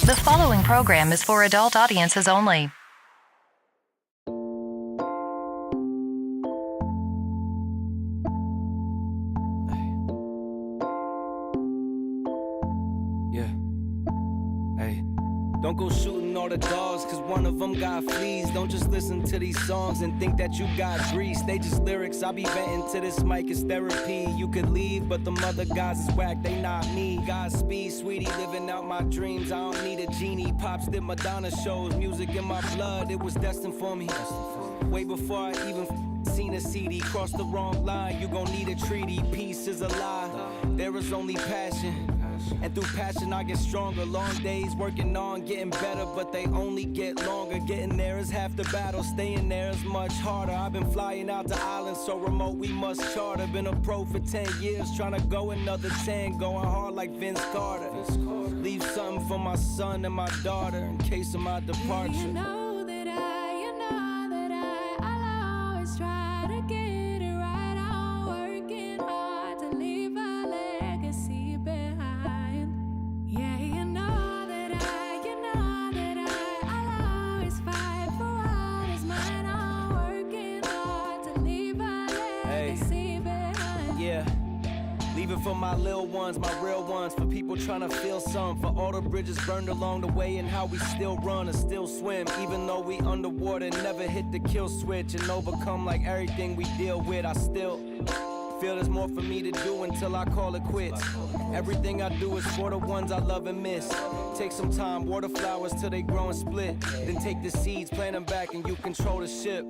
The following program is for adult audiences only. Don't go shooting all the dogs, cause one of them got fleas. Don't just listen to these songs and think that you got grease. They just lyrics, I be venting to this mic, it's therapy. You could leave, but them other guys is whack, they not me. Godspeed, sweetie, living out my dreams. I don't need a genie. Pops did Madonna shows, music in my blood, it was destined for me. Way before I even seen a CD. Cross the wrong line, you gon' need a treaty. Peace is a lie, there is only passion. And through passion I get stronger. Long days working on getting better, but they only get longer. Getting there is half the battle, staying there is much harder. I've been flying out to islands so remote we must charter. Been a pro for 10 years, trying to go another 10. Going hard like Vince Carter. Leave something for my son and my daughter in case of my departure. You know that I'll always try to get it right. I'm working hard to leave a legacy behind. Yeah, you know that I'll always fight for what is mine. I'm working hard to leave a legacy behind. Yeah. Leave it for my little ones, my real ones. For people trying to feel some. For all the bridges burned along the way and how we still run and still swim. Even though we underwater, never hit the kill switch and overcome like everything we deal with. I still feel there's more for me to do until I call it quits. Everything I do is for the ones I love and miss. Take some time, water flowers till they grow and split. Then take the seeds, plant them back and you control the ship.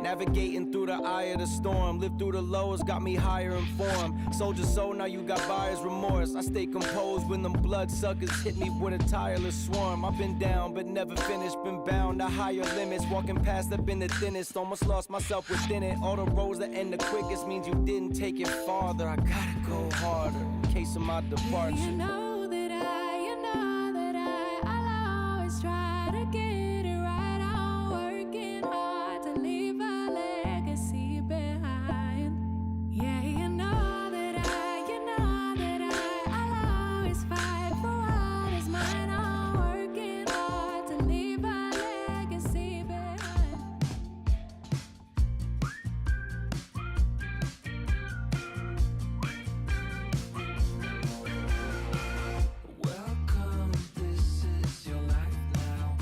Navigating through the eye of the storm. Live through the lows, got me higher in form. Soldier soul, now you got buyer's remorse. I stay composed when them bloodsuckers hit me with a tireless swarm. I've been down, but never finished. Been bound to higher limits. Walking past, I've been the thinnest. Almost lost myself within it. All the roads that end the quickest means you didn't take it farther. I gotta go harder in case of my departure. You know that I'll always try to get it right. I'm working hard to leave a legacy behind. Yeah, you know that I'll always fight for what is mine. I'm working hard to leave a legacy behind. Welcome, this is your life now.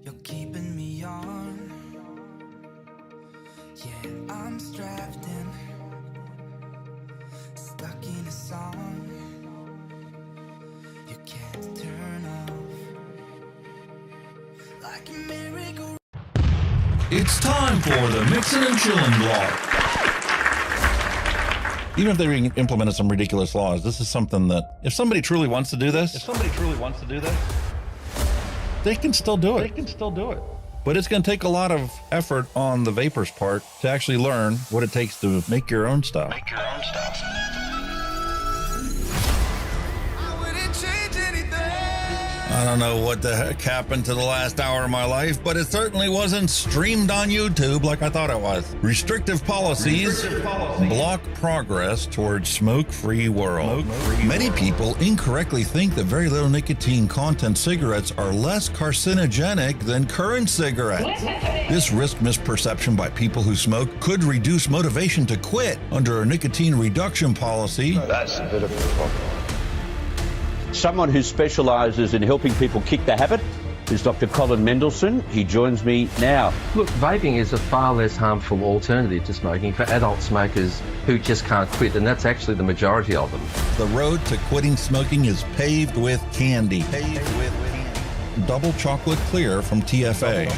You're keeping me on. Yeah, I'm strapped in, stuck in a song you can't turn off. Like a miracle. It's time for the Mixin and Chillin blog. Even if they implemented some ridiculous laws, this is something that if somebody truly wants to do this, they can still do it. But it's going to take a lot of effort on the vapors' part to actually learn what it takes to make your own stuff. I don't know what the heck happened to the last hour of my life, but it certainly wasn't streamed on YouTube like I thought it was. Restrictive policies block progress towards smoke-free world. Many people incorrectly think that very little nicotine content cigarettes are less carcinogenic than current cigarettes. This risk misperception by people who smoke could reduce motivation to quit under a nicotine reduction policy. That's a bit of a problem. Someone who specialises in helping people kick the habit is Dr. Colin Mendelsohn. He joins me now. Look, vaping is a far less harmful alternative to smoking for adult smokers who just can't quit, and that's actually the majority of them. The road to quitting smoking is paved with candy. Double chocolate clear from TFA.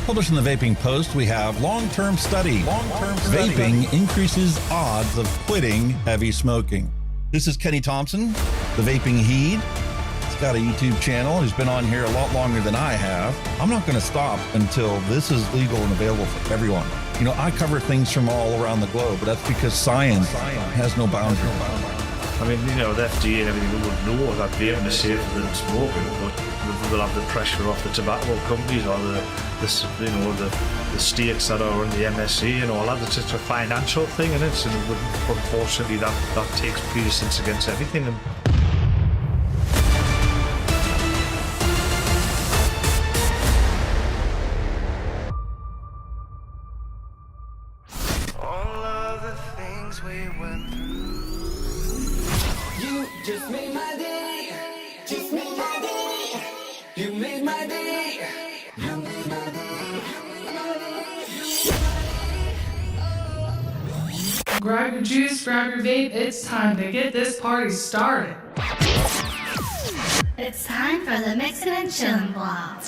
Published in the Vaping Post, we have long-term study. Vaping increases odds of quitting heavy smoking. This is Kenny Thompson, the Vaping Heed. He's got a YouTube channel. He's been on here a lot longer than I have. I'm not going to stop until this is legal and available for everyone. You know, I cover things from all around the globe, but that's because science has no boundary. I mean, you know, the FDA and everything would know that vaping is safer than smoking, but they'll have the pressure off the tobacco companies or the states that are in the MnC and all that. It's just a financial thing, and unfortunately that takes precedence against everything. And All of the things we went through. You just made my day. Just made my day. You made my day. You made my day. Grab your juice, grab your vape. It's time to get this party started. It's time for the Mixin and Chillin blog.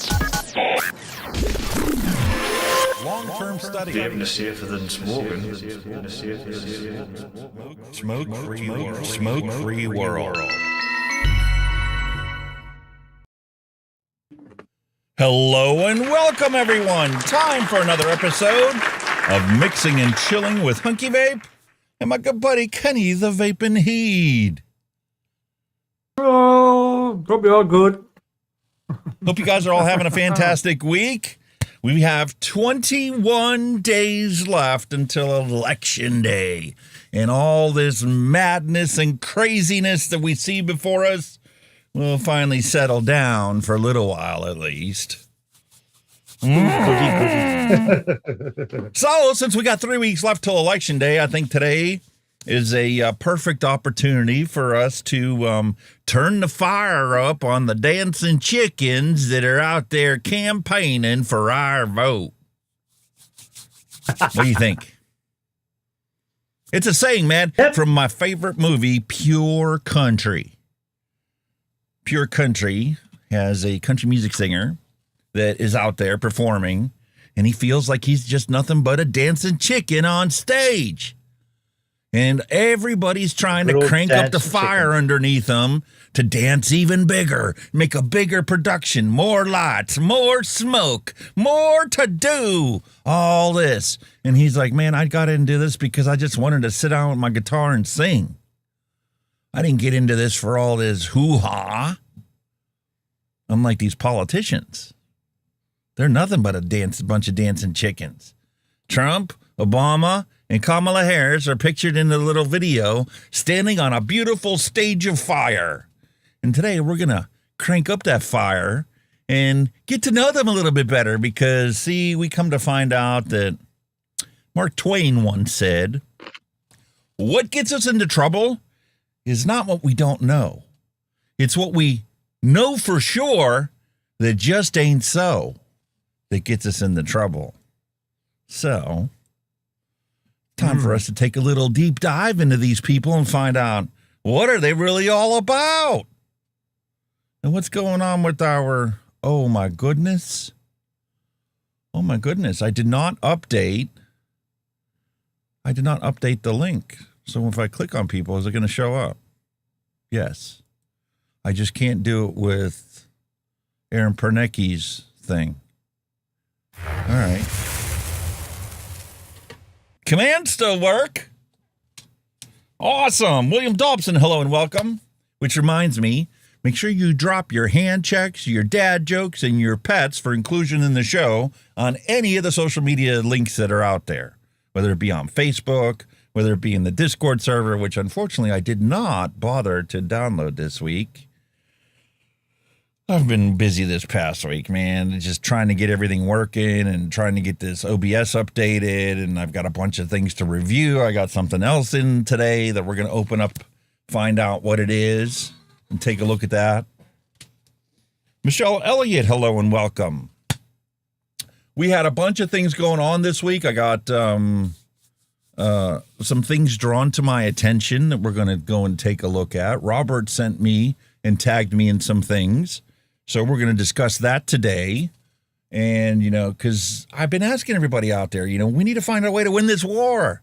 Long-term study. vaping is safer than smoking. Smoke-free world. Smoke-free world. Hello and welcome, everyone. Time for another episode of Mixing and Chilling with Hunky Vape and my good buddy Kenny the Vaping Heed. Oh, hope you're all good. Hope you guys are all having a fantastic week. We have 21 days left until Election Day. And all this madness and craziness that we see before us will finally settle down for a little while at least. So, since we got 3 weeks left till Election Day, I think today is a perfect opportunity for us to turn the fire up on the dancing chickens that are out there campaigning for our vote. What do you think? It's a saying, man, from my favorite movie, Pure Country. Pure Country has a country music singer that is out there performing, and he feels like he's just nothing but a dancing chicken on stage. And everybody's trying to crank up the fire underneath him to dance even bigger, make a bigger production, more lights, more smoke, more to do, all this. And he's like, man, I got into this because I just wanted to sit down with my guitar and sing. I didn't get into this for all this hoo-ha. Unlike these politicians. They're nothing but a bunch of dancing chickens. Trump, Obama, and Kamala Harris are pictured in the little video standing on a beautiful stage of fire. And today we're going to crank up that fire and get to know them a little bit better because, see, we come to find out that Mark Twain once said, what gets us into trouble is not what we don't know. It's what we know for sure, that just ain't so that gets us into trouble. So, time for us to take a little deep dive into these people and find out, what are they really all about? And what's going on with our, oh my goodness, I did not update the link. So if I click on people, is it going to show up? Yes. I just can't do it with Aaron Pernecki's thing. All right. Commands still work. Awesome. William Dobson, hello and welcome. Which reminds me, make sure you drop your hand checks, your dad jokes, and your pets for inclusion in the show on any of the social media links that are out there, whether it be on Facebook, whether it be in the Discord server, which unfortunately I did not bother to download this week. I've been busy this past week, man, just trying to get everything working and trying to get this OBS updated, and I've got a bunch of things to review. I got something else in today that we're going to open up, find out what it is, and take a look at that. Michelle Elliott, hello and welcome. We had a bunch of things going on this week. I got some things drawn to my attention that we're going to go and take a look at. Robert sent me and tagged me in some things. So we're going to discuss that today. And, you know, because I've been asking everybody out there, you know, we need to find a way to win this war.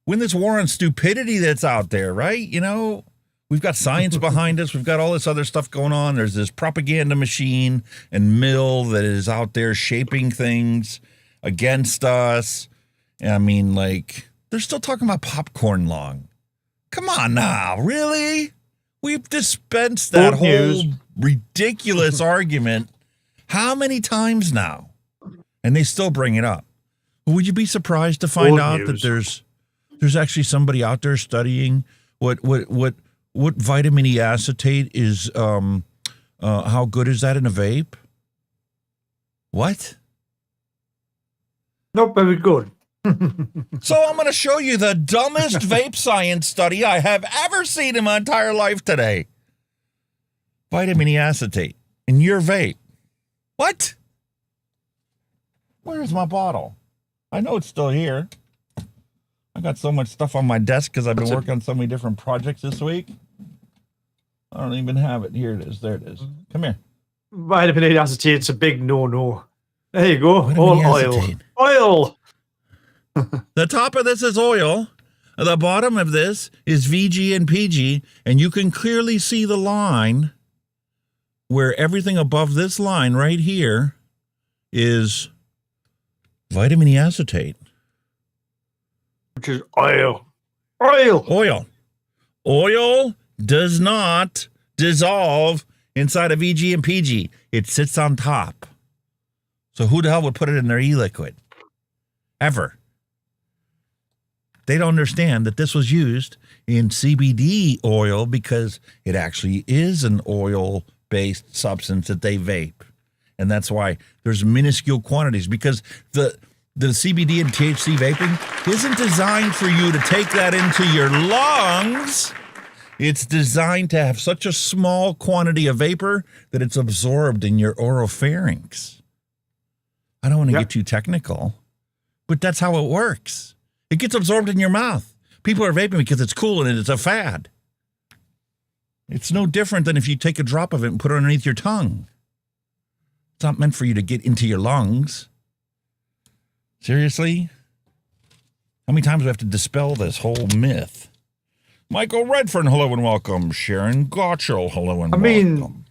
Win this war on stupidity that's out there, right? You know, we've got science behind us. We've got all this other stuff going on. There's this propaganda machine and mill that is out there shaping things against us. I mean, like, they're still talking about popcorn long. Come on now, really? We've dispensed that whole ridiculous argument how many times now? And they still bring it up. Would you be surprised to find out that there's actually somebody out there studying what vitamin E acetate is, how good is that in a vape? What? Not very good. So I'm going to show you the dumbest vape science study I have ever seen in my entire life today. Vitamin E acetate in your vape. What? Where's my bottle? I know it's still here. I got so much stuff on my desk because I've been working on so many different projects this week. I don't even have it. Here it is. There it is. Come here. Vitamin E acetate's a big no-no. There you go. Vitamin All E oil. acetate. Oil! The top of this is oil. The bottom of this is VG and PG, and you can clearly see the line where everything above this line right here is vitamin E acetate. Which is oil. Oil! Oil. Oil does not dissolve inside of VG and PG. It sits on top. So who the hell would put it in their e-liquid? Ever. They don't understand that this was used in CBD oil because it actually is an oil-based substance that they vape. And that's why there's minuscule quantities, because the CBD and THC vaping isn't designed for you to take that into your lungs. It's designed to have such a small quantity of vapor that it's absorbed in your oropharynx. I don't want to get too technical, but that's how it works. It gets absorbed in your mouth. People are vaping because it's cool and it's a fad. It's no different than if you take a drop of it and put it underneath your tongue. It's not meant for you to get into your lungs. Seriously? How many times do we have to dispel this whole myth? Michael Redfern, hello and welcome. Sharon Gottschall, hello and welcome. I mean,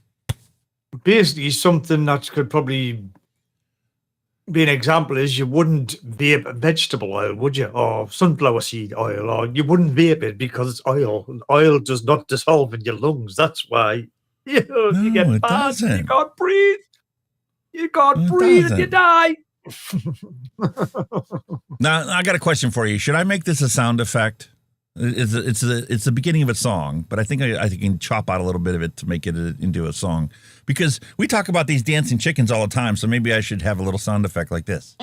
basically something that could probably be an example is you wouldn't vape vegetable oil, would you? Or sunflower seed oil, or you wouldn't vape it because it's oil. And oil does not dissolve in your lungs. That's why you get bad. You can't breathe. You can't breathe and you die. Now, I got a question for you. Should I make this a sound effect? It's the beginning of a song, but I think I can chop out a little bit of it to make it into a song, because we talk about these dancing chickens all the time. So maybe I should have a little sound effect like this.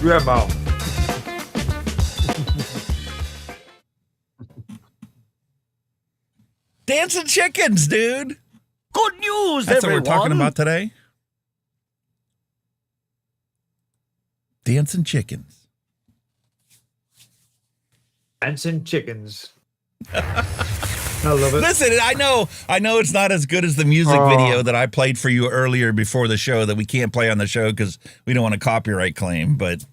Grandma. Dancing chickens, dude. Good news, That's everyone. what we're talking about today. Dancing chickens. Dancing chickens. I love it. Listen, I know it's not as good as the music video that I played for you earlier before the show that we can't play on the show because we don't want a copyright claim, but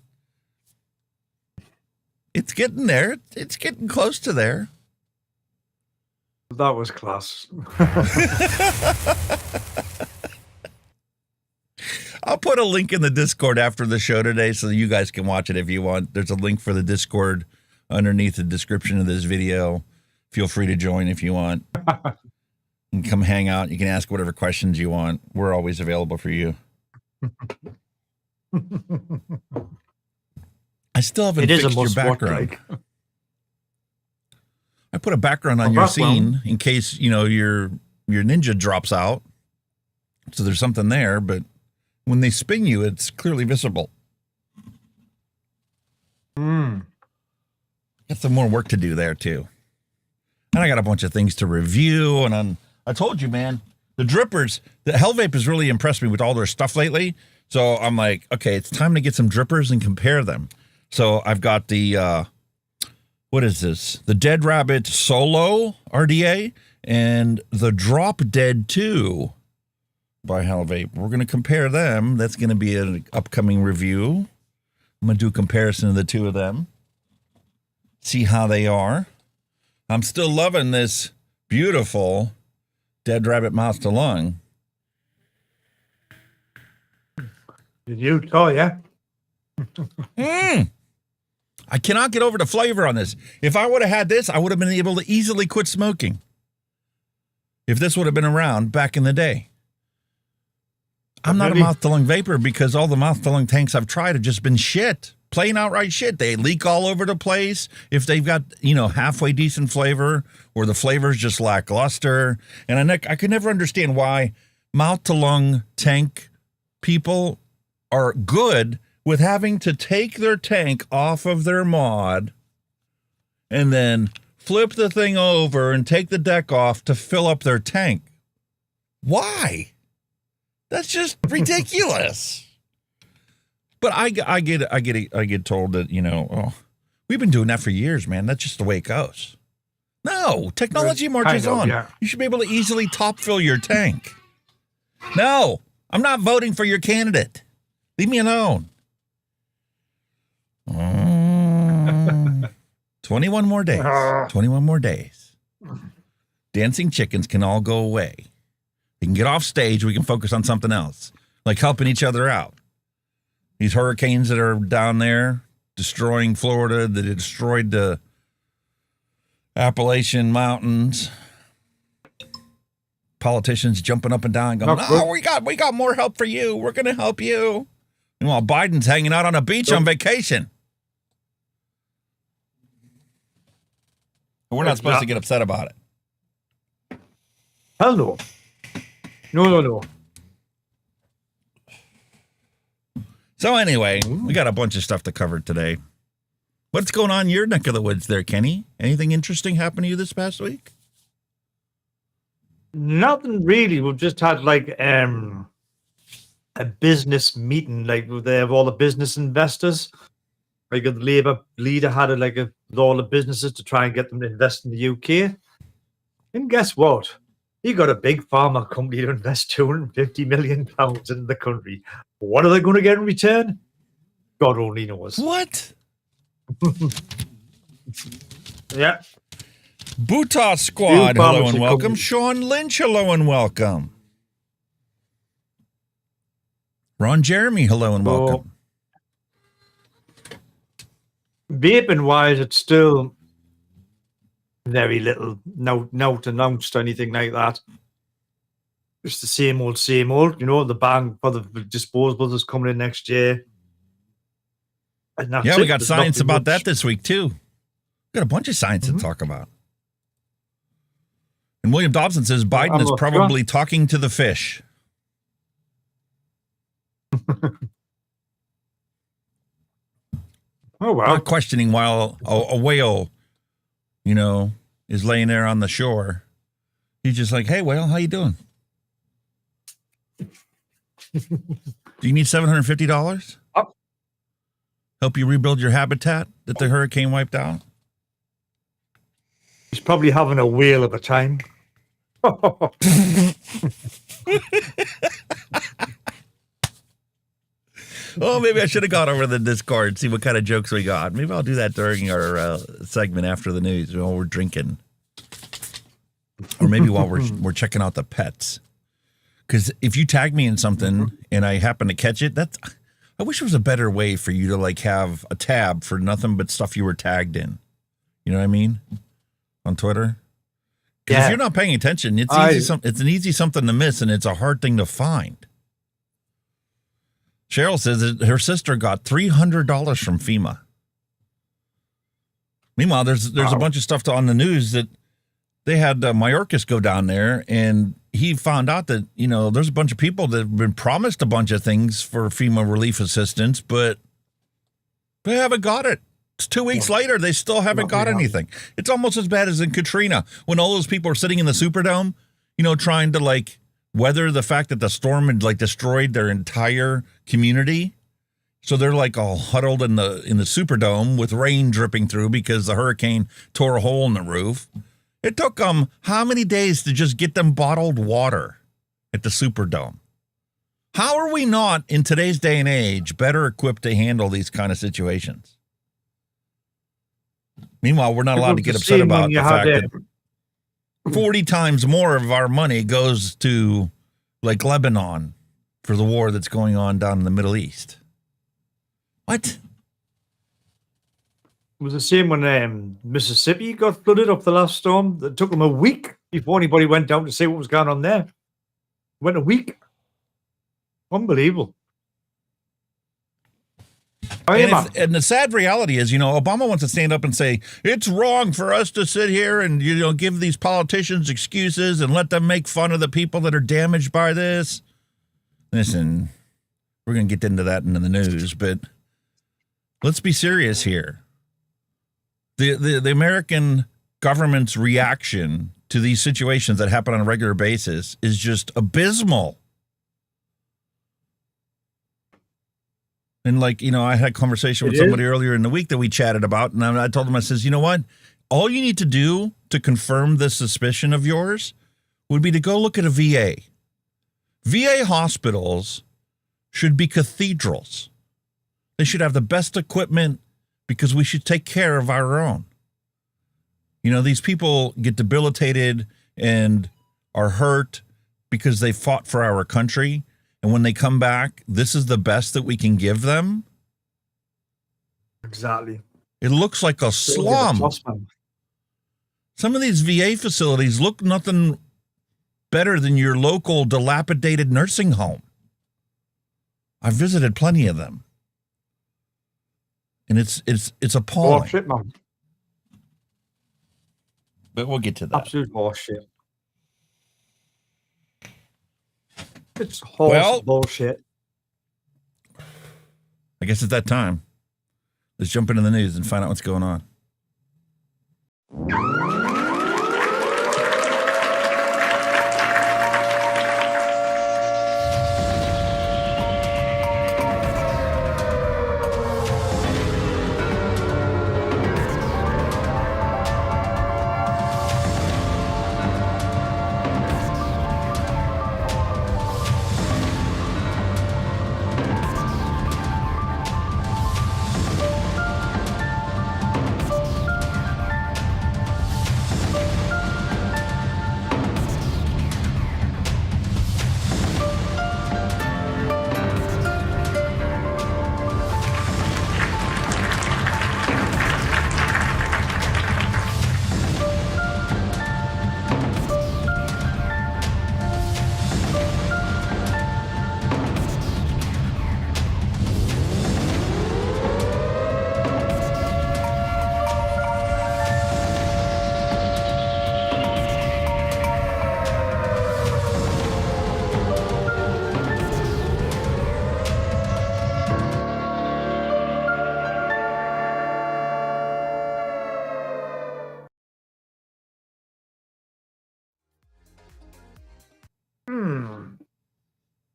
it's getting there. It's getting close to there. That was class. I'll put a link in the Discord after the show today so you guys can watch it if you want. There's a link for the Discord underneath the description of this video. Feel free to join if you want. And come hang out. You can ask whatever questions you want. We're always available for you. I still haven't fixed your background. I put a background on your scene in case, your ninja drops out. So there's something there, but when they spin you, it's clearly visible. Got some more work to do there too. And I got a bunch of things to review. And I told you, man, the drippers, the Hell Vape has really impressed me with all their stuff lately. So I'm like, okay, it's time to get some drippers and compare them. So I've got the, what is this? The Dead Rabbit Solo RDA and the Drop Dead 2 by Hell Vape. We're going to compare them. That's going to be an upcoming review. I'm going to do a comparison of the two of them. See how they are. I'm still loving this beautiful Dead Rabbit Mouth to Lung. Did you? Oh, yeah. I cannot get over the flavor on this. If I would have had this, I would have been able to easily quit smoking. If this would have been around back in the day. I'm not a mouth-to-lung vapor because all the mouth-to-lung tanks I've tried have just been shit. Plain outright shit. They leak all over the place. If they've got, halfway decent flavor or the flavor's just lackluster. And I could never understand why mouth-to-lung tank people are good with having to take their tank off of their mod and then flip the thing over and take the deck off to fill up their tank. Why? That's just ridiculous. But I get told that, we've been doing that for years, man. That's just the way it goes. No, technology marches on. Yeah. You should be able to easily top fill your tank. No, I'm not voting for your candidate. Leave me alone. 21 more days. 21 more days. Dancing chickens can all go away. They can get off stage. We can focus on something else, like helping each other out. These hurricanes that are down there destroying Florida, that destroyed the Appalachian Mountains. Politicians jumping up and down going, we got more help for you. We're going to help you. And while Biden's hanging out on a beach on vacation. We're not supposed to get upset about it. Hell no. No. So anyway, we got a bunch of stuff to cover today. What's going on in your neck of the woods there, Kenny? Anything interesting happen to you this past week? Nothing really. We've just had a business meeting, they have all the business investors. The Labour leader had with all the businesses to try and get them to invest in the UK. And guess what? He got a big pharma company to invest £250 million in the country. What are they going to get in return? God only knows. What? Yeah. Bootah Squad, hello and welcome. Sean Lynch, hello and welcome. Ron Jeremy, hello and welcome. Vaping wise, it's still very little, not announced or anything like that. It's the same old. The ban for the disposables is coming in next year. And that's we got science about that this week too. Got a bunch of science to talk about. And William Dobson says Biden is probably talking to the fish. Oh, wow. Not questioning while a whale, is laying there on the shore He's just like, hey, whale, how you doing? Do you need $750? Help you rebuild your habitat that the hurricane wiped out? He's probably having a whale of a time. Oh, maybe I should have gone over to the Discord, see what kind of jokes we got. Maybe I'll do that during our segment after the news while we're drinking. Or maybe while we're checking out the pets. Because if you tag me in something and I happen to catch it, I wish there was a better way for you to like have a tab for nothing but stuff you were tagged in. You know what I mean? On Twitter. Because if you're not paying attention, it's an easy something to miss, and it's a hard thing to find. Cheryl says that her sister got $300 from FEMA. Meanwhile, there's a bunch of stuff on the news that they had Mayorkas go down there, and he found out that, you know, there's a bunch of people that have been promised a bunch of things for FEMA relief assistance, but they haven't got it. It's 2 weeks later, they still haven't got anything. It's almost as bad as in Katrina, when all those people are sitting in the Superdome, you know, trying to like weather the fact that the storm had like destroyed their entire community. So they're like all huddled in the Superdome with rain dripping through because the hurricane tore a hole in the roof. It took them how many days to just get them bottled water at the Superdome? How are we not, in today's day and age, better equipped to handle these kind of situations? Meanwhile, we're not allowed to get upset about the fact that 40 times more of our money goes to, like, Lebanon for the war that's going on down in the Middle East. What? It was the same when Mississippi got flooded up the last storm. It took them a week before anybody went down to see what was going on there. Went a week. Unbelievable. And the sad reality is, you know, Obama wants to stand up and say, it's wrong for us to sit here and, you know, give these politicians excuses and let them make fun of the people that are damaged by this. Listen, we're going to get into that in the news, but let's be serious here. The American government's reaction to these situations that happen on a regular basis is just abysmal. And like, you know, I had a conversation with somebody earlier in the week that we chatted about, and I told him, I says, you know what? All you need to do to confirm this suspicion of yours would be to go look at a VA. VA hospitals should be cathedrals. They should have the best equipment because we should take care of our own. You know, these people get debilitated and are hurt because they fought for our country. And when they come back, this is the best that we can give them. Exactly. It looks like a slum. Some of these VA facilities look nothing better than your local dilapidated nursing home. I've visited plenty of them. And it's appalling. Bullshit, man. But we'll get to that. Absolute bullshit. It's horse bullshit. I guess it's that time. Let's jump into the news and find out what's going on.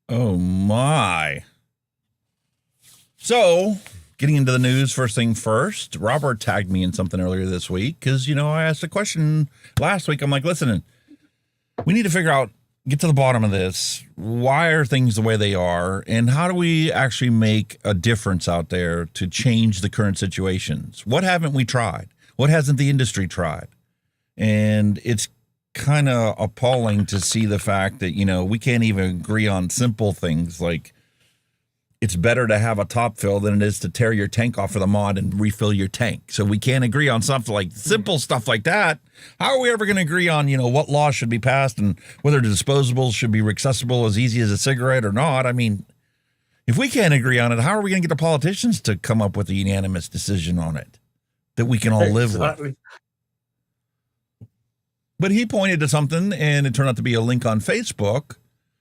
Oh, my. So, getting into the news, first thing first, Robert tagged me in something earlier this week because, I asked a question last week. I'm like, listen, we need to figure out, get to the bottom of this. Why are things the way they are? And how do we actually make a difference out there to change the current situations? What haven't we tried? What hasn't the industry tried? And it's kind of appalling to see the fact that, we can't even agree on simple things like it's better to have a top fill than it is to tear your tank off of the mod and refill your tank. So we can't agree on something like simple stuff like that. How are we ever going to agree on, what laws should be passed and whether the disposables should be accessible as easy as a cigarette or not? I mean, if we can't agree on it, how are we going to get the politicians to come up with a unanimous decision on it that we can all live with? But he pointed to something, and it turned out to be a link on Facebook,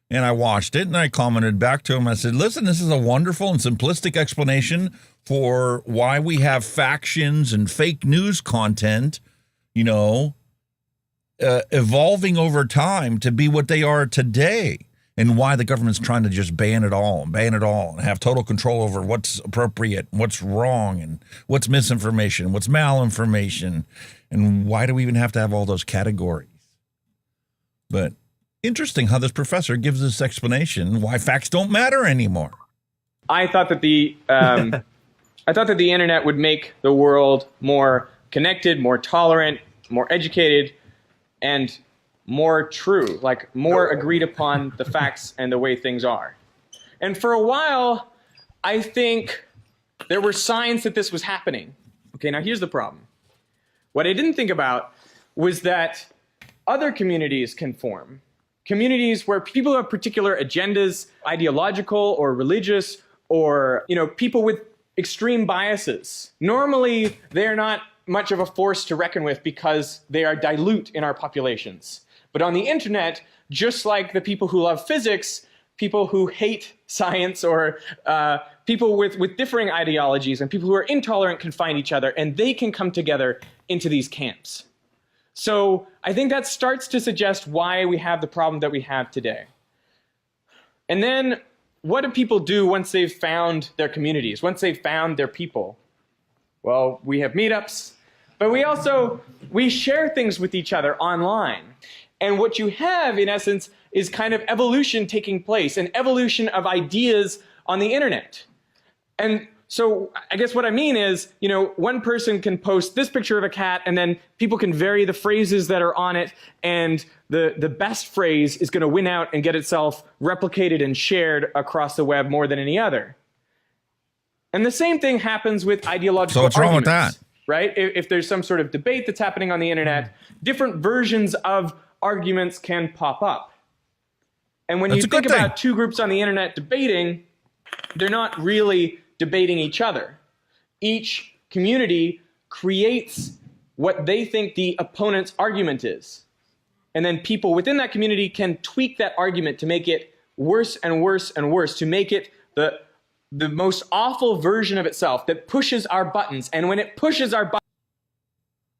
and I watched it, and I commented back to him. I said, listen, this is a wonderful and simplistic explanation for why we have factions and fake news content, evolving over time to be what they are today, and why the government's trying to just ban it all, and have total control over what's appropriate, what's wrong, and what's misinformation, what's malinformation. And why do we even have to have all those categories? But interesting how this professor gives this explanation why facts don't matter anymore. I thought that the internet would make the world more connected, more tolerant, more educated, and more true, like more agreed upon the facts and the way things are. And for a while, I think there were signs that this was happening. Okay, now here's the problem. What I didn't think about was that other communities can form. Communities where people have particular agendas, ideological or religious, or people with extreme biases. Normally, they're not much of a force to reckon with because they are dilute in our populations. But on the internet, just like the people who love physics, people who hate science, or people with differing ideologies and people who are intolerant can find each other, and they can come together into these camps. So I think that starts to suggest why we have the problem that we have today. And then what do people do once they've found their communities, once they've found their people? Well, we have meetups, but we share things with each other online. And what you have, in essence, is kind of evolution taking place, an evolution of ideas on the internet. And so I guess what I mean is, one person can post this picture of a cat, and then people can vary the phrases that are on it, and the best phrase is going to win out and get itself replicated and shared across the web more than any other. And the same thing happens with ideological arguments. So what's wrong with that? Right? If there's some sort of debate that's happening on the internet, different versions of arguments can pop up. And when you think about two groups on the internet debating, they're not really debating each other. Each community creates what they think the opponent's argument is. And then people within that community can tweak that argument to make it worse and worse and worse, to make it the most awful version of itself that pushes our buttons. And when it pushes our buttons...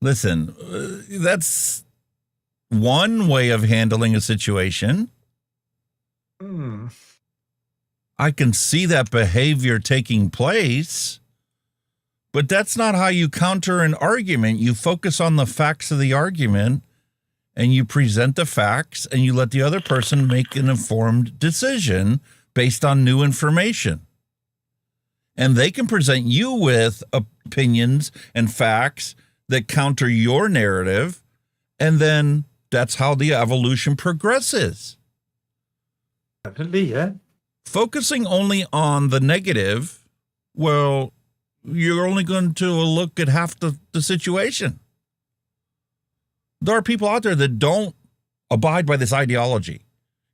Listen, that's one way of handling a situation. I can see that behavior taking place, but that's not how you counter an argument. You focus on the facts of the argument, and you present the facts, and you let the other person make an informed decision based on new information. And they can present you with opinions and facts that counter your narrative, and then that's how the evolution progresses. Definitely, yeah. Focusing only on the negative, well, you're only going to look at half the situation. There are people out there that don't abide by this ideology.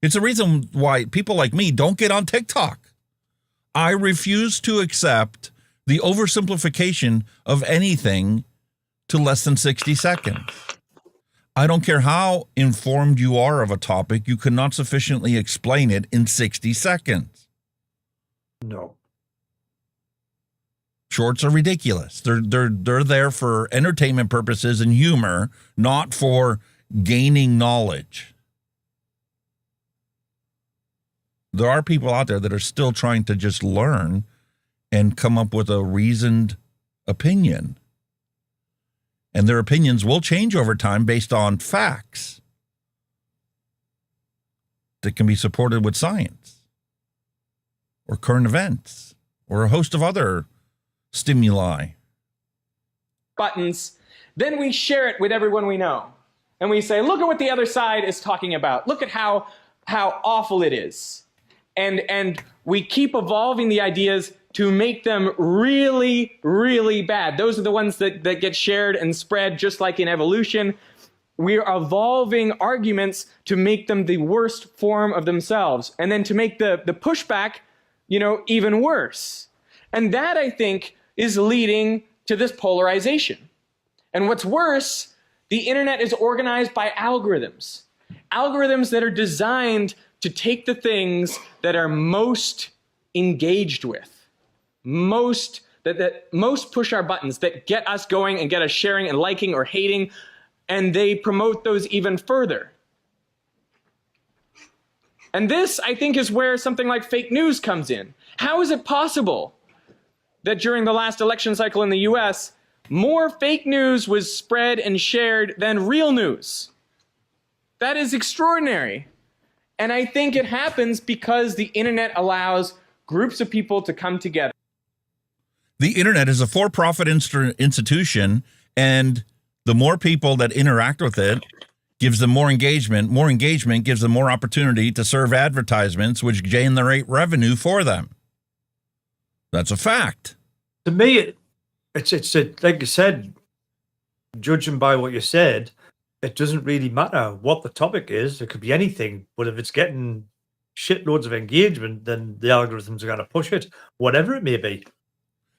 It's the reason why people like me don't get on TikTok. I refuse to accept the oversimplification of anything to less than 60 seconds. I don't care how informed you are of a topic, you cannot sufficiently explain it in 60 seconds. No. Shorts are ridiculous. They're there for entertainment purposes and humor, not for gaining knowledge. There are people out there that are still trying to just learn and come up with a reasoned opinion. And their opinions will change over time based on facts that can be supported with science or current events or a host of other stimuli. Buttons, then we share it with everyone we know. And we say, look at what the other side is talking about. Look at how awful it is. And we keep evolving the ideas to make them really, really bad. Those are the ones that get shared and spread, just like in evolution. We're evolving arguments to make them the worst form of themselves, and then to make the pushback, even worse. And that, I think, is leading to this polarization. And what's worse, the internet is organized by algorithms. Algorithms that are designed to take the things that are most engaged with, that most push our buttons, that get us going and get us sharing and liking or hating, and they promote those even further. And this, I think, is where something like fake news comes in. How is it possible that during the last election cycle in the US, more fake news was spread and shared than real news? That is extraordinary. And I think it happens because the internet allows groups of people to come together. The internet is a for-profit institution, and the more people that interact with it gives them more engagement. More engagement gives them more opportunity to serve advertisements, which generate revenue for them. That's a fact. To me, it's like you said, judging by what you said, it doesn't really matter what the topic is. It could be anything, but if it's getting shitloads of engagement, then the algorithms are going to push it, whatever it may be.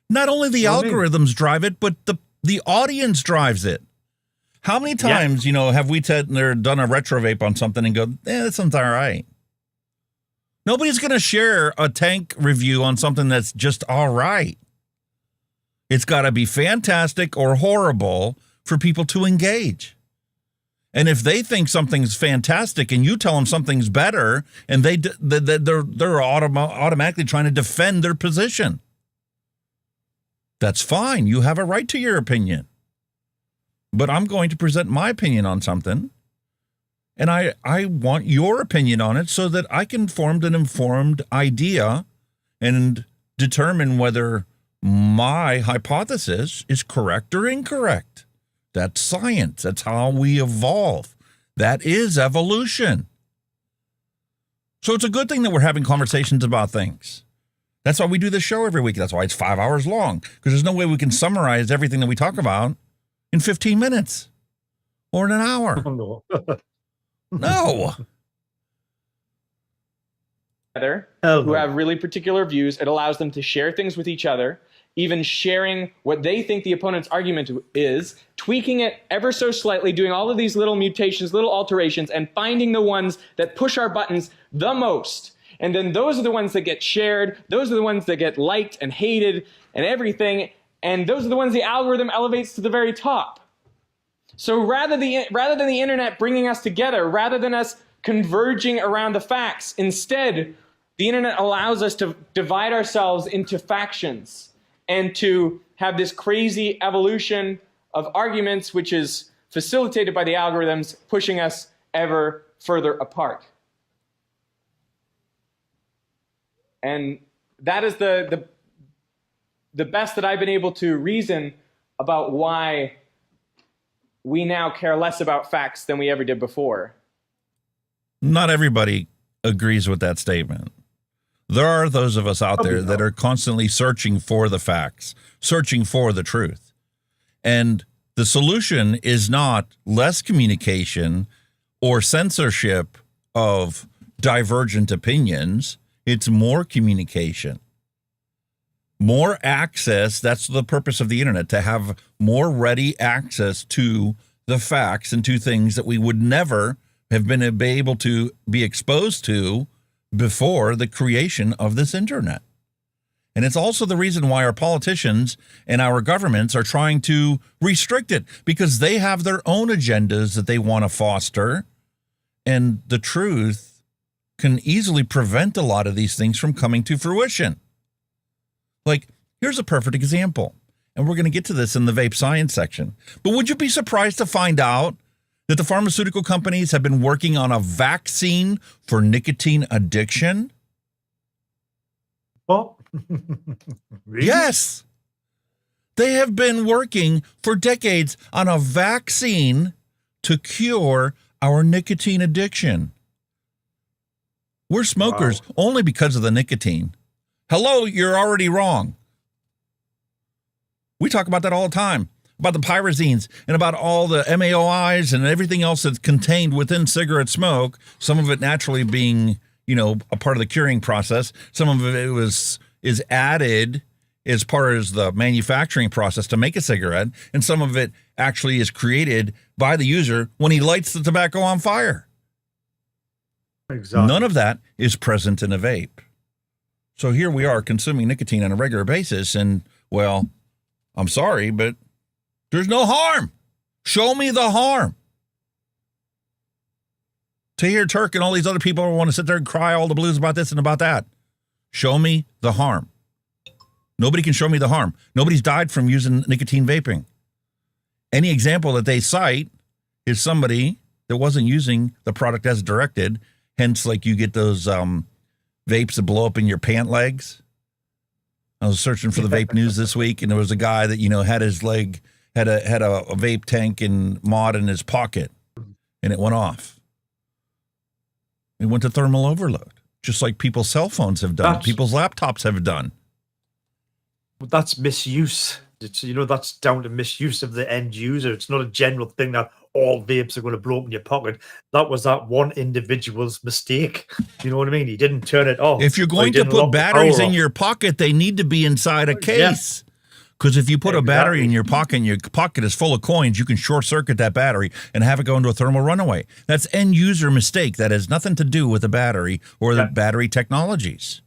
Not only the algorithms drive it, but the audience drives it. How many times, have we done a retro vape on something and go, that sounds all right? Nobody's going to share a tank review on something that's just all right. It's got to be fantastic or horrible for people to engage. And if they think something's fantastic and you tell them something's better, and they're automatically trying to defend their position. That's fine. You have a right to your opinion. But I'm going to present my opinion on something, and I want your opinion on it so that I can form an informed idea and determine whether my hypothesis is correct or incorrect. That's science. That's how we evolve. That is evolution. So it's a good thing that we're having conversations about things. That's why we do this show every week. That's why it's 5 hours long, because there's no way we can summarize everything that we talk about in 15 minutes or in an hour. No. Who have really particular views. It allows them to share things with each other, even sharing what they think the opponent's argument is, tweaking it ever so slightly, doing all of these little mutations, little alterations, and finding the ones that push our buttons the most. And then those are the ones that get shared. Those are the ones that get liked and hated and everything. And those are the ones the algorithm elevates to the very top. So rather than the internet bringing us together, rather than us converging around the facts, instead, the internet allows us to divide ourselves into factions and to have this crazy evolution of arguments, which is facilitated by the algorithms, pushing us ever further apart. And that is the best that I've been able to reason about why we now care less about facts than we ever did before. Not everybody agrees with that statement. There are those of us out there that are constantly searching for the facts, searching for the truth. And the solution is not less communication or censorship of divergent opinions. It's more communication, more access. That's the purpose of the internet, to have more ready access to the facts and to things that we would never have been able to be exposed to before the creation of this internet. And it's also the reason why our politicians and our governments are trying to restrict it, because they have their own agendas that they want to foster, and the truth can easily prevent a lot of these things from coming to fruition. Like, here's a perfect example, and we're going to get to this in the vape science section. But would you be surprised to find out that the pharmaceutical companies have been working on a vaccine for nicotine addiction? What? Really? Yes. They have been working for decades on a vaccine to cure our nicotine addiction. We're smokers only because of the nicotine. Hello, you're already wrong. We talk about that all the time, about the pyrazines and about all the MAOIs and everything else that's contained within cigarette smoke, some of it naturally being, a part of the curing process. Some of it is added as part of the manufacturing process to make a cigarette, and some of it actually is created by the user when he lights the tobacco on fire. Exactly. None of that is present in a vape. So here we are consuming nicotine on a regular basis, and, well, I'm sorry, but there's no harm. Show me the harm. Tahir Turk and all these other people want to sit there and cry all the blues about this and about that. Show me the harm. Nobody can show me the harm. Nobody's died from using nicotine vaping. Any example that they cite is somebody that wasn't using the product as directed. Hence, like, you get those vapes that blow up in your pant legs. I was searching for the vape news this week, and there was a guy that, had his leg, had a vape tank and mod in his pocket, and it went off. It went to thermal overload, just like people's cell phones have done, people's laptops have done. But that's misuse. That's down to misuse of the end user. It's not a general thing that all vapes are going to blow up in your pocket. That was that one individual's mistake. You know what I mean? He didn't turn it off. If you're going to put batteries in your pocket, they need to be inside a case. Because if you put a battery in your pocket and your pocket is full of coins, you can short circuit that battery and have it go into a thermal runaway. That's end user mistake. That has nothing to do with the battery or the battery technologies.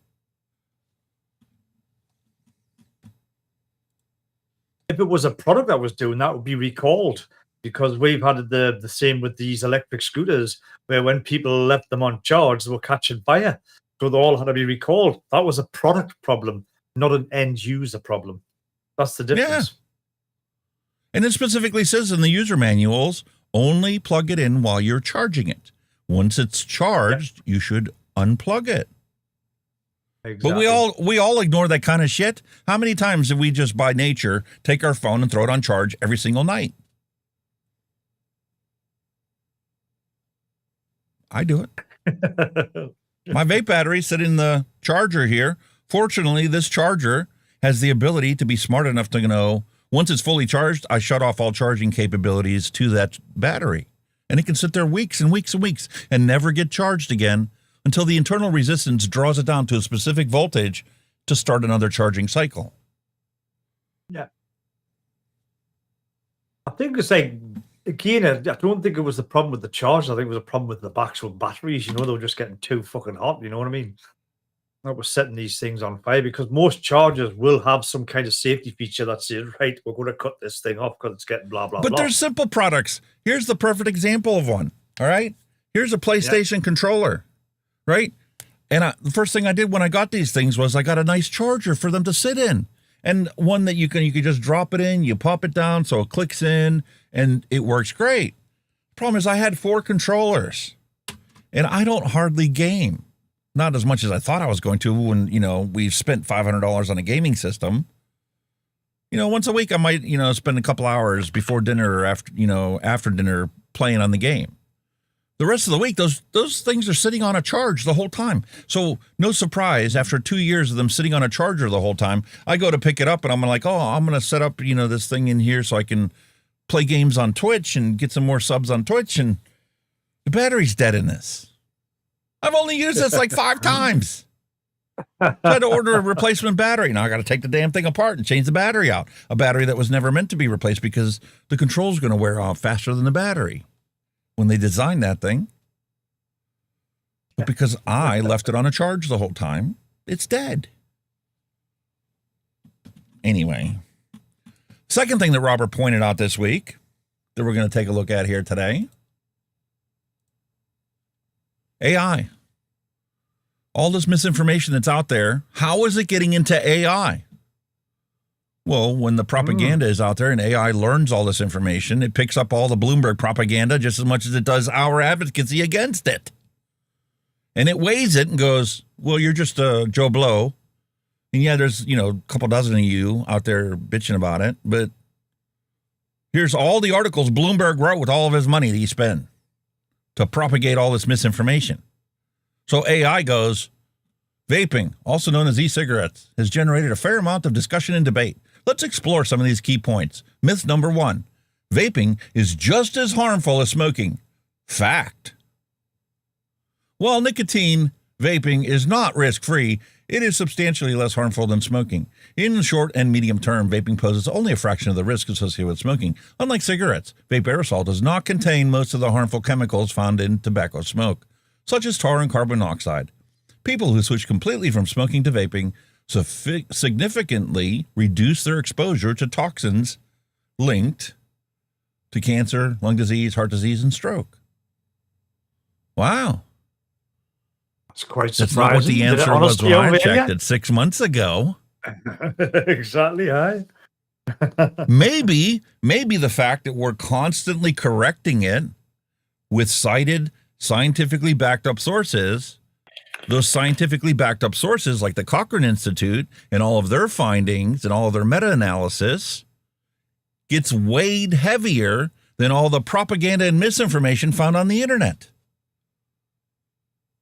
If it was a product that was doing that, would be recalled, because we've had the same with these electric scooters, where when people left them on charge, they were catching fire. So they all had to be recalled. That was a product problem, not an end user problem. That's the difference. Yeah. And it specifically says in the user manuals, only plug it in while you're charging it. Once it's charged, you should unplug it. Exactly. But we all ignore that kind of shit. How many times did we just by nature take our phone and throw it on charge every single night? I do it. My vape batteries sit in the charger here. Fortunately, this charger has the ability to be smart enough to know once it's fully charged, I shut off all charging capabilities to that battery. And it can sit there weeks and weeks and weeks and never get charged again until the internal resistance draws it down to a specific voltage to start another charging cycle. Yeah. I think it's like, again, I don't think it was the problem with the charge. I think it was a problem with the actual batteries. They were just getting too fucking hot. You know what I mean? That was setting these things on fire, because most chargers will have some kind of safety feature that says, right, we're going to cut this thing off because it's getting blah, blah, but blah. But they're simple products. Here's the perfect example of one. All right. Here's a PlayStation controller. Right. And the first thing I did when I got these things was I got a nice charger for them to sit in, and one that you can just drop it in, you pop it down so it clicks in and it works great. Problem is I had 4 controllers and I don't hardly game. Not as much as I thought I was going to when, we've spent $500 on a gaming system. Once a week I might, spend a couple hours before dinner or after dinner playing on the game. The rest of the week, those things are sitting on a charge the whole time. So no surprise, after 2 years of them sitting on a charger the whole time, I go to pick it up and I'm like, I'm going to set up, this thing in here so I can play games on Twitch and get some more subs on Twitch. And the battery's dead in this. I've only used this like 5 times. I had to order a replacement battery. Now I got to take the damn thing apart and change the battery out. A battery that was never meant to be replaced because the control's going to wear off faster than the battery when they designed that thing. But because I left it on a charge the whole time, it's dead. Anyway, second thing that Robert pointed out this week that we're going to take a look at here today, AI. all this misinformation that's out there, how is it getting into AI? Well, when the propaganda is out there and AI learns all this information, it picks up all the Bloomberg propaganda just as much as it does our advocacy against it. And it weighs it and goes, well, you're just a Joe Blow. And yeah, there's, a couple dozen of you out there bitching about it. But here's all the articles Bloomberg wrote with all of his money that he spent to propagate all this misinformation. So AI goes, vaping, also known as e-cigarettes, has generated a fair amount of discussion and debate. Let's explore some of these key points. Myth number 1, vaping is just as harmful as smoking. Fact. While nicotine vaping is not risk-free, it is substantially less harmful than smoking. In the short and medium term, vaping poses only a fraction of the risk associated with smoking. Unlike cigarettes, vape aerosol does not contain most of the harmful chemicals found in tobacco smoke, such as tar and carbon monoxide. People who switch completely from smoking to vaping significantly reduce their exposure to toxins linked to cancer, lung disease, heart disease, and stroke. Wow. That's quite surprising. That's not what the answer was when I checked it 6 months ago. Exactly, aye. Maybe the fact that we're constantly correcting it with cited, scientifically backed up sources, those scientifically backed up sources like the Cochrane Institute and all of their findings and all of their meta-analysis gets weighed heavier than all the propaganda and misinformation found on the internet.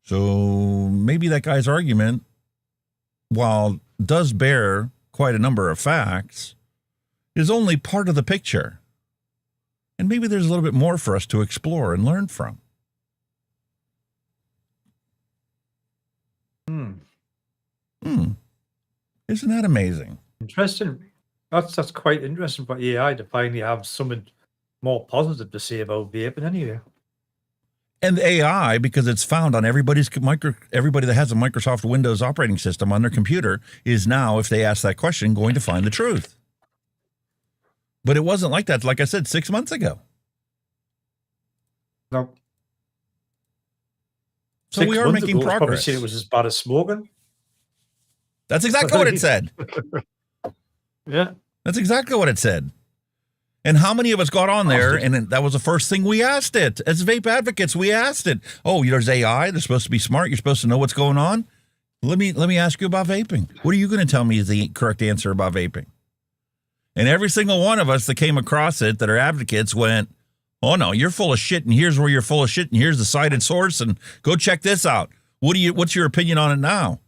So maybe that guy's argument, while does bear quite a number of facts, is only part of the picture. And maybe there's a little bit more for us to explore and learn from. Isn't that amazing? Interesting. That's quite interesting for AI to finally have something more positive to say about vaping anyway. And AI, because it's found on everybody that has a Microsoft Windows operating system on their computer, is now, if they ask that question, going to find the truth. But it wasn't like that, like I said, 6 months ago. No. So we are making progress. Probably said it was as bad as smoking. That's exactly what it said. Yeah. That's exactly what it said. And how many of us got on there, and that was the first thing we asked it. As vape advocates, we asked it. Oh, there's AI. They're supposed to be smart. You're supposed to know what's going on. Let me ask you about vaping. What are you going to tell me is the correct answer about vaping? And every single one of us that came across it that are advocates went, oh, no, you're full of shit, and here's where you're full of shit, and here's the cited source, and go check this out. What's your opinion on it now?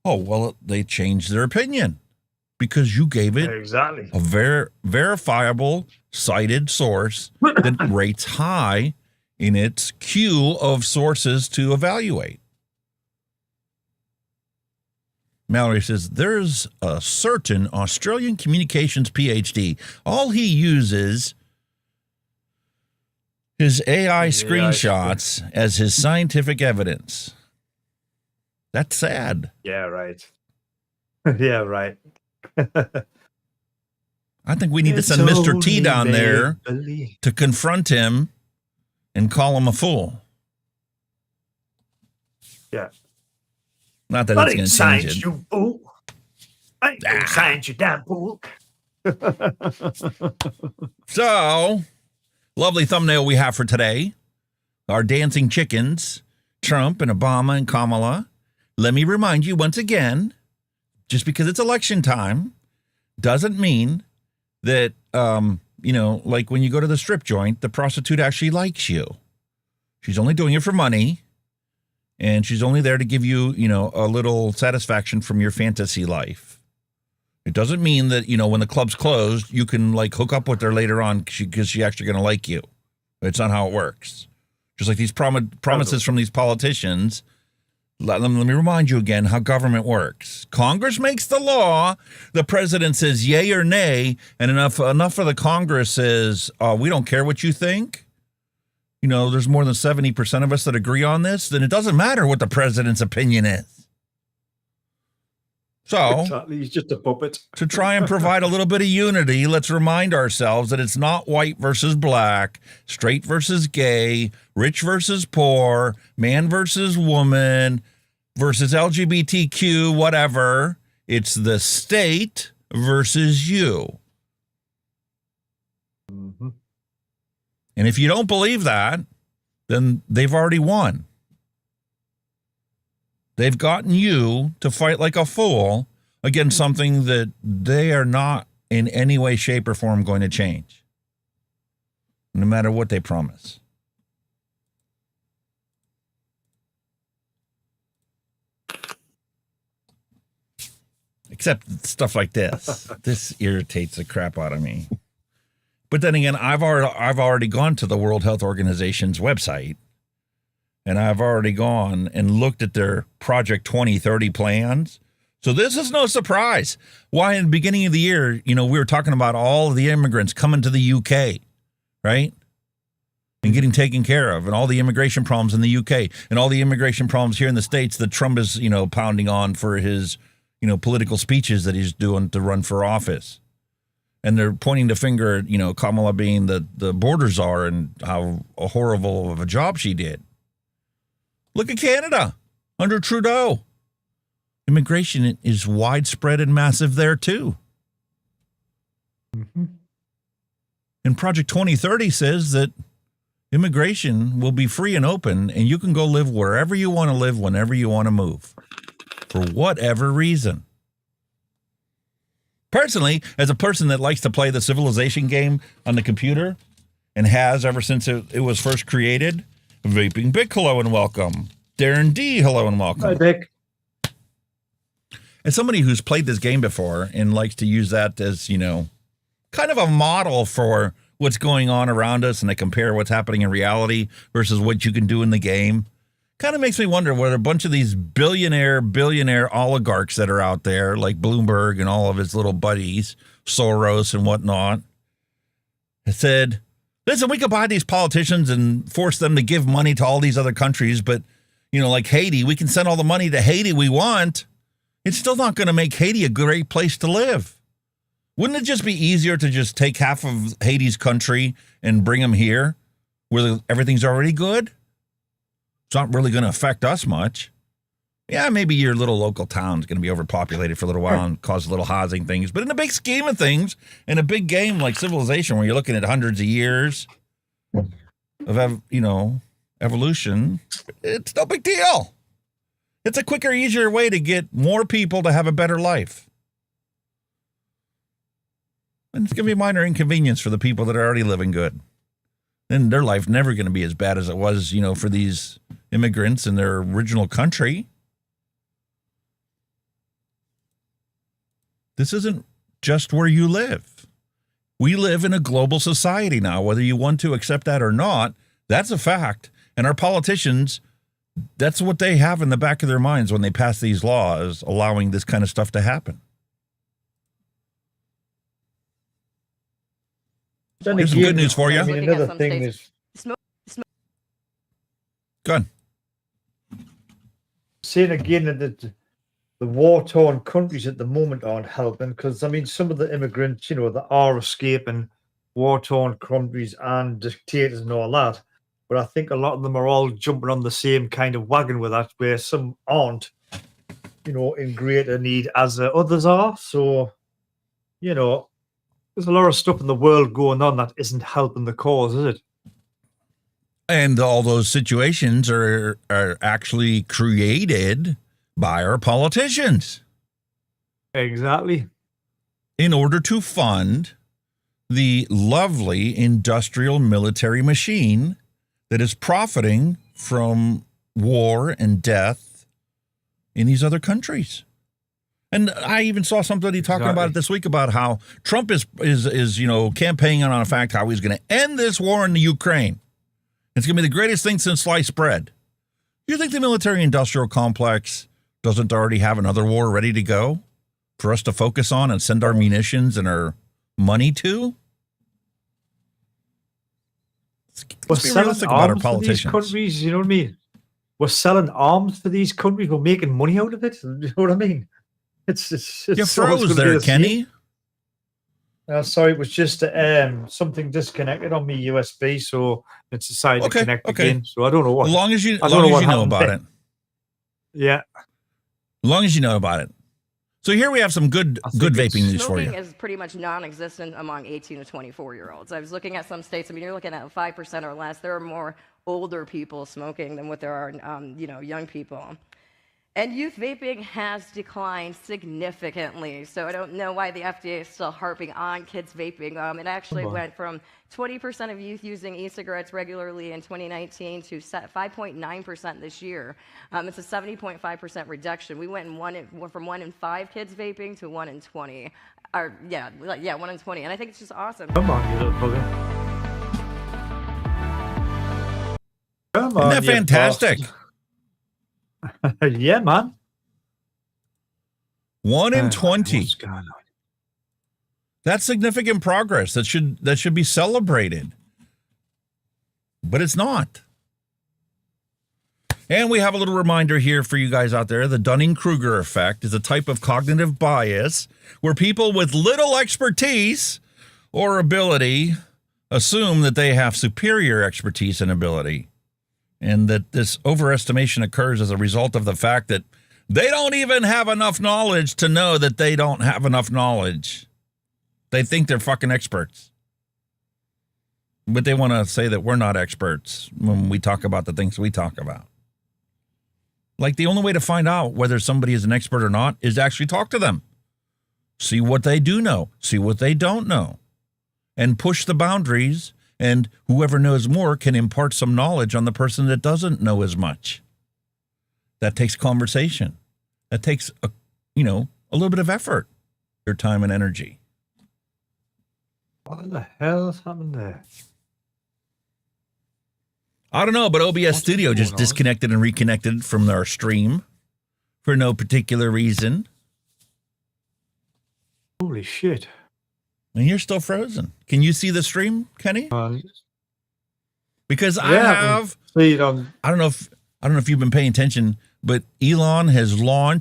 Oh, well, they changed their opinion because you gave it a verifiable cited source that rates high in its queue of sources to evaluate. Mallory says, there's a certain Australian communications PhD. All he uses his AI screenshots as his scientific evidence. That's sad. Yeah, right. Yeah, right. I think we need to send Mr. T down there to confront him and call him a fool. Yeah. Not that it's going to change it. You fool. I ain't gonna science you, damn fool. So, lovely thumbnail we have for today. Our dancing chickens, Trump and Obama and Kamala. Let me remind you once again, just because it's election time doesn't mean that, like when you go to the strip joint, the prostitute actually likes you. She's only doing it for money, and she's only there to give you, a little satisfaction from your fantasy life. It doesn't mean that, when the club's closed, you can, hook up with her later on because she's actually going to like you. It's not how it works. Just like these promises from these politicians. Let me remind you again how government works. Congress makes the law. The president says yay or nay, and enough of the Congress says, we don't care what you think. There's more than 70% of us that agree on this. Then it doesn't matter what the president's opinion is. So, exactly. He's just a puppet. To try and provide a little bit of unity, let's remind ourselves that it's not white versus black, straight versus gay, rich versus poor, man versus woman, versus LGBTQ, whatever. It's the state versus you. Mm-hmm. And if you don't believe that, then they've already won. They've gotten you to fight like a fool against something that they are not in any way, shape, or form going to change, no matter what they promise. Except stuff like this. This irritates the crap out of me. But then again, I've already gone to the World Health Organization's website, and I've already gone and looked at their Project 2030 plans. So this is no surprise. Why in the beginning of the year, we were talking about all of the immigrants coming to the UK, right? And getting taken care of, and all the immigration problems in the UK, and all the immigration problems here in the States that Trump is, pounding on for his, political speeches that he's doing to run for office. And they're pointing the finger at, Kamala being the border czar and how horrible of a job she did. Look at Canada under Trudeau. Immigration is widespread and massive there, too. Mm-hmm. And Project 2030 says that immigration will be free and open, and you can go live wherever you want to live, whenever you want to move, for whatever reason. Personally, as a person that likes to play the civilization game on the computer, and has ever since it was first created, Vaping Bick, hello and welcome. Darren D, hello and welcome. Hi, Bick. As somebody who's played this game before and likes to use that as, kind of a model for what's going on around us, and I compare what's happening in reality versus what you can do in the game, kind of makes me wonder what a bunch of these billionaire oligarchs that are out there, like Bloomberg and all of his little buddies, Soros and whatnot, said, listen, we could buy these politicians and force them to give money to all these other countries, but, like Haiti, we can send all the money to Haiti we want. It's still not going to make Haiti a great place to live. Wouldn't it just be easier to just take half of Haiti's country and bring them here where everything's already good? It's not really going to affect us much. Yeah, maybe your little local town's going to be overpopulated for a little while and cause little housing things. But in the big scheme of things, in a big game like civilization where you're looking at hundreds of years of, evolution, it's no big deal. It's a quicker, easier way to get more people to have a better life. And it's going to be a minor inconvenience for the people that are already living good. And their life never going to be as bad as it was, for these immigrants in their original country. This isn't just where you live. We live in a global society now, whether you want to accept that or not. That's a fact. And our politicians, that's what they have in the back of their minds when they pass these laws allowing this kind of stuff to happen. Here's some good news for you. Another thing is... Go on. Saying again that the war-torn countries at the moment aren't helping, because, some of the immigrants, that are escaping war-torn countries and dictators and all that, but I think a lot of them are all jumping on the same kind of wagon with that, where some aren't, in greater need as others are. So, there's a lot of stuff in the world going on that isn't helping the cause, is it? And all those situations are actually created by our politicians. Exactly. In order to fund the lovely industrial military machine that is profiting from war and death in these other countries. And I even saw somebody talking about it this week about how Trump is campaigning on the fact how he's going to end this war in the Ukraine. It's going to be the greatest thing since sliced bread. You think the military-industrial complex doesn't already have another war ready to go for us to focus on and send our munitions and our money to? Let's be realistic about our politicians. These countries, you know what I mean? We're selling arms for these countries. We're making money out of it. You know what I mean? It's you froze there, Kenny. Sorry, it was just something disconnected on my USB, so it's decided to connect again. So I don't know what. As long as you know about it. Yeah. As long as you know about it. So here we have some good vaping news for you. Smoking is pretty much non-existent among 18 to 24-year-olds. I was looking at some states. I mean, you're looking at 5% or less. There are more older people smoking than what there are, young people. And youth vaping has declined significantly. So I don't know why the FDA is still harping on kids vaping. It actually went from 20% of youth using e-cigarettes regularly in 2019 to 5.9% this year. It's a 70.5% reduction. We went from 1 in 5 kids vaping to 1 in 20. 1 in 20. And I think it's just awesome. Come on, you little bugger. Come on, isn't that fantastic? Yeah, man. 1 in 20. What's going on? That's significant progress. That should be celebrated. But it's not. And we have a little reminder here for you guys out there. The Dunning-Kruger effect is a type of cognitive bias where people with little expertise or ability assume that they have superior expertise and ability. And that this overestimation occurs as a result of the fact that they don't even have enough knowledge to know that they don't have enough knowledge. They think they're fucking experts. But they want to say that we're not experts when we talk about the things we talk about. Like the only way to find out whether somebody is an expert or not is to actually talk to them. See what they do know. See what they don't know. And push the boundaries. And whoever knows more can impart some knowledge on the person that doesn't know as much. That takes conversation. That takes a little bit of effort, your time and energy. What the hell's happened there? I don't know, but OBS Studio just disconnected and reconnected from our stream for no particular reason. Holy shit. And you're still frozen. Can you see the stream, Kenny? Because I don't know if you've been paying attention, but Elon has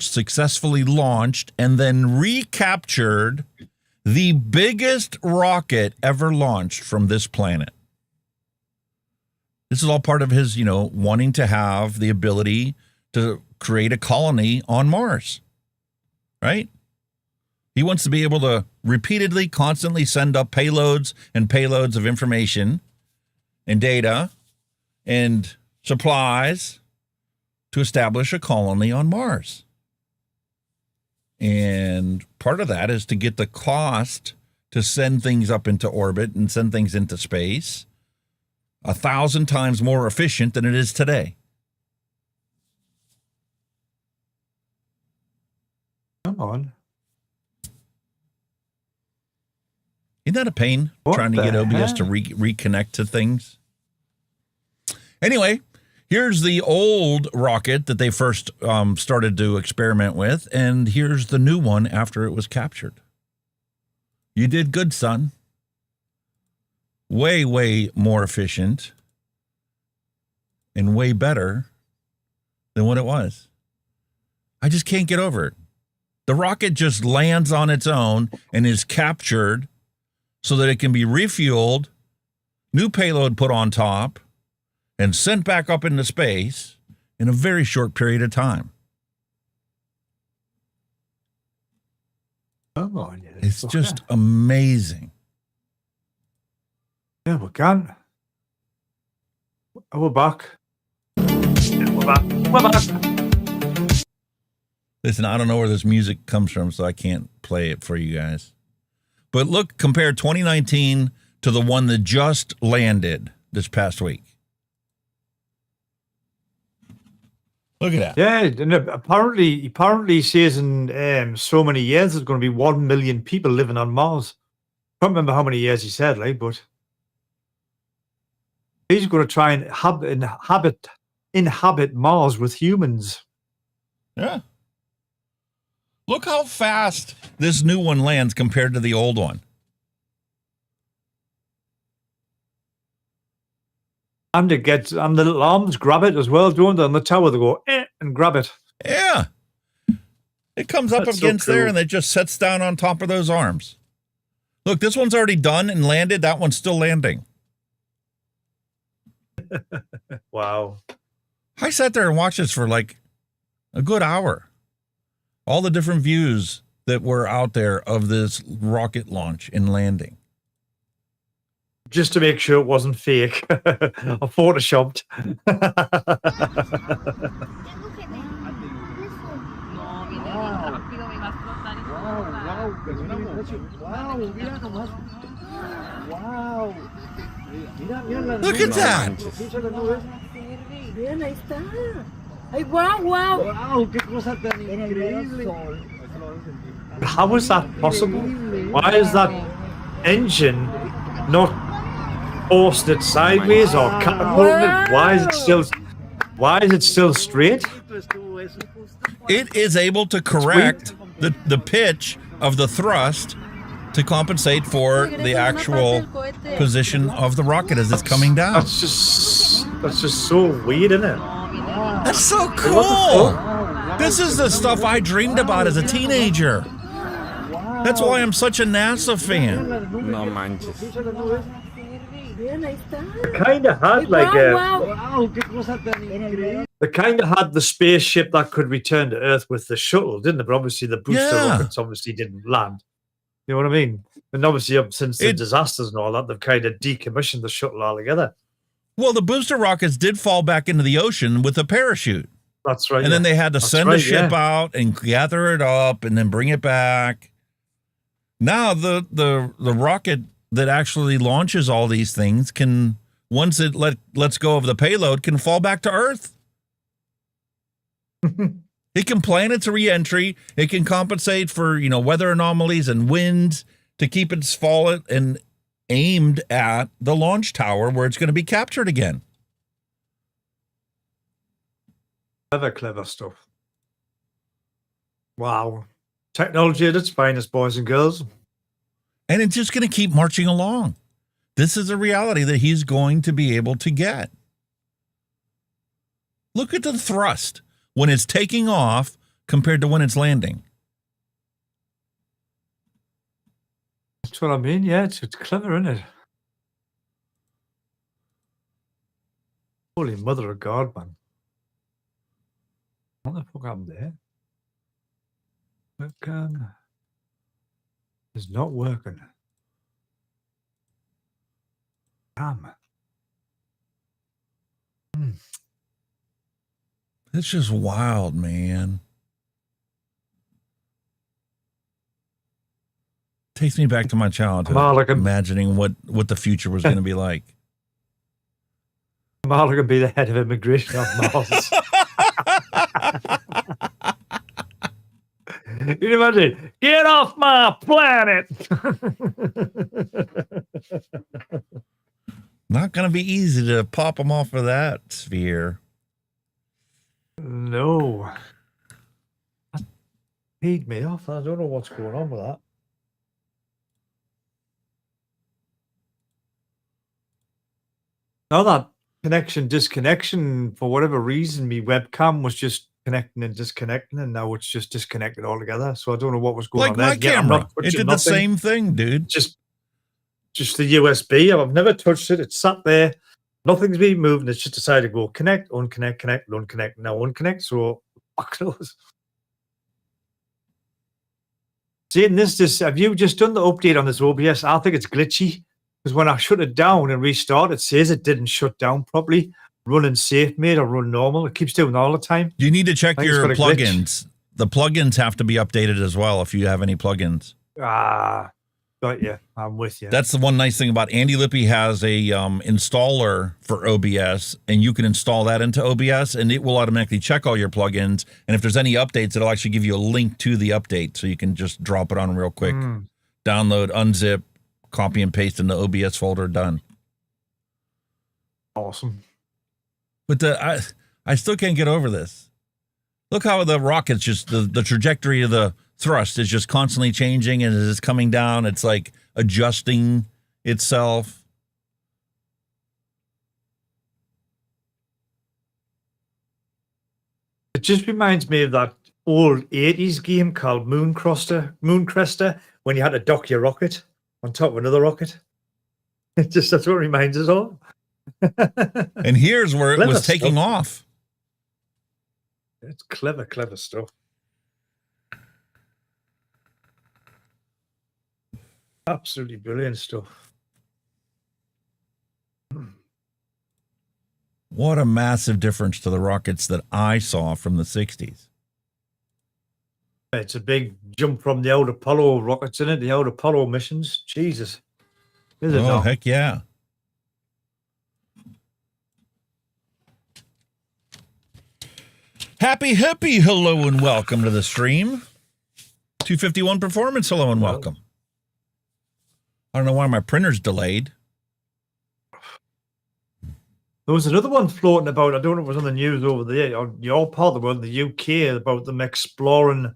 successfully launched, and then recaptured the biggest rocket ever launched from this planet. This is all part of his, wanting to have the ability to create a colony on Mars, right? He wants to be able to repeatedly, constantly send up payloads and payloads of information and data and supplies to establish a colony on Mars. And part of that is to get the cost to send things up into orbit and send things into space 1,000 times more efficient than it is today. Come on. Isn't that a pain, trying to get OBS to reconnect to things? Anyway, here's the old rocket that they first started to experiment with, and here's the new one after it was captured. You did good, son. Way, way more efficient and way better than what it was. I just can't get over it. The rocket just lands on its own and is captured so that it can be refueled, new payload put on top, and sent back up into space in a very short period of time. Come on. It's just amazing. Yeah, we can. We're back. Yeah, we're back. We're back. Listen, I don't know where this music comes from, so I can't play it for you guys. But look, compare 2019 to the one that just landed this past week. Look at that. Yeah, and apparently he says in so many years there's going to be 1 million people living on Mars. I can't remember how many years he said, but he's going to try and inhabit Mars with humans. Yeah. Look how fast this new one lands compared to the old one. And the little arms grab it as well, don't they? On the tower, they go and grab it. Yeah. It comes up against there and it just sets down on top of those arms. Look, this one's already done and landed. That one's still landing. Wow. I sat there and watched this for like a good hour. All the different views that were out there of this rocket launch and landing. Just to make sure it wasn't fake. I photoshopped. Look at that! Bien, ahí está. Ay, wow, wow. Wow, qué cosa tan increíble. How is that possible? Why is that engine not forced it sideways or catapulting it? Why is it still straight? It is able to correct the pitch of the thrust to compensate for the actual position of the rocket as it's coming down. That's just so weird, isn't it? That's so cool. This is the stuff I dreamed about as a teenager. That's why I'm such a NASA fan. No manches. Kind of had like they kind of had the spaceship that could return to Earth with the shuttle, didn't they? But obviously the booster rockets obviously didn't land. You know what I mean? And obviously since the disasters and all that, they've kind of decommissioned the shuttle altogether. Well, the booster rockets did fall back into the ocean with a parachute. That's right. And then they had to send a ship out and gather it up and then bring it back. Now the rocket that actually launches all these things can, once it lets go of the payload, can fall back to Earth. It can plan its re-entry. It can compensate for, weather anomalies and winds to keep its fall and aimed at the launch tower where it's going to be captured again. Clever stuff. Wow. Technology at its finest, boys and girls. And it's just going to keep marching along. This is a reality that he's going to be able to get. Look at the thrust when it's taking off compared to when it's landing. That's what I mean. Yeah, it's clever, isn't it? Holy mother of God, man. What the fuck happened there? Webcam is not working. Damn. It's just wild, man. Takes me back to my childhood, imagining what the future was going to be like. Kamala could be the head of immigration on Mars. Can you imagine? Get off my planet! Not going to be easy to pop them off of that sphere. No. That paid me off. I don't know what's going on with that. Now that disconnection, for whatever reason, my webcam was just connecting and disconnecting, and now it's just disconnected altogether. So I don't know what was going on there. Like my camera. It did the same thing, dude. Just the USB. I've never touched it. It's sat there. Nothing's been moved. It's just decided to go connect, unconnect, connect, unconnect. Now unconnect. So I close. Seeing this, have you just done the update on this OBS? I think it's glitchy because when I shut it down and restart, it says it didn't shut down properly. Running safe mode or run normal. It keeps doing it all the time. You need to check your plugins. The plugins have to be updated as well if you have any plugins. Got you. I'm with you. That's the one nice thing about Andy Lippy has a installer for OBS, and you can install that into OBS, and it will automatically check all your plugins. And if there's any updates, it'll actually give you a link to the update, so you can just drop it on real quick. Download, unzip, copy and paste in the OBS folder. Done. Awesome. But I still can't get over this. Look how the rocket's just, the trajectory of the thrust is just constantly changing, and as it's coming down, it's like adjusting itself. It just reminds me of that old 80s game called Mooncrester, when you had to dock your rocket on top of another rocket. That's what it reminds us of. And here's where it was taking off. It's clever, clever stuff. Absolutely brilliant stuff. What a massive difference to the rockets that I saw from the 60s. It's a big jump from the old Apollo rockets, isn't it? The old Apollo missions. Jesus. Is it Oh, not? heck yeah. Happy hippie, hello and welcome to the stream. 251 Performance, hello and welcome. I don't know why my printer's delayed. There was another one floating about. I don't know if it was on the news over there, or your part of the world, the UK, about them exploring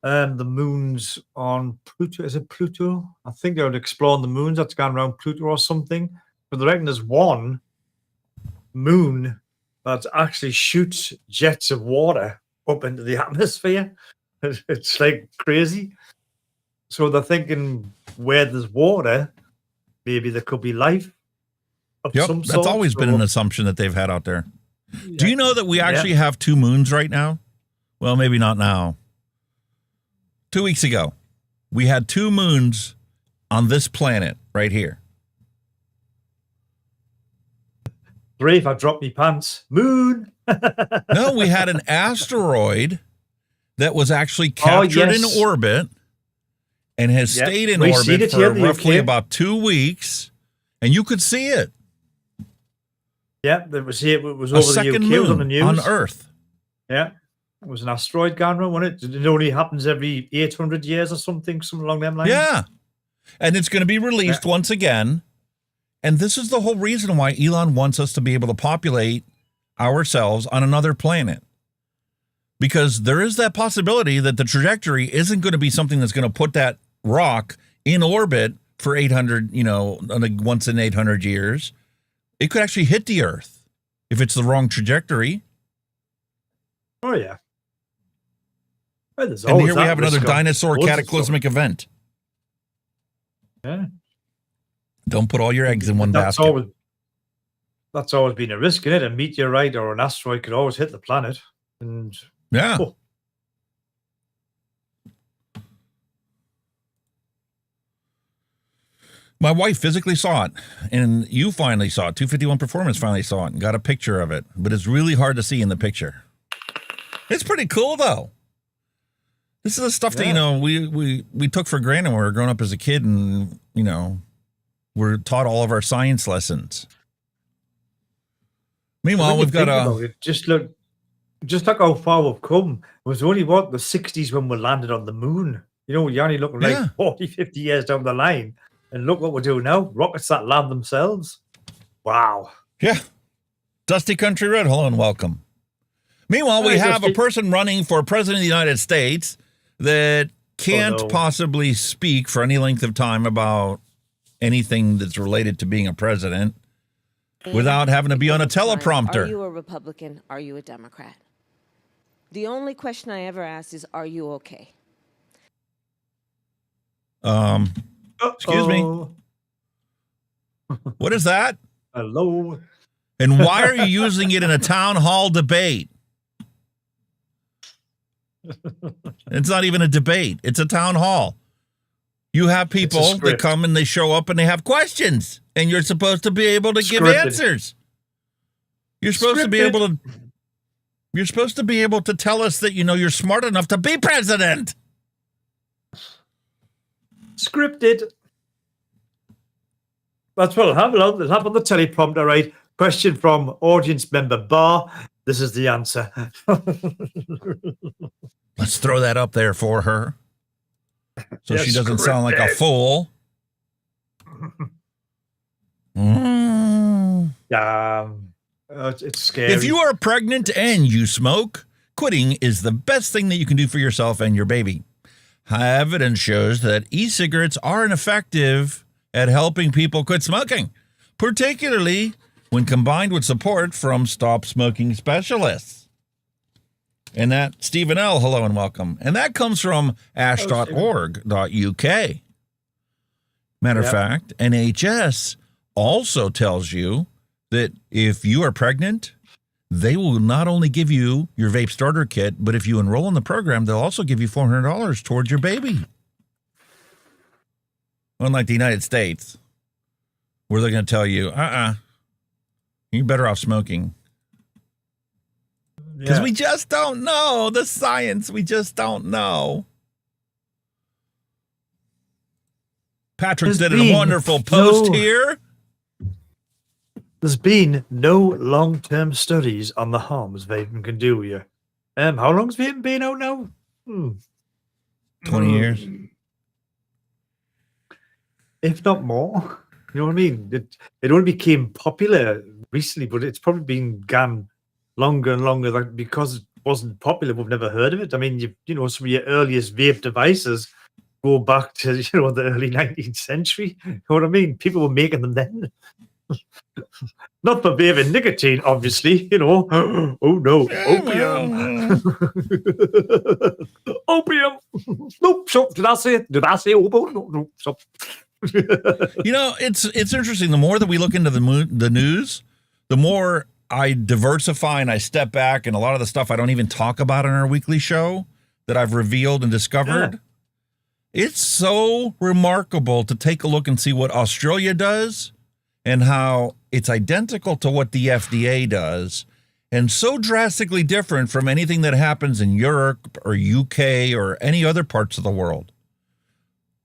the moons on Pluto. Is it Pluto? I think they were exploring the moons that's gone around Pluto or something. But they reckon there's one moon that actually shoots jets of water up into the atmosphere. It's like crazy. So they're thinking where there's water, maybe there could be life. Yep, that's always been an assumption that they've had out there. Yeah. Do you know that we actually have 2 moons right now? Well, maybe not now. 2 weeks ago, we had 2 moons on this planet right here. 3 if I drop me pants. Moon. No, we had an asteroid that was actually captured in orbit and has stayed in orbit for roughly about 2 weeks, and you could see it. Yeah, it was here. It was over the UK. It was on the news. On Earth. Yeah, it was an asteroid gone around, wasn't it? It only happens every 800 years or something along them lines. Yeah, and it's going to be released once again. And this is the whole reason why Elon wants us to be able to populate ourselves on another planet. Because there is that possibility that the trajectory isn't going to be something that's going to put that rock in orbit for 800, once in 800 years. It could actually hit the Earth if it's the wrong trajectory. Oh, yeah. Well, and here we have another dinosaur cataclysmic event. Yeah. Don't put all your eggs in one basket. That's always been a risk, isn't it? A meteorite or an asteroid could always hit the planet. And yeah. Oh. My wife physically saw it, and you finally saw it. 251 Performance finally saw it and got a picture of it, but it's really hard to see in the picture. It's pretty cool, though. This is the stuff that, we took for granted when we were growing up as a kid, and, we're taught all of our science lessons. Meanwhile, we've got just look how far we've come. It was only, the 60s when we landed on the moon. You're only looking like 40, 50 years down the line. And look what we're doing now. Rockets that land themselves. Wow. Yeah. Dusty Country Red, hello and welcome. Meanwhile, we have a person running for president of the United States that can't possibly speak for any length of time about anything that's related to being a president without having to be on a teleprompter. Are you a Republican? Are you a Democrat? The only question I ever ask is, are you okay? Excuse me. What is that? Hello. And why are you using it in a town hall debate? It's not even a debate. It's a town hall. You have people that come and they show up and they have questions, and you're supposed to be able to give answers. You're supposed to be able to. You're supposed to be able to tell us that you're smart enough to be president. Scripted. That's what will happen. It'll have on the teleprompter, right? Question from audience member Bar. This is the answer. Let's throw that up there for her, so she doesn't sound like a fool. It's scary. If you are pregnant and you smoke, quitting is the best thing that you can do for yourself and your baby. Evidence shows that e-cigarettes are ineffective at helping people quit smoking, particularly when combined with support from stop smoking specialists. And that, Stephen L., hello and welcome. And that comes from ash.org.uk. Matter of fact, NHS also tells you that if you are pregnant, they will not only give you your vape starter kit, but if you enroll in the program, they'll also give you $400 towards your baby. Unlike the United States, where they're going to tell you, you're better off smoking. Because we just don't know the science. We just don't know. Patrick did a wonderful post here. There's been no long-term studies on the harms vaping can do you. How long's vaping been out now? 20 years. If not more. You know what I mean? It only became popular recently, but it's probably been gone longer and longer. Like, because it wasn't popular, we've never heard of it. I mean, you know, some of your earliest vape devices go back to, you know, the early 19th century. You know what I mean? People were making them then. Not for vaping nicotine, obviously, you know. Oh no, opium. Opium. Nope, stop. Did I say opium? No, stop. You know, it's interesting. The more that we look into the news, the more I diversify and I step back, and a lot of the stuff I don't even talk about in our weekly show that I've revealed and discovered. Yeah. It's so remarkable to take a look and see what Australia does and how it's identical to what the FDA does, and so drastically different from anything that happens in Europe or UK or any other parts of the world.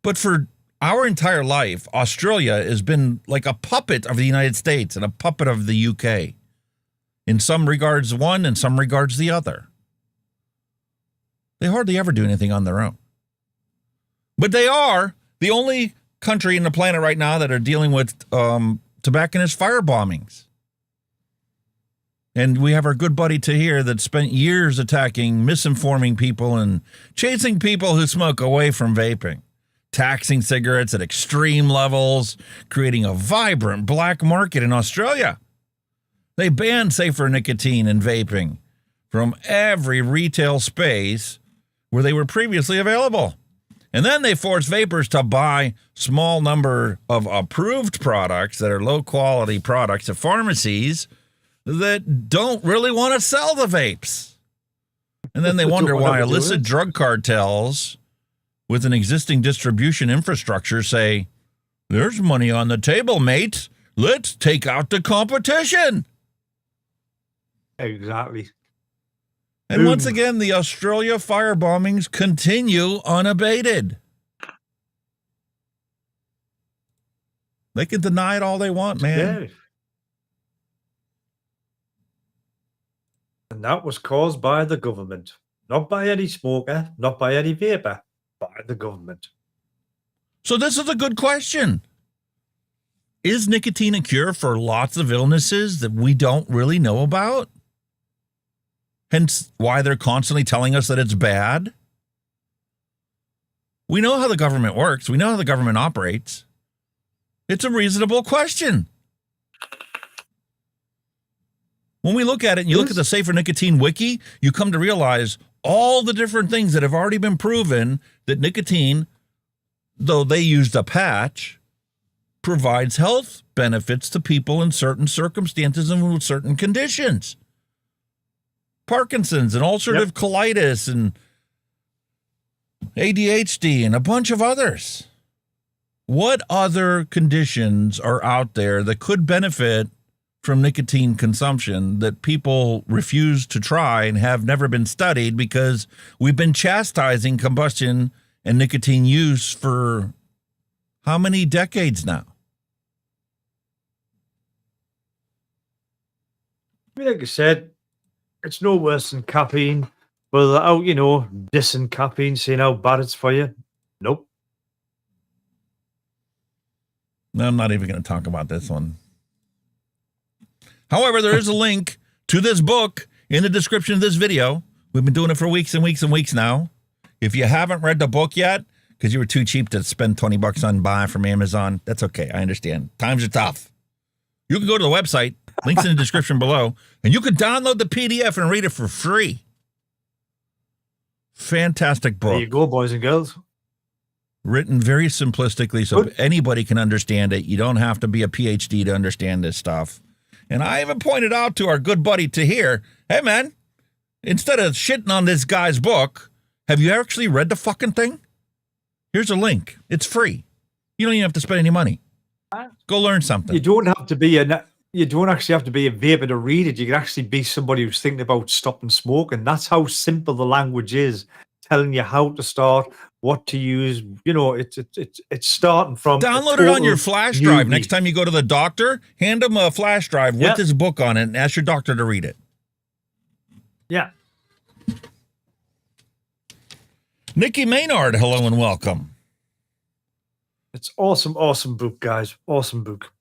But for our entire life, Australia has been like a puppet of the United States and a puppet of the UK. In some regards one, in some regards the other. They hardly ever do anything on their own. But they are the only country in the planet right now that are dealing with tobacconist fire bombings. And we have our good buddy Tahir that spent years attacking, misinforming people and chasing people who smoke away from vaping, taxing cigarettes at extreme levels, creating a vibrant black market in Australia. They banned safer nicotine and vaping from every retail space where they were previously available. And then they force vapors to buy small number of approved products that are low-quality products at pharmacies that don't really want to sell the vapes. And then they wonder why illicit drug cartels with an existing distribution infrastructure say, there's money on the table, mate. Let's take out the competition. Exactly. And once again, the Australia fire bombings continue unabated. They can deny it all they want, man. Yeah. And that was caused by the government. Not by any smoker, not by any vapor, by the government. So this is a good question. Is nicotine a cure for lots of illnesses that we don't really know about? Hence why they're constantly telling us that it's bad. We know how the government works. We know how the government operates. It's a reasonable question. When we look at it and you look at the Safer Nicotine Wiki, you come to realize all the different things that have already been proven that nicotine, though they used a patch, provides health benefits to people in certain circumstances and with certain conditions. Parkinson's and ulcerative colitis and ADHD and a bunch of others. What other conditions are out there that could benefit from nicotine consumption that people refuse to try and have never been studied because we've been chastising combustion and nicotine use for how many decades now? Like I said, it's no worse than caffeine. But out, you know, dissing caffeine, saying how bad it's for you. Nope. No, I'm not even going to talk about this one. However, there is a link to this book in the description of this video. We've been doing it for weeks and weeks and weeks now. If you haven't read the book yet, because you were too cheap to spend $20 on buy from Amazon, that's okay. I understand. Times are tough. You can go to the website, links in the description below, and you can download the PDF and read it for free. Fantastic book. There you go, boys and girls. Written very simplistically so anybody can understand it. You don't have to be a PhD to understand this stuff. And I even pointed out to our good buddy Tahir, hey, man, instead of shitting on this guy's book, have you actually read the fucking thing? Here's a link. It's free. You don't even have to spend any money. Go learn something. You don't have to be you don't actually have to be a vapor to read it. You can actually be somebody who's thinking about stopping smoking. That's how simple the language is, telling you how to start, what to use. You know, it's starting from download it on your flash drive. Next time you go to the doctor, hand them a flash drive with this book on it and ask your doctor to read it. Yeah. Nikki Maynard, hello and welcome. It's awesome, awesome book, guys. Awesome book.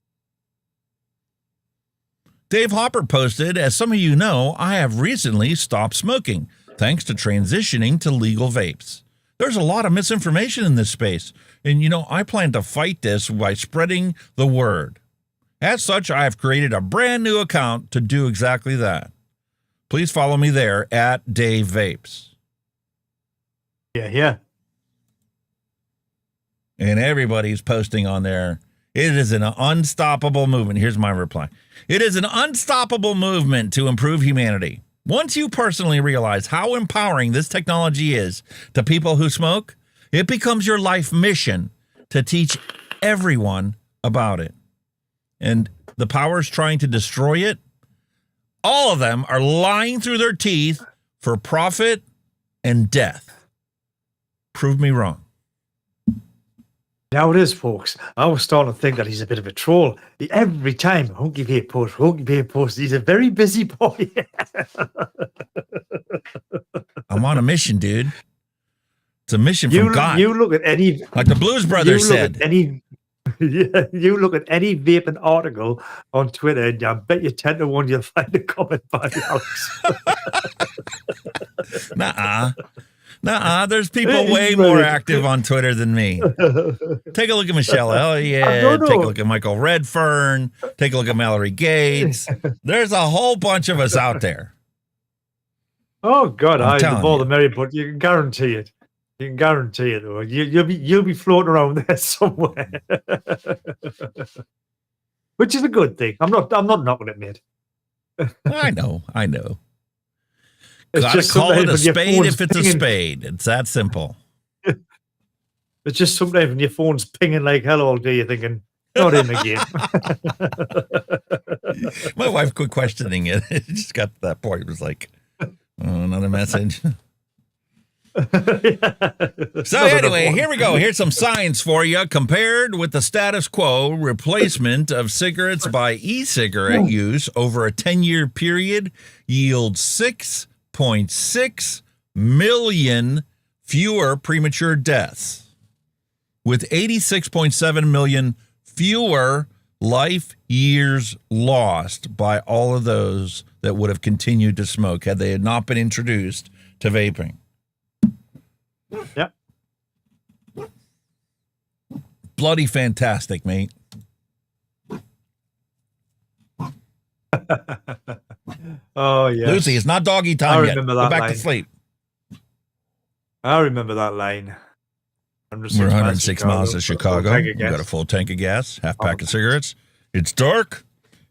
Dave Hopper posted, as some of you know, I have recently stopped smoking, thanks to transitioning to legal vapes. There's a lot of misinformation in this space, and you know, I plan to fight this by spreading the word. As such, I have created a brand new account to do exactly that. Please follow me there at Dave Vapes. Yeah. And everybody's posting on there. It is an unstoppable movement. Here's my reply. It is an unstoppable movement to improve humanity. Once you personally realize how empowering this technology is to people who smoke, it becomes your life mission to teach everyone about it. And the powers trying to destroy it, all of them are lying through their teeth for profit and death. Prove me wrong. Now it is, folks. I was starting to think that he's a bit of a troll. Every time Hunky Vape posts, he's a very busy boy. I'm on a mission, dude. It's a mission from God. You look at any, like the Blues Brothers said. You look at any vaping article on Twitter, and I bet you 10 to 1 you'll find a comment by Alex. Nuh-uh. There's people way more active on Twitter than me. Take a look at Michelle Elliott. Take a look at Michael Redfern. Take a look at Mallory Gates. There's a whole bunch of us out there. Oh God, I'm the more the merry, but you can guarantee it. You can guarantee it. Or you'll be floating around there somewhere, which is a good thing. I'm not knocking it, mate. I know. It's Gotta just call it a when your spade phone's if it's pinging. a spade. It's that simple. It's just sometimes when your phone's pinging like hell all day, you're thinking, not him again. My wife quit questioning it. It just got to that point. It was like, oh, another message. So anyway, here we go. Here's some science for you. Compared with the status quo, replacement of cigarettes by e-cigarette use over a 10-year period yields 6.6 million fewer premature deaths, with 86.7 million fewer life years lost by all of those that would have continued to smoke had they had not been introduced to vaping. Yep. Bloody fantastic, mate. Oh yeah, Lucy, it's not doggy time yet. Go back to sleep. I remember that line. We're 106 miles to Chicago. We got a full tank of gas, half pack of cigarettes. It's dark,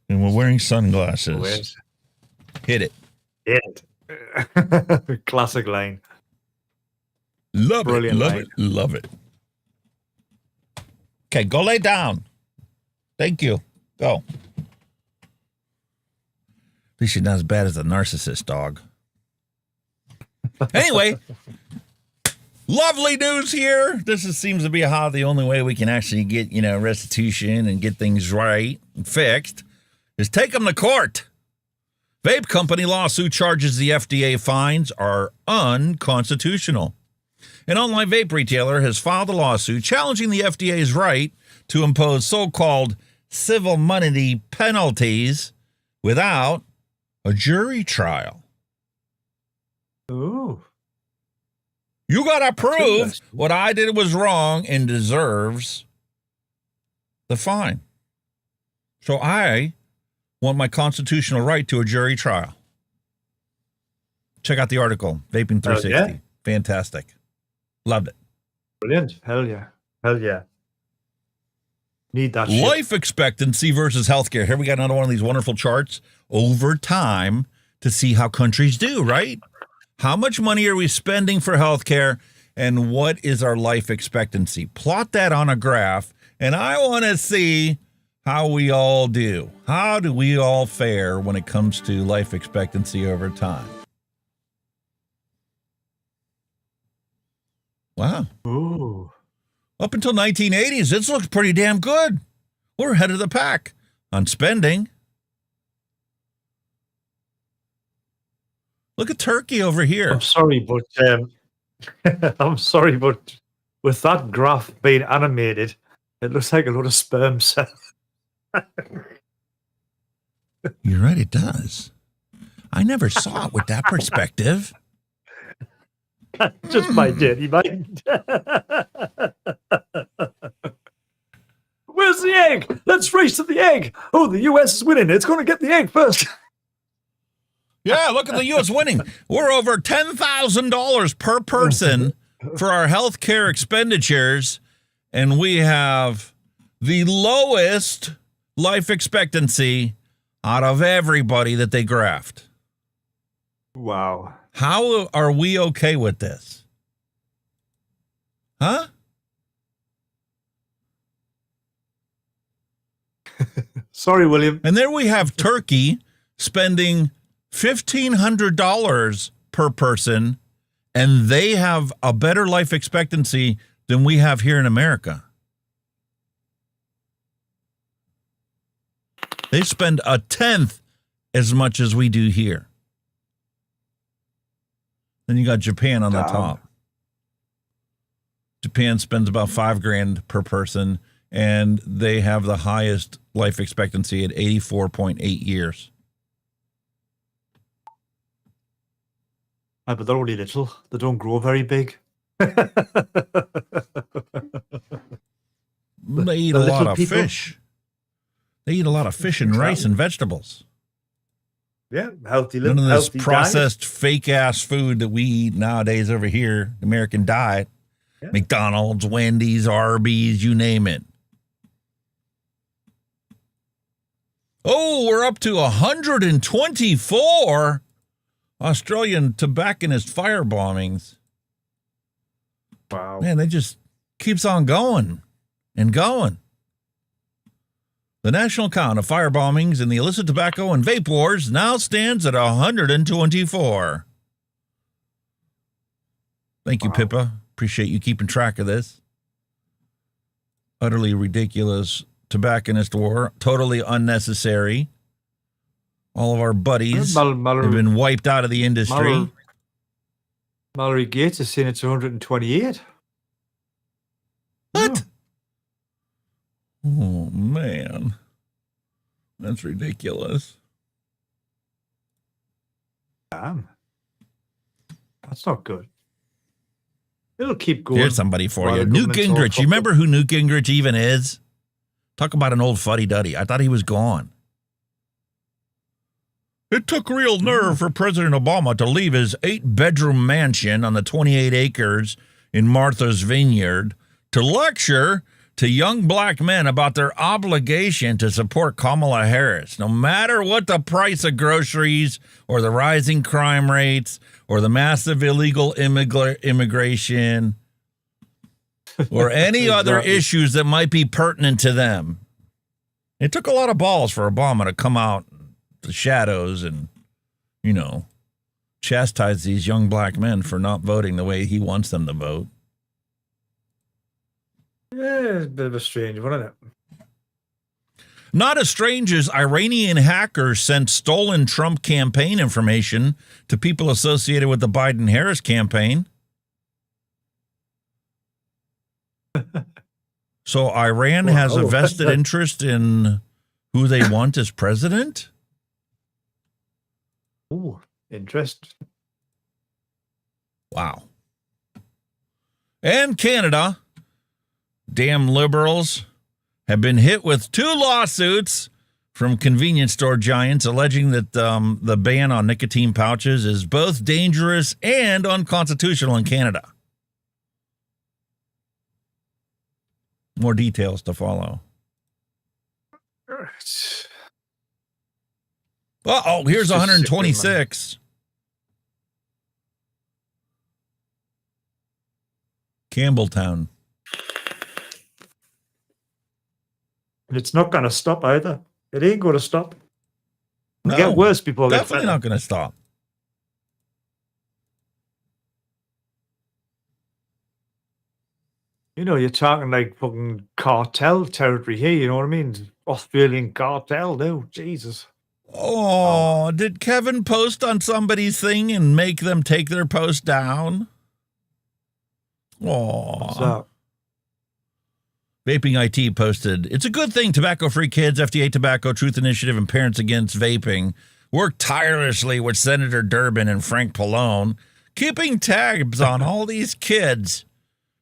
and we're wearing sunglasses. Hit it. Hit it. Classic line. Love Brilliant it. Love it. Okay, go lay down. Thank you. Go. At least you're not as bad as a narcissist, dog. Anyway, lovely news here. Seems to be how the only way we can actually get, restitution and get things right and fixed is take them to court. Vape company lawsuit charges the FDA fines are unconstitutional. An online vape retailer has filed a lawsuit challenging the FDA's right to impose so-called civil money penalties without a jury trial. Ooh. You got to prove what I did was wrong and deserves the fine. So I want my constitutional right to a jury trial. Check out the article, Vaping 360. Yeah. Fantastic. Loved it. Brilliant. Hell yeah. Hell yeah. Need that shit. Life expectancy versus healthcare. Here we got another one of these wonderful charts over time to see how countries do, right? How much money are we spending for healthcare, and what is our life expectancy? Plot that on a graph, and I want to see how we all do. How do we all fare when it comes to life expectancy over time? Wow. Ooh. Up until 1980s, this looks pretty damn good. We're ahead of the pack on spending. Look at Turkey over here. I'm sorry, but I'm sorry, but with that graph being animated, it looks like a lot of sperm cells. You're right, it does. I never saw it with that perspective. Just my dirty mind. Where's the egg? Let's race to the egg. Oh, the US is winning. It's going to get the egg first. Yeah, look at the U.S. winning. We're over $10,000 per person for our health care expenditures, and we have the lowest life expectancy out of everybody that they graphed. Wow. How are we okay with this? Huh? Sorry, William. And there we have Turkey spending $1,500 per person, and they have a better life expectancy than we have here in America. They spend a tenth as much as we do here. Then you got Japan on the top. Japan spends about $5,000 per person, and they have the highest life expectancy at 84.8 years. But they're only little. They don't grow very big. They eat a lot of fish. They eat a lot of fish and rice and vegetables. Yeah, healthy. None of this healthy processed fake-ass food that we eat nowadays over here, American diet. Yeah. McDonald's, Wendy's, Arby's, you name it. Oh, we're up to 124 Australian tobacconist fire bombings. Wow. Man, they just keeps on going and going. The national count of fire bombings in the illicit tobacco and vape wars now stands at 124. Thank you, Pippa. Appreciate you keeping track of this. Utterly ridiculous tobacconist war. Totally unnecessary. All of our buddies have been wiped out of the industry. Mallory Gates is saying it's 128. What? Oh, man. That's ridiculous. Damn. That's not good. It'll keep going. Here's somebody for you. Newt Gingrich. You remember who Newt Gingrich even is? Talk about an old fuddy-duddy. I thought he was gone. It took real nerve for President Obama to leave his 8-bedroom mansion on the 28 acres in Martha's Vineyard to lecture to young black men about their obligation to support Kamala Harris, no matter what the price of groceries or the rising crime rates or the massive illegal immigration or any other issues that might be pertinent to them. It took a lot of balls for Obama to come out the shadows and, you know, chastise these young black men for not voting the way he wants them to vote. Yeah, it's a bit of a strange one, isn't it? Not as strange as Iranian hackers sent stolen Trump campaign information to people associated with the Biden-Harris campaign. So Iran has a vested interest in who they want as president? Ooh, interest. Wow. And Canada, damn liberals, have been hit with 2 lawsuits from convenience store giants alleging that the ban on nicotine pouches is both dangerous and unconstitutional in Canada. More details to follow. Oh, here's It's just 126. Campbelltown. And it's not going to stop either. It ain't going to stop. No, It'll get worse before it gets definitely better. not going to stop. You know, you're talking like fucking cartel territory here. You know what I mean? Australian cartel, no, Jesus. Oh, did Kevin post on somebody's thing and make them take their post down? What's Oh, that? Vaping IT posted, it's a good thing tobacco-free kids, FDA Tobacco, Truth Initiative, and Parents Against Vaping work tirelessly with Senator Durbin and Frank Pallone, keeping tabs on all these kids,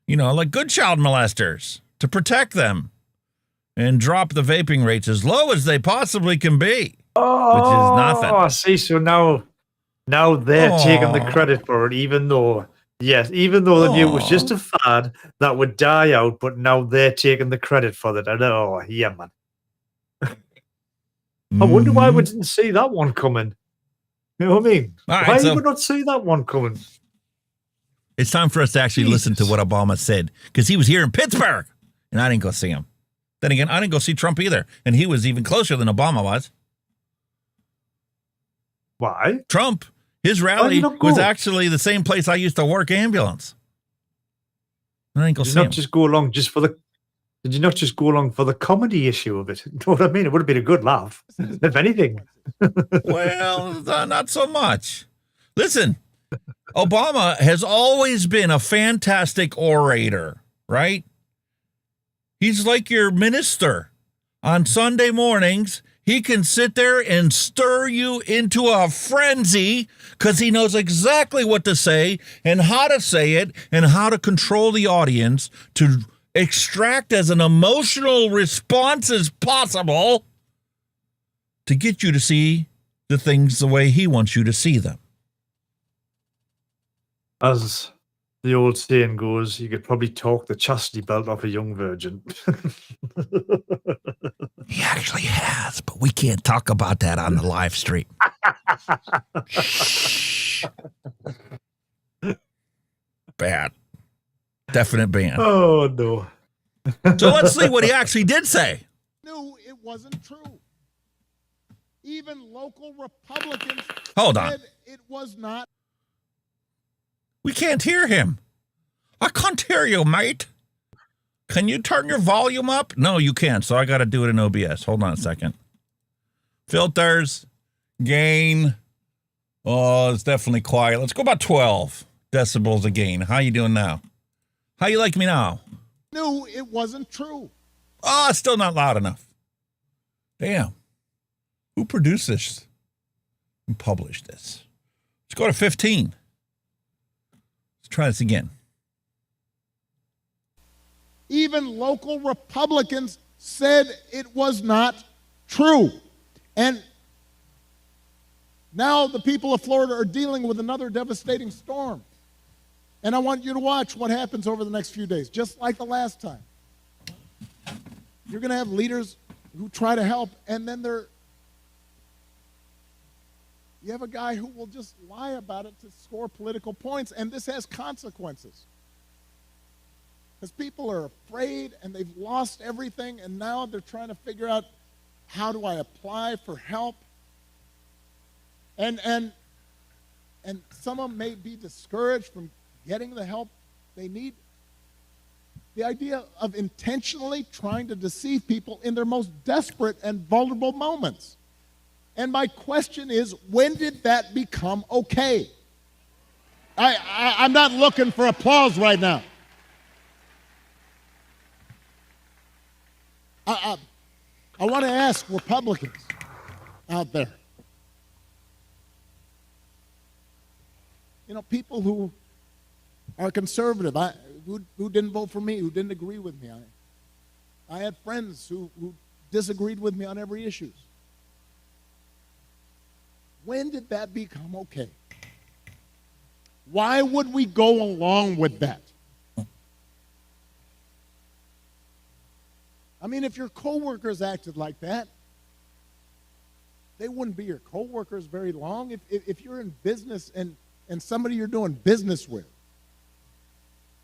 you know, like good child molesters, to protect them and drop the vaping rates as low as they possibly can be, which is nothing. Oh, I see. So now they're taking the Aw. credit for it, even though they knew it was just a fad that would die out, but now they're taking the credit for it. I know, yeah, man. I wonder why we didn't see that one coming. You know what I mean? All right, Why so- did we not see that one coming? It's time for us to actually listen to what Obama said, because he was here in Pittsburgh, and I didn't go see him. Then again, I didn't go see Trump either, and he was even closer than Obama was. Why? Trump, his Why rally did you not was go? actually the same place I used to work ambulance. I didn't go Did you see him. not just go along just for the? Did you not just go along for the comedy issue of it? You know what I mean? It would have been a good laugh, if anything. Well, not so much. Listen, Obama has always been a fantastic orator, right? He's like your minister. On Sunday mornings, he can sit there and stir you into a frenzy because he knows exactly what to say and how to say it and how to control the audience to extract as an emotional response as possible to get you to see the things the way he wants you to see them. As the old saying goes, you could probably talk the chastity belt off a young virgin. He actually has, but we can't talk about that on the live stream. Shh. Bad. Definite ban. Oh, no. So let's see what he actually did say. Knew it wasn't true. Even local Republicans Hold on. said it was not. We can't hear him. I can't hear you, mate. Can you turn your volume up? No, you can't, so I got to do it in OBS. Hold on a second. Filters, gain. Oh, it's definitely quiet. Let's go about 12 decibels a gain. How you doing now? How you like me now? Knew it wasn't true. Oh, it's still not loud enough. Damn. Who produced this and published this? Let's go to 15. Let's try this again. Even local Republicans said it was not true. And now the people of Florida are dealing with another devastating storm. And I want you to watch what happens over the next few days, just like the last time. You're going to have leaders who try to help, and then you have a guy who will just lie about it to score political points, and this has consequences. Because people are afraid, and they've lost everything, and now they're trying to figure out, how do I apply for help? And some of them may be discouraged from getting the help they need. The idea of intentionally trying to deceive people in their most desperate and vulnerable moments. And my question is, when did that become okay? I'm not looking for applause right now. I want to ask Republicans out there, you know, people who are conservative, who didn't vote for me, who didn't agree with me. I had friends who disagreed with me on every issue. When did that become okay? Why would we go along with that? I mean, if your coworkers acted like that, they wouldn't be your coworkers very long. If you're in business and somebody you're doing business with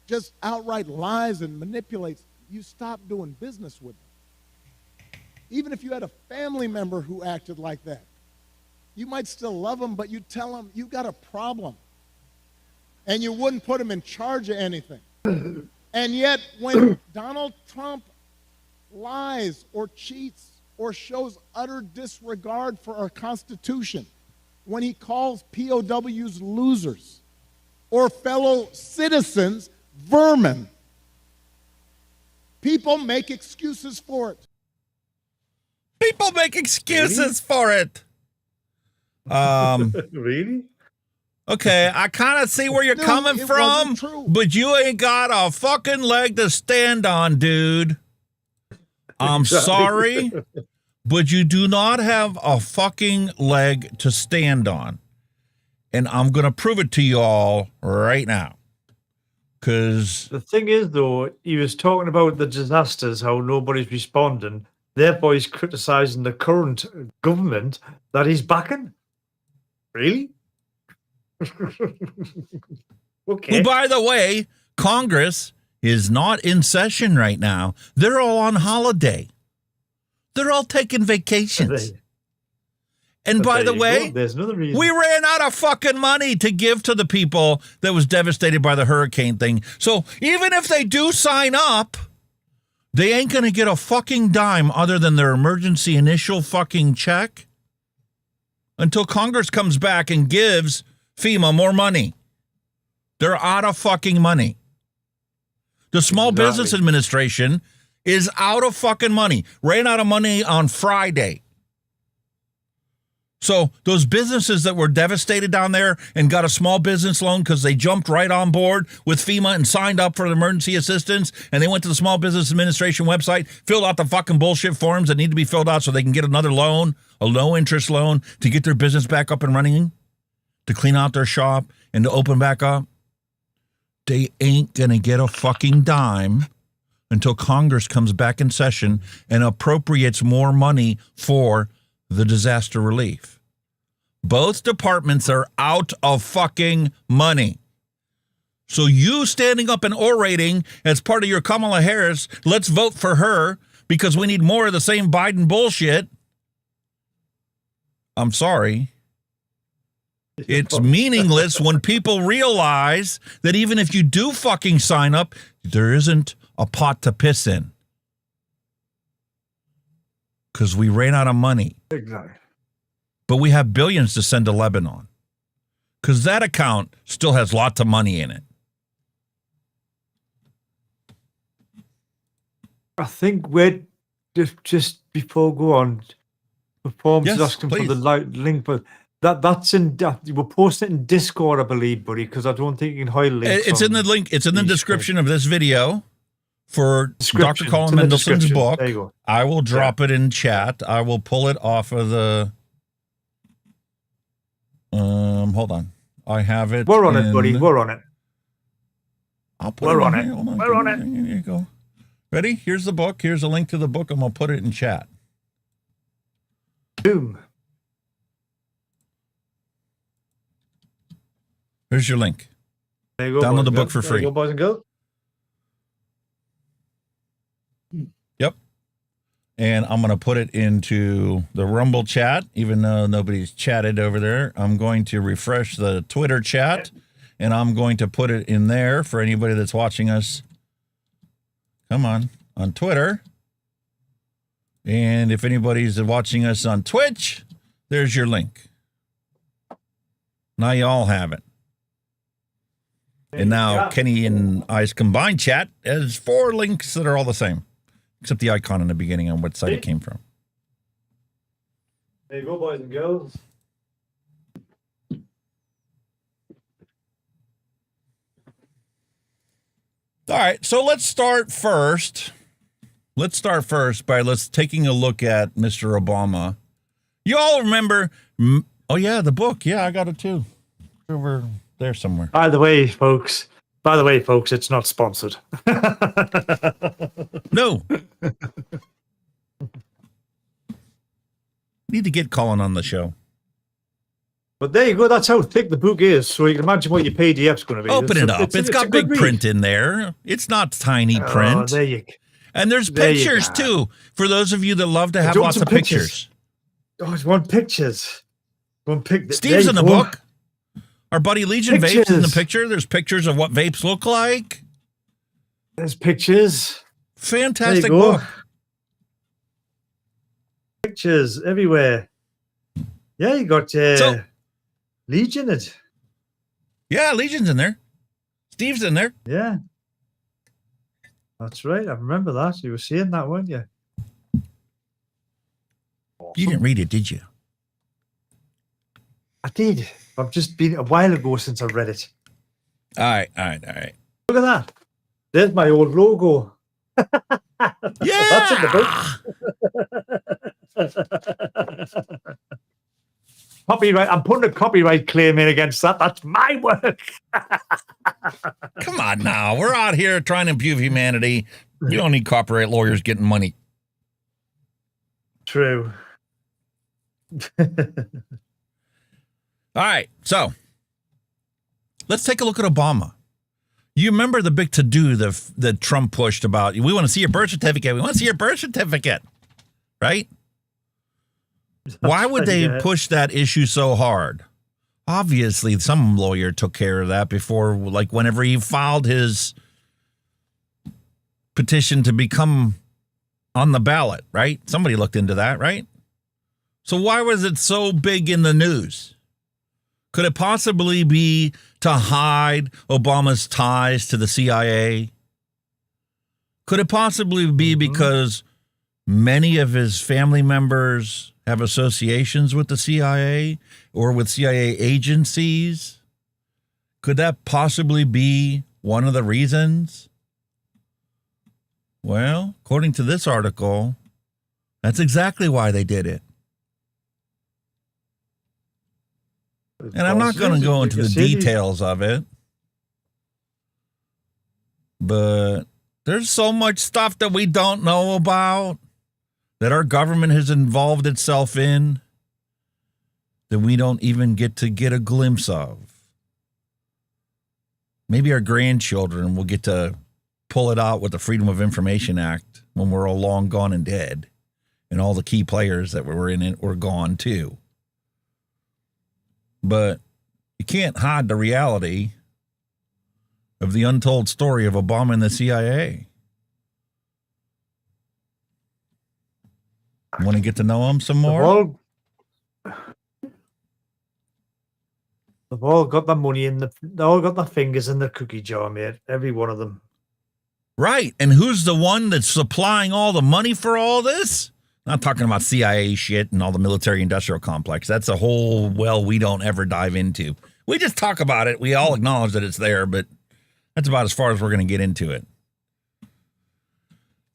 just outright lies and manipulates, you stop doing business with them. Even if you had a family member who acted like that, you might still love them, but you tell them you got a problem. And you wouldn't put them in charge of anything. And yet, when Donald Trump lies or cheats or shows utter disregard for our Constitution, when he calls POWs losers or fellow citizens vermin, people make excuses for it. People make excuses for it. Really? Okay, I kind of see where you're coming from, but you ain't got a fucking leg to stand on, dude. I'm sorry, but you do not have a fucking leg to stand on. And I'm going to prove it to you all right now. Because the thing is, though, he was talking about the disasters, how nobody's responding. Therefore, he's criticizing the current government that he's backing. Really? Okay. Who, by the way, Congress is not in session right now. They're all on holiday. They're all taking vacations. And by the way, there's another reason. We ran out of fucking money to give to the people that was devastated by the hurricane thing. So even if they do sign up, they ain't going to get a fucking dime other than their emergency initial fucking check until Congress comes back and gives FEMA more money. They're out of fucking money. The Small Business Administration is out of fucking money. Ran out of money on Friday. So those businesses that were devastated down there and got a small business loan because they jumped right on board with FEMA and signed up for the emergency assistance, and they went to the Small Business Administration website, filled out the fucking bullshit forms that need to be filled out so they can get another loan, a low-interest loan, to get their business back up and running, to clean out their shop, and to open back up. They ain't going to get a fucking dime until Congress comes back in session and appropriates more money for the disaster relief. Both departments are out of fucking money. So you standing up and orating as part of your Kamala Harris, let's vote for her because we need more of the same Biden bullshit. I'm sorry. It's meaningless when people realize that even if you do fucking sign up, there isn't a pot to piss in. Because we ran out of money. Exactly. But we have billions to send to Lebanon. Because that account still has lots of money in it. I think we're just before go on, before I'm just asking for the link, but that's in we'll post it in Discord, I believe, buddy, because I don't think you can hide links. It's in the link. It's in the description of this video for Dr. Colin Mendelson's book. There you go. I will drop it in chat. I will pull it off of the. Hold on. I have it. We're on it, buddy. We're on it. I'll put We're it on in it. here. Hold on. We're on it. Here you go. Ready? Here's the book. Here's a link to the book. I'm gonna put it in chat. Boom. Here's your link. There you go. Download the book for free. There you go, boys and girls. Yep. And I'm going to put it into the Rumble chat, even though nobody's chatted over there. I'm going to refresh the Twitter chat, and I'm going to put it in there for anybody that's watching us. Come on Twitter. And if anybody's watching us on Twitch, there's your link. Now you all have it. And now Kenny and I's combined chat has 4 links that are all the same, except the icon in the beginning on what site it came from. There you go, boys and girls. All right, so let's start first. Let's start first by taking a look at Mr. Obama. You all remember? Oh yeah, the book. Yeah, I got it too. Over there somewhere. By the way, folks, it's not sponsored. No. Need to get Colin on the show. But there you go. That's how thick the book is. So you can imagine what your PDF's going to be. Open it up. It's got big print in there. It's not tiny print. Oh, there you go. And there's pictures too. For those of you that love to have lots of pictures. Oh, it's one pictures. Steve's in the book. Our buddy Legion Vape's in the picture. There's pictures of what vapes look like. There's pictures. Fantastic book. Pictures everywhere. Yeah, you got Legion it. Yeah, Legion's in there. Steve's in there. Yeah. That's right. I remember that. You were saying that, weren't you? Awesome. You didn't read it, did you? I did. I've just been a while ago since I read it. All right. Look at that. There's my old logo. Yeah. That's in the book. Copyright. I'm putting a copyright claim in against that. That's my work. Come on now. We're out here trying to improve humanity. You don't need copyright lawyers getting money. True. All right. So let's take a look at Obama. You remember the big to-do that Trump pushed about, we want to see your birth certificate. We want to see your birth certificate. Right? Why would they push that issue so hard? Obviously, some lawyer took care of that before, like whenever he filed his petition to become on the ballot, right? Somebody looked into that, right? So why was it so big in the news? Could it possibly be to hide Obama's ties to the CIA? Could it possibly be because many of his family members have associations with the CIA or with CIA agencies? Could that possibly be one of the reasons? Well, according to this article, that's exactly why they did it. And I'm not going to go into the details of it, but there's so much stuff that we don't know about, that our government has involved itself in, that we don't even get a glimpse of. Maybe our grandchildren will get to pull it out with the Freedom of Information Act when we're all long gone and dead, and all the key players that were in it were gone too. But you can't hide the reality of the untold story of Obama and the CIA. Want to get to know him some more? They've all got the money they all got their fingers in the cookie jar, mate. Every one of them. Right. And who's the one that's supplying all the money for all this? Not talking about CIA shit and all the military industrial complex. That's a whole well we don't ever dive into. We just talk about it. We all acknowledge that it's there, but that's about as far as we're going to get into it.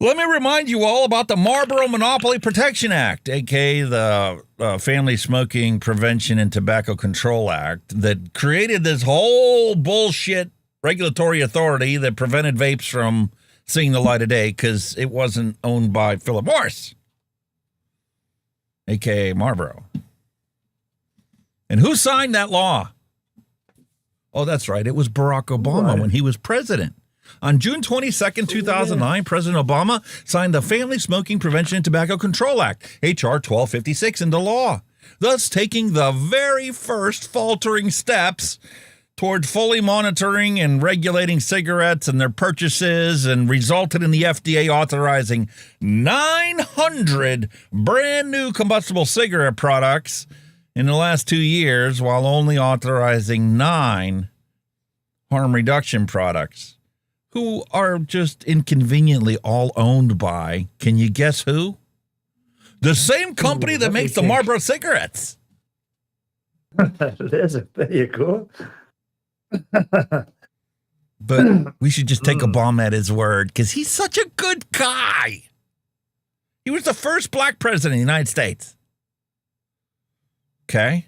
Let me remind you all about the Marlboro Monopoly Protection Act, aka the Family Smoking Prevention and Tobacco Control Act, that created this whole bullshit regulatory authority that prevented vapes from seeing the light of day because it wasn't owned by Philip Morris, aka Marlboro. And who signed that law? Oh, that's right. It was Barack Obama when he was president. On June 22nd, 2009, President Obama signed the Family Smoking Prevention and Tobacco Control Act, H.R. 1256, into law, thus taking the very first faltering steps toward fully monitoring and regulating cigarettes and their purchases, and resulted in the FDA authorizing 900 brand new combustible cigarette products in the last 2 years, while only authorizing 9 harm reduction products, who are just inconveniently all owned by, can you guess who? The same company that makes the Marlboro cigarettes. There you go. But we should just take Obama at his word, because he's such a good guy. He was the first black president of the United States. Okay.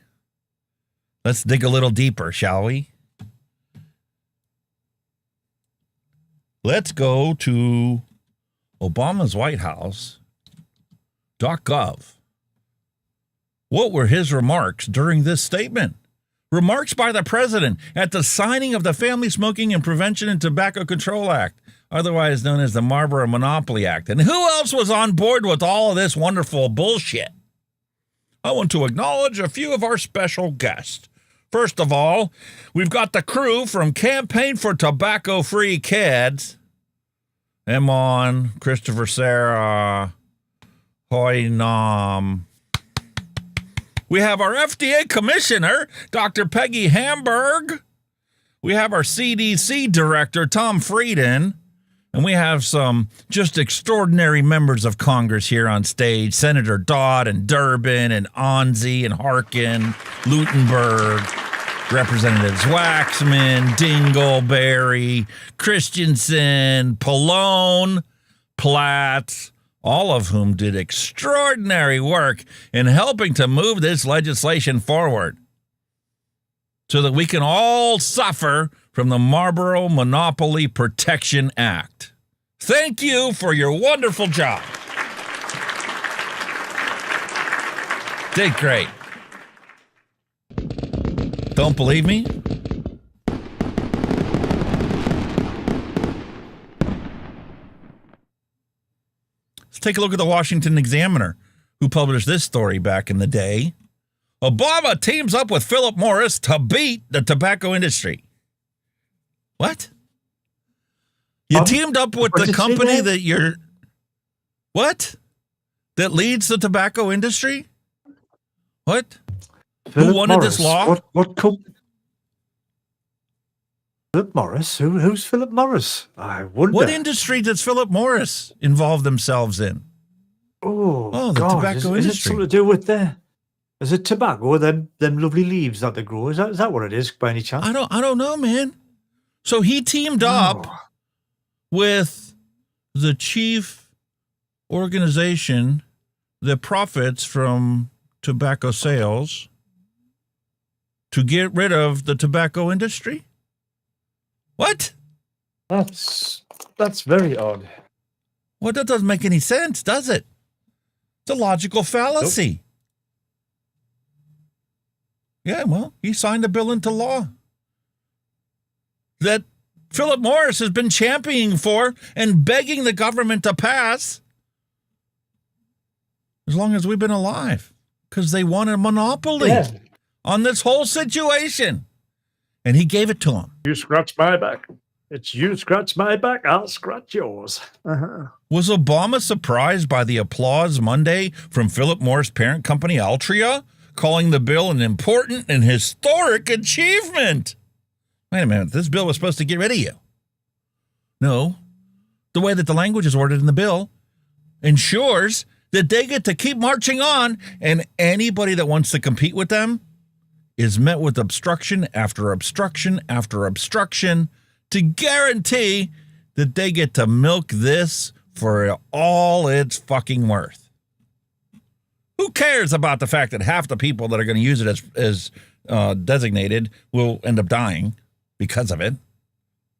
Let's dig a little deeper, shall we? Let's go to Obama's White House.gov. What were his remarks during this statement? Remarks by the president at the signing of the Family Smoking and Prevention and Tobacco Control Act, otherwise known as the Marlboro Monopoly Act. And who else was on board with all of this wonderful bullshit? I want to acknowledge a few of our special guests. First of all, we've got the crew from Campaign for Tobacco-Free Kids. Emon, Christopher Sarah, Hoy Nam. We have our FDA Commissioner, Dr. Peggy Hamburg. We have our CDC Director, Tom Frieden. And we have some just extraordinary members of Congress here on stage. Senator Dodd and Durbin and Onzi and Harkin, Lutenberg, Representatives Waxman, Dingleberry, Christensen, Pallone, Platt, all of whom did extraordinary work in helping to move this legislation forward so that we can all suffer from the Marlboro Monopoly Protection Act. Thank you for your wonderful job. Did great. Don't believe me? Let's take a look at the Washington Examiner, who published this story back in the day. Obama teams up with Philip Morris to beat the tobacco industry. What? You teamed up with the company that you're... What? That leads the tobacco industry? What? Philip Who wanted Morris. this law? What Philip Morris? Who's Philip Morris? I wonder. What industry does Philip Morris involve themselves in? Oh, the God. tobacco Is it industry. something to do with is it tobacco, them lovely leaves that they grow? Is that what it is, by any chance? I don't know, man. So he teamed up with the chief organization that profits from tobacco sales to get rid of the tobacco industry? What? That's very odd. Well, that doesn't make any sense, does it? It's a logical fallacy. Yeah, well, he signed a bill into law that Philip Morris has been championing for and begging the government to pass as long as we've been alive, because they want a monopoly on this whole situation. And he gave it to him. You scratch my back. It's you scratch my back, I'll scratch yours. Was Obama surprised by the applause Monday from Philip Morris' parent company Altria, calling the bill an important and historic achievement? Wait a minute, this bill was supposed to get rid of you. No, the way that the language is worded in the bill ensures that they get to keep marching on, and anybody that wants to compete with them is met with obstruction after obstruction after obstruction to guarantee that they get to milk this for all it's fucking worth. Who cares about the fact that half the people that are going to use it as designated will end up dying because of it?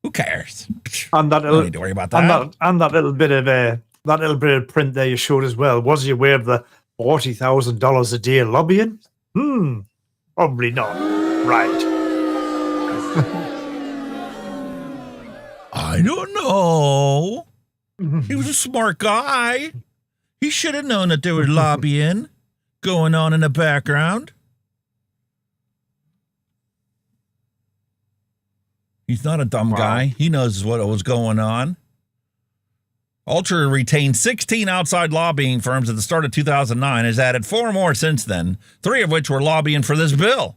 Who cares? And that Don't need to worry about that. And that little bit of print there you showed as well. Was he aware of the $40,000 a day lobbying? Probably not. Right. I don't know. He was a smart guy. He should have known that there was lobbying going on in the background. He's not a dumb guy. He knows what was going on. Ultra retained 16 outside lobbying firms at the start of 2009, has added 4 more since then, 3 of which were lobbying for this bill.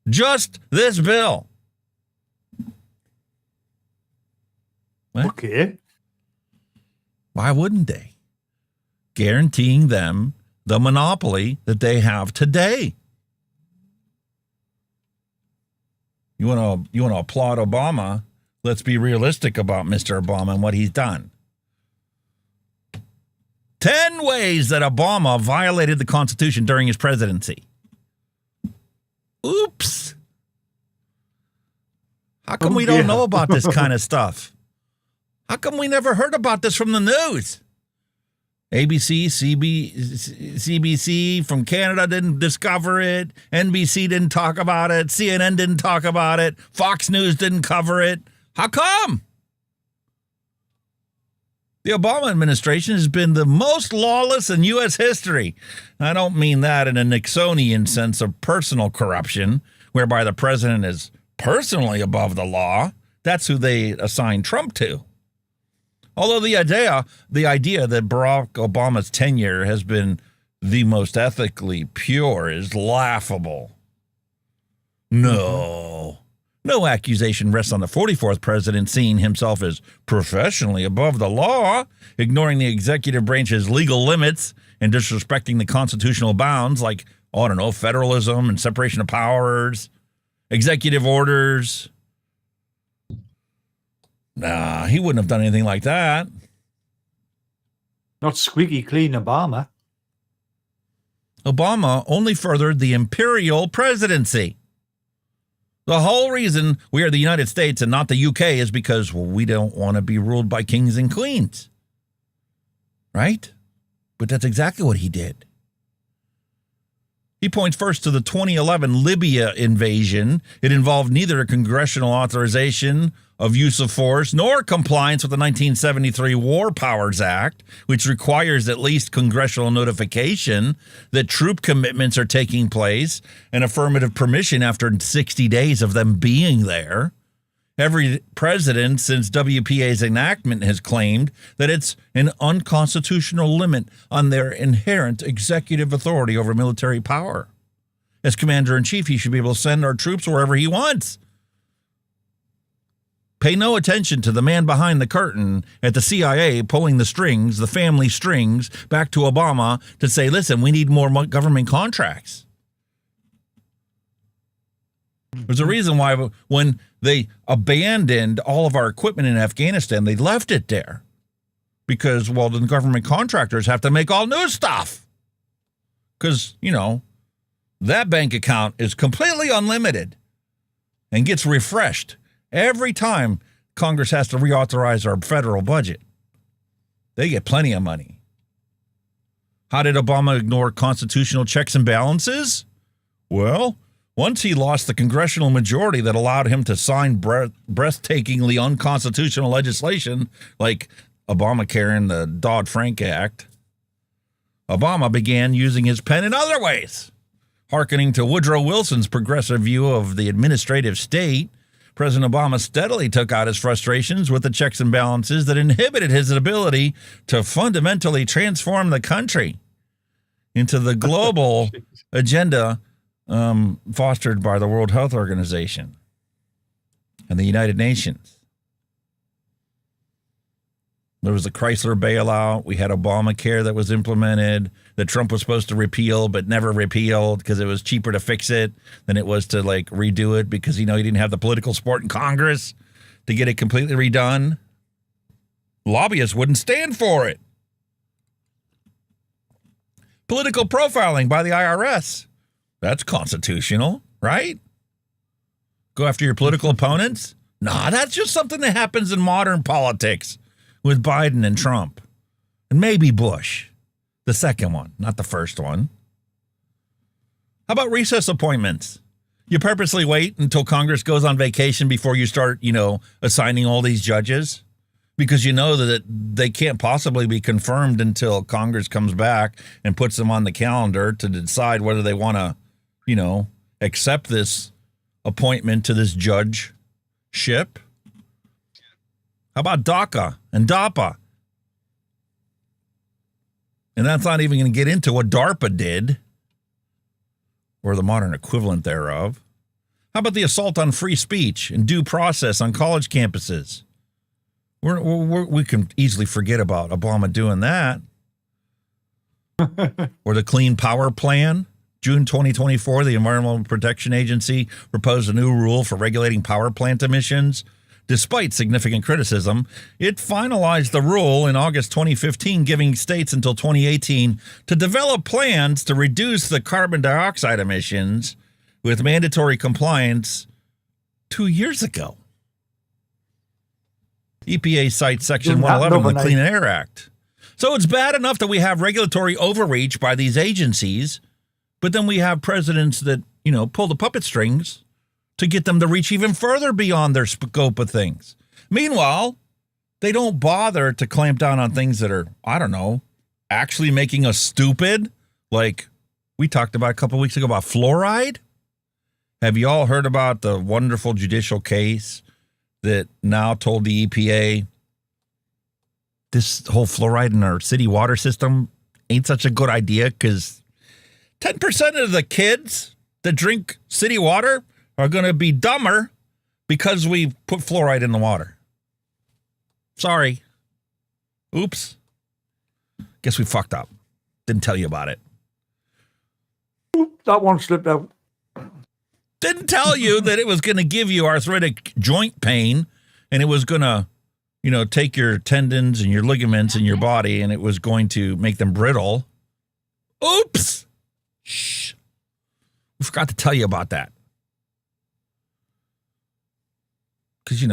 Just this bill. What? Okay. Why wouldn't they? Guaranteeing them the monopoly that they have today. You want to applaud Obama? Let's be realistic about Mr. Obama and what he's done. 10 ways that Obama violated the Constitution during his presidency. Oops. How come we don't know about this kind of stuff? How come we never heard about this from the news? ABC, CBC from Canada didn't discover it. NBC didn't talk about it. CNN didn't talk about it. Fox News didn't cover it. How come? The Obama administration has been the most lawless in U.S. history. I don't mean that in a Nixonian sense of personal corruption, whereby the president is personally above the law. That's who they assign Trump to. Although the idea that Barack Obama's tenure has been the most ethically pure is laughable. No accusation rests on the 44th president seeing himself as professionally above the law, ignoring the executive branch's legal limits and disrespecting the constitutional bounds like, federalism and separation of powers, executive orders. Nah, he wouldn't have done anything like that. Not squeaky clean Obama. Obama only furthered the imperial presidency. The whole reason we are the United States and not the UK is because we don't want to be ruled by kings and queens. Right? But that's exactly what he did. He points first to the 2011 Libya invasion. It involved neither a congressional authorization of use of force nor compliance with the 1973 War Powers Act, which requires at least congressional notification that troop commitments are taking place and affirmative permission after 60 days of them being there. Every president since WPA's enactment has claimed that it's an unconstitutional limit on their inherent executive authority over military power. As commander-in-chief, he should be able to send our troops wherever he wants. Pay no attention to the man behind the curtain at the CIA pulling the strings, the family strings, back to Obama to say, listen, we need more government contracts. There's a reason why when they abandoned all of our equipment in Afghanistan, they left it there. Because, well, the government contractors have to make all new stuff. Because, that bank account is completely unlimited and gets refreshed every time Congress has to reauthorize our federal budget. They get plenty of money. How did Obama ignore constitutional checks and balances? Well, once he lost the congressional majority that allowed him to sign breathtakingly unconstitutional legislation like Obamacare and the Dodd-Frank Act, Obama began using his pen in other ways. Hearkening to Woodrow Wilson's progressive view of the administrative state, President Obama steadily took out his frustrations with the checks and balances that inhibited his ability to fundamentally transform the country into the global agenda fostered by the World Health Organization and the United Nations. There was the Chrysler bailout. We had Obamacare that was implemented that Trump was supposed to repeal but never repealed because it was cheaper to fix it than it was to redo it because, he didn't have the political support in Congress to get it completely redone. Lobbyists wouldn't stand for it. Political profiling by the IRS. That's constitutional, right? Go after your political opponents? Nah, that's just something that happens in modern politics with Biden and Trump. And maybe Bush. The second one, not the first one. How about recess appointments? You purposely wait until Congress goes on vacation before you start, assigning all these judges? Because you know that they can't possibly be confirmed until Congress comes back and puts them on the calendar to decide whether they want to, accept this appointment to this judgeship. How about DACA and DAPA? And that's not even going to get into what DARPA did, or the modern equivalent thereof. How about the assault on free speech and due process on college campuses? We can easily forget about Obama doing that. Or the Clean Power Plan. June 2024, the Environmental Protection Agency proposed a new rule for regulating power plant emissions. Despite significant criticism, it finalized the rule in August 2015, giving states until 2018 to develop plans to reduce the carbon dioxide emissions with mandatory compliance 2 years ago. EPA cites Section 111 of the Clean Air Act. So it's bad enough that we have regulatory overreach by these agencies, but then we have presidents that, pull the puppet strings to get them to reach even further beyond their scope of things. Meanwhile, they don't bother to clamp down on things that are, actually making us stupid. Like we talked about a couple weeks ago about fluoride. Have you all heard about the wonderful judicial case that now told the EPA this whole fluoride in our city water system ain't such a good idea because 10% of the kids that drink city water are going to be dumber because we put fluoride in the water. Sorry. Oops. Guess we fucked up. Didn't tell you about it. That one slipped out. Didn't tell you that it was going to give you arthritic joint pain and it was going to, take your tendons and your ligaments in your body and it was going to make them brittle. Oops. Shh. We forgot to tell you about that. Because,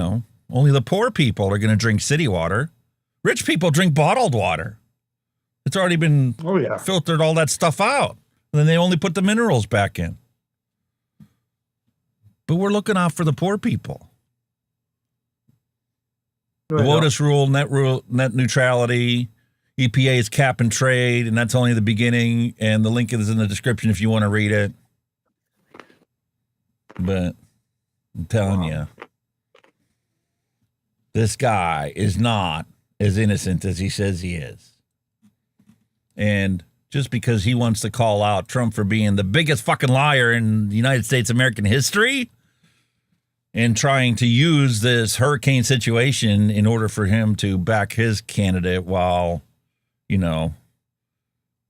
only the poor people are going to drink city water. Rich people drink bottled water. It's already been filtered all that stuff out. And then they only put the minerals back in. But we're looking out for the poor people. The WOTUS rule, net neutrality, EPA's cap and trade, and that's only the beginning. And the link is in the description if you want to read it. But I'm telling you, this guy is not as innocent as he says he is. And just because he wants to call out Trump for being the biggest fucking liar in United States American history and trying to use this hurricane situation in order for him to back his candidate while,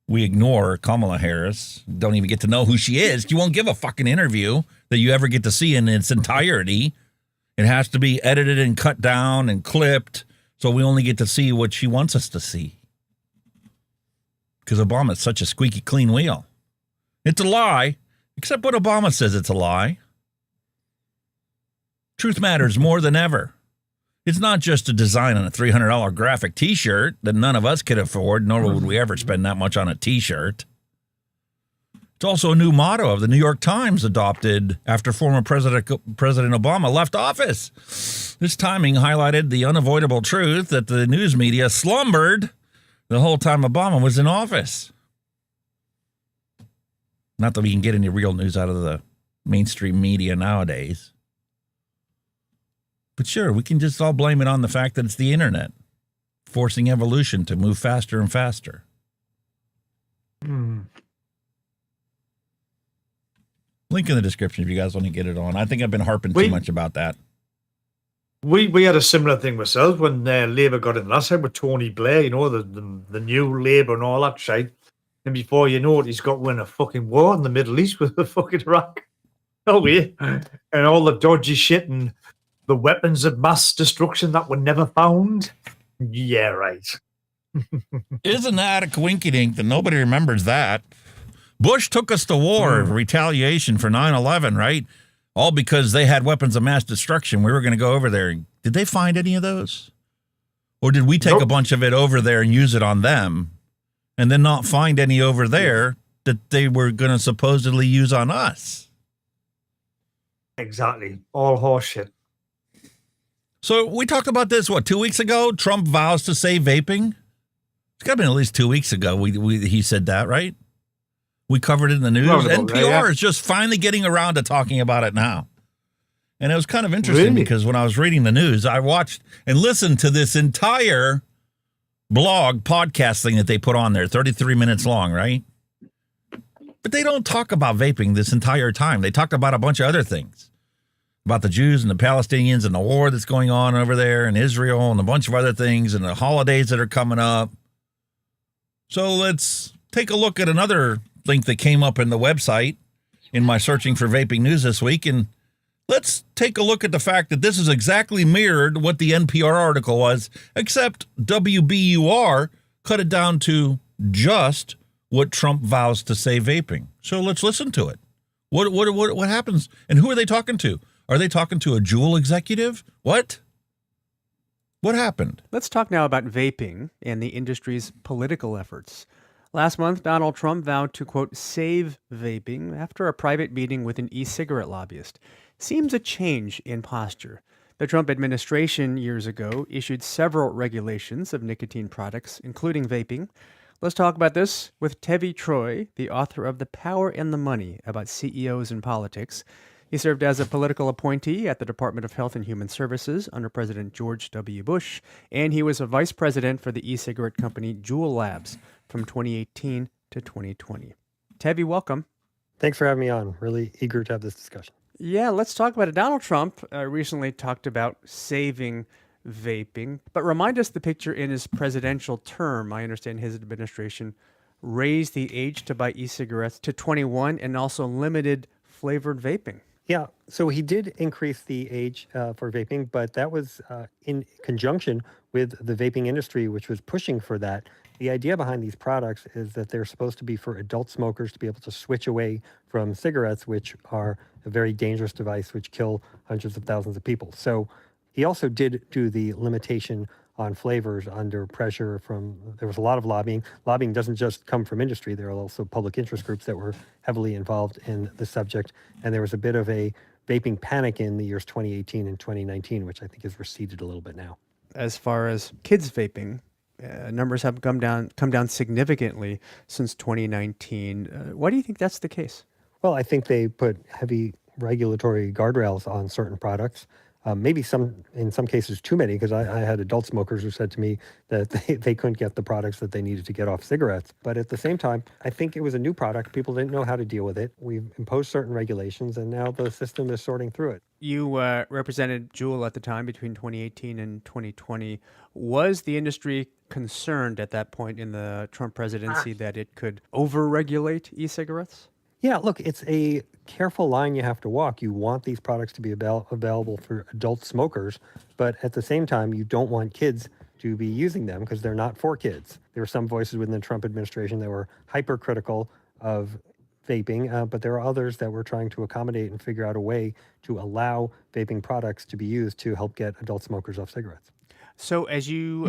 we ignore Kamala Harris, don't even get to know who she is. You won't give a fucking interview that you ever get to see in its entirety. It has to be edited and cut down and clipped, so we only get to see what she wants us to see. Because Obama's such a squeaky clean wheel. It's a lie, except when Obama says it's a lie. Truth matters more than ever. It's not just a design on a $300 graphic T-shirt that none of us could afford, nor would we ever spend that much on a T-shirt. It's also a new motto of the New York Times adopted after former President Obama left office. This timing highlighted the unavoidable truth that the news media slumbered the whole time Obama was in office. Not that we can get any real news out of the mainstream media nowadays. But sure, we can just all blame it on the fact that it's the internet, forcing evolution to move faster and faster. Link in the description if you guys want to get it on. I think I've been harping too much about that. We had a similar thing myself when Labour got in last time with Tony Blair, the new Labour and all that shit. And before you know it, he's got win a fucking war in the Middle East with the fucking Iraq. Oh, yeah. And all the dodgy shit and the weapons of mass destruction that were never found. Yeah, right. Isn't that a coinkydink that nobody remembers that? Bush took us to war, retaliation for 9/11, right? All because they had weapons of mass destruction. We were going to go over there. Did they find any of those? Or did we take a bunch of it over there and use it on them and then not find any over there that they were going to supposedly use on us? Exactly. All horseshit. So we talked about this, 2 weeks ago? Trump vows to save vaping? It's got to be at least 2 weeks ago he said that, right? We covered it in the news. NPR is just finally getting around to talking about it now. And it was kind of interesting because when I was reading the news, I watched and listened to this entire podcast thing that they put on there, 33 minutes long, right? But they don't talk about vaping this entire time. They talked about a bunch of other things. About the Jews and the Palestinians and the war that's going on over there in Israel and a bunch of other things and the holidays that are coming up. So let's take a look at another link that came up in the website in my searching for vaping news this week. And let's take a look at the fact that this is exactly mirrored what the NPR article was, except WBUR cut it down to just what Trump vows to say vaping. So let's listen to it. What happens? And who are they talking to? Are they talking to a Juul executive? What? What happened? Let's talk now about vaping and the industry's political efforts. Last month, Donald Trump vowed to, quote, save vaping after a private meeting with an e-cigarette lobbyist. Seems a change in posture. The Trump administration years ago issued several regulations of nicotine products, including vaping. Let's talk about this with Tevi Troy, the author of The Power and the Money About CEOs and Politics. He served as a political appointee at the Department of Health and Human Services under President George W. Bush, and he was a vice president for the e-cigarette company Juul Labs from 2018 to 2020. Tevi, welcome. Thanks for having me on. Really eager to have this discussion. Yeah, let's talk about it. Donald Trump recently talked about saving vaping, but remind us the picture in his presidential term. I understand his administration raised the age to buy e-cigarettes to 21 and also limited flavored vaping. Yeah, so he did increase the age for vaping, but that was in conjunction with the vaping industry, which was pushing for that. The idea behind these products is that they're supposed to be for adult smokers to be able to switch away from cigarettes, which are a very dangerous device, which kill hundreds of thousands of people. So he also did do the limitation on flavors under pressure there was a lot of lobbying. Lobbying doesn't just come from industry. There are also public interest groups that were heavily involved in the subject. And there was a bit of a vaping panic in the years 2018 and 2019, which I think has receded a little bit now. As far as kids vaping, numbers have come down significantly since 2019. Why do you think that's the case? Well, I think they put heavy regulatory guardrails on certain products. Maybe in some cases too many, because I had adult smokers who said to me that they couldn't get the products that they needed to get off cigarettes. But at the same time, I think it was a new product. People didn't know how to deal with it. We've imposed certain regulations, and now the system is sorting through it. You represented Juul at the time between 2018 and 2020. Was the industry concerned at that point in the Trump presidency that it could over-regulate e-cigarettes? Yeah, look, it's a careful line you have to walk. You want these products to be available for adult smokers, but at the same time, you don't want kids to be using them because they're not for kids. There were some voices within the Trump administration that were hypercritical of vaping, but there are others that were trying to accommodate and figure out a way to allow vaping products to be used to help get adult smokers off cigarettes. So as you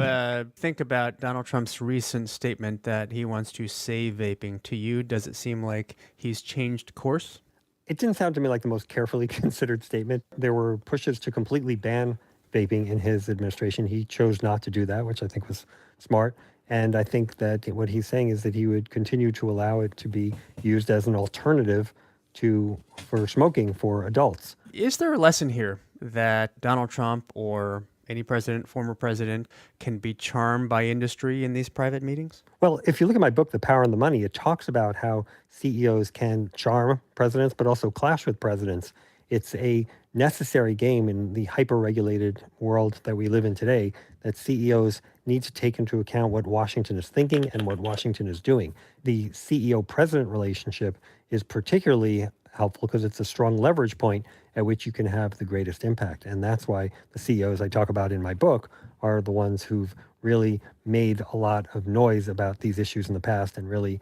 think about Donald Trump's recent statement that he wants to save vaping, to you, does it seem like he's changed course? It didn't sound to me like the most carefully considered statement. There were pushes to completely ban vaping in his administration. He chose not to do that, which I think was smart. And I think that what he's saying is that he would continue to allow it to be used as an alternative for smoking for adults. Is there a lesson here that Donald Trump or any president, former president, can be charmed by industry in these private meetings? Well, if you look at my book, The Power and the Money, it talks about how CEOs can charm presidents, but also clash with presidents. It's a necessary game in the hyper-regulated world that we live in today, that CEOs need to take into account what Washington is thinking and what Washington is doing. The CEO-president relationship is particularly helpful because it's a strong leverage point at which you can have the greatest impact. And that's why the CEOs I talk about in my book are the ones who've really made a lot of noise about these issues in the past and really,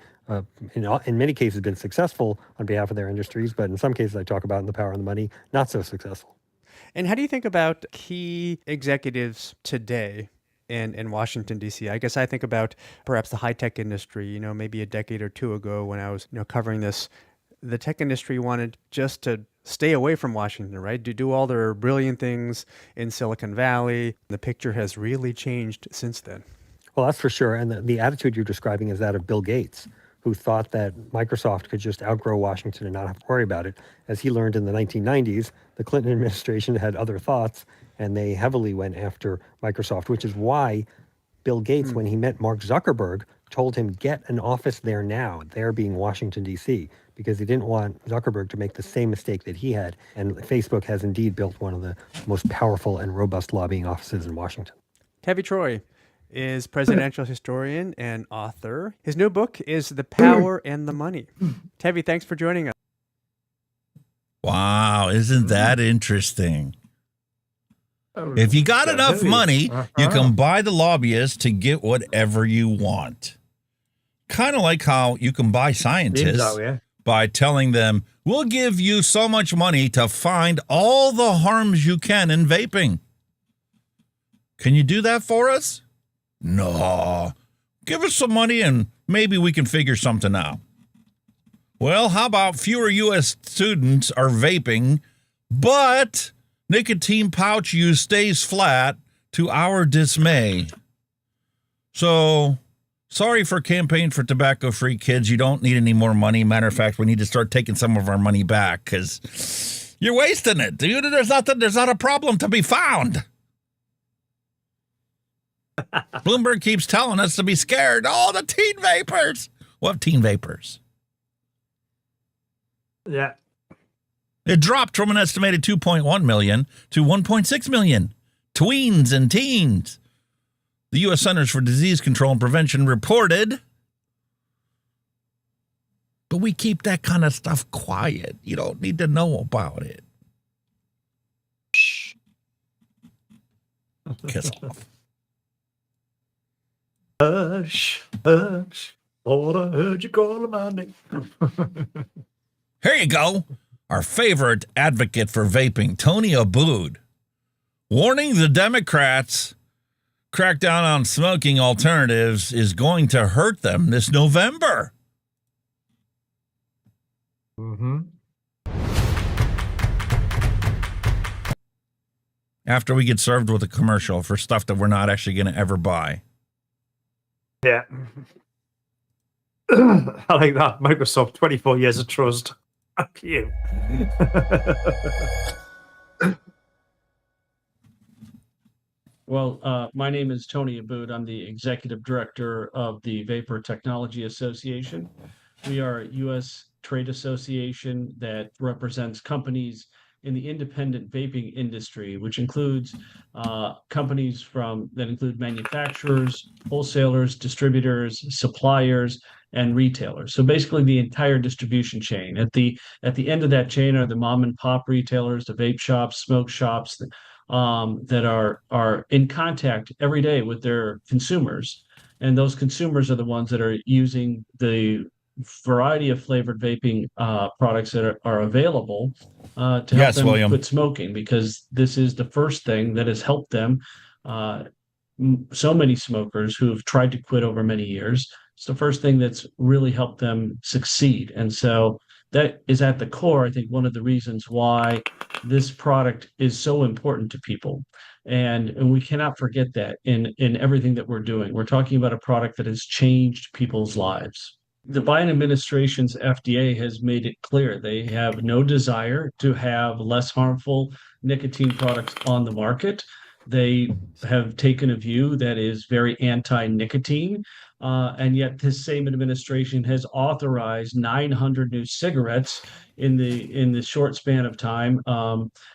in many cases, been successful on behalf of their industries. But in some cases I talk about in The Power and the Money, not so successful. And how do you think about key executives today in Washington, D.C.? I guess I think about perhaps the high-tech industry, maybe a decade or two ago when I was covering this. The tech industry wanted just to stay away from Washington, right? To do all their brilliant things in Silicon Valley. The picture has really changed since then. Well, that's for sure. And the attitude you're describing is that of Bill Gates, who thought that Microsoft could just outgrow Washington and not have to worry about it. As he learned in the 1990s, the Clinton administration had other thoughts, and they heavily went after Microsoft, which is why Bill Gates, when he met Mark Zuckerberg, told him, get an office there now, there being Washington, D.C., because he didn't want Zuckerberg to make the same mistake that he had. And Facebook has indeed built one of the most powerful and robust lobbying offices in Washington. Tevi Troy is presidential historian and author. His new book is The Power and the Money. Tevi, thanks for joining us. Wow, isn't that interesting? If you got enough money, you can buy the lobbyists to get whatever you want. Kind of like how you can buy scientists by telling them, we'll give you so much money to find all the harms you can in vaping. Can you do that for us? No. Give us some money and maybe we can figure something out. Well, how about fewer U.S. students are vaping, but nicotine pouch use stays flat to our dismay. So, sorry for Campaign for Tobacco-Free Kids. You don't need any more money. Matter of fact, we need to start taking some of our money back because you're wasting it, dude. There's not a problem to be found. Bloomberg keeps telling us to be scared. Oh, the teen vapors. What teen vapors? Yeah. It dropped from an estimated 2.1 million to 1.6 million tweens and teens. The U.S. Centers for Disease Control and Prevention reported. But we keep that kind of stuff quiet. You don't need to know about it. Shh. Kiss off. Hush, hush. Lord, I heard you calling my name. Here you go. Our favorite advocate for vaping, Tony Abood, warning the Democrats crackdown on smoking alternatives is going to hurt them this November. Mm-hmm. After we get served with a commercial for stuff that we're not actually going to ever buy. Yeah. I like that. Microsoft, 24 years of trust. Fuck you. Well, my name is Tony Abood. I'm the executive director of the Vapor Technology Association. We are a U.S. trade association that represents companies in the independent vaping industry, which includes companies that include manufacturers, wholesalers, distributors, suppliers, and retailers. So basically the entire distribution chain. At the end of that chain are the mom and pop retailers, the vape shops, smoke shops that are in contact every day with their consumers. And those consumers are the ones that are using the variety of flavored vaping products that are available to help them quit smoking, because this is the first thing that has helped them. So many smokers who have tried to quit over many years, it's the first thing that's really helped them succeed. And so that is at the core, I think, one of the reasons why this product is so important to people. And we cannot forget that in everything that we're doing. We're talking about a product that has changed people's lives. The Biden administration's FDA has made it clear they have no desire to have less harmful nicotine products on the market. They have taken a view that is very anti-nicotine, and yet this same administration has authorized 900 new cigarettes in the short span of time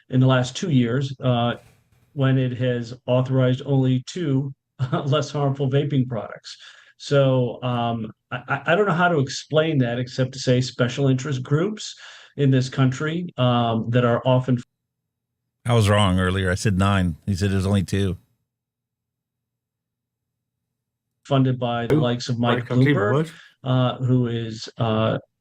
in the last 2 years, when it has authorized only 2 less harmful vaping products. So I don't know how to explain that except to say special interest groups in this country that are often. I was wrong earlier. I said 9. He said it was only 2. Funded by the likes of Mike Bloomberg, who is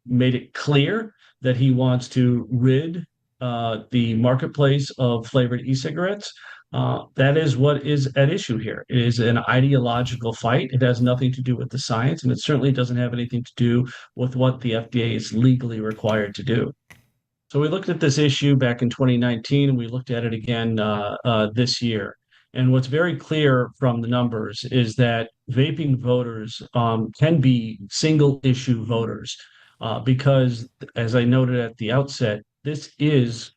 made it clear that he wants to rid the marketplace of flavored e-cigarettes. That is what is at issue here. It is an ideological fight. It has nothing to do with the science, and it certainly doesn't have anything to do with what the FDA is legally required to do. So we looked at this issue back in 2019, and we looked at it again this year. And what's very clear from the numbers is that vaping voters can be single issue voters because, as I noted at the outset, this is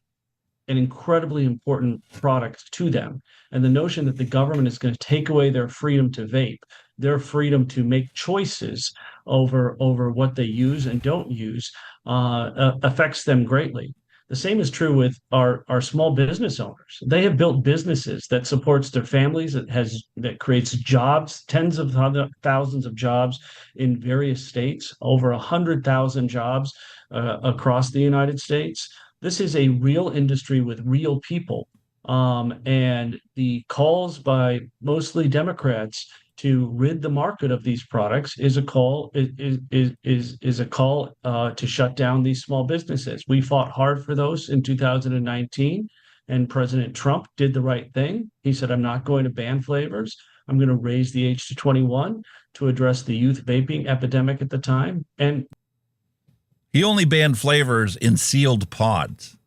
an incredibly important product to them. And the notion that the government is going to take away their freedom to vape, their freedom to make choices over what they use and don't use, affects them greatly. The same is true with our small business owners. They have built businesses that supports their families, that creates jobs, tens of thousands of jobs in various states, over 100,000 jobs across the United States. This is a real industry with real people. And the calls by mostly Democrats to rid the market of these products is a call to shut down these small businesses. We fought hard for those in 2019, And President Trump did the right thing. He said, I'm not going to ban flavors. I'm going to raise the age to 21 to address the youth vaping epidemic at the time. And he only banned flavors in sealed pods.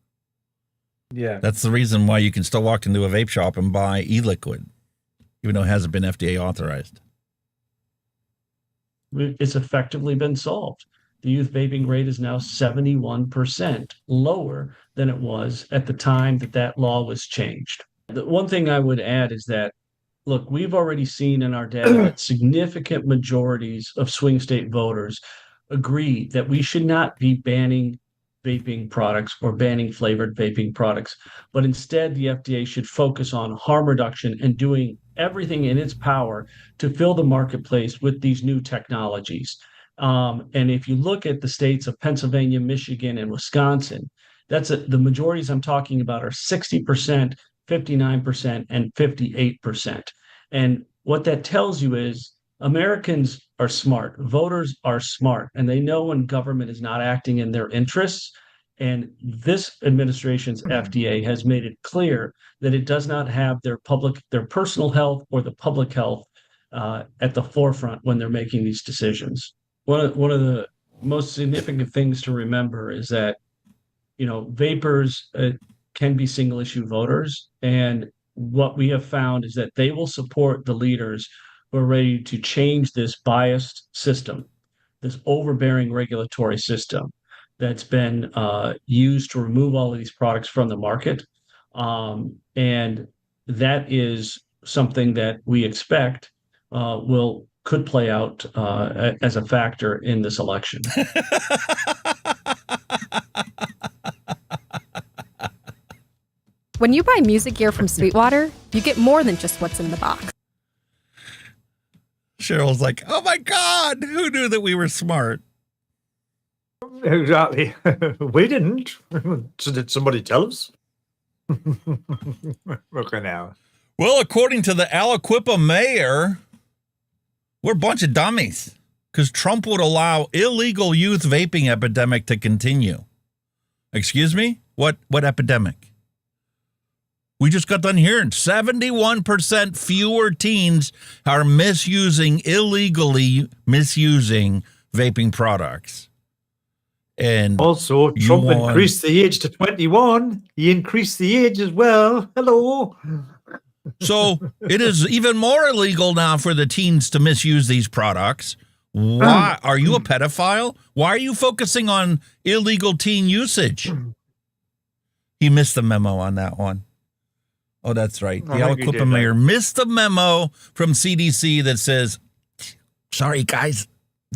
Yeah. That's the reason why you can still walk into a vape shop and buy e-liquid, even though it hasn't been FDA authorized. It's effectively been solved. The youth vaping rate is now 71% lower than it was at the time that law was changed. The one thing I would add is that, look, we've already seen in our data that significant majorities of swing state voters agree that we should not be banning vaping products or banning flavored vaping products, but instead the FDA should focus on harm reduction and doing everything in its power to fill the marketplace with these new technologies. And if you look at the states of Pennsylvania, Michigan, and Wisconsin, the majorities I'm talking about are 60%, 59%, and 58%. And what that tells you is Americans are smart, voters are smart, and they know when government is not acting in their interests. And this administration's FDA has made it clear that it does not have their personal health or the public health at the forefront when they're making these decisions. One of the most significant things to remember is that, vapors can be single issue voters. And what we have found is that they will support the leaders who are ready to change this biased system, this overbearing regulatory system that's been used to remove all of these products from the market. And that is something that we expect could play out as a factor in this election. When you buy music gear from Sweetwater, you get more than just what's in the box. Cheryl's like, oh my God, who knew that we were smart? Exactly. We didn't. So did somebody tell us? Okay, now. Well, according to the Aliquippa mayor, we're a bunch of dummies because Trump would allow illegal youth vaping epidemic to continue. Excuse me? What epidemic? We just got done hearing 71% fewer teens are illegally misusing vaping products. And also, Trump increased the age to 21. He increased the age as well. Hello. So it is even more illegal now for the teens to misuse these products. Why? Are you a pedophile? Why are you focusing on illegal teen usage? He missed the memo on that one. Oh, that's right. The Aliquippa mayor missed the memo from CDC that says, sorry, guys,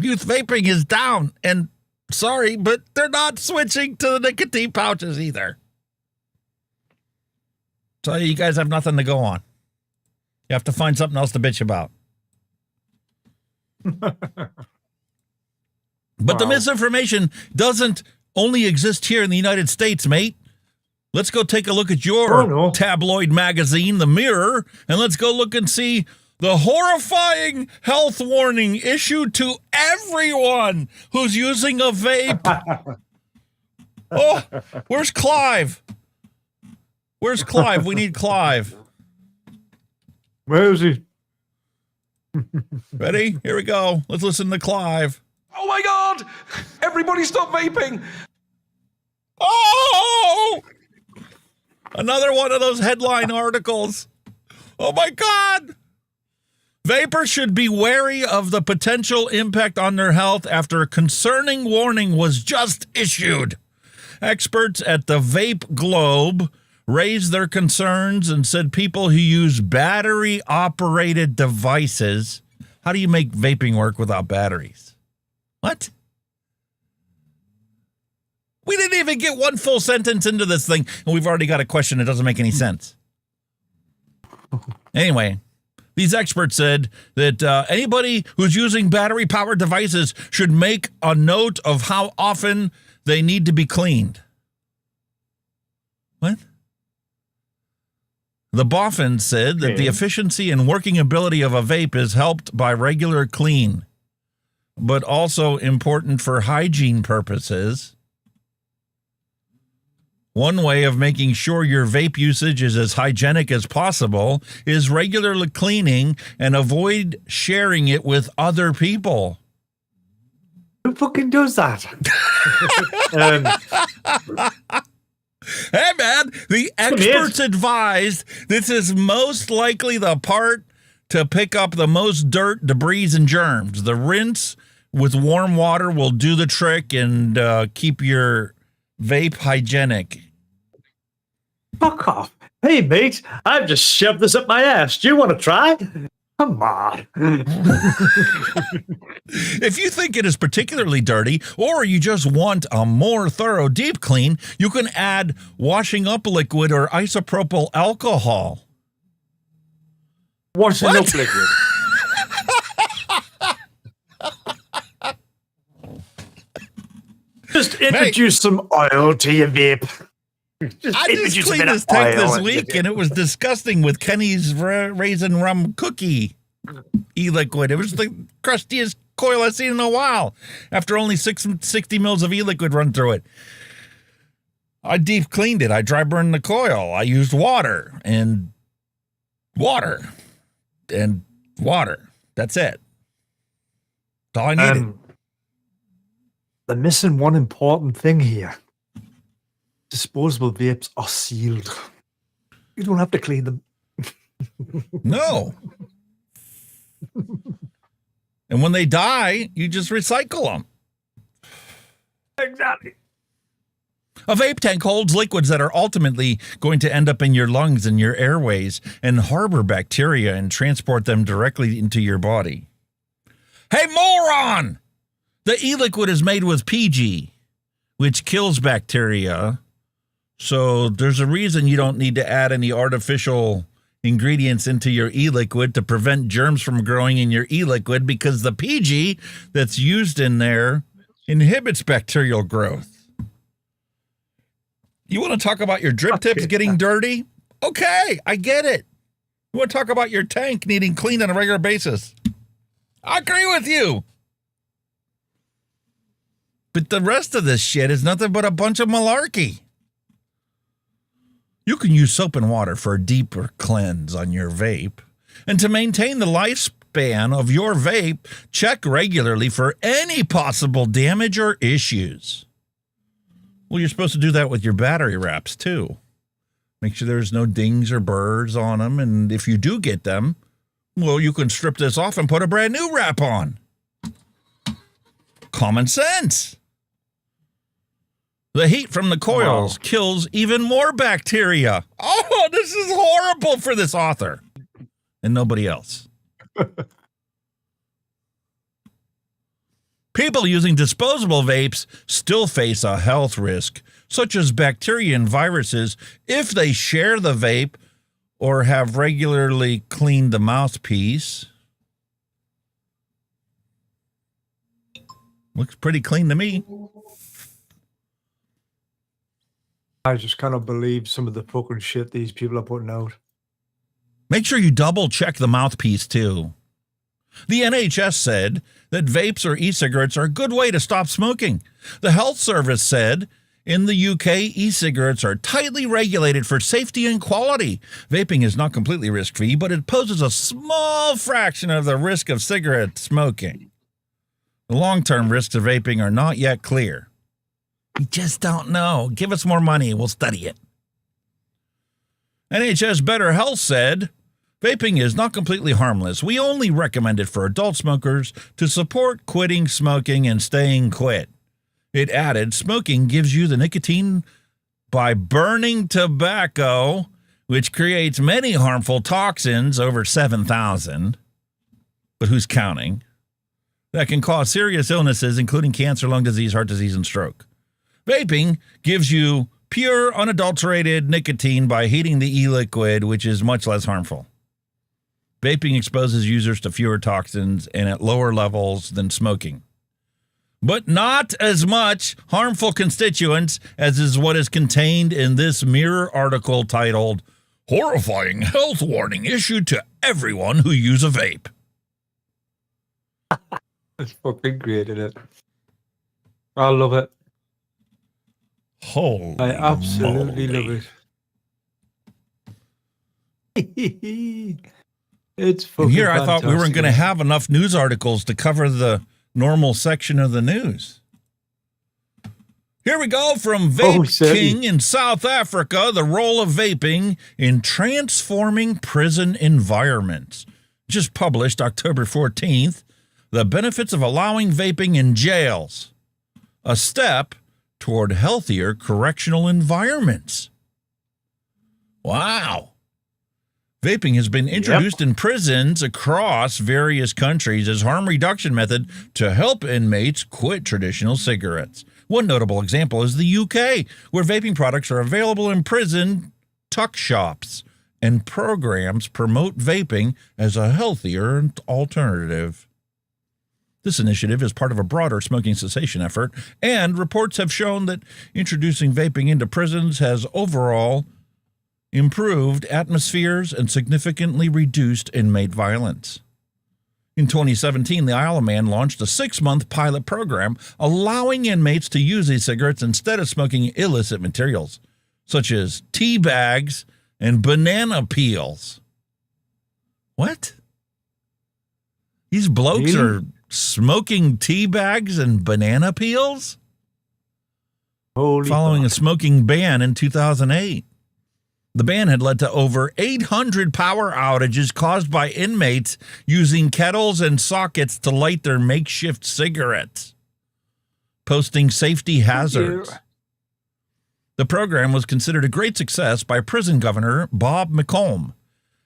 youth vaping is down. And sorry, but they're not switching to the nicotine pouches either. So you guys have nothing to go on. You have to find something else to bitch about. But the misinformation doesn't only exist here in the United States, mate. Let's go take a look at your tabloid magazine, The Mirror, and let's go look and see the horrifying health warning issued to everyone who's using a vape. Oh, where's Clive? Where's Clive? We need Clive. Where is he? Ready? Here we go. Let's listen to Clive. Oh my God! Everybody stop vaping! Oh! Another one of those headline articles. Oh my God! Vapers should be wary of the potential impact on their health after a concerning warning was just issued. Experts at the Vape Globe raised their concerns and said people who use battery-operated devices. How do you make vaping work without batteries? What? We didn't even get one full sentence into this thing, and we've already got a question that doesn't make any sense. Anyway, these experts said that anybody who's using battery-powered devices should make a note of how often they need to be cleaned. What? The Boffin said that the efficiency and working ability of a vape is helped by regular clean, but also important for hygiene purposes. One way of making sure your vape usage is as hygienic as possible is regularly cleaning and avoid sharing it with other people. Who fucking does that? Hey, man, the experts advised this is most likely the part to pick up the most dirt, debris, and germs. The rinse with warm water will do the trick and keep your vape hygienic. Fuck off. Hey, mate, I've just shoved this up my ass. Do you want to try? Come on. If you think it is particularly dirty or you just want a more thorough deep clean, you can add washing up liquid or isopropyl alcohol. Washing up liquid? Just introduce some oil to your vape. I just cleaned this tank this week, and it was disgusting with Kenny's Raisin Rum Cookie e-liquid. It was the crustiest coil I've seen in a while after only 60 mils of e-liquid run through it. I deep cleaned it. I dry burned the coil. I used water and water and water. That's it. That's all I needed. They're missing one important thing here. Disposable vapes are sealed. You don't have to clean them. No. And when they die, you just recycle them. Exactly. A vape tank holds liquids that are ultimately going to end up in your lungs and your airways and harbor bacteria and transport them directly into your body. Hey, moron! The e-liquid is made with PG, which kills bacteria. So there's a reason you don't need to add any artificial ingredients into your e-liquid to prevent germs from growing in your e-liquid, because the PG that's used in there inhibits bacterial growth. You want to talk about your drip tips getting dirty? Okay, I get it. You want to talk about your tank needing cleaned on a regular basis? I agree with you. But the rest of this shit is nothing but a bunch of malarkey. You can use soap and water for a deeper cleanse on your vape. And to maintain the lifespan of your vape, check regularly for any possible damage or issues. Well, you're supposed to do that with your battery wraps, too. Make sure there's no dings or burrs on them. And if you do get them, well, you can strip this off and put a brand new wrap on. Common sense. The heat from the coils kills even more bacteria. Oh, this is horrible for this author and nobody else. People using disposable vapes still face a health risk, such as bacteria and viruses, if they share the vape or have regularly cleaned the mouthpiece. Looks pretty clean to me. I just cannot believe some of the fucking shit these people are putting out. Make sure you double check the mouthpiece too. The NHS said that vapes or e-cigarettes are a good way to stop smoking. The Health Service said in the UK, e-cigarettes are tightly regulated for safety and quality. Vaping is not completely risk-free, but it poses a small fraction of the risk of cigarette smoking. The long-term risks of vaping are not yet clear. We just don't know. Give us more money. We'll study it. NHS Better Health said, vaping is not completely harmless. We only recommend it for adult smokers to support quitting smoking and staying quit. It added, smoking gives you the nicotine by burning tobacco, which creates many harmful toxins, over 7,000. But who's counting? That can cause serious illnesses, including cancer, lung disease, heart disease, and stroke. Vaping gives you pure, unadulterated nicotine by heating the e-liquid, which is much less harmful. Vaping exposes users to fewer toxins and at lower levels than smoking, but not as much harmful constituents as is what is contained in this Mirror article titled, Horrifying Health Warning Issued to Everyone Who Use a Vape. It's fucking great, isn't it? I love it. Holy I absolutely moly. love it. It's fucking And here I thought we weren't going to fantastic. have enough news articles to cover the normal section of the news. Here we go from Vape King in South Africa, the role of vaping in transforming prison environments. Just published October 14th, the benefits of allowing vaping in jails, a step toward healthier correctional environments. Wow. Vaping has been introduced in prisons across various countries as harm reduction method to help inmates quit traditional cigarettes. One notable example is the UK, where vaping products are available in prison tuck shops, and programs promote vaping as a healthier alternative. This initiative is part of a broader smoking cessation effort, and reports have shown that introducing vaping into prisons has overall improved atmospheres and significantly reduced inmate violence. In 2017, the Isle of Man launched a 6-month pilot program allowing inmates to use e-cigarettes instead of smoking illicit materials, such as tea bags and banana peels. What? These blokes are smoking tea bags and banana peels? Following a smoking ban in 2008. The ban had led to over 800 power outages caused by inmates using kettles and sockets to light their makeshift cigarettes, posting safety hazards. The program was considered a great success by prison governor Bob McComb.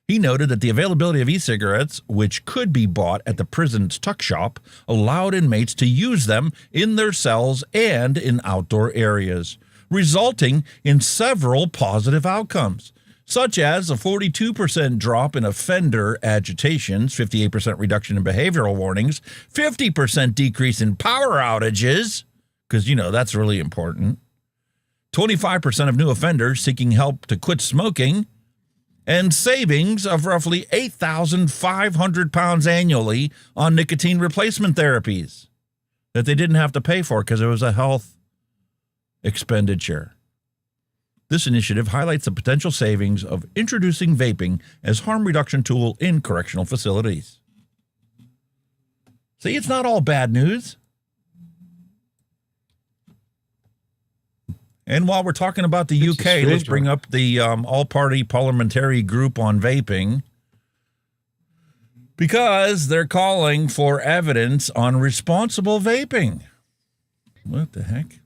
He noted that the availability of e-cigarettes, which could be bought at the prison's tuck shop, allowed inmates to use them in their cells and in outdoor areas, resulting in several positive outcomes, such as a 42% drop in offender agitations, 58% reduction in behavioral warnings, 50% decrease in power outages, because, that's really important, 25% of new offenders seeking help to quit smoking, and savings of roughly 8,500 pounds annually on nicotine replacement therapies that they didn't have to pay for because it was a health expenditure. This initiative highlights the potential savings of introducing vaping as harm reduction tool in correctional facilities. See, it's not all bad news. And while we're talking about the UK, let's bring up the all-party parliamentary group on vaping, because they're calling for evidence on responsible vaping. What the heck?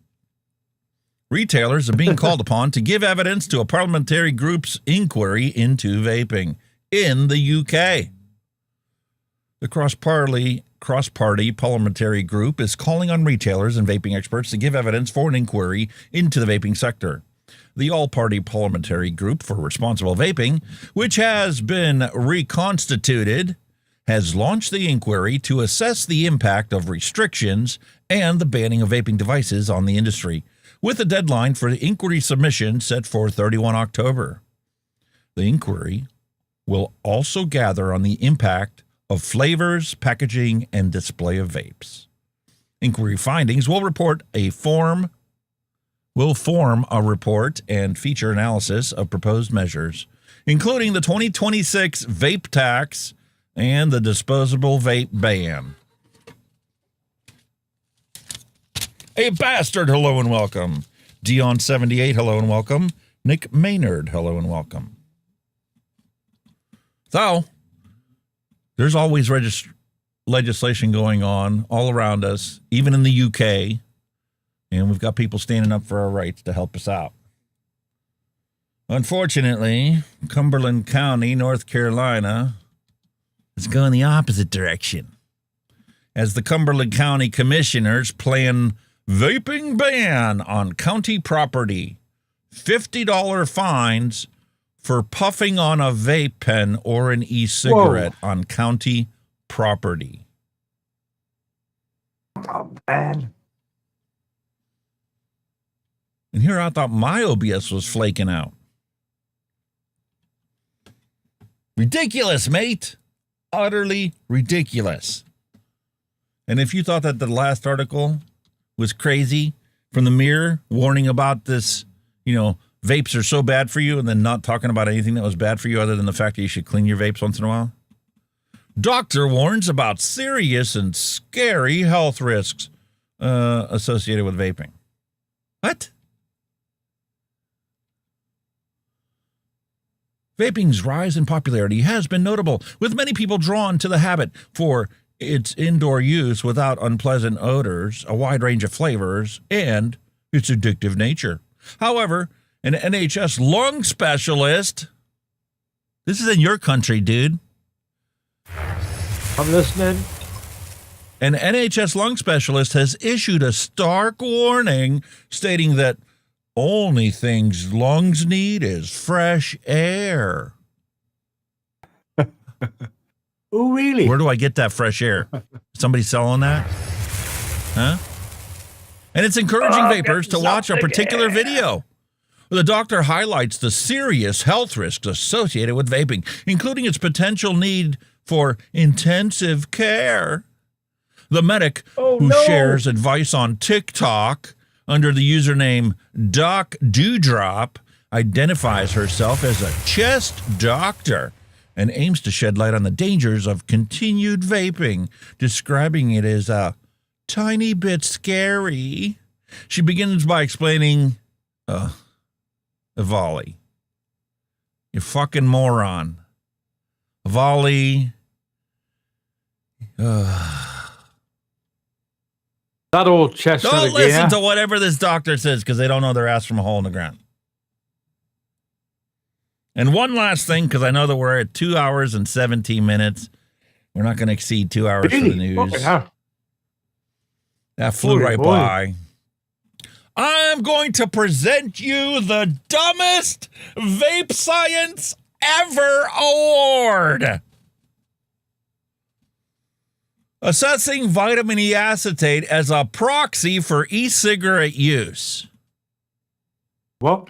Retailers are being called upon to give evidence to a parliamentary group's inquiry into vaping in the UK. The cross-party parliamentary group is calling on retailers and vaping experts to give evidence for an inquiry into the vaping sector. The all-party parliamentary group for responsible vaping, which has been reconstituted, has launched the inquiry to assess the impact of restrictions and the banning of vaping devices on the industry, with a deadline for the inquiry submission set for 31 October. The inquiry will also gather on the impact of flavors, packaging, and display of vapes. Inquiry findings will form a report and feature analysis of proposed measures, including the 2026 vape tax and the disposable vape ban. A Bastard, hello and welcome. Dion78, hello and welcome. Nick Maynard, hello and welcome. So, there's always legislation going on all around us, even in the UK, and we've got people standing up for our rights to help us out. Unfortunately, Cumberland County, North Carolina, is going the opposite direction, as the Cumberland County Commissioners plan vaping ban on county property, $50 fines for puffing on a vape pen or an e-cigarette on county property. Oh, man. And here I thought my OBS was flaking out. Ridiculous, mate. Utterly ridiculous. And if you thought that the last article was crazy, from the Mirror warning about this, vapes are so bad for you, and then not talking about anything that was bad for you other than the fact that you should clean your vapes once in a while? Doctor warns about serious and scary health risks associated with vaping. What? Vaping's rise in popularity has been notable, with many people drawn to the habit for its indoor use without unpleasant odors, a wide range of flavors, and its addictive nature. However, an NHS lung specialist, this is in your country, dude. I'm listening. An NHS lung specialist has issued a stark warning stating that only things lungs need is fresh air. Oh, really? Where do I get that fresh air? Somebody selling that? Huh? And it's encouraging vapors to watch a particular video. The doctor highlights the serious health risks associated with vaping, including its potential need for intensive care. The medic, who shares advice on TikTok under the username Doc Dewdrop, identifies herself as a chest doctor and aims to shed light on the dangers of continued vaping, describing it as a tiny bit scary. She begins by explaining, Volley, you fucking moron. Volley. That old chestnut Don't again. listen to whatever this doctor says because they don't know their ass from a hole in the ground. And one last thing, because I know that we're at 2 hours and 17 minutes. We're not going to exceed 2 hours for the news. That flew right by. I'm going to present you the dumbest vape science ever award. Assessing vitamin E acetate as a proxy for e-cigarette use. What?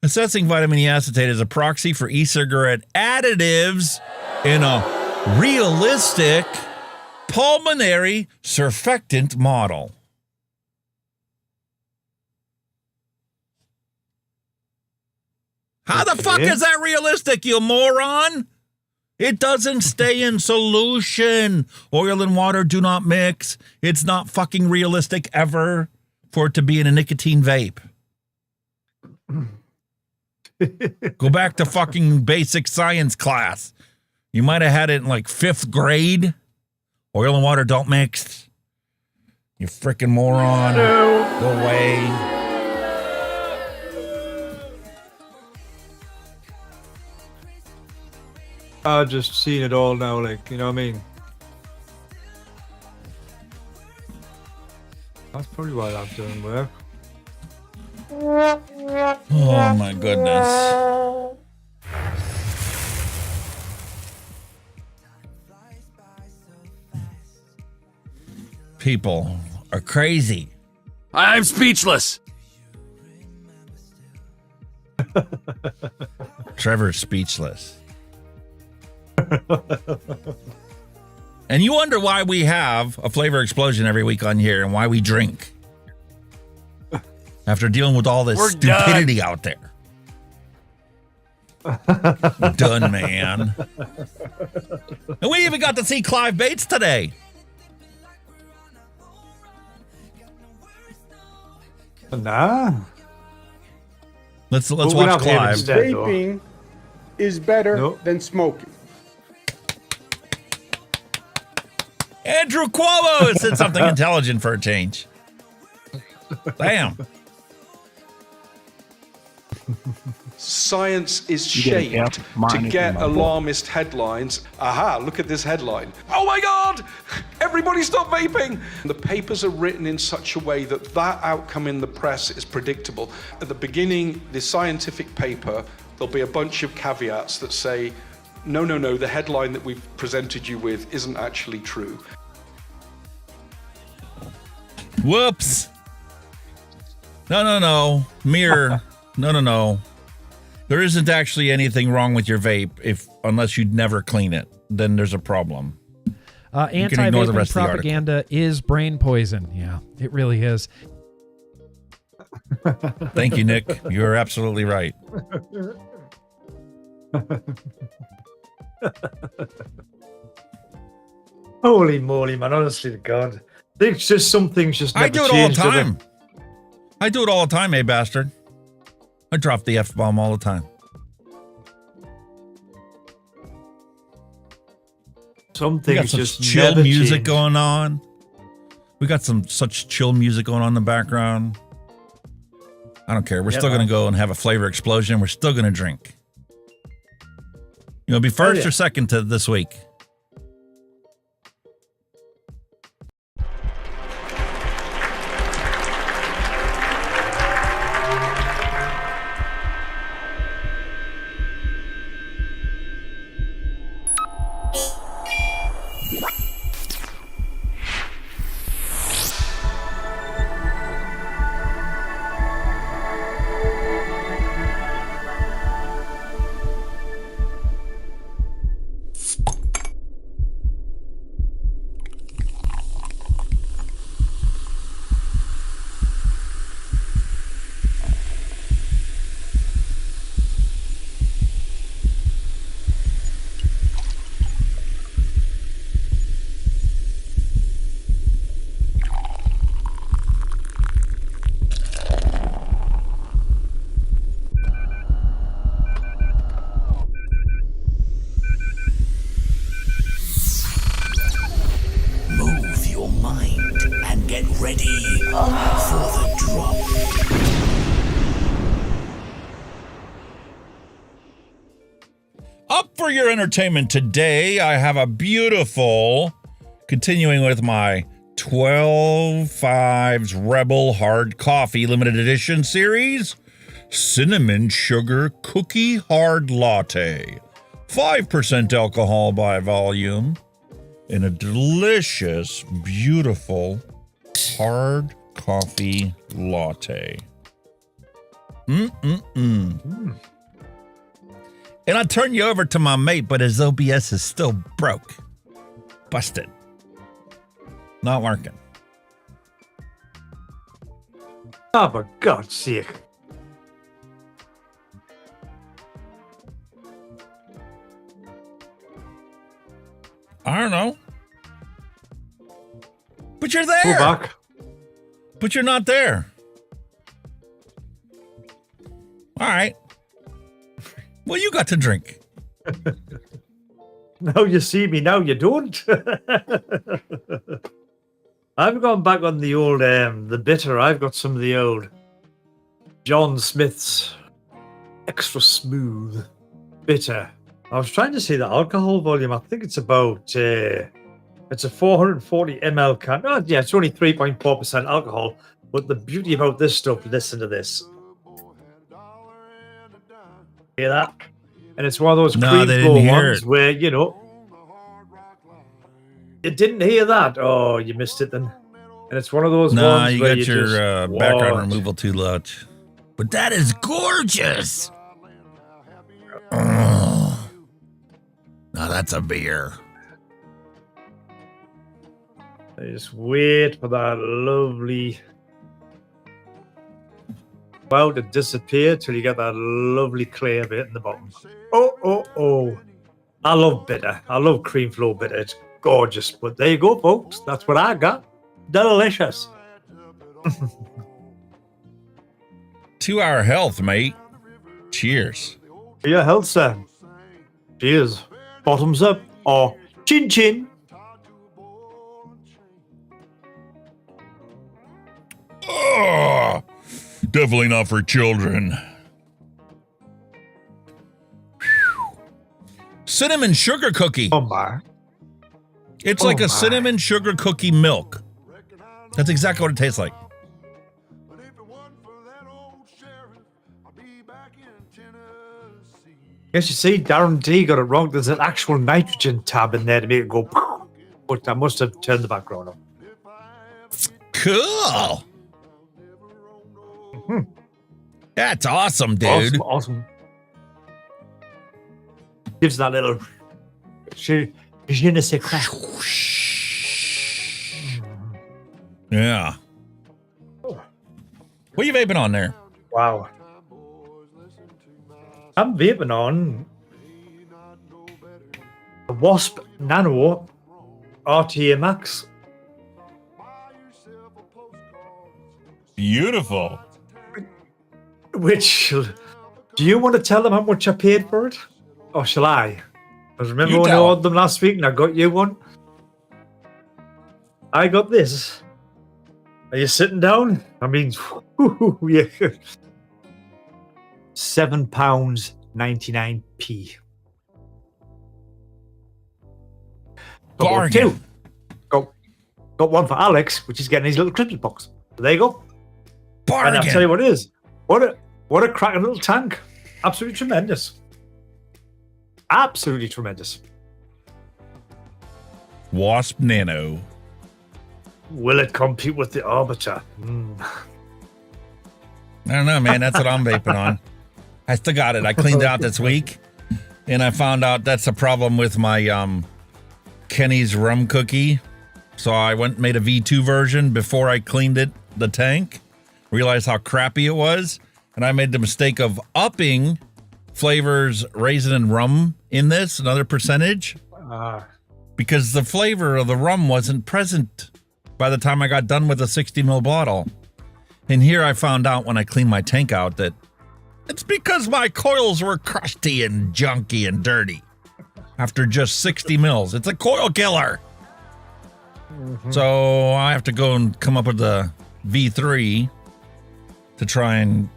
Assessing vitamin E acetate as a proxy for e-cigarette additives in a realistic pulmonary surfactant model. How the fuck is that realistic, you moron? It doesn't stay in solution. Oil and water do not mix. It's not fucking realistic ever for it to be in a nicotine vape. Go back to fucking basic science class. You might have had it in like 5th grade. Oil and water don't mix. You freaking moron. Go away. I've just seen it all now, like, you know what I mean? That's probably why I'm doing work. Oh my goodness. People are crazy. I'm speechless. Trevor's speechless. And you wonder why we have a flavor explosion every week on here and why we drink. After dealing with all this stupidity out there. Done, man. And we even got to see Clive Bates today. Nah. Let's watch Clive. Vaping is better than smoking. Andrew Cuomo said something intelligent for a change. Damn. Science is You get a shaped F minus to in get my book. alarmist headlines. Aha, look at this headline. Oh my God! Everybody stop vaping! The papers are written in such a way that that outcome in the press is predictable. At the beginning, the scientific paper, there'll be a bunch of caveats that say, no, the headline that we've presented you with isn't actually true. Whoops. No. Mirror. No. There isn't actually anything wrong with your vape unless you never clean it. Then there's a problem. You can ignore the Anti-vaping rest of the article. propaganda is brain poison. Yeah, it really is. Thank you, Nick. You're absolutely right. Holy moly, man! Honestly to God, there's just some things just never I do it all the change, do they? time. I do it all the time, eh, bastard? I drop the F-bomb all the time. Some We things got some just chill never music change. going on. We got such chill music going on in the background. I don't care. We're Yeah, still going to man. go and have a flavor explosion. We're still going to drink. You'll be first yeah. or second to this week. Move your mind and get ready for the drop. Up for your entertainment today, I have a beautiful, continuing with my 12 Fives Rebel Hard Coffee Limited Edition series, Cinnamon Sugar Cookie Hard Latte. 5% alcohol by volume in a delicious, beautiful hard coffee latte. And I turn you over to my mate, but his OBS is still broke. Busted. Not working. Oh, for God's sake. I don't know. But you're there. Go back. But you're not there. All right. Well, you got to drink. Now you see me, now you don't. I've gone back on the old, the bitter. I've got some of the old John Smith's extra smooth bitter. I was trying to see the alcohol volume. I think it's about, it's a 440 ml can. Oh, yeah, it's only 3.4% alcohol. But the beauty about this stuff, listen to this. Hear that? And it's one of those cream they flow didn't hear ones it. where, you know, you didn't hear that. Oh, you missed it then. And it's one of those Nah, ones you where got you your just, background what? removal too much. But that is gorgeous. Oh. Now that's a beer. Just wait for that lovely cloud to disappear till you get that lovely clear bit in the bottom. Oh. I love bitter. I love cream flow bitter. It's gorgeous. But there you go, folks. That's what I got. Delicious. To our health, mate. Cheers. For your health, sir. Cheers. Bottoms up or chin chin. Oh, definitely not for children. Whew. Cinnamon sugar cookie. Oh my. It's Oh like a my. cinnamon sugar cookie milk. That's exactly what it tastes like. Yes, you see, Darren D got it wrong. There's an actual nitrogen tab in there to make it go. But I must have turned the background on. Cool. That's awesome, dude. Awesome. Gives that little je ne sais quoi. Yeah. What are you vaping on there? Wow. I'm vaping on a Wasp Nano RTA Max. Beautiful. Which, do you want to tell them how much I paid for it? Or shall I? Because remember You when I tell. ordered them last week and I got you one? I got this. Are you sitting down? I mean, yeah. £7.99p. Got one Bargain. too. Got one for Alex, which is getting his little Christmas box. So there you go. Bargain. And I'll tell you what it is. What a cracking little tank. Absolutely tremendous. Absolutely tremendous. Wasp Nano. Will it compete with the Arbiter? I don't know, man. That's what I'm vaping on. I still got it. I cleaned it out this week, and I found out that's a problem with my Kenny's rum cookie. So I went and made a V2 version before I cleaned it, the tank. Realized how crappy it was, and I made the mistake of upping flavors, raisin and rum in this, another percentage, because the flavor of the rum wasn't present by the time I got done with the 60 ml bottle. And here I found out when I cleaned my tank out that it's because my coils were crusty and junky and dirty after just 60 mils. It's a coil killer. So I have to go and come up with the V3 to try and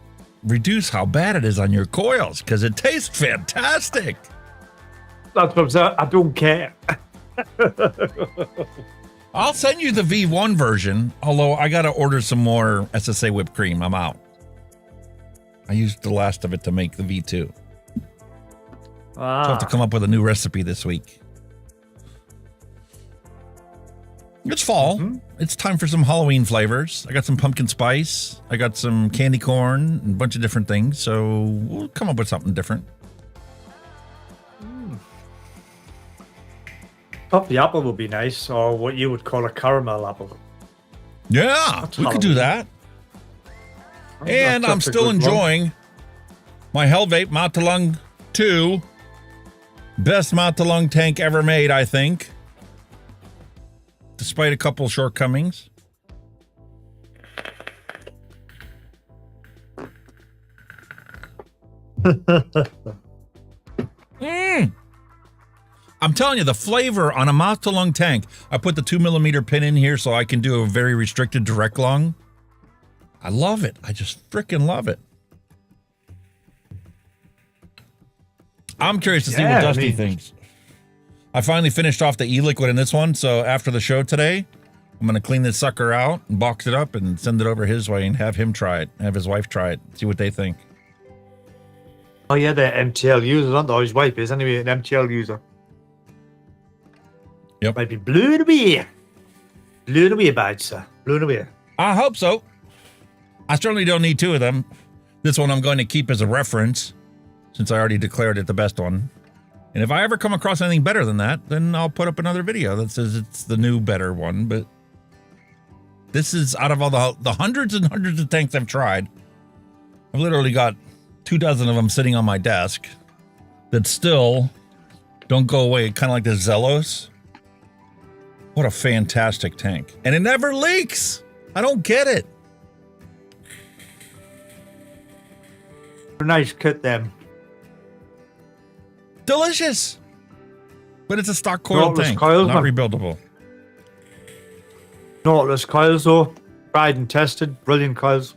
reduce how bad it is on your coils, because it tastes fantastic. That's what I'm saying. I don't care. I'll send you the V1 version, although I got to order some more SSA whipped cream. I'm out. I used the last of it to make the V2. So I have to come up with a new recipe this week. It's fall. It's time for some Halloween flavors. I got some pumpkin spice. I got some candy corn and a bunch of different things. So we'll come up with something different. Toffee apple would be nice, or what you would call a caramel apple. Yeah, we could do that. And I'm still enjoying my Hell Vape Mouth to Lung 2. Best mouth to lung tank ever made, I think. Despite a couple shortcomings. I'm telling you, the flavor on a mouth to lung tank. I put the 2mm pin in here so I can do a very restricted direct lung. I love it. I just freaking love it. I'm curious to see what Dusty thinks. I finally finished off the e-liquid in this one, so after the show today, I'm going to clean this sucker out and box it up and send it over his way and have him try it, have his wife try it, see what they think. Oh yeah, they're MTL users, aren't they? His wife is anyway an MTL user. Yep. Might be blown away. Blown away, bad sir. Blown away. I hope so. I certainly don't need two of them. This one I'm going to keep as a reference, since I already declared it the best one. And if I ever come across anything better than that, then I'll put up another video that says it's the new better one. But this is out of all the hundreds and hundreds of tanks I've tried. I've literally got 24 of them sitting on my desk that still don't go away, kind of like the Zelos. What a fantastic tank. And it never leaks. I don't get it. Nice cut them. Delicious. But it's a stock coil Nautilus tank, coils, not man. rebuildable. Nautilus coils, though. Tried and tested. Brilliant coils.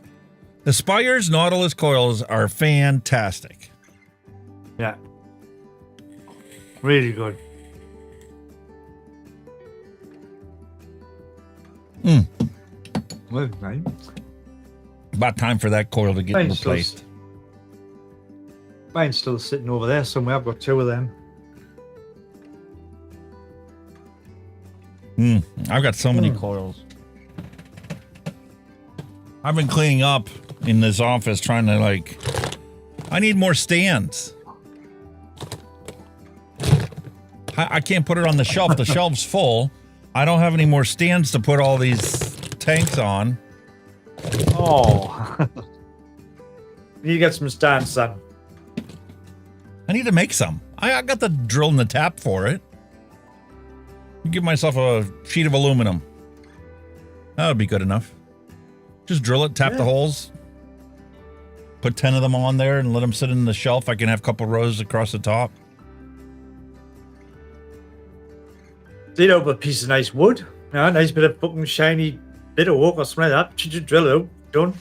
The Spire's Nautilus coils are fantastic. Yeah. Really good. Well, right. About time for that coil to get Mine's replaced. Mine's still sitting over there somewhere. I've got two of them. I've got so many coils. I've been cleaning up in this office trying to I need more stands. I can't put it on the shelf. The shelf's full. I don't have any more stands to put all these tanks on. Oh. You get some stands, son. I need to make some. I got the drill and the tap for it. Give myself a sheet of aluminum. That would be good enough. Just drill it, tap the holes. Put 10 of them on there and let them sit in the shelf. I can have a couple rows across the top. Did over a piece of nice wood. Yeah, nice bit of fucking shiny bit of oak or something like that. Just drill it out. Done.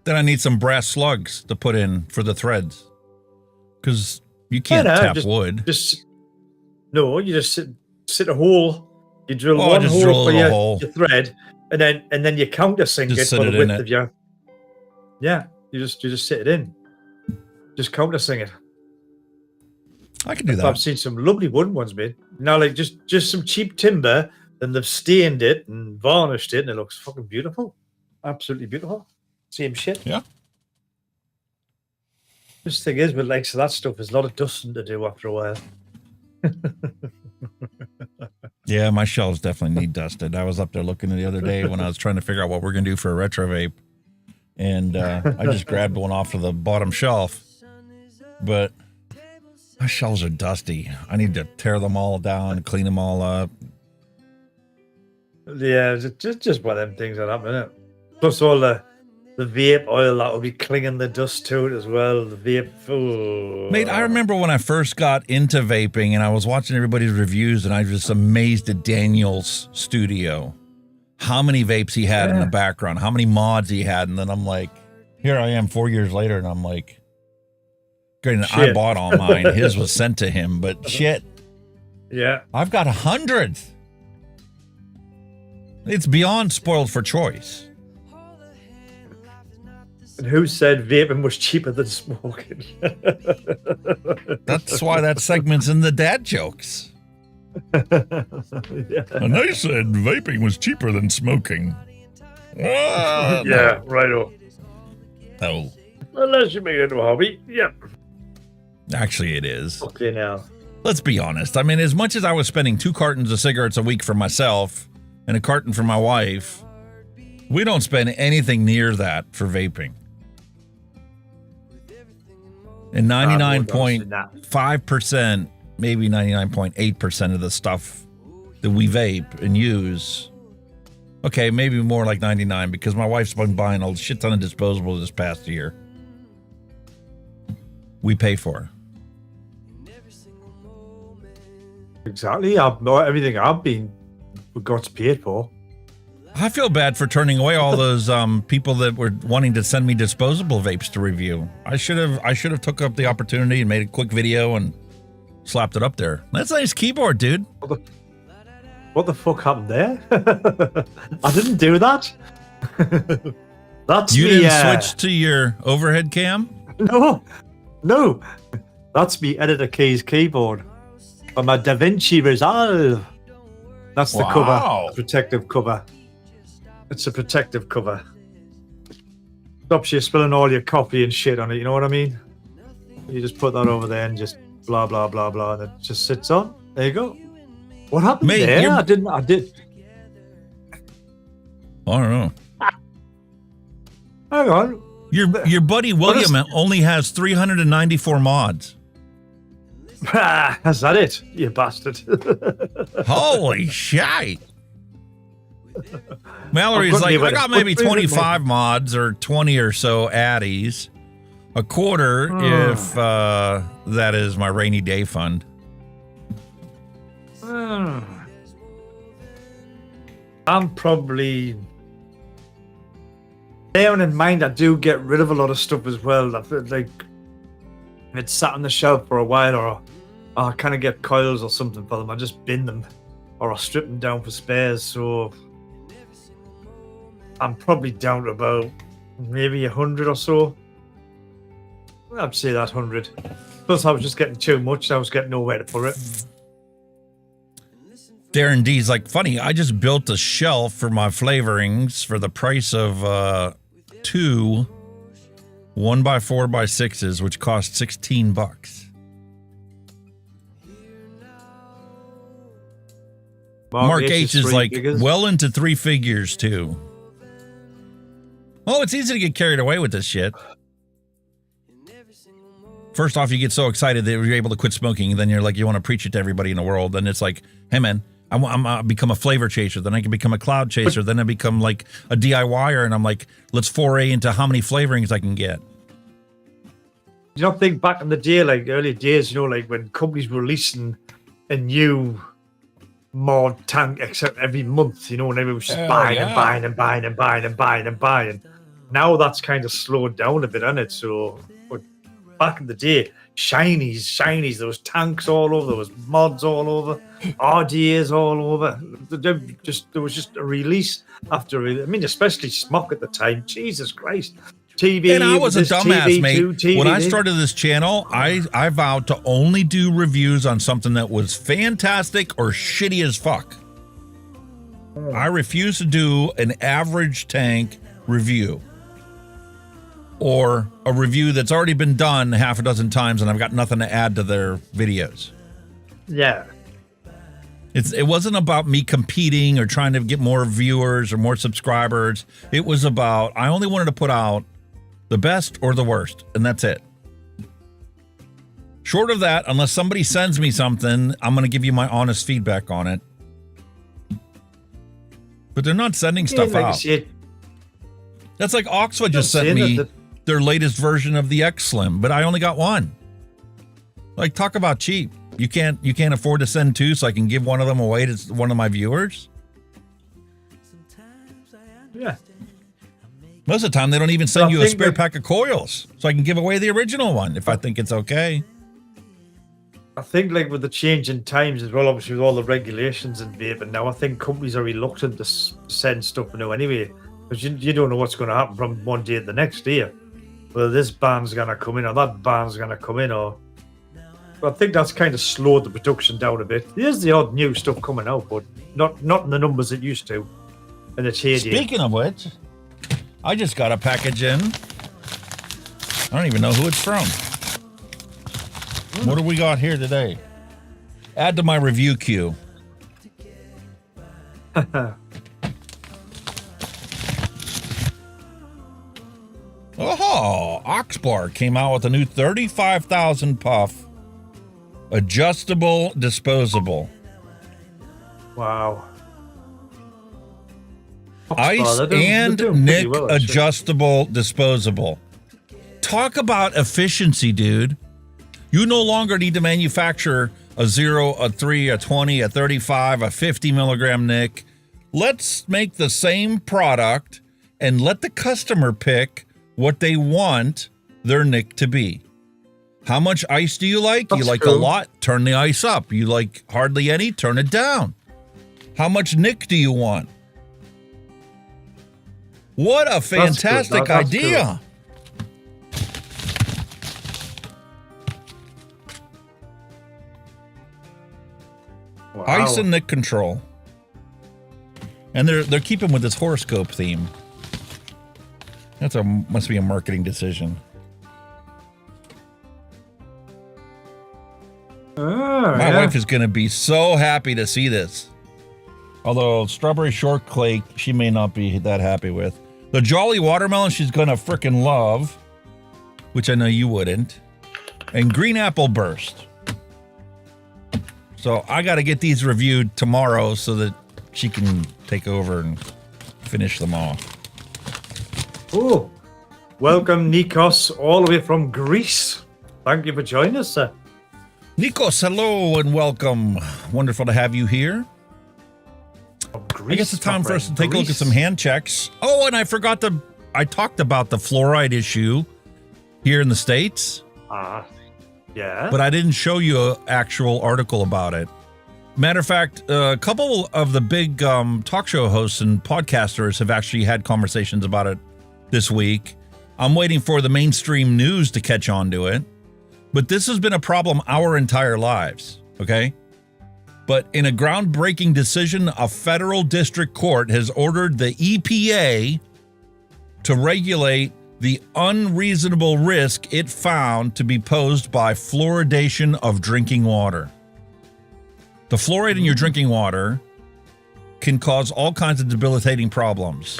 Then I need some brass slugs to put in for the threads. Because you can't tap wood. No, you just sit a hole. You drill Oh, one just hole drill a for little your, hole. your thread, and then you countersink Just it sit for it the in width it. of your. Yeah, you just sit it in. Just countersink it. I can do that. I've seen some lovely wooden ones made. Now, like just some cheap timber, then they've stained it and varnished it, and it looks fucking beautiful. Absolutely beautiful. Same shit. Yeah. This thing is with like so that stuff, there's a lot of dusting to do after a while. Yeah, my shelves definitely need dusted. I was up there looking the other day when I was trying to figure out what we're going to do for a retro vape. And I just grabbed one off of the bottom shelf. But my shelves are dusty. I need to tear them all down and clean them all up. Yeah, just one of them things that happen, isn't it? Plus all the vape oil that will be clinging the dust to it as well. The vape. Oh. Mate, I remember when I first got into vaping and I was watching everybody's reviews and I was just amazed at Daniel's studio. How many vapes he had in the background, how many mods he had. And then I'm like, here I am 4 years later and I'm like, great, I bought all mine. His was sent to him, but shit. Yeah. I've got hundreds. It's beyond spoiled for choice. And who said vaping was cheaper than smoking? That's why that segment's in the dad jokes. Yeah. And I said vaping was cheaper than smoking. Yeah, righto. Oh. Unless you make it into a hobby. Yep. Actually, it is. Okay, now. Let's be honest. I mean, as much as I was spending 2 cartons of cigarettes a week for myself and a carton for my wife, we don't spend anything near that for vaping. And 99.5%, maybe 99.8% of the stuff that we vape and use, okay, maybe more like 99 because my wife's been buying a shit ton of disposables this past year. We pay for. Exactly. Everything I've got paid for. I feel bad for turning away all those people that were wanting to send me disposable vapes to review. I should have took up the opportunity and made a quick video and slapped it up there. That's a nice keyboard, dude. What the fuck happened there? I didn't do that. That's you me, didn't switch to your overhead cam? No. That's me Editor Keys keyboard on my DaVinci Resolve. That's the cover, the protective cover. It's a protective cover. Stops you spilling all your coffee and shit on it, you know what I mean? You just put that over there and just blah, blah, blah, blah, and it just sits on. There you go. What happened there? I did. I don't know. Hang on. Your buddy William only has 394 mods. Is that it, you bastard? Holy shite. Mallory's like, I got maybe 25 mods or 20 or so addies. A quarter if that is my rainy day fund. I'm probably bearing in mind I do get rid of a lot of stuff as well. Like it's sat on the shelf for a while, or I kind of get coils or something for them. I just bin them, or I strip them down for spares. So I'm probably down to about maybe 100 or so. I'd say that 100. Plus, I was just getting too much. I was getting nowhere to put it. Darren D's like, funny, I just built a shelf for my flavorings for the price of 2 1x4x6s, which cost $16. Mark H is three like figures. well into 3 figures too. Oh, it's easy to get carried away with this shit. First off, you get so excited that you're able to quit smoking, and then you're like, you want to preach it to everybody in the world. Then it's like, hey man, I'm become a flavor chaser. Then I can become a cloud chaser. Then I become like a DIYer, and I'm like, let's foray into how many flavorings I can get. You don't think back in the day, like early days, you know, like when companies were releasing a new mod tank except every month, you know, and everyone was just buying and buying and buying and buying and buying and buying. Now that's kind of slowed down a bit, hasn't it? So, but back in the day, shinies, there was tanks all over, there was mods all over, RDAs all over. There was just a release after, I mean, especially Smock at the time. Jesus Christ. TV, and I was a dumbass, mate. TV, when I started this channel, I vowed to only do reviews on something that was fantastic or shitty as fuck. I refuse to do an average tank review or a review that's already been done half a dozen times and I've got nothing to add to their videos. Yeah. It wasn't about me competing or trying to get more viewers or more subscribers. It was about, I only wanted to put out the best or the worst, and that's it. Short of that, unless somebody sends me something, I'm going to give you my honest feedback on it. But they're not sending stuff out. That's like Oxford just sent me their latest version of the X Slim, but I only got one. Like, talk about cheap. You can't afford to send two, so I can give one of them away to one of my viewers. Yeah. Most of the time, they don't even send you a spare pack of coils, so I can give away the original one if I think it's okay. I think, like, with the change in times as well, obviously with all the regulations and vaping now, I think companies are reluctant to send stuff new anyway, because you don't know what's going to happen from one day to the next day. Whether this band's going to come in or that band's going to come in, or I think that's kind of slowed the production down a bit. There's the odd new stuff coming out, but not in the numbers it used to. And it's heyday. Speaking of which, I just got a package in. I don't even know who it's from. What do we got here today? Add to my review queue. Oh, Oxbar came out with a new 35,000 puff adjustable disposable. Wow. Ice and Nick adjustable disposable. Talk about efficiency, dude. You no longer need to manufacture a 0, a 3, a 20, a 35, a 50 milligram Nick. Let's make the same product and let the customer pick what they want their Nick to be. How much ice do you like? You like a lot? Turn the ice up. You like hardly any? Turn it down. How much Nick do you want? What a fantastic idea. Wow. Ice and Nick control. And they're keeping with this horoscope theme. Must be a marketing decision. My wife is going to be so happy to see this. Although strawberry shortcake, she may not be that happy with. The Jolly Watermelon, she's going to frickin' love, which I know you wouldn't. And Green Apple Burst. So I got to get these reviewed tomorrow so that she can take over and finish them off. Oh, welcome, Nikos, all the way from Greece. Thank you for joining us, sir. Nikos, hello and welcome. Wonderful to have you here. I guess it's time for us to take a look at some hand checks. Oh, and I forgot I talked about the fluoride issue here in the States. Yeah. But I didn't show you an actual article about it. Matter of fact, a couple of the big talk show hosts and podcasters have actually had conversations about it this week. I'm waiting for the mainstream news to catch on to it. But this has been a problem our entire lives, okay? But in a groundbreaking decision, a federal district court has ordered the EPA to regulate the unreasonable risk it found to be posed by fluoridation of drinking water. The fluoride in your drinking water can cause all kinds of debilitating problems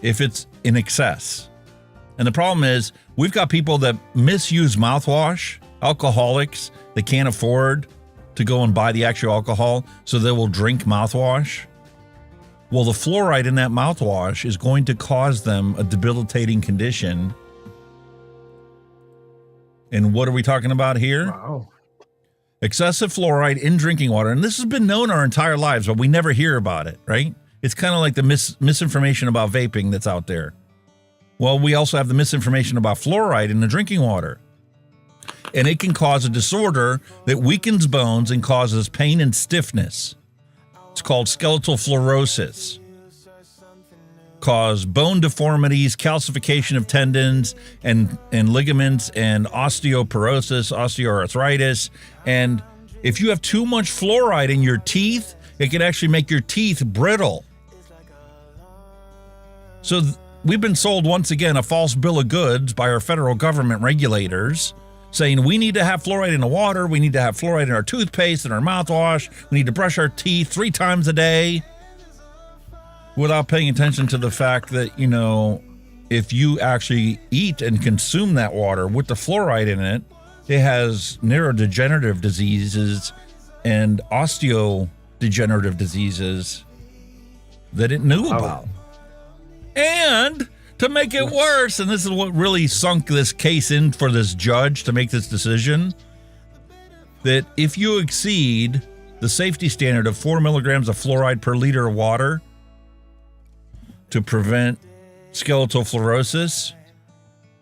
if it's in excess. And the problem is we've got people that misuse mouthwash, alcoholics that can't afford to go and buy the actual alcohol, so they will drink mouthwash. Well, the fluoride in that mouthwash is going to cause them a debilitating condition. And what are we talking about here? Wow. Excessive fluoride in drinking water. And this has been known our entire lives, but we never hear about it, right? It's kind of like the misinformation about vaping that's out there. Well, we also have the misinformation about fluoride in the drinking water. And it can cause a disorder that weakens bones and causes pain and stiffness. It's called skeletal fluorosis. Cause bone deformities, calcification of tendons and ligaments, and osteoporosis, osteoarthritis. And if you have too much fluoride in your teeth, it can actually make your teeth brittle. So we've been sold once again a false bill of goods by our federal government regulators, saying we need to have fluoride in the water, we need to have fluoride in our toothpaste and our mouthwash, we need to brush our teeth 3 times a day, without paying attention to the fact that, you know, if you actually eat and consume that water with the fluoride in it, it has neurodegenerative diseases and osteodegenerative diseases that it knew about. And to make it worse, and this is what really sunk this case in for this judge to make this decision, that if you exceed the safety standard of 4 milligrams of fluoride per liter of water to prevent skeletal fluorosis,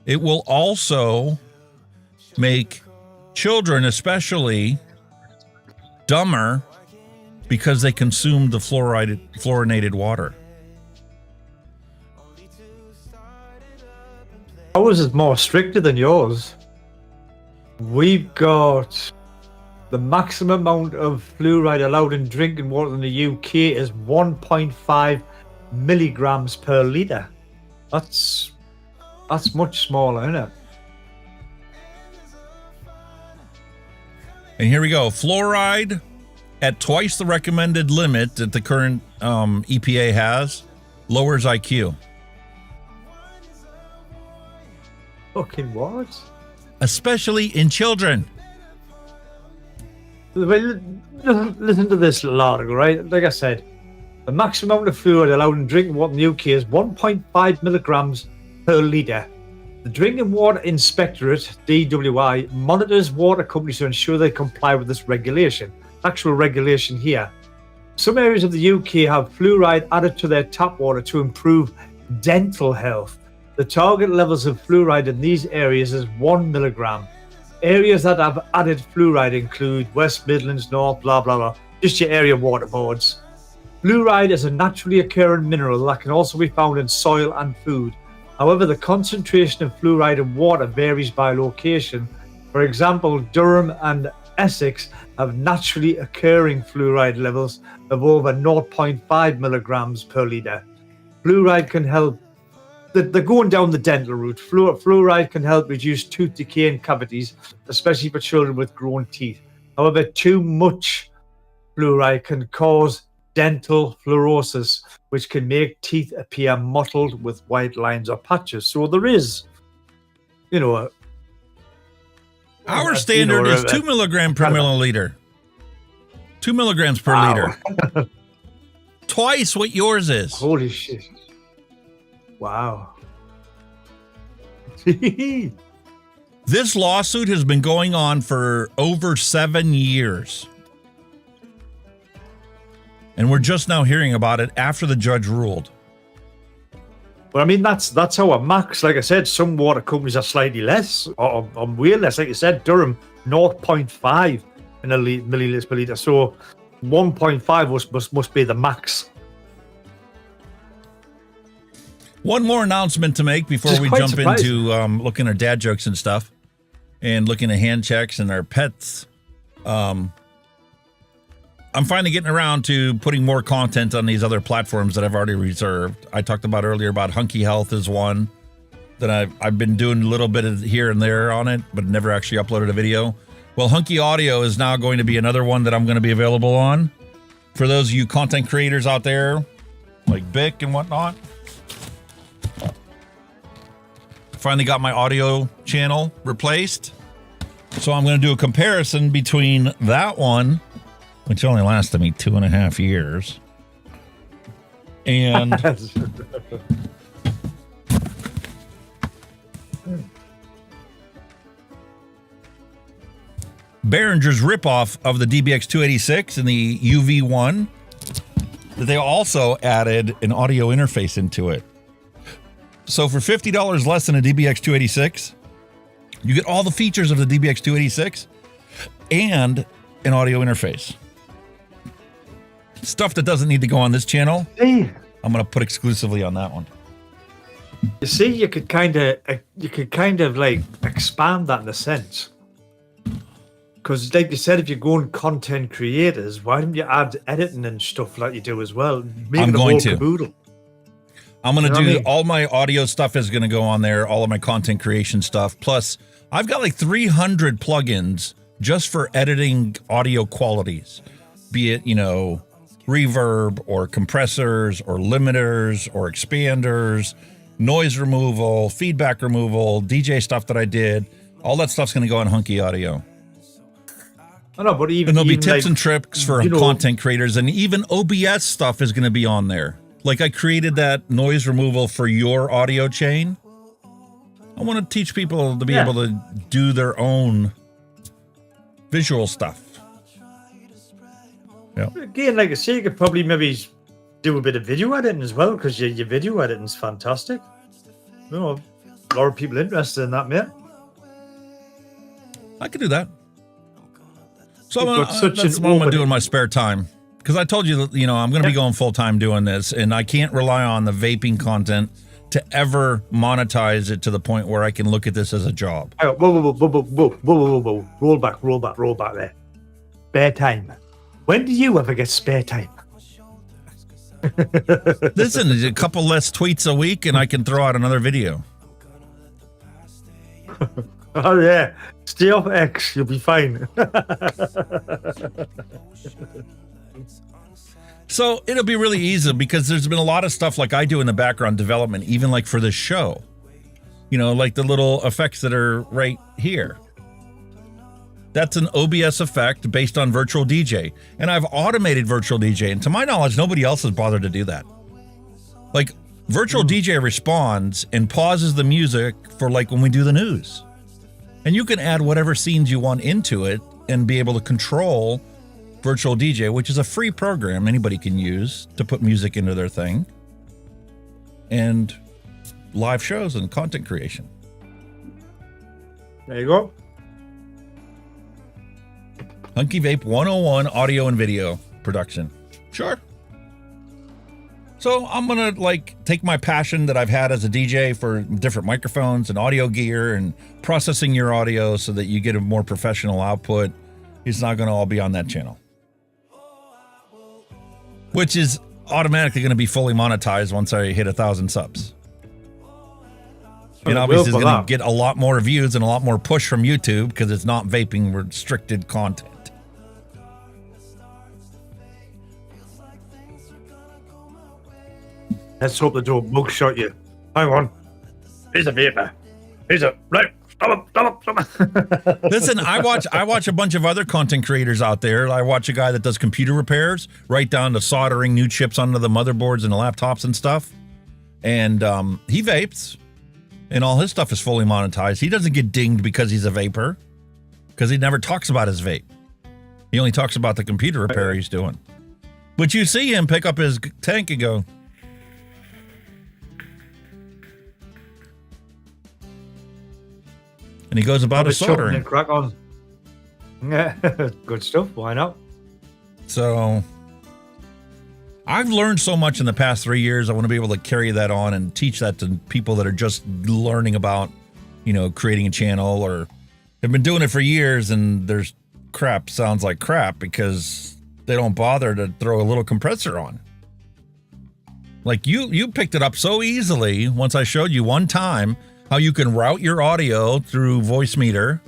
it will also make children especially dumber because they consume the fluorinated water. Ours is more stricter than yours. We've got the maximum amount of fluoride allowed in drinking water in the UK is 1.5 milligrams per litre. That's much smaller, isn't it? And here we go. Fluoride at twice the recommended limit that the current EPA has lowers IQ. Fucking what? Especially in children. Listen to this little article, right? Like I said, the maximum amount of fluoride allowed in drinking water in the UK is 1.5 milligrams per litre. The Drinking Water Inspectorate, DWI, monitors water companies to ensure they comply with this regulation. Actual regulation here. Some areas of the UK have fluoride added to their tap water to improve dental health. The target levels of fluoride in these areas is 1 milligram. Areas that have added fluoride include West Midlands, North, blah, blah, blah. Just your area water boards. Fluoride is a naturally occurring mineral that can also be found in soil and food. However, the concentration of fluoride in water varies by location. For example, Durham and Essex have naturally occurring fluoride levels of over 0.5 milligrams per litre. Fluoride can help. They're going down the dental route. Fluoride can help reduce tooth decay and cavities, especially for children with grown teeth. However, too much fluoride can cause dental fluorosis, which can make teeth appear mottled with white lines or patches. So there is, you know, our standard is 2 milligram per milliliter. 2 milligrams per liter. Twice what yours is. Holy shit. Wow. This lawsuit has been going on for over 7 years. And we're just now hearing about it after the judge ruled. But I mean, that's our max. Like I said, some water companies are slightly less, or way less. Like you said, Durham, 0.5 in a milliliters per litre. So 1.5 must be the max. One more announcement to make before we jump into looking at dad jokes and stuff and looking at hand checks and our pets. I'm finally getting around to putting more content on these other platforms that I've already reserved. I talked about earlier about Hunky Health is one that I've been doing a little bit of here and there on it, but never actually uploaded a video. Well, Hunky Audio is now going to be another one that I'm going to be available on. For those of you content creators out there, like Bick and whatnot, finally got my audio channel replaced. So I'm going to do a comparison between that one, which only lasted me 2.5 years, and Behringer's ripoff of the DBX286 and the UV1. They also added an audio interface into it. So for $50 less than a DBX286, you get all the features of the DBX286 and an audio interface. Stuff that doesn't need to go on this channel, I'm going to put exclusively on that one. You see, you could kind of like expand that in a sense. Because like you said, if you're going content creators, why don't you add editing and stuff like you do as well? I'm going to. Caboodle. I'm going to do all my audio stuff is going to go on there, all of my content creation stuff. Plus, I've got like 300 plugins just for editing audio qualities, be it, reverb or compressors or limiters or expanders, noise removal, feedback removal, DJ stuff that I did. All that stuff's going to go on Hunky Audio. I know, but and there'll be tips and tricks for content creators, and even OBS stuff is going to be on there. Like I created that noise removal for your audio chain. I want to teach people to be able to do their own visual stuff. Yeah. Again, like I say, you could probably maybe do a bit of video editing as well, because your video editing's fantastic. A lot of people interested in that, mate. I could do that. So that's what I'm going to do in my spare time. Because I told you that, I'm going to be going full-time doing this, and I can't rely on the vaping content to ever monetize it to the point where I can look at this as a job. Whoa. Roll back there. Spare time. When do you ever get spare time? Listen, a couple less tweets a week, and I can throw out another video. Oh, yeah. Stay off X. You'll be fine. So it'll be really easy because there's been a lot of stuff like I do in the background development, even like for this show. Like the little effects that are right here. That's an OBS effect based on Virtual DJ. And I've automated Virtual DJ. And to my knowledge, nobody else has bothered to do that. Like Virtual DJ responds and pauses the music for like when we do the news. And you can add whatever scenes you want into it and be able to control Virtual DJ, which is a free program anybody can use to put music into their thing. And live shows and content creation. There you go. Hunky Vape 101 audio and video production. Sure. So I'm going to take my passion that I've had as a DJ for different microphones and audio gear and processing your audio so that you get a more professional output. It's not going to all be on that channel, which is automatically going to be fully monetized once I hit 1,000 subs. And obviously it's going to get a lot more views and a lot more push from YouTube because it's not vaping restricted content. Let's hope they don't mugshot you. Hang on. Here's a vapor. Here's a... Right. Stop him. Listen, I watch a bunch of other content creators out there. I watch a guy that does computer repairs, right down to soldering new chips onto the motherboards and the laptops and stuff. And he vapes, and all his stuff is fully monetized. He doesn't get dinged because he's a vapor, because he never talks about his vape. He only talks about the computer repair he's doing. But you see him pick up his tank and go... And he goes about his soldering. Crack on. Yeah, good stuff. Why not? So I've learned so much in the past 3 years. I want to be able to carry that on and teach that to people that are just learning about, creating a channel or have been doing it for years, and there's crap sounds like crap because they don't bother to throw a little compressor on. Like you picked it up so easily once I showed you one time how you can route your audio through voice meter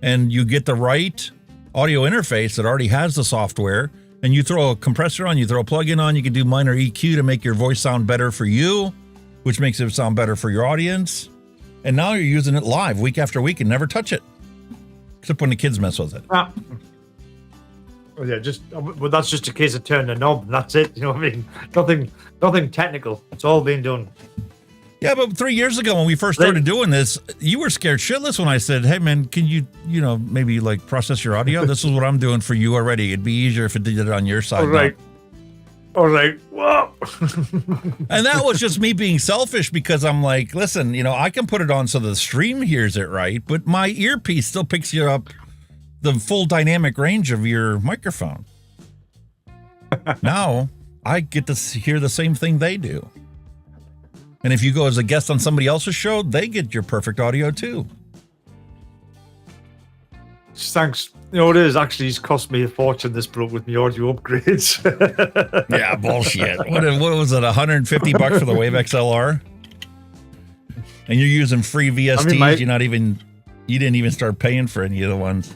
and you get the right audio interface that already has the software. And you throw a compressor on, you throw a plug-in on, you can do minor EQ to make your voice sound better for you, which makes it sound better for your audience. And now you're using it live week after week and never touch it. Except when the kids mess with it. Well, yeah, well, that's just a case of turning a knob, and that's it. You know what I mean? Nothing technical. It's all been done. Yeah, but 3 years ago when we first started doing this, you were scared shitless when I said, hey, man, can you maybe like process your audio? This is what I'm doing for you already. It'd be easier if it did it on your side. All right. Whoa. And that was just me being selfish because I'm like, listen, I can put it on so the stream hears it right, but my earpiece still picks you up the full dynamic range of your microphone. Now I get to hear the same thing they do. And if you go as a guest on somebody else's show, they get your perfect audio too. Thanks. It is actually, it's cost me a fortune, this bloke, with my audio upgrades. Yeah, bullshit. What was it, $150 for the Wave XLR? And you're using free VSTs. You didn't even start paying for any of the ones.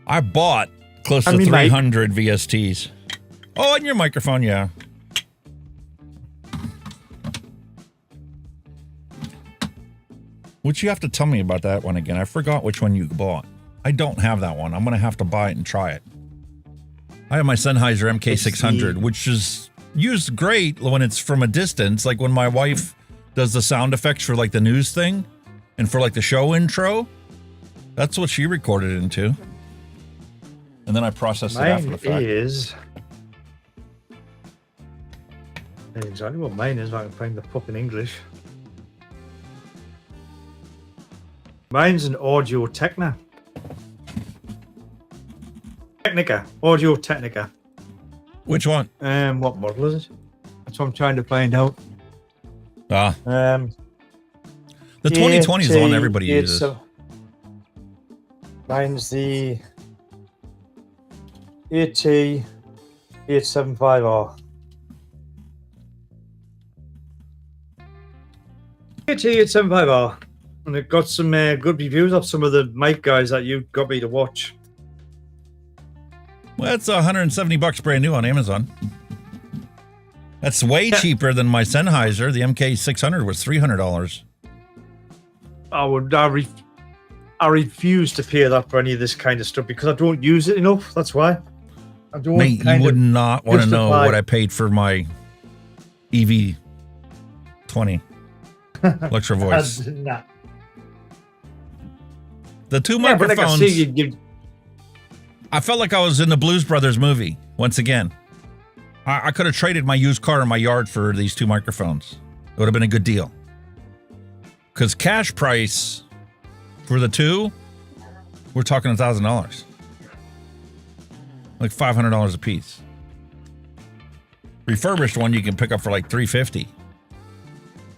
I bought close to 300 VSTs. Oh, and your microphone, yeah. Which you have to tell me about that one again. I forgot which one you bought. I don't have that one. I'm going to have to buy it and try it. I have my Sennheiser MK600, which is used great when it's from a distance. Like when my wife does the sound effects for like the news thing and for like the show intro. That's what she recorded it into. And then I processed it after the fact. Mine is... I know exactly what mine is if I can find the fucking English. Mine's an Audio Technica. Audio Technica. Which one? What model is it? That's what I'm trying to find out. The 2020 is the one everybody uses. Mine's the AT875R. AT875R. And it got some good reviews of some of the mic guys that you got me to watch. Well, that's $170 brand new on Amazon. That's way cheaper than my Sennheiser. The MK600 was $300. I refuse to pay that for any of this kind of stuff because I don't use it enough. That's why. I don't. Mate, you would not want to know what I paid for my EV20 Electro Voice. Nah. The two microphones. I felt like I was in the Blues Brothers movie once again. I could have traded my used car in my yard for these two microphones. It would have been a good deal. Because cash price for the two, we're talking $1,000. Like $500 a piece. Refurbished one you can pick up for like $350.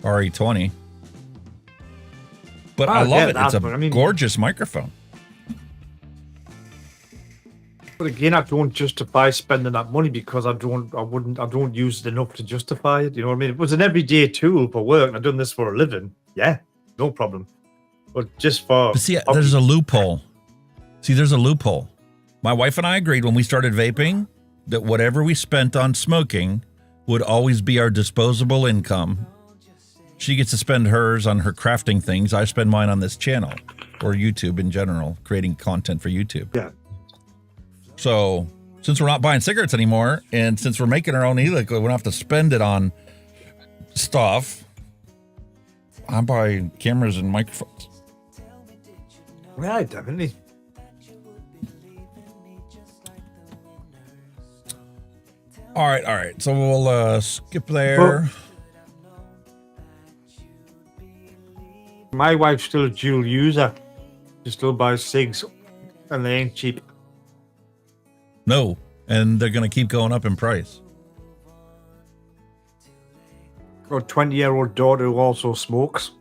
RE20. But I love it. It's a gorgeous microphone. But again, I don't justify spending that money because I don't use it enough to justify it. You know what I mean? It was an everyday tool for work, and I've done this for a living. Yeah, no problem. But just for... But see, there's a loophole. There's a loophole. My wife and I agreed when we started vaping that whatever we spent on smoking would always be our disposable income. She gets to spend hers on her crafting things. I spend mine on this channel or YouTube in general, creating content for YouTube. Yeah. So since we're not buying cigarettes anymore, and since we're making our own e-liquid, we don't have to spend it on stuff. I buy cameras and microphones. Yeah, definitely. All right. So we'll skip there. My wife's still a dual user. She still buys cigs, and they ain't cheap. No, and they're going to keep going up in price. Got a 20-year-old daughter who also smokes,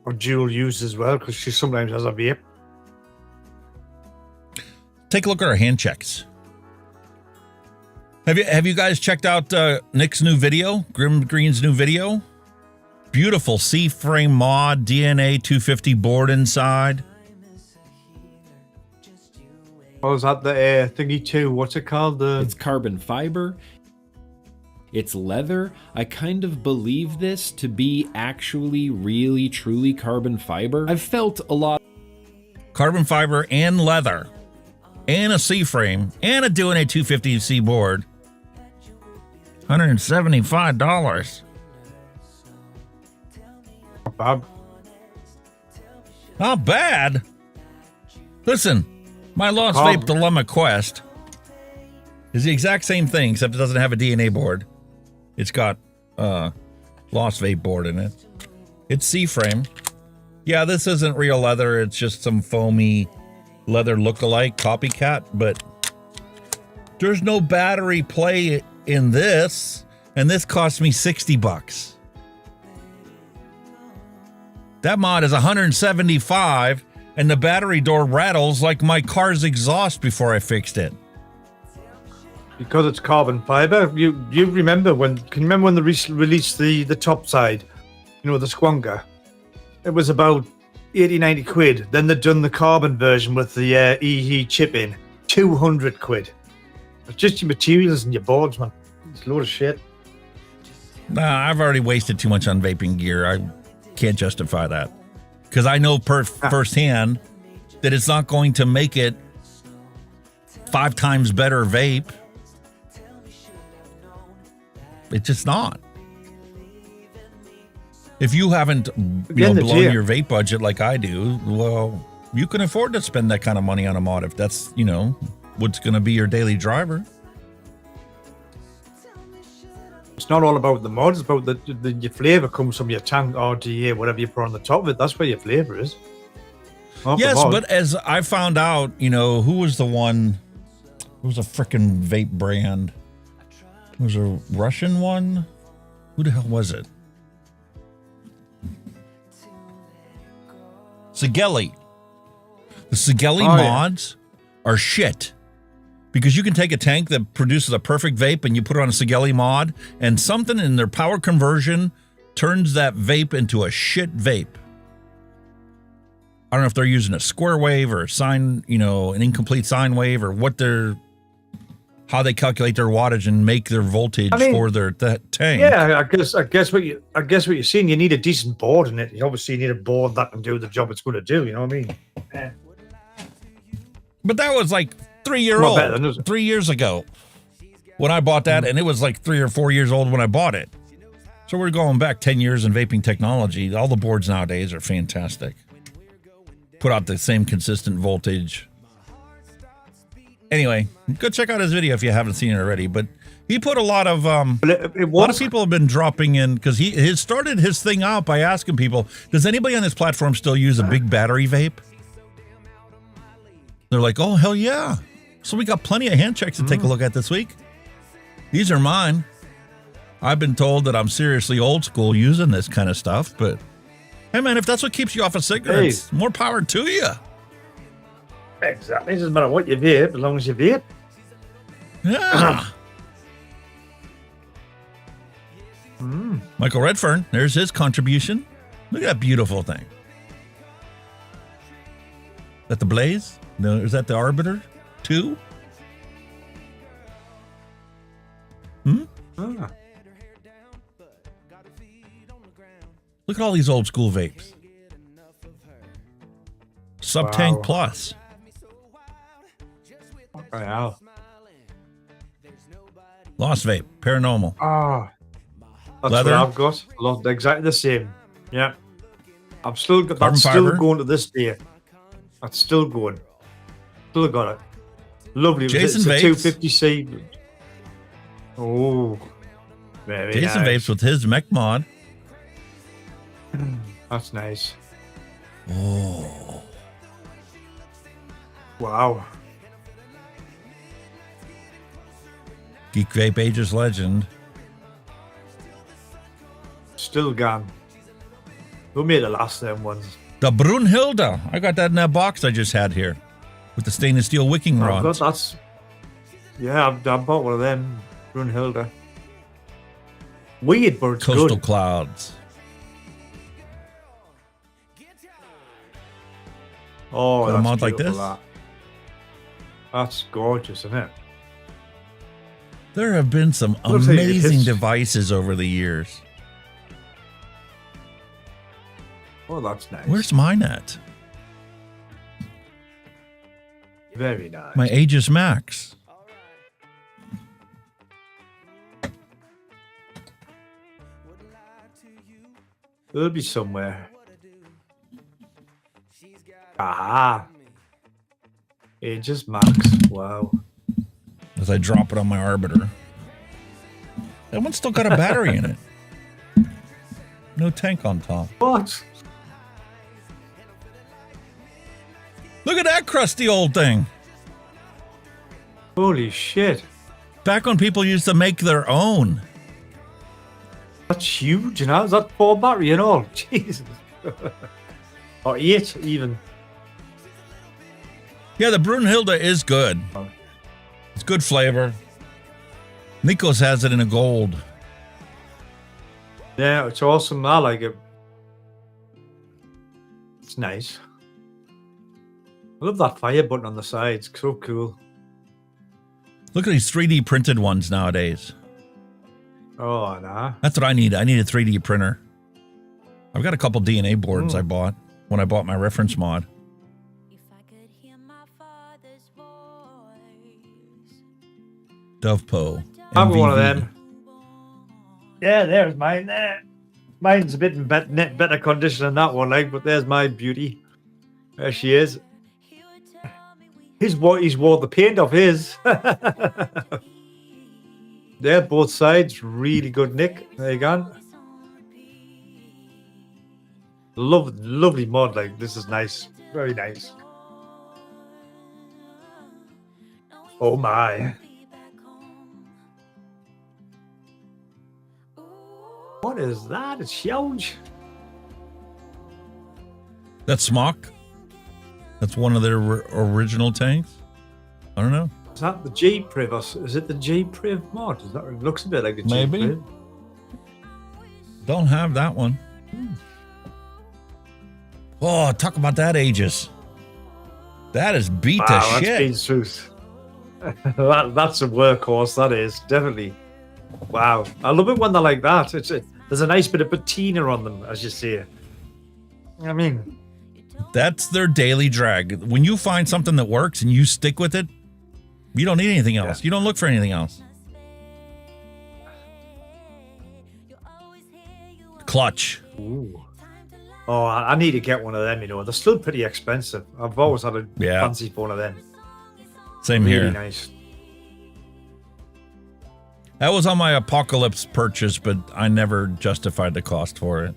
or dual use as well, because she sometimes has a vape. Take a look at our hand checks. Have you guys checked out Nick's new video, Grim Green's new video? Beautiful C-frame mod, DNA 250 board inside. What was that? The thingy too. What's it called? It's carbon fiber. It's leather. I kind of believe this to be actually really truly carbon fiber. I've felt a lot. Carbon fiber and leather and a C-frame and a DUNNING 250C board. $175. Not bad. Not bad. Listen, my Lost Vape Dilemma Quest is the exact same thing, except it doesn't have a DNA board. It's got Lost Vape board in it. It's C-frame. Yeah, this isn't real leather. It's just some foamy leather look-alike copycat, but there's no battery play in this, and this cost me $60. That mod is $175, and the battery door rattles like my car's exhaust before I fixed it. Because it's carbon fiber. You remember when? Can you remember when they released the top side? You know, the Squonker. It was about 80-90 quid. Then they'd done the carbon version with the EE chip in. 200 quid. It's just your materials and your boards, man. It's a load of shit. Nah, I've already wasted too much on vaping gear. I can't justify that. Because I know firsthand that it's not going to make it 5 times better vape. It's just not. If you haven't blown your vape budget like I do, well, you can afford to spend that kind of money on a mod if that's, what's going to be your daily driver. It's not all about the mods, it's about your flavor comes from your tank, RDA, whatever you put on the top of it. That's where your flavor is. Yes, but as I found out, who was the one? Who was a freaking vape brand? It was a Russian one? Who the hell was it? Sigeli. The Sigeli mods are shit. Because you can take a tank that produces a perfect vape and you put it on a Sigeli mod, and something in their power conversion turns that vape into a shit vape. I don't know if they're using a square wave or a sine, an incomplete sine wave, or how they calculate their wattage and make their voltage for their tank. Yeah, I guess what you're saying, you need a decent board in it. You obviously need a board that can do the job it's going to do. You know what I mean? Yeah. But that was like 3 years ago when I bought that, and it was like 3 or 4 years old when I bought it. So we're going back 10 years in vaping technology. All the boards nowadays are fantastic. Put out the same consistent voltage. Anyway, go check out his video if you haven't seen it already. But he put a lot of a lot of people have been dropping in because he started his thing out by asking people, does anybody on this platform still use a big battery vape? They're like, oh, hell yeah. So we got plenty of hand checks to take a look at this week. These are mine. I've been told that I'm seriously old school using this kind of stuff, but hey, man, if that's what keeps you off of cigarettes, more power to you. Exactly. It doesn't matter what you vape, as long as you vape. Yeah. Michael Redfern, there's his contribution. Look at that beautiful thing. Is that the Blaze? No, is that the Arbiter 2? Look at all these old school vapes. Sub-Tank Plus. Wow. Lost Vape, Paranormal. That's Leather. what I've got. Exactly the same. Yeah. I've still got Carbon that's still fiber. going to this day. That's still going. Still got it. Lovely. Jason it's a Vapes. 250C. Oh. Very Jason nice. Vapes with his mech mod. That's nice. Oh. Wow. Geek Vape Ages Legend. Still gone. Who made the last them ones? The Brunhilde. I got that in that box I just had here with the stainless steel wicking rods. Yeah, I bought one of them. Brunhilde. Weird, but it's Coastal good. Clouds. Oh, Got a that's mod like beautiful, this? That's gorgeous, isn't it? There have been some Looks like it amazing hits- devices over the years. Oh, that's nice. Where's mine at? Very nice. My Aegis Max. It'll be somewhere. Aha. Aegis Max. Wow. As I drop it on my Arbiter. That one's still got a battery in it. No tank on top. What? Look at that crusty old thing. Holy shit. Back when people used to make their own. That's huge, you know? Is that 4 battery and all? Jesus. Or 8 even. Yeah, the Brunhilde is good. It's good flavor. Nikos has it in a gold. Yeah, it's awesome. I like it. It's nice. I love that fire button on the side. It's so cool. Look at these 3D printed ones nowadays. Oh, nah. That's what I need. I need a 3D printer. I've got a couple DNA boards I bought when I bought my reference mod. Dovepo. I have one of MVV. them. Yeah, there's mine there. Mine's a bit in better condition than that one, like, but there's my beauty. There she is. He's wore the paint off his. There, both sides, really good nick. There you go. Lovely mod, like, this is nice. Very nice. Oh my. What is that? It's huge. That's Smock. That's one of their original tanks. I don't know. Is that the J-Priv? Is it the J-Priv mod? Is that, it looks a bit like the Maybe. J-Priv. Don't have that one. Oh, talk about that Aegis. That is beat to Wow, shit. that's been truth. That's a workhorse. That is definitely. Wow, I love it when they're like that. There's a nice bit of patina on them, as you see. I mean, That's their daily drag. When you find something that works and you stick with it, you don't need anything else. You don't look for anything else. Clutch. ooh. Oh, I need to get one of them. You know, they're still pretty expensive. I've always had a fancy for one of them. Same really here. Nice. That was on my Apocalypse purchase, but I never justified the cost for it.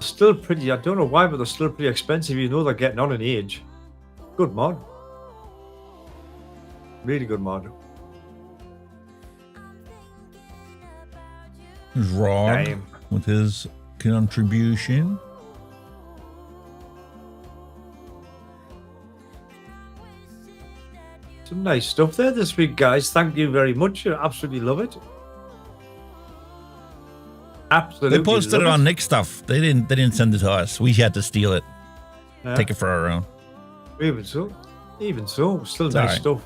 Still pretty. I don't know why, but they're still pretty expensive. You know, they're getting on in age. Good mod. Really good mod. There's Rog Damn. with his contribution. Some nice stuff there this week, guys. Thank you very much. I absolutely love it. Absolutely. They posted it on Nick stuff. They didn't send it to us. We had to steal it. Yeah. Take it for our own. Even so. Still It's nice all right. stuff.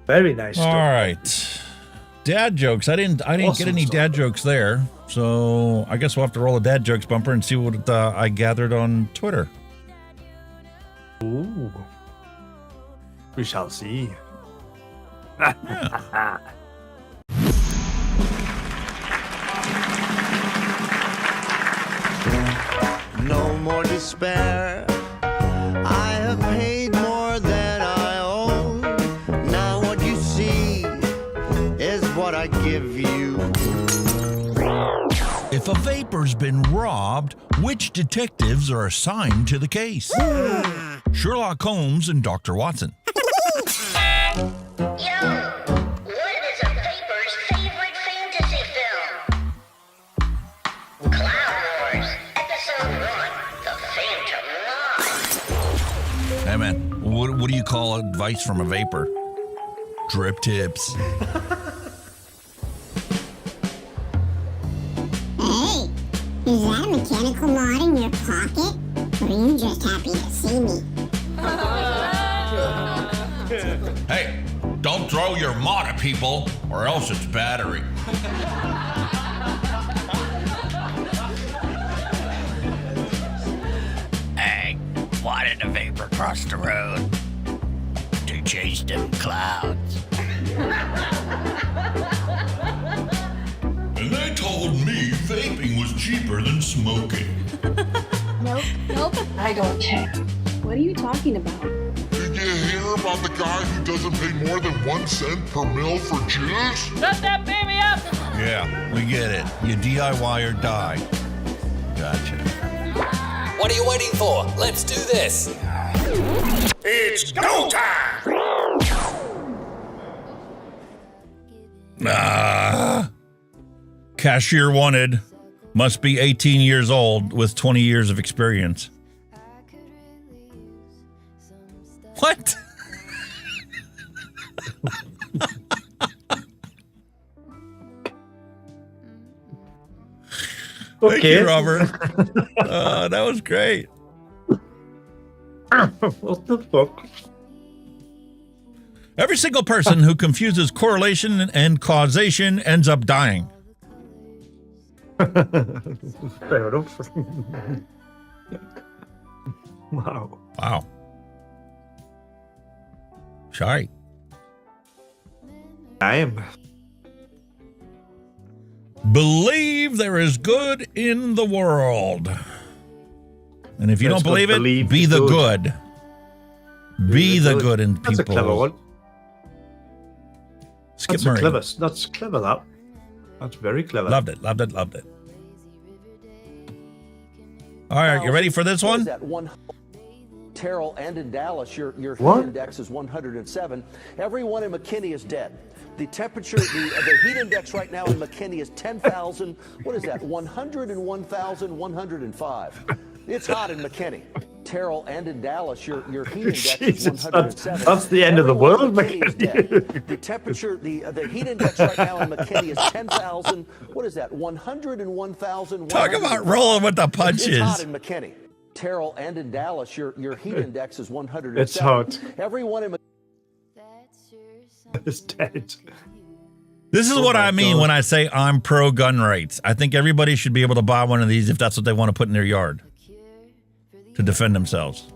Very nice All stuff. right. Dad jokes. I didn't Awesome get any stuff. dad jokes there. So I guess we'll have to roll a dad jokes bumper and see what I gathered on Twitter. Ooh. We shall see. No more despair. I have paid more than I owe. Now what you see is what I give you. If a vapor's been robbed, which detectives are assigned to the case? Sherlock Holmes and Dr. Watson. Hey man, what do you call advice from a vapor? Drip tips. Hey, is that a mechanical mod in your pocket? Or are you just happy to see me? Hey, don't throw your mod at people, or else it's battery. Hey, why did a vapor cross the road? To chase them clouds. And they told me vaping was cheaper than smoking. Nope, I don't care. What are you talking about? Did you hear about the guy who doesn't pay more than 1 cent per mil for juice? Shut that baby up! Yeah, we get it. You DIY or die. Gotcha. What are you waiting for? Let's do this. It's go time! Cashier wanted. Must be 18 years old with 20 years of experience. What? Thank you, Robert. That was great. What the fuck? Every single person who confuses correlation and causation ends up dying. Fair enough. Wow. Wow. Sorry. I am. Believe there is good in the world. And if you don't believe it, be the good. Be the good in people. That's a clever one. Skip That's Murray. That's clever, that. That's very clever. Loved it, loved it, loved it. All right, you ready for this one? Terrell and in Dallas, your heat What? index is 107. Everyone in McKinney is dead. The temperature, the heat index right now in McKinney is 10,000. What is that? 101,105. It's hot in McKinney. Terrell and in Dallas, your heat index is 107. That's the end of the world, McKinney. The temperature, the heat index right now in McKinney is 10,000. What is that? 101,000. Talk about rolling with the punches. It's hot in McKinney. Terrell and in Dallas, your heat index is 107. It's hot. Everyone in It's dead. This is what I mean when I say I'm pro gun rights. I think everybody should be able to buy one of these if that's what they want to put in their yard to defend themselves.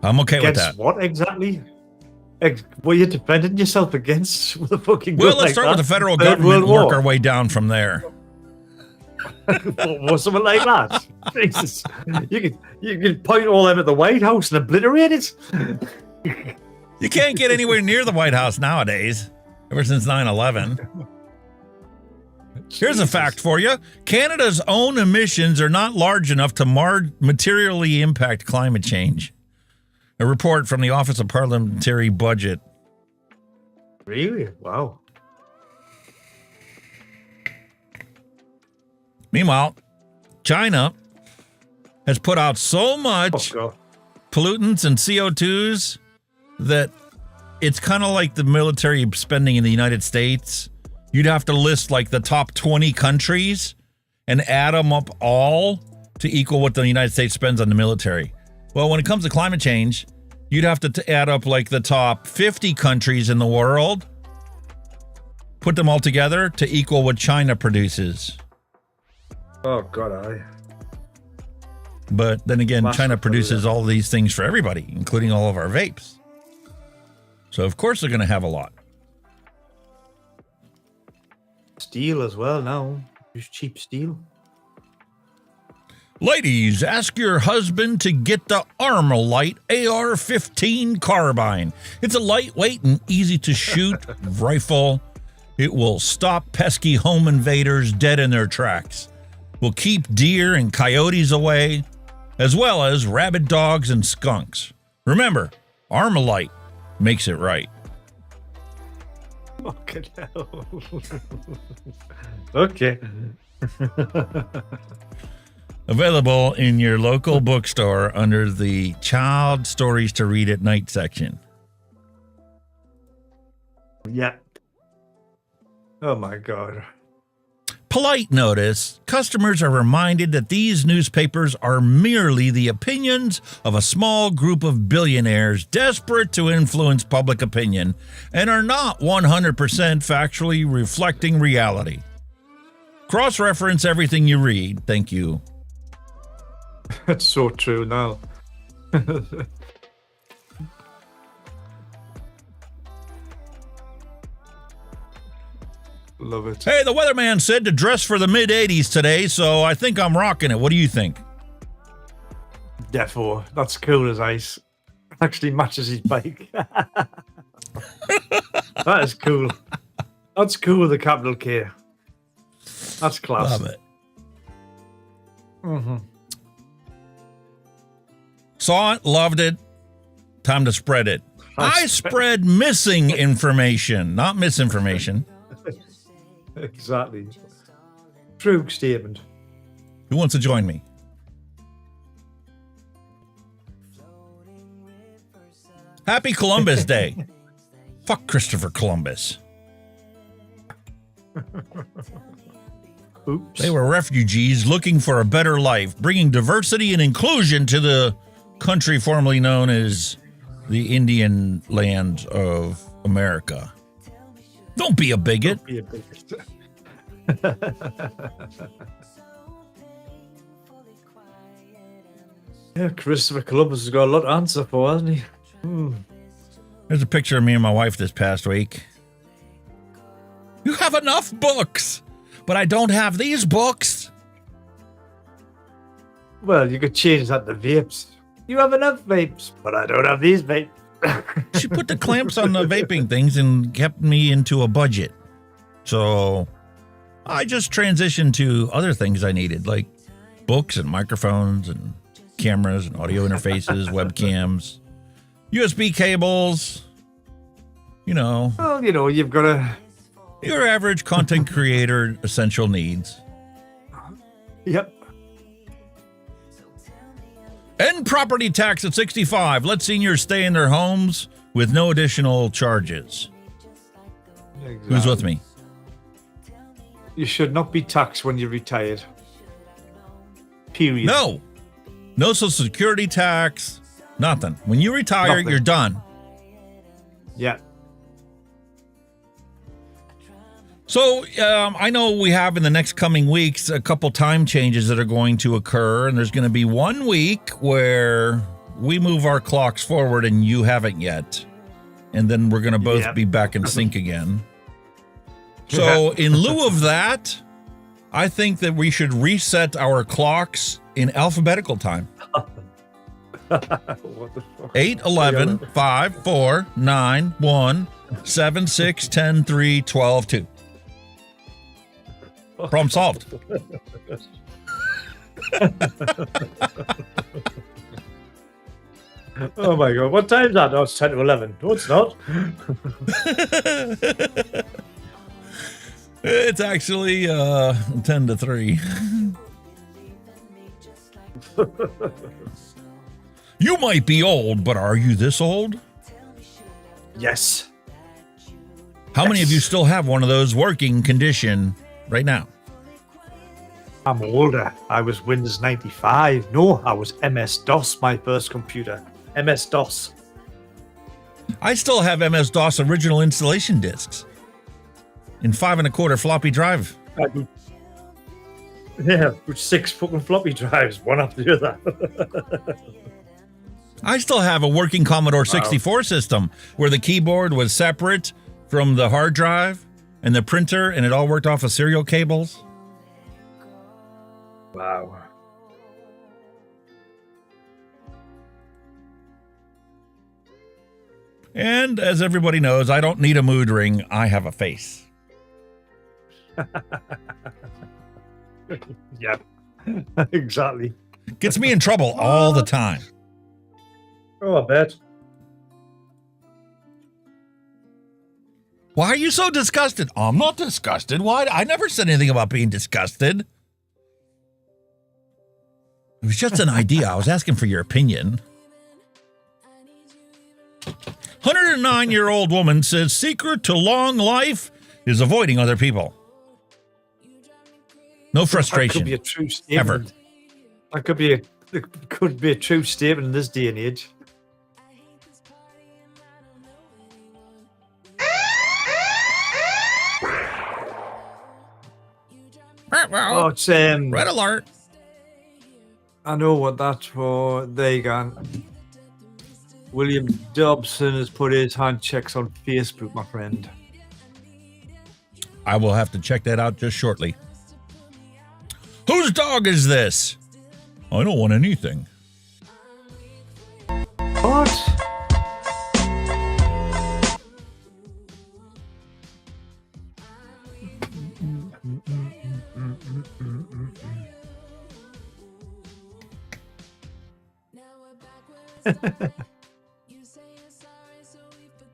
I'm okay with that. What exactly? Were you defending yourself against with a fucking gun Well, let's like start that? with the federal Third government and World work War? our way down from there. Or something like that. Jesus. You can point all them at the White House and obliterate it. You can't get anywhere near the White House nowadays, ever since 9/11. Here's a fact for you. Canada's own emissions are not large enough to materially impact climate change. A report from the Office of Parliamentary Budget. Really? Wow. Meanwhile, China has put out so much pollutants and CO2s that it's kind of like the military spending in the United States. You'd have to list like the top 20 countries and add them up all to equal what the United States spends on the military. Well, when it comes to climate change, you'd have to add up like the top 50 countries in the world, put them all together to equal what China produces. Oh, God, But then again, Massive China produces all these things for everybody, including all of our vapes. So, of course, they're going to have a lot. Steel as well now. Use cheap steel. Ladies, ask your husband to get the Armalite AR-15 carbine. It's a lightweight and easy to shoot rifle. It will stop pesky home invaders dead in their tracks. Will keep deer and coyotes away, as well as rabid dogs and skunks. Remember, Armalite makes it right. Fucking hell. Okay. Available in your local bookstore under the Child Stories to Read at Night section. Yeah. Oh my God. polite notice, customers are reminded that these newspapers are merely the opinions of a small group of billionaires desperate to influence public opinion and are not 100% factually reflecting reality. Cross-reference everything you read. Thank you. That's so true now. Love it. Hey, the weatherman said to dress for the mid-80s today, so I think I'm rocking it. What do you think? Defo. That's cool as ice. Actually matches his bike. That is cool. That's cool with a capital K. That's class. Love it. Mm-hmm. Saw it, loved it. Time to spread it. I spread missing information, not misinformation. Exactly. True statement. Who wants to join me? Happy Columbus Day. Fuck Christopher Columbus. Oops. They were refugees looking for a better life, bringing diversity and inclusion to the country formerly known as the Indian land of America. Don't be a bigot. Don't be a bigot. Yeah, Christopher Columbus has got a lot to answer for, hasn't he? There's a picture of me and my wife this past week. You have enough books, but I don't have these books. Well, you could change that to vapes. You have enough vapes, but I don't have these vapes. She put the clamps on the vaping things and kept me into a budget. So I just transitioned to other things I needed, like books and microphones and cameras and audio interfaces, webcams, USB cables, Well, you've got your average content creator essential needs. Yep. End property tax at 65. Let seniors stay in their homes with no additional charges. Exactly. Who's with me? You should not be taxed when you're retired. Period. No Social Security tax, nothing. When you retire, Nothing. you're done. Yeah. So I know we have in the next coming weeks a couple time changes that are going to occur, and there's going to be 1 week where we move our clocks forward and you haven't yet, and then we're going to both be back in sync again. So in lieu of that, I think that we should reset our clocks in alphabetical time. What the fuck? 8, 11, 5, 4, 9, 1, 7, 6, 10, 3, 12, 2. Problem solved. Oh my god, what time is that? Oh, it's 10 to 11. No, it's not. It's actually 10 to 3. You might be old, but are you this old? Yes. How many of you still have one of those working condition right now? I'm older. I was Windows 95. No, I was MS-DOS, my first computer. MS-DOS. I still have MS-DOS original installation discs in 5 1/4 floppy drive. Yeah, with 6 fucking floppy drives, one after the other. I still have a working Commodore 64 system where the keyboard was separate from the hard drive and the printer, and it all worked off of serial cables. Wow. And as everybody knows, I don't need a mood ring. I have a face. Yep. Exactly. Gets me in trouble all the time. Oh, I bet. Why are you so disgusted? I'm not disgusted. Why? I never said anything about being disgusted. It was just an idea. I was asking for your opinion. 109-year-old woman says secret to long life is avoiding other people. No frustration. That could be a true statement. That could be a true statement in this day and age. Oh, it's red alert. I know what that's for. There you go. William Dobson has put his hand checks on Facebook, my friend. I will have to check that out just shortly. Whose dog is this? I don't want anything. What?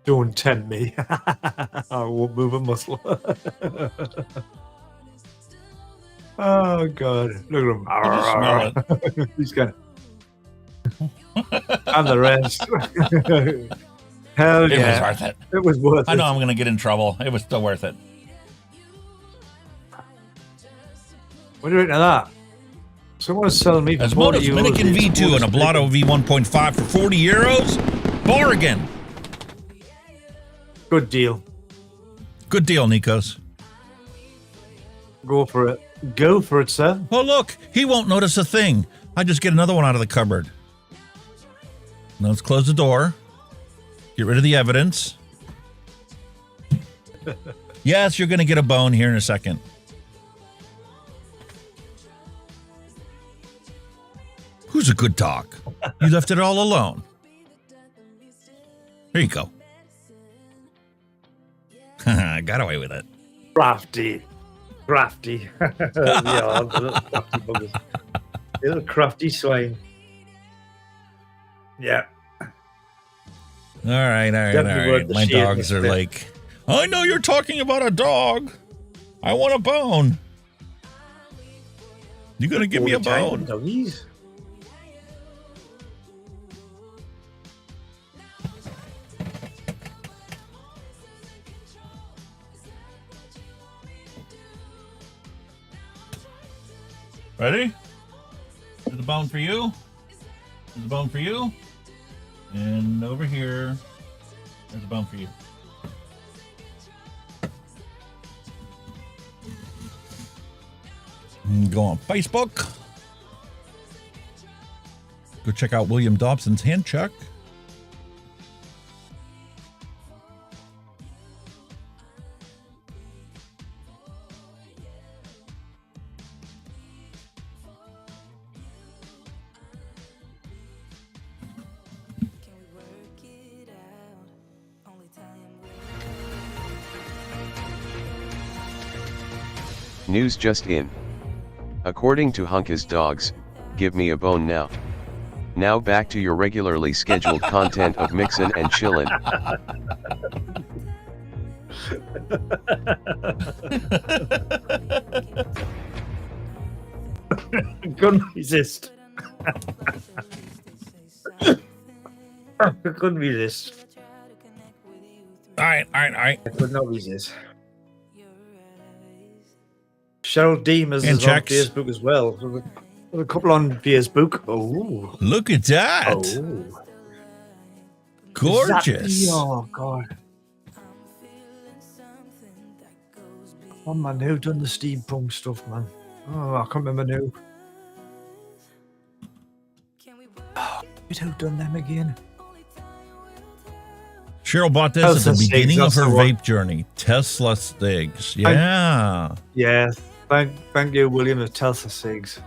Don't tempt me. I won't move a muscle. Oh God! Look at him. He's got. And the rest. Hell yeah! It was worth it. It was worth it. I know I'm going to get in trouble. It was still worth it. What do you think of that? Someone's selling me for Asmodeus 40 euros. Minikin V2 and a Blotto V1.5 for 40 euros. Bargain. Good deal. Good deal, Nikos. Go for it. Go for it, sir. Oh, look. He won't notice a thing. I just get another one out of the cupboard. Now let's close the door. Get rid of the evidence. Yes, you're going to get a bone here in a second. Who's a good dog? You left it all alone. There you go. I got away with it. Crafty. Crafty. Yeah, little crafty buggers. Little crafty swine. Yeah. All right. My dogs are like, I know you're talking about a dog. I want a bone. You gonna give me a bone? Doggies. Ready? There's a bone for you. There's a bone for you. And over here, there's a bone for you. And go on Facebook. Go check out William Dobson's hand check. News just in. According to Hunky's dogs, give me a bone now. Now back to your regularly scheduled content of Mixin and Chillin. Couldn't resist. Couldn't resist. All right. I could not resist. Cheryl Deemers is checks. on Facebook as well. A couple on Facebook. Oh, look at that! Oh. Gorgeous. Oh God! Oh man, who done the steampunk stuff, man? Oh, I can't remember who. Oh, who done them again? Cheryl bought this Tesla at the beginning Stigs, of her that's the one. vape journey. Tesla Stigs. Yeah. Yes. Thank you, William, of Tesla Sigs.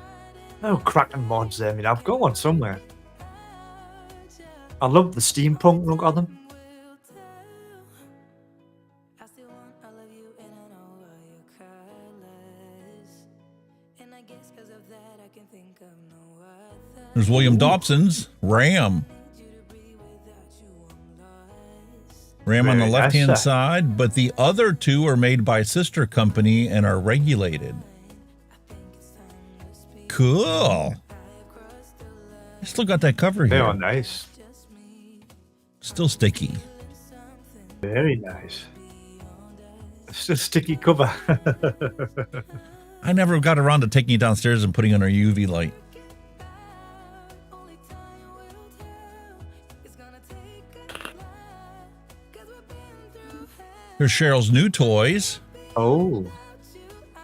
Oh, cracking mods there. I mean, I've got one somewhere. I love the steampunk look of them. There's William Dobson's Ram. Ram on the Very left-hand nice, side, but the other two are made by sister company and are regulated. Cool. Still got that cover They here. are nice. Still sticky. Very nice. It's a sticky cover. I never got around to taking it downstairs and putting on our UV light. Here's Cheryl's new toys. Oh,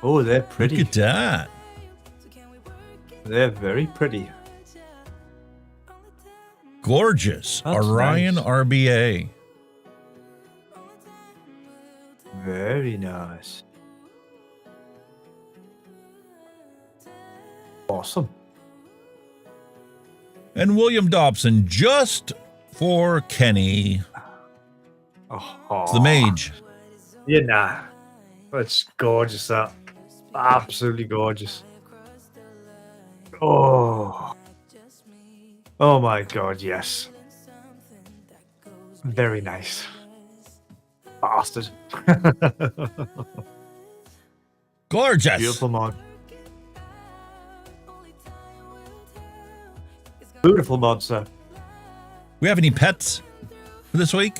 they're pretty. Look at that. They're very pretty. Gorgeous. That's Orion nice. RBA. Very nice. Awesome. And William Dobson just for Kenny. Oh, It's the mage. Yeah, nah. It's gorgeous, that. Absolutely gorgeous. Oh. Oh my god, yes. Very nice. Bastard. Gorgeous. Beautiful mod. Beautiful mod, sir. We have any pets for this week?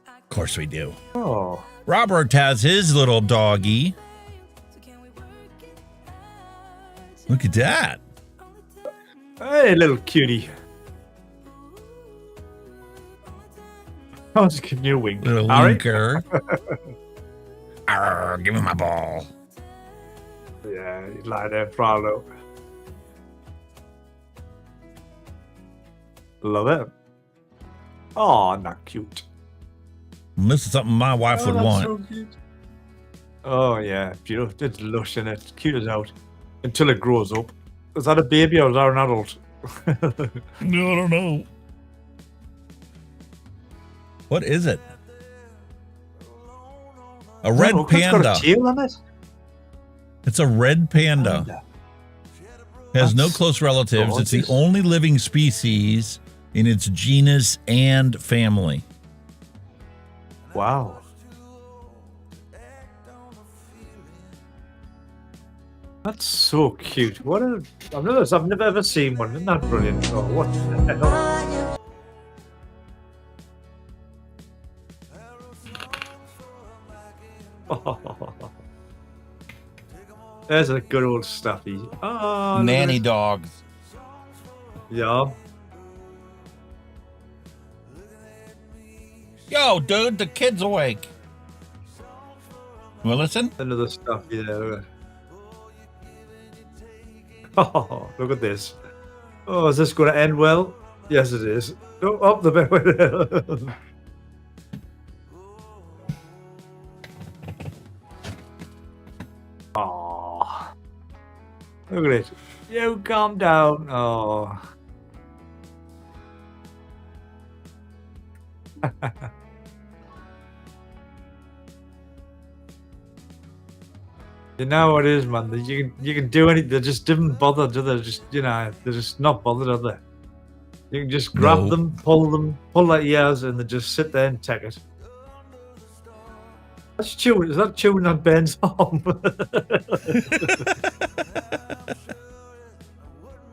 Of course we do. Oh. Robert has his little doggy. Look at that. Hey, little cutie. I was giving you a wink. Little Harry? winker. Arr, give me my ball. Yeah, he'd lie there proud of. Love it. Oh, not cute. And this is something my wife would that's want. so cute. Oh, yeah. Beautiful. It's lush in it. Cute as out. Until it grows up. Is that a baby or is that an adult? No, I don't know. What is it? A red It's panda. got a tail on it. It's a red panda. Has no close relatives. It's the gorgeous. only living species in its genus and family. Wow. That's so cute. What a I've never ever seen one. Isn't that brilliant? Oh, what the hell? There's a good old stuffy. Oh, look at Nanny it. dogs. Yeah. Yo, dude, the kid's awake. Well, listen. Another stuffy there. Look at it. Oh, look at this. Oh, is this going to end well? Yes, it is. Oh, up the bed. Oh, look at it. You calm down. Oh. You know what it is, man. You can do anything. They just didn't bother, do they? Just they're just not bothered, are they? You can just grab them, pull their ears, and they just sit there and take it. That's chewing. Is that chewing on Ben's arm?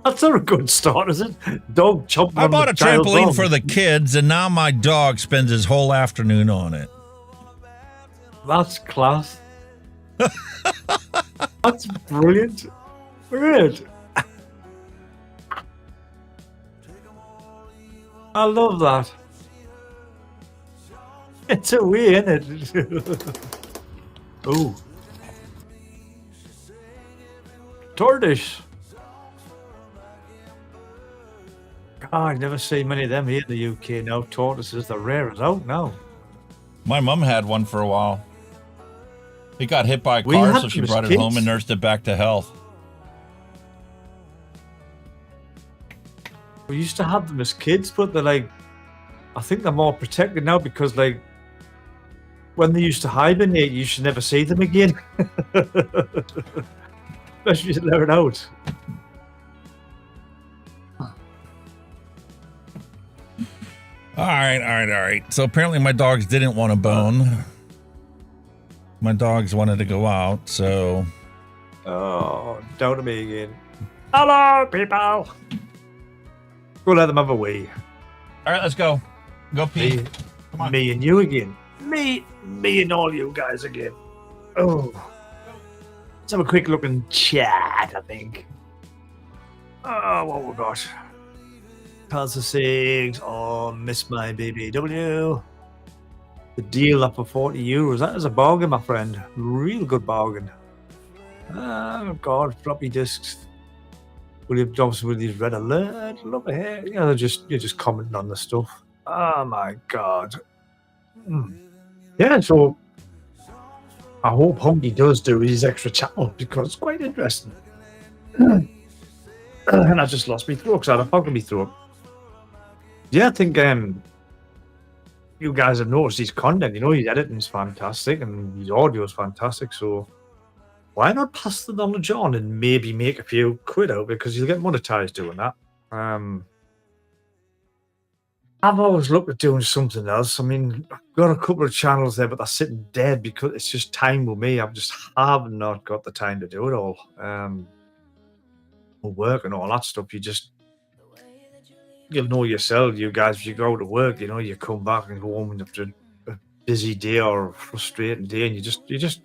That's not a good start, is it? Dog chomping. I bought a on the child's trampoline arm. for the kids, and now my dog spends his whole afternoon on it. That's class. That's brilliant. Brilliant. I love that. It's a way, isn't it? Oh. Tortoise. God, I never see many of them here in the UK now. Tortoises, they're rare as out now. My mom had one for a while. It got hit by a We car, had so she them as brought it kids. home and nursed it back to health. We used to have them as kids, but they're like, I think they're more protected now because, like, when they used to hibernate, you should never see them again. Especially if they're out. All right. So apparently my dogs didn't want a bone. My dogs wanted to go out, so... Oh, down to me again. Hello, people. Go let them have a wee. All right, let's go. Go pee. Come on. Me and you again. Me and all you guys again. Oh. Let's have a quick look in chat, I think. Oh, what we got? Pulsar 6. Oh, miss my BBW. The deal up for €40. That is a bargain, my friend. Real good bargain. Oh, God. Floppy disks. William Thompson with his red alert. Look here. You know, you're just commenting on the stuff. Oh, my God. Yeah, so I hope Hunky does do his extra channel because it's quite interesting. And I just lost my throat because I had a fog in my throat. Yeah, I think you guys have noticed his content. You know, his editing's fantastic and his audio is fantastic. So why not pass the knowledge on and maybe make a few quid out because you'll get monetized doing that. I've always looked at doing something else. I mean, I've got a couple of channels there, but they're sitting dead because it's just time with me. I just have not got the time to do it all. Work and all that stuff. You'll know yourself, you guys, if you go to work, you know, you come back and go home after a busy day or a frustrating day, and you just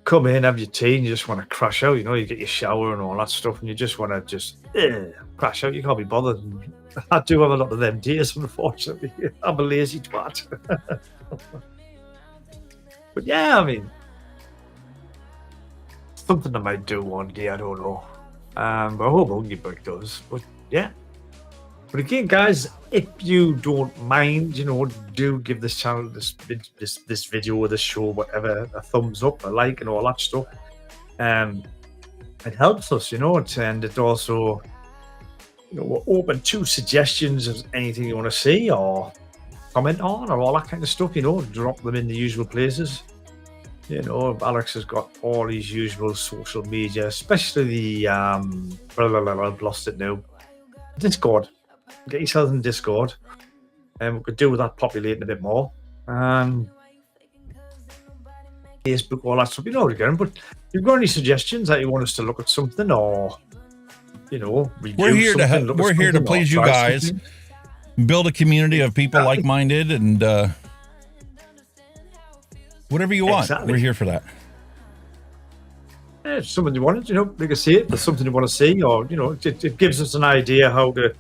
come in, have your tea, and you just want to crash out. You know, you get your shower and all that stuff, and you just want to crash out. You can't be bothered. I do have a lot of them days, unfortunately. I'm a lazy twat. But yeah, I mean, something I might do one day, I don't know. But I hope Hunky does. But yeah. But again, guys, if you don't mind, you know, do give this channel, this video or this show, whatever, a thumbs up, a like, and all that stuff. It helps us, you know, and it also, you know, we're open to suggestions of anything you want to see or comment on or all that kind of stuff, you know, drop them in the usual places. You know, Alex has got all his usual social media, especially the, I've lost it now, Discord. Get yourself in Discord, and we could do with that populating a bit more. Facebook, all that stuff, you know what you're getting. But if you've got any suggestions that you want us to look at something, or you know, we're here to please you guys, build a community of people like-minded, and whatever you want, we're here for that. Yeah, if something you wanted, you know, like I say, if there's something you want to see, or you know, it gives us an idea how to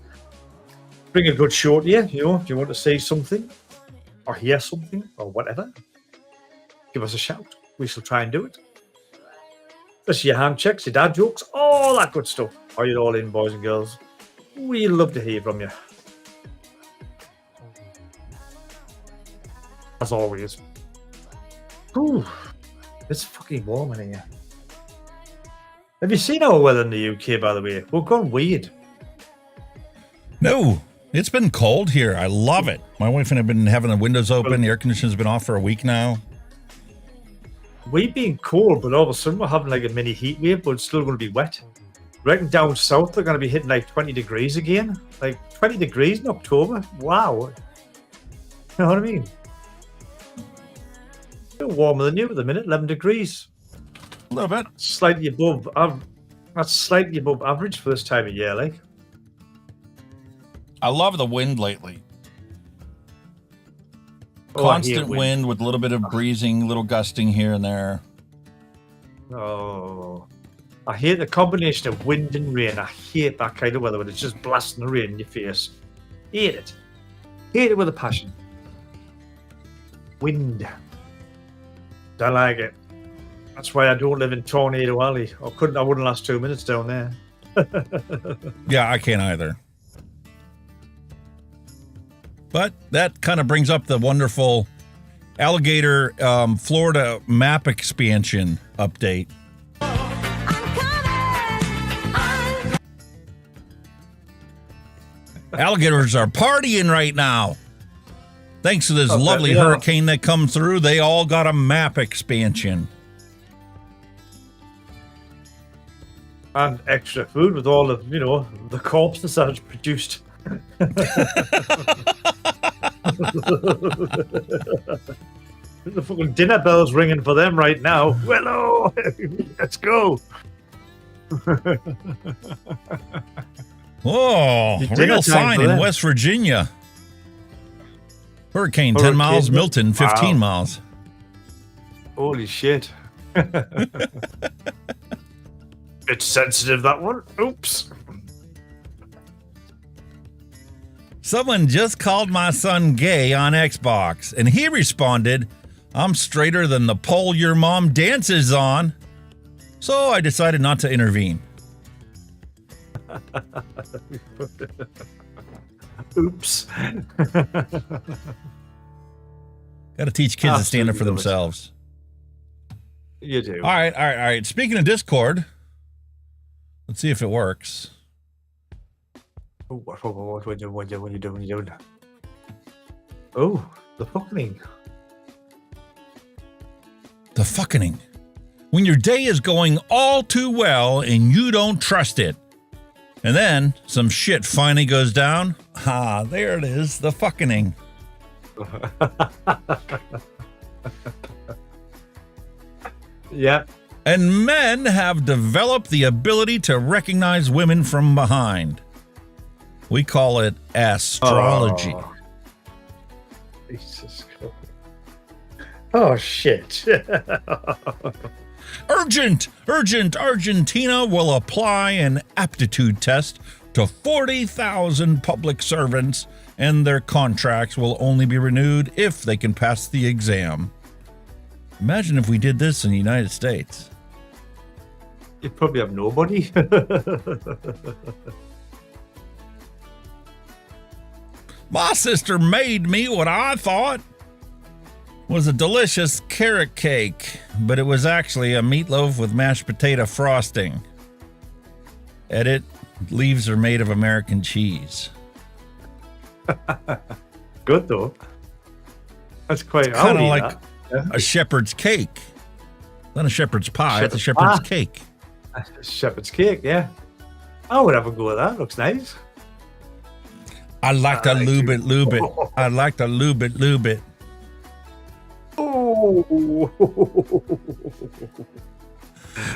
bring a good show to you, you know, if you want to say something or hear something or whatever, give us a shout. We shall try and do it. Especially your hand checks, your dad jokes, all that good stuff. Are you all in, boys and girls? We love to hear from you. As always. Ooh, it's fucking warm in here. Have you seen our weather in the UK, by the way? We've gone weird. No. It's been cold here. I love it. My wife and I have been having the windows open. The air conditioner's been off for a week now. We've been cold, but all of a sudden we're having like a mini heat wave, but it's still going to be wet. I reckon down south they're going to be hitting like 20 degrees again. Like 20 degrees in October. Wow. You know what I mean? A bit warmer than you at the minute, 11 degrees. A little bit. Slightly above. That's slightly above average for this time of year, like. I love the wind lately. Constant wind with a little bit of breezing, little gusting here and there. Oh, I hate the combination of wind and rain. I hate that kind of weather when it's just blasting the rain in your face. Hate it. Hate it with a passion. Wind. Don't like it. That's why I don't live in Tornado Alley. I wouldn't last 2 minutes down there. Yeah, I can't either. But that kind of brings up the wonderful alligator Florida map expansion update. Alligators are partying right now. Thanks to this lovely hurricane that come through, they all got a map expansion. And extra food with all of, you know, the corpses that it's produced. The fucking dinner bell's ringing for them right now. Hello, let's go. Oh, real sign in West Virginia. Hurricane 10 miles, Milton 15 miles. Holy shit. Bit sensitive, that one. Oops. Someone just called my son gay on Xbox, and he responded, "I'm straighter than the pole your mom dances on." So I decided not to intervene. Oops. Got to teach kids to stand up for themselves. You do. All right. Speaking of Discord, let's see if it works. What are you doing? Oh, the fucking. The fucking. When your day is going all too well and you don't trust it. And then some shit finally goes down. Ah, there it is. The fucking. Yeah. And men have developed the ability to recognize women from behind. We call it astrology. Oh. Jesus Christ. Oh, shit. Urgent! Argentina will apply an aptitude test to 40,000 public servants, and their contracts will only be renewed if they can pass the exam. Imagine if we did this in the United States. You'd probably have nobody. My sister made me what I thought was a delicious carrot cake, but it was actually a meatloaf with mashed potato frosting. Edit, leaves are made of American cheese. Good, though. That's quite kind of like that. a shepherd's cake. Not a shepherd's pie, it's a shepherd's cake. Shepherd's cake, yeah. I would have a go at that. Looks nice. I like to lube it. I like to lube it. Oh.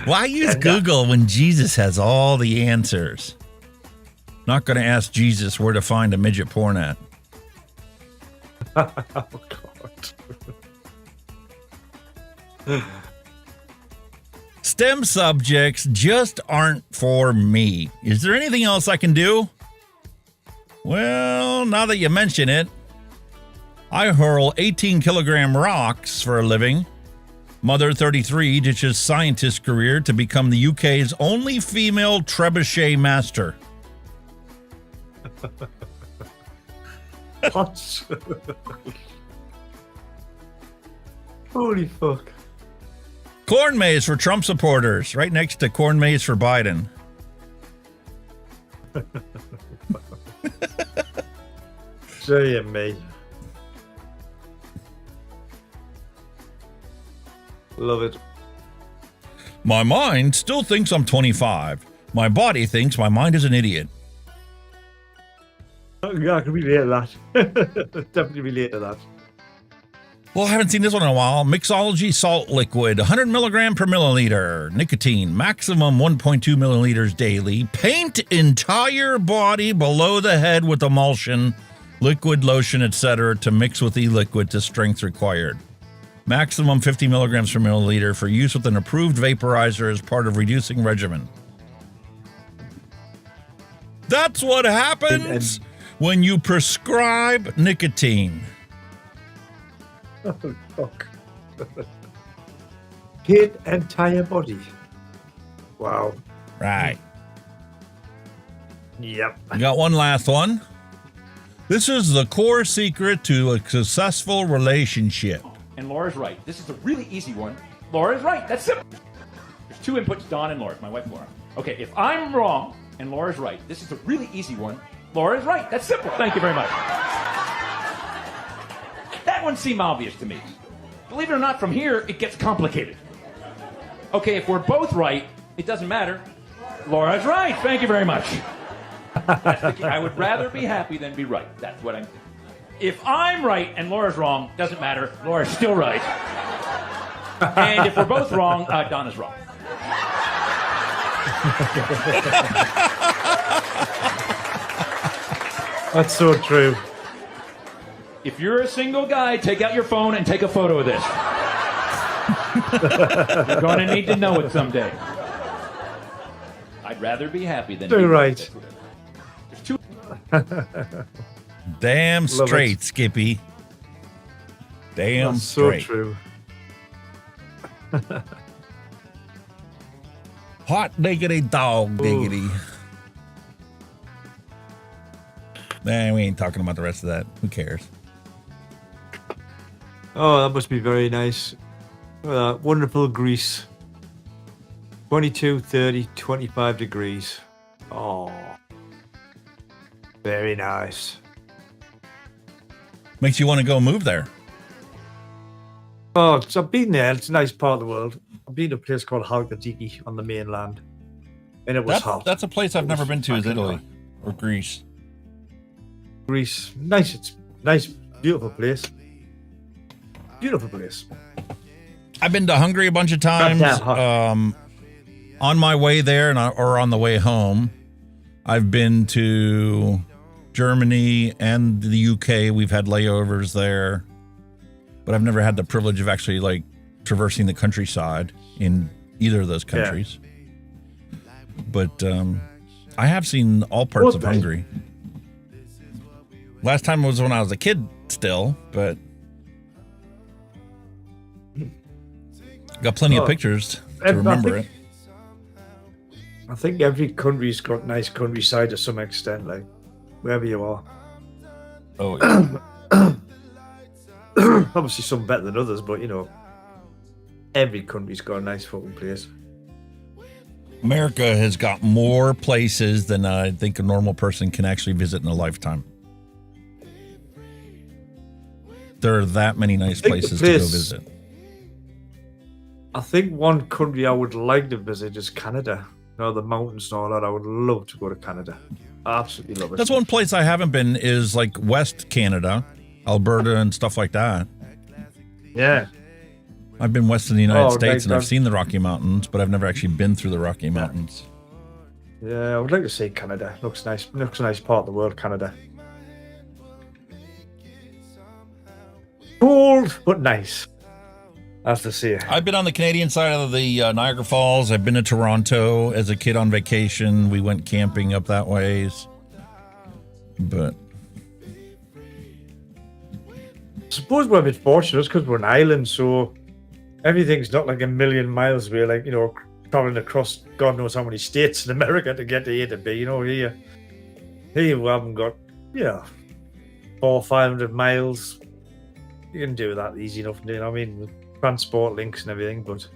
Why use Google when Jesus has all the answers? Not going to ask Jesus where to find a midget porn at. Oh, God. STEM subjects just aren't for me. Is there anything else I can do? Well, now that you mention it, I hurl 18-kilogram rocks for a living. Mother 33 ditches scientist career to become the UK's only female trebuchet master. What? Holy fuck. Corn maze for Trump supporters, right next to corn maze for Biden. JME. Love it. My mind still thinks I'm 25. My body thinks my mind is an idiot. Yeah, I can relate to that. Definitely relate to that. Well, I haven't seen this one in a while. Mixology salt liquid, 100 milligram per milliliter. Nicotine, maximum 1.2 milliliters daily. Paint entire body below the head with emulsion, liquid, lotion, etc. to mix with e-liquid to strength required. Maximum 50 milligrams per milliliter for use with an approved vaporizer as part of reducing regimen. That's what happens when you prescribe nicotine. Oh, fuck. Paint entire body. Wow. Right. Yep. I got one last one. This is the core secret to a successful relationship. And Laura's right. This is a really easy one. Laura's right. That's simple. There's two inputs, Dawn and Laura. My wife, Laura. Okay, if I'm wrong and Laura's right, this is a really easy one. Laura's right. That's simple. Thank you very much. That one seemed obvious to me. Believe it or not, from here, it gets complicated. Okay, if we're both right, it doesn't matter. Laura's right. Thank you very much. That's the key. I would rather be happy than be right. That's what I'm... If I'm right and Laura's wrong, doesn't matter. Laura's still right. And if we're both wrong, Donna's wrong. That's so true. If you're a single guy, take out your phone and take a photo of this. You're going to need to know it someday. I'd rather be happy than Too be right. There's two. Damn Love straight, it. Skippy. Damn That's so straight. true. Hot diggity dog diggity. Nah, we ain't talking about the rest of that. Who cares? Oh, that must be very nice. Wonderful Greece. 22, 30, 25 degrees. Oh. Very nice. Makes you want to go move there. Oh, so I've been there. It's a nice part of the world. I've been to a place called Advocacy on the mainland. And it was hot. That's a place I've never been to, is fucking Italy hot. or Greece. Greece. Nice. It's nice, beautiful place. Beautiful place. I've been to Hungary a bunch of times. Not that hot. On my way there or on the way home, I've been to Germany and the UK. We've had layovers there, but I've never had the privilege of actually like traversing the countryside in either of those countries. But I have seen all parts of Hungary. Last time was when I was a kid still, but got plenty of pictures to remember it. I think every country's got nice countryside to some extent, like wherever you are. Oh, yeah. Obviously, some better than others, but you know, every country's got a nice fucking place. America has got more places than I think a normal person can actually visit in a lifetime. There are that many nice places to go visit. I think one country I would like to visit is Canada. You know, the mountains and all that. I would love to go to Canada. I absolutely love it. That's one place I haven't been is like West Canada, Alberta and stuff like that. Yeah. I've been west of the United Oh, States and I've like seen the Rocky Mountains, but I've never actually been through the Rocky Mountains. Yeah, I would like to see Canada. Looks nice. Looks a nice part of the world, Canada. Cold, but nice. As to see. I've been on the Canadian side of the Niagara Falls. I've been to Toronto as a kid on vacation. We went camping up that ways. But I suppose we're a bit fortunate because we're an island, so everything's not like a million miles away, like, you know, traveling across God knows how many states in America to get to A to B. You know, here we haven't got, 400 or 500 miles. You can do that easy enough, you know what I mean? With transport links and everything, but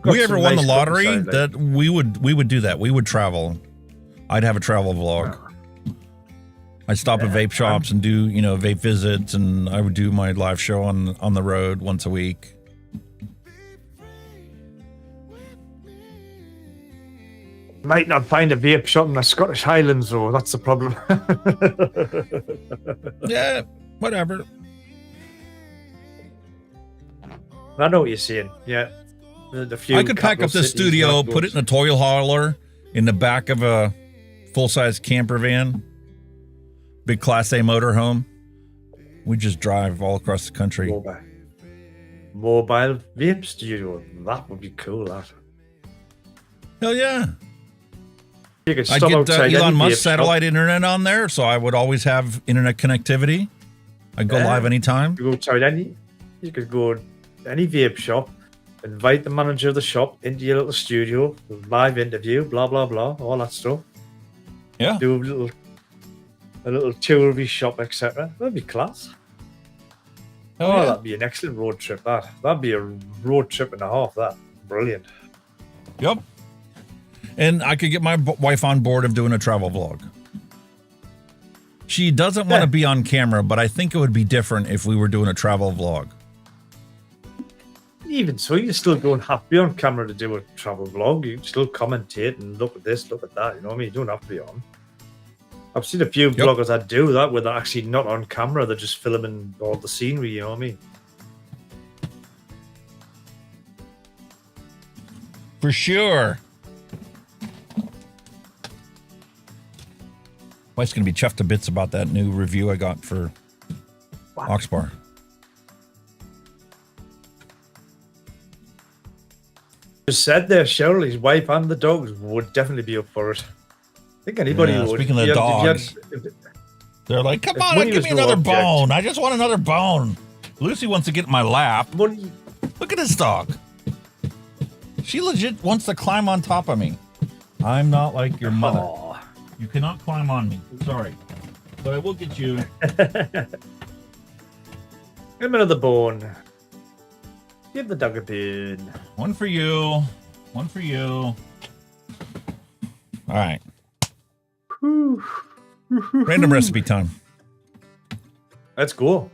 we ever won the lottery, that we would do that. We would travel. I'd have a travel vlog. I'd stop at vape shops and do, vape visits, and I would do my live show on the road once a week. Might not find a vape shop in the Scottish Highlands, though. That's the problem. Yeah, whatever. I know what you're saying. Yeah. The few I could pack up the studio, put it in a toy hauler in the back of a full-size camper van, big Class A motorhome. We just drive all across the country. Mobile vape studio. That would be cool, that. Hell yeah. You could I'd stop get outside Elon any Musk vape satellite shop. internet on there, so I would always have internet connectivity. I'd go live anytime. You could go any vape shop, invite the manager of the shop into your little studio, live interview, blah blah blah, all that stuff. Yeah. Do a little tour of his shop, etc. That'd be class. Oh, yeah. That'd be an excellent road trip. That'd be a road trip and a half. That brilliant. Yep. And I could get my wife on board of doing a travel vlog. She doesn't want to be on camera, but I think it would be different if we were doing a travel vlog. Even so, you still don't have to be on camera to do a travel vlog. You can still commentate and look at this, look at that. You know what I mean? You don't have to be on. I've seen a few vloggers that do that where they're actually not on camera. They're just filming all the scenery. You know what I mean? For sure. Wife's going to be chuffed to bits about that new review I got for Oxbar. Just said there, Cheryl, his wife and the dogs would definitely be up for it. I think anybody Yeah, would. speaking of If you dogs, if- they're like, come if on, money give was me no another object. bone. I just want another bone. Lucy wants to get in my lap. Money. Look at this dog. She legit wants to climb on top of me. I'm not like your mother. Aw. You cannot climb on me. Sorry. But I will get you. Give him another bone. Give the dog a bone. One for you. One for you. All right. Random recipe time. Let's go.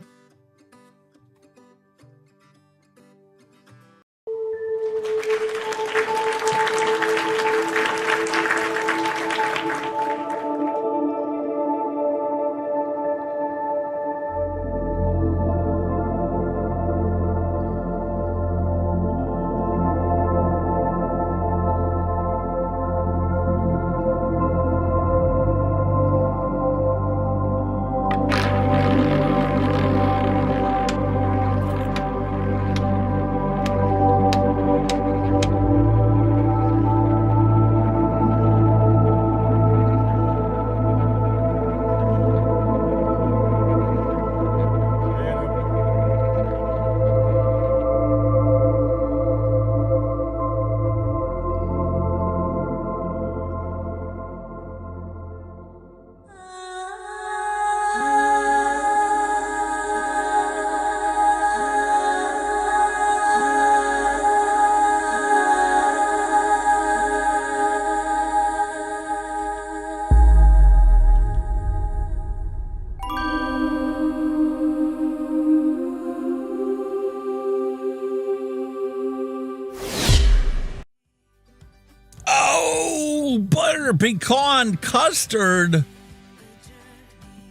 Butter pecan custard.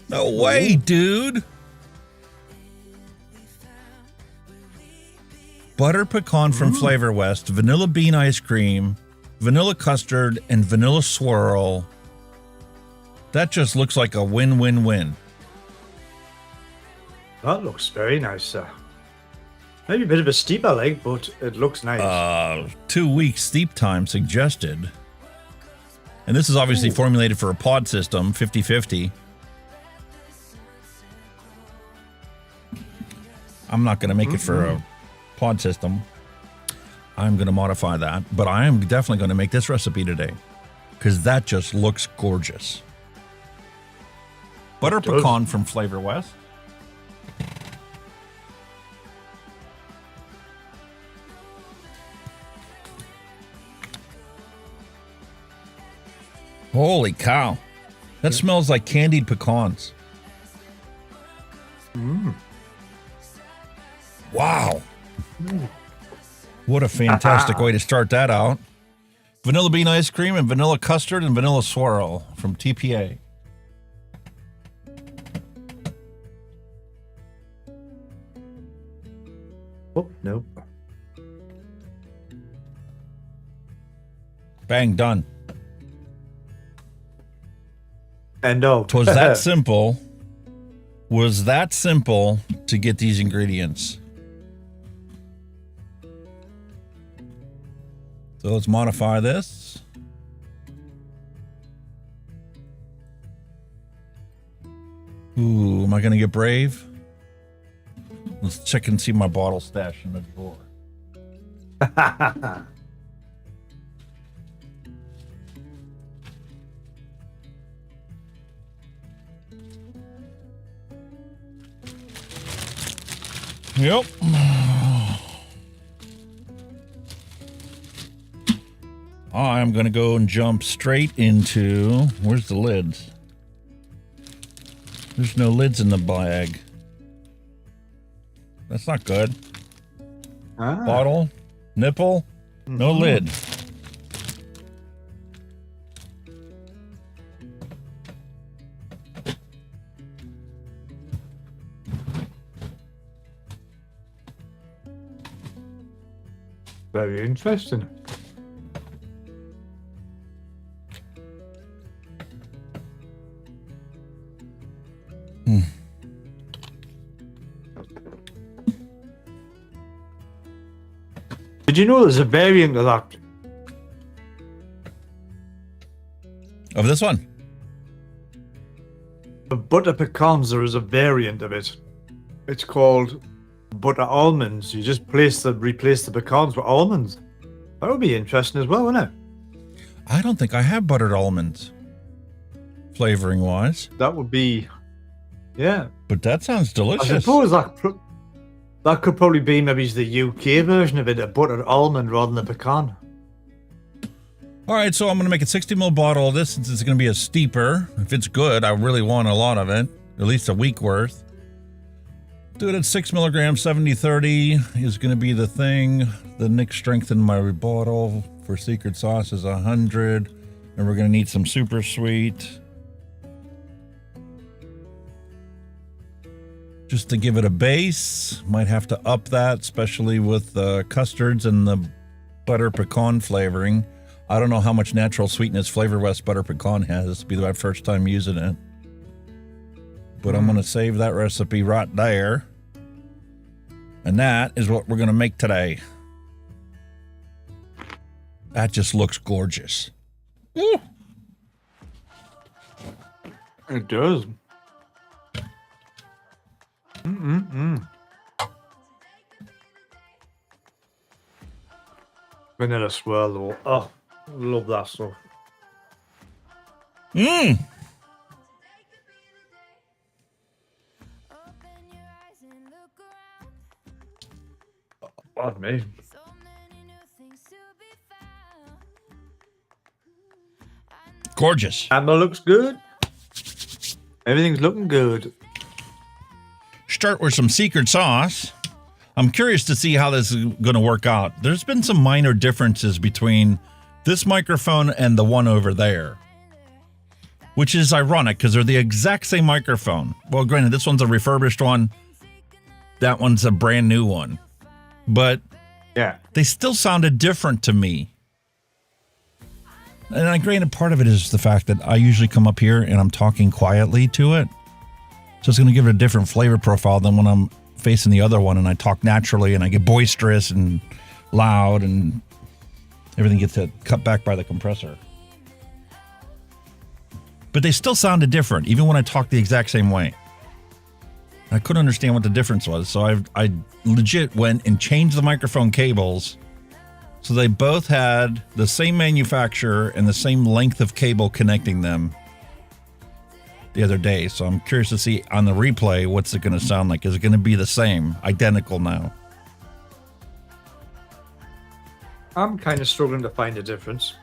No way, dude. Butter pecan from Flavor West, vanilla bean ice cream, vanilla custard, and vanilla swirl. That just looks like a win-win-win. That looks very nice, sir. Maybe a bit of a steep, I like, but it looks nice. 2 weeks steep time suggested. And this is obviously formulated for a pod system, 50-50. I'm not going to make it for a pod system. I'm going to modify that. But I am definitely going to make this recipe today. Because that just looks gorgeous. Butter pecan from Flavor West. Holy cow. That smells like candied pecans. Wow. What a fantastic way to start that out. Vanilla bean ice cream and vanilla custard and vanilla swirl from TPA. Oh, no. Bang, done. And no. It was that simple. Was that simple to get these ingredients. So let's modify this. Ooh, am I going to get brave? Let's check and see my bottle stash in the drawer. Yep. I'm going to go and jump straight into... Where's the lids? There's no lids in the bag. That's not good. Bottle, nipple, no lid. Very interesting. Did you know there's a variant of that? Of this one? The butter pecans, there is a variant of it. It's called butter almonds. You just replace the pecans with almonds. That would be interesting as well, wouldn't it? I don't think I have buttered almonds, flavoring wise. That would be, yeah. But that sounds delicious. I suppose that could probably be maybe the UK version of it, a buttered almond rather than a pecan. All right, so I'm going to make a 60 ml bottle of this since it's going to be a steeper. If it's good, I really want a lot of it, at least a week worth. Do it at 6 milligrams, 70-30 is going to be the thing. The Nick strengthened my bottle for secret sauce is 100. And we're going to need some super sweet. Just to give it a base. Might have to up that, especially with the custards and the butter pecan flavoring. I don't know how much natural sweetness Flavor West butter pecan has. This will be my first time using it. But I'm going to save that recipe right there. And that is what we're going to make today. That just looks gorgeous. Woo! It does. Vanilla swirl though. Oh, love that stuff. Pardon me. Gorgeous. Camera looks good. Everything's looking good. Start with some secret sauce. I'm curious to see how this is going to work out. There's been some minor differences between this microphone and the one over there, which is ironic because they're the exact same microphone. Well, granted, this one's a refurbished one. That one's a brand new one. But yeah, they still sounded different to me. And granted, part of it is the fact that I usually come up here and I'm talking quietly to it. So it's going to give it a different flavor profile than when I'm facing the other one and I talk naturally and I get boisterous and loud and everything gets cut back by the compressor. But they still sounded different, even when I talked the exact same way. I couldn't understand what the difference was, so I legit went and changed the microphone cables so they both had the same manufacturer and the same length of cable connecting them the other day. So I'm curious to see on the replay, what's it going to sound like? Is it going to be the same, identical now? I'm kind of struggling to find a difference.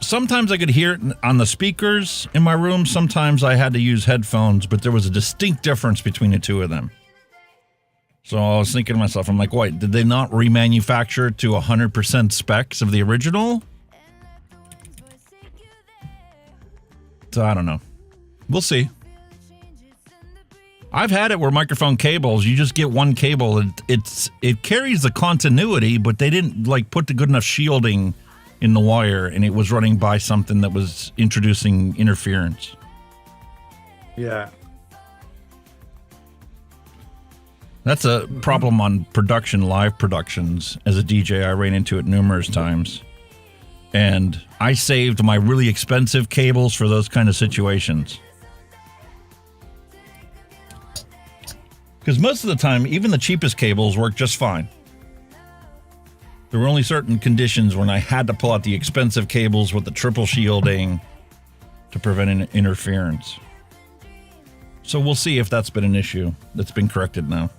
Sometimes I could hear it on the speakers in my room. Sometimes I had to use headphones, but there was a distinct difference between the two of them. So I was thinking to myself, I'm like, wait, did they not remanufacture it to 100% specs of the original? So I don't know. We'll see. I've had it where microphone cables, you just get one cable. It carries the continuity, but they didn't like put the good enough shielding in the wire, and it was running by something that was introducing interference. Yeah. That's a problem on production, live productions. As a DJ, I ran into it numerous times. And I saved my really expensive cables for those kind of situations. Because most of the time, even the cheapest cables work just fine. There were only certain conditions when I had to pull out the expensive cables with the triple shielding to prevent interference. So we'll see if that's been an issue that's been corrected now.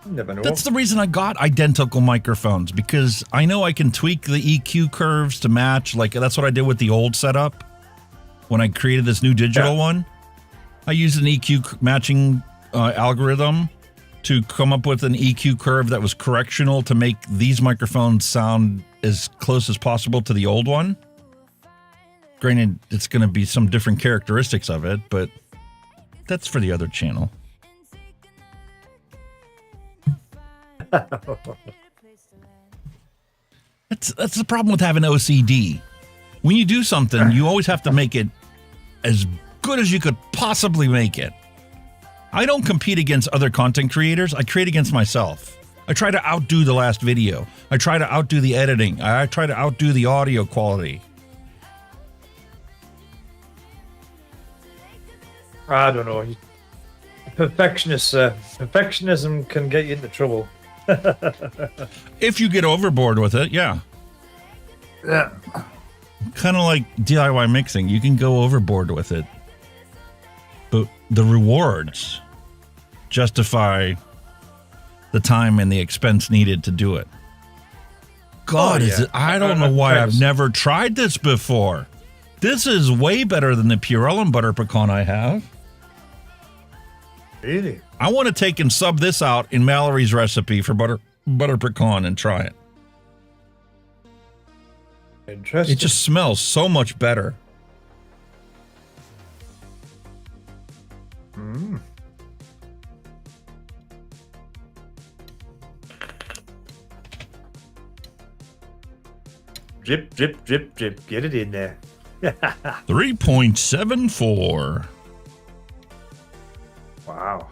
Never know. That's the reason I got identical microphones, because I know I can tweak the EQ curves to match. Like, that's what I did with the old setup when I created this new digital one. I used an EQ matching algorithm to come up with an EQ curve that was correctional to make these microphones sound as close as possible to the old one. Granted, it's going to be some different characteristics of it, but that's for the other channel. That's the problem with having OCD. When you do something, you always have to make it as good as you could possibly make it. I don't compete against other content creators. I create against myself. I try to outdo the last video. I try to outdo the editing. I try to outdo the audio quality. I don't know. Perfectionism can get you into trouble. If you get overboard with it, yeah. Yeah. Kind of like DIY mixing. You can go overboard with it. But the rewards justify the time and the expense needed to do it. God, is it? I don't know why I've never tried this before. This is way better than the Purell and butter pecan I have. Really? I want to take and sub this out in Mallory's recipe for butter pecan and try it. Interesting. It just smells so much better. Mm. Drip, drip, drip, drip. Get it in there. 3.74. Wow.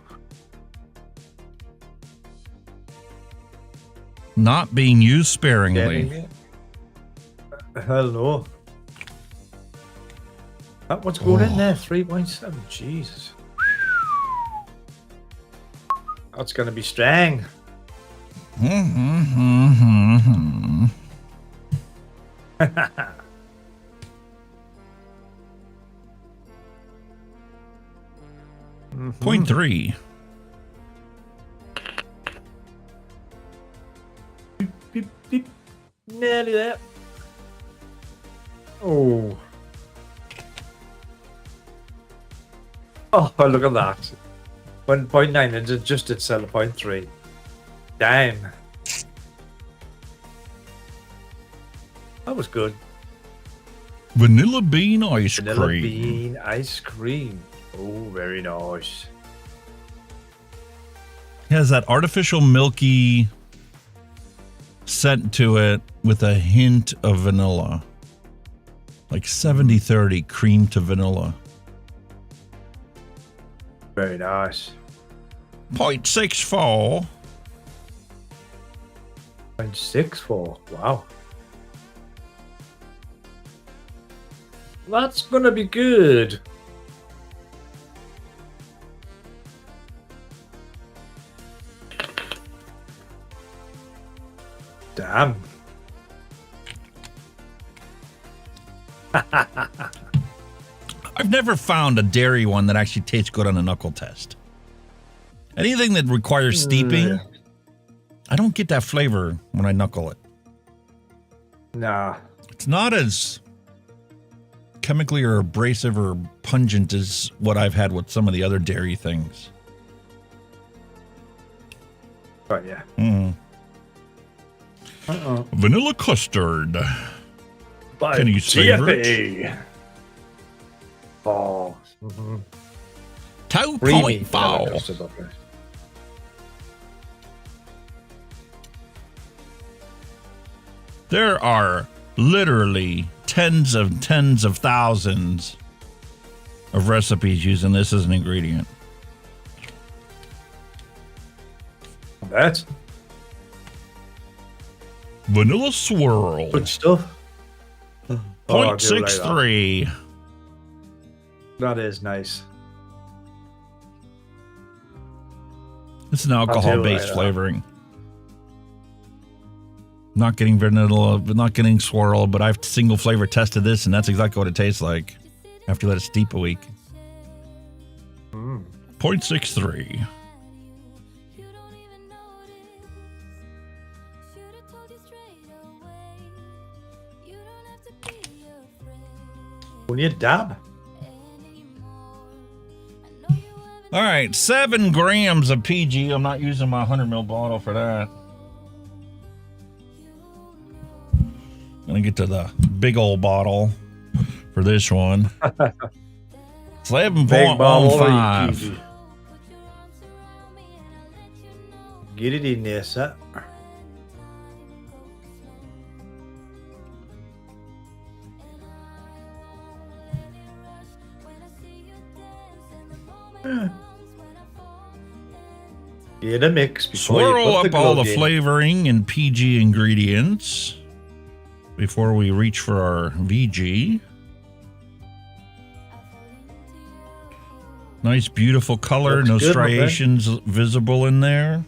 Not being used sparingly. Hello. What's going in there? 3.7. Jesus. That's going to be strong. Mm-hmm. 0.3. Nearly there. Oh. Oh, look at that. 1.9 and adjusted sell 0.3. Damn. That was good. Vanilla bean ice Vanilla cream. bean ice cream. Oh, very nice. It has that artificial milky scent to it with a hint of vanilla. Like 70-30 cream to vanilla. Very nice. 0.64. 0.64. Wow. That's gonna be good. Damn. I've never found a dairy one that actually tastes good on a knuckle test. Anything that requires steeping, I don't get that flavor when I knuckle it. Nah. It's not as chemically or abrasive or pungent as what I've had with some of the other dairy things. But yeah. Mm. Vanilla custard. By Penny's favorite. GFA. Oh. Mm-hmm. 2.4. There are literally tens of thousands of recipes using this as an ingredient. That's Vanilla swirl. good stuff. 0.63. That is nice. It's an alcohol-based flavoring. Not getting vanilla, not getting swirl, but I've single flavor tested this, and that's exactly what it tastes like after you let it steep a week. 0.63. Only a dab. All right, 7 grams of PG. I'm not using my 100 ml bottle for that. Gonna get to the big old bottle for this one. It's 11.15. Get it in there, sir. Yeah, the mix before you Swirl put up all the glove in. flavoring and PG ingredients before we reach for our VG. Nice, beautiful color. Looks No good, my friend. striations visible in there.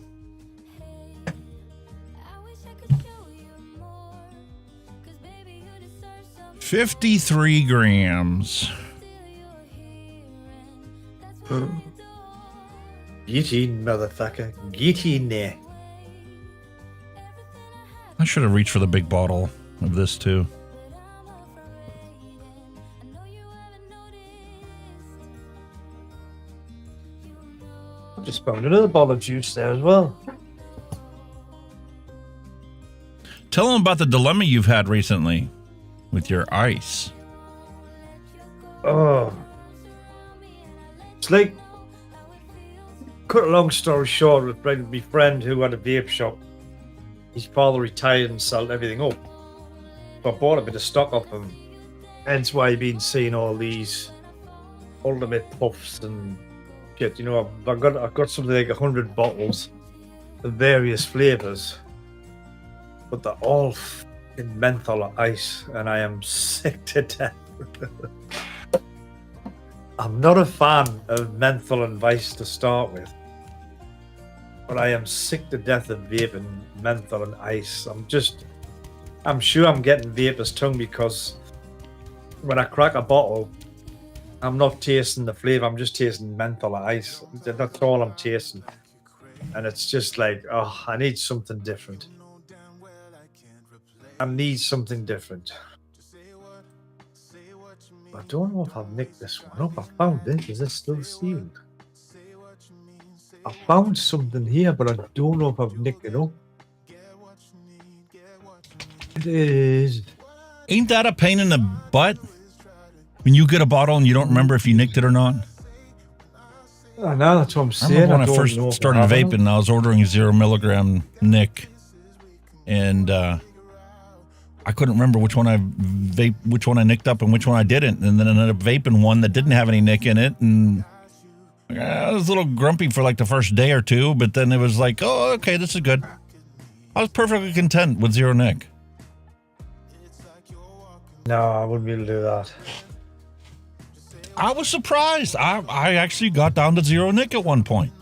$53 grams. Get in, motherfucker. Get in there. I should have reached for the big bottle of this too. I've just found another bottle of juice there as well. Tell them about the dilemma you've had recently with your ice. Oh. It's like, cut a long story short, with my friend who had a vape shop. His father retired and sold everything up. So I bought a bit of stock off him. Hence why I've been seeing all these ultimate puffs and shit. You know, I've got something like 100 bottles of various flavors, but they're all fucking menthol ice, and I am sick to death. I'm not a fan of menthol and vice to start with, but I am sick to death of vaping menthol and ice. I'm sure I'm getting vapor's tongue because when I crack a bottle, I'm not tasting the flavor, I'm just tasting menthol and ice. That's all I'm tasting. And it's just like, oh, I need something different. I need something different. I don't know if I've nicked this one up. I found it. Is it still sealed? I found something here, but I don't know if I've nicked it up. It is. Ain't that a pain in the butt? When you get a bottle and you don't remember if you nicked it or not? I know, that's what I'm I saying. remember when I don't first know if started have it. vaping, I was ordering 0 milligram Nick, and I couldn't remember which one I nicked up and which one I didn't, and then I ended up vaping one that didn't have any Nick in it, and I was a little grumpy for like the first day or two, but then it was like, oh, okay, this is good. I was perfectly content with 0 Nick. No, I wouldn't be able to do that. I was surprised. I actually got down to 0 Nick at one point.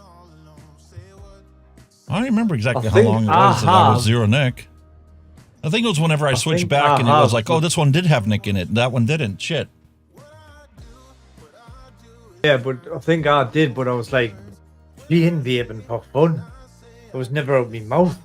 I don't remember exactly how long it was that I was 0 Nick. I think it was whenever I switched back and it was like, oh, this one did have Nick in it. That one didn't. Shit. Yeah, but I think I did, but I was like being vaping for fun. It was never out of my mouth.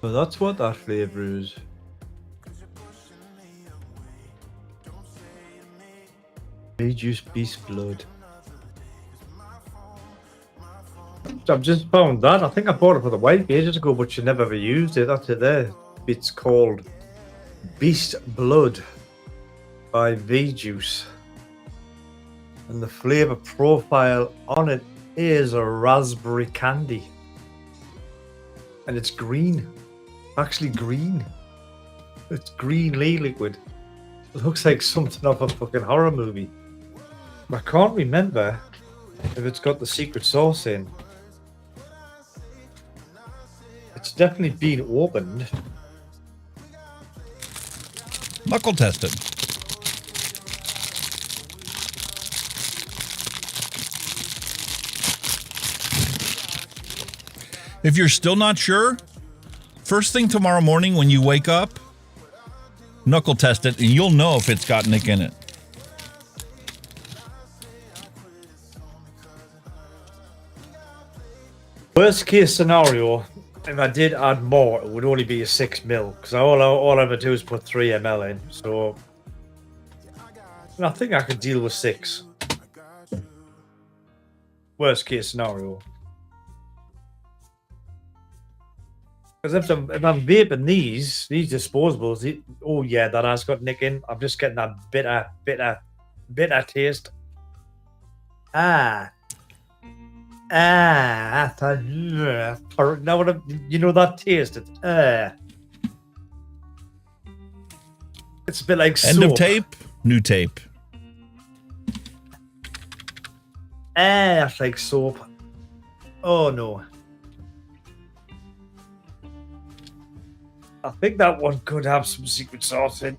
Well, that's what that flavor is. Juice Beast Blood. I've just found that. I think I bought it for the wife ages ago, but she never ever used it. That's it there. It's called Beast Blood by V-Juice. And the flavor profile on it is a raspberry candy. And it's green. Actually green. It's green liquid. It looks like something off a fucking horror movie. I can't remember if it's got the secret sauce in. It's definitely been opened. Knuckle tested. If you're still not sure, first thing tomorrow morning when you wake up, knuckle test it and you'll know if it's got Nick in it. Worst case scenario, if I did add more, it would only be a 6 mil because all I ever do is put 3 ml in. So I think I could deal with 6. Worst case scenario. Because if I'm vaping these disposables, oh yeah, that has got Nick in. I'm just getting that bitter taste. Now what you know that taste? It's a bit like End soap. of tape, new tape. It's like soap. Oh no. I think that one could have some secret sauce in.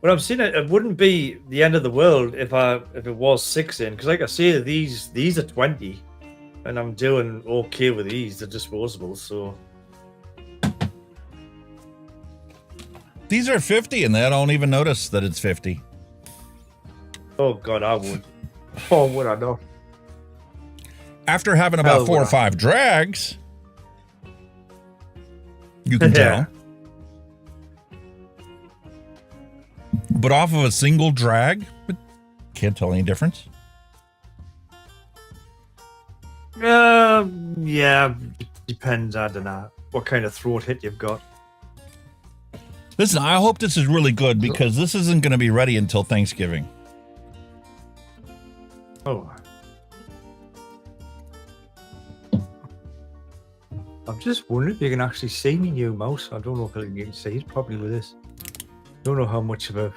But I'm seeing it wouldn't be the end of the world if it was 6 in, because like I say, these are 20, and I'm doing okay with these. They're disposables, so These are 50, and they don't even notice that it's 50. oh god, I would. Oh, would I know? After having about Hell, 4 or would I? 5 drags, you can Yeah. tell. But off of a single drag, can't tell any difference. Yeah, depends. I don't know what kind of throat hit you've got. Listen, I hope this is really good because this isn't going to be ready until Thanksgiving. Oh. I'm just wondering if you can actually see me new mouse. I don't know if you can see it properly with this. Don't know how much of a...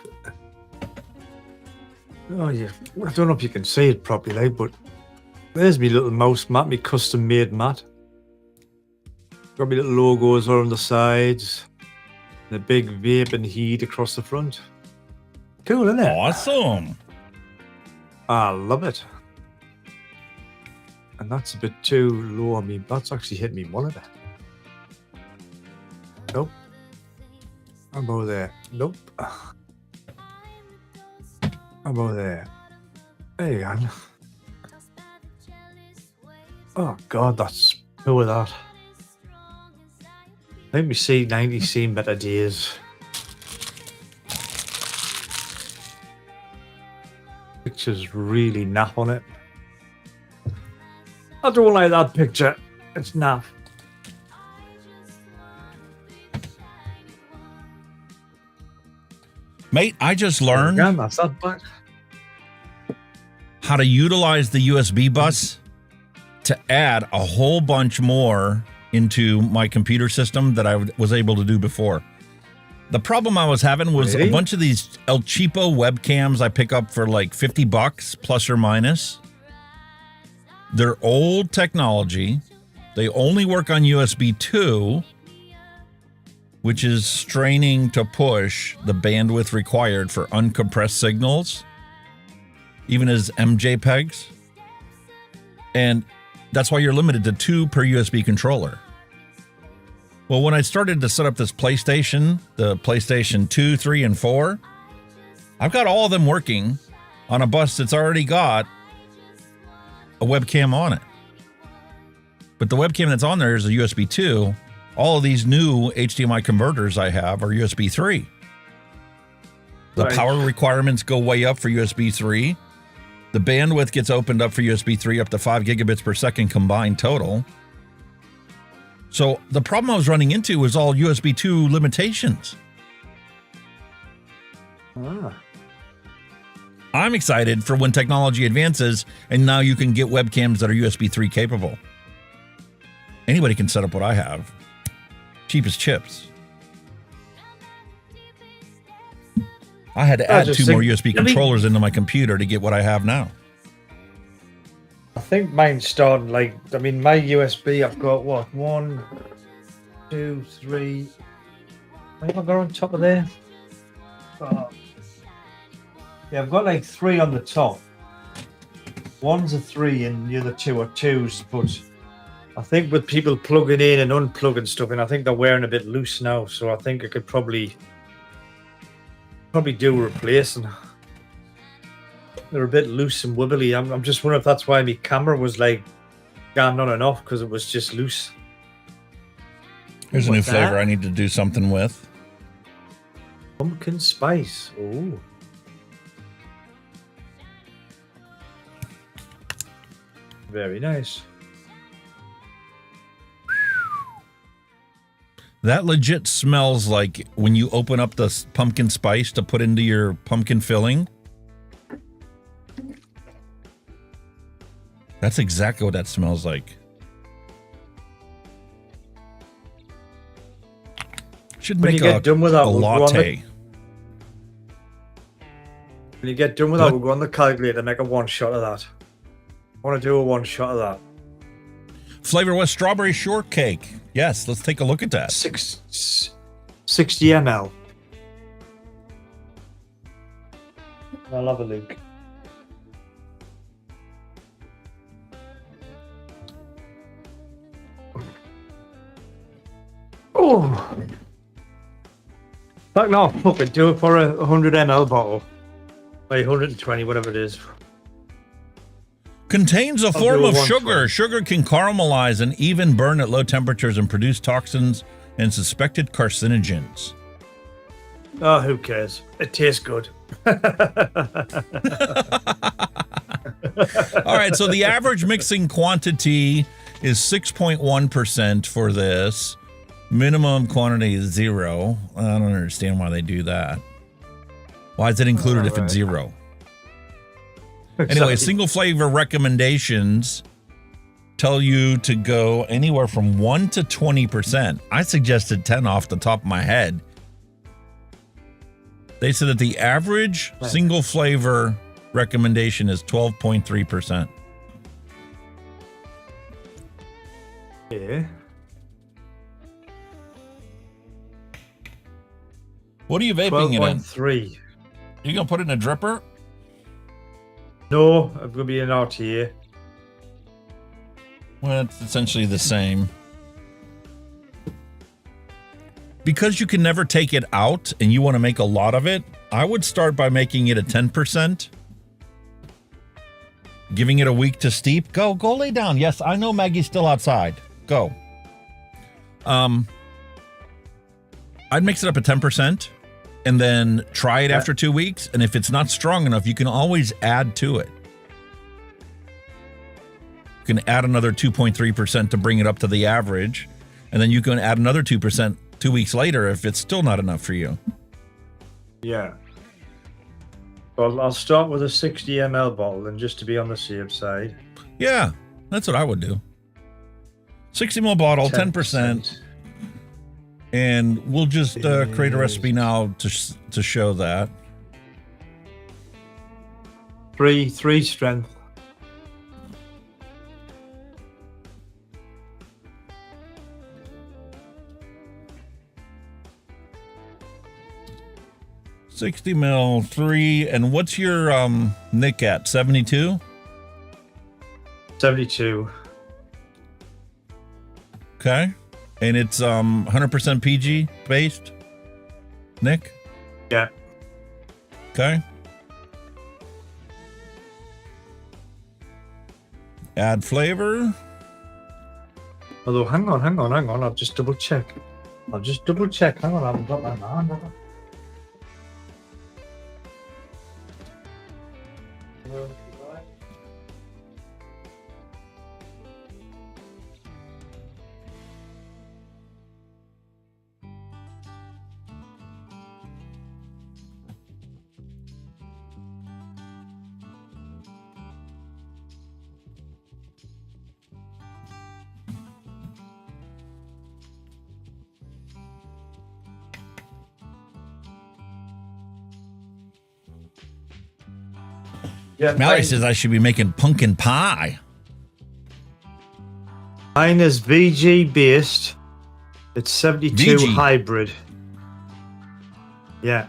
Oh yeah, I don't know if you can see it properly, but there's me little mouse mat, me custom made mat. Got me little logos all on the sides. And a big vape and heat across the front. Cool, isn't it? Awesome. I love it. And that's a bit too low on me. That's actually hit me monitor. Nope. I'm over there. Nope. I'm over there. There you go. Oh god, that's who with that. Let me see 90 seen better days. Picture's really naff on it. I don't like that picture. It's naff. Mate, I just learned that's that back. how to utilize the USB bus to add a whole bunch more into my computer system that I was able to do before. The problem I was having was Really? a bunch of these El Cheapo webcams I pick up for like $50 plus or minus. They're old technology. They only work on USB 2, which is straining to push the bandwidth required for uncompressed signals, even as MJPEGs. And that's why you're limited to 2 per USB controller. Well, when I started to set up this PlayStation, the PlayStation 2, 3, and 4, I've got all of them working on a bus that's already got a webcam on it. But the webcam that's on there is a USB 2. All of these new HDMI converters I have are USB 3. The Right. power requirements go way up for USB 3. The bandwidth gets opened up for USB 3 up to 5 gigabits per second combined total. So the problem I was running into was all USB 2 limitations. Ah. I'm excited for when technology advances and now you can get webcams that are USB 3 capable. Anybody can set up what I have. Cheap as chips. I had to I add just 2 more think- USB I mean- controllers into my computer to get what I have now. I think mine's starting like, I mean, my USB, I've got what, 1, 2, 3. What have I got on top of there? Yeah, I've got like 3 on the top. One's a 3 and the other 2 are 2s, but I think with people plugging in and unplugging stuff, and I think they're wearing a bit loose now, so I think I could probably do replacing. They're a bit loose and wibbly. I'm just wondering if that's why my camera was like gone on and off, because it was just loose. Here's a new What's flavor that? I need to do something with. Pumpkin spice. Oh. Very nice. That legit smells like when you open up the pumpkin spice to put into your pumpkin filling. That's exactly what that smells like. Should When make you get done with that, a we'll go on the- latte. When you get done with that, we'll go on the calculator and make a one shot of that. I want to do a one shot of that. Flavor was strawberry shortcake. Yes, let's take a look at that. 60 ml. I'll have a look. Oh! Fuck no, fuck it, do it for a 100 ml bottle. Like 120, whatever it is. Contains a I'll form do a of 120. sugar. Sugar can caramelize and even burn at low temperatures and produce toxins and suspected carcinogens. Oh, who cares? It tastes good. All right, so the average mixing quantity is 6.1% for this. Minimum quantity is 0. I don't understand why they do that. Why is it included if it's 0? Anyway, single flavor recommendations tell you to go anywhere from 1 to 20%. I suggested 10 off the top of my head. They said that the average single flavor recommendation is 12.3%. Yeah. What are you vaping it in? 12.3. You gonna put it in a dripper? No, I'm gonna be an RTA. Well, it's essentially the same. Because you can never take it out and you want to make a lot of it, I would start by making it a 10%. Giving it a week to steep. Go lay down. Yes, I know Maggie's still outside. Go. I'd mix it up at 10% and then try it after 2 weeks. And if it's not strong enough, you can always add to it. You can add another 2.3% to bring it up to the average. And then you can add another 2% 2 weeks later if it's still not enough for you. Yeah. Well, I'll start with a 60 ml bottle and just to be on the safe side. Yeah, that's what I would do. 60 ml bottle, 10%. And we'll just create a recipe now to show that. Three strength. $60 ml, 3. And what's your Nick at? 72? 72. Okay. And it's 100% PG based, Nick? Yeah. Okay. Add flavor. Although, hang on. I'll just double check. Hang on, I haven't got my hand. Yeah, Mallory says I should be making pumpkin pie. Mine is VG based. It's 72 VG. hybrid. Yeah.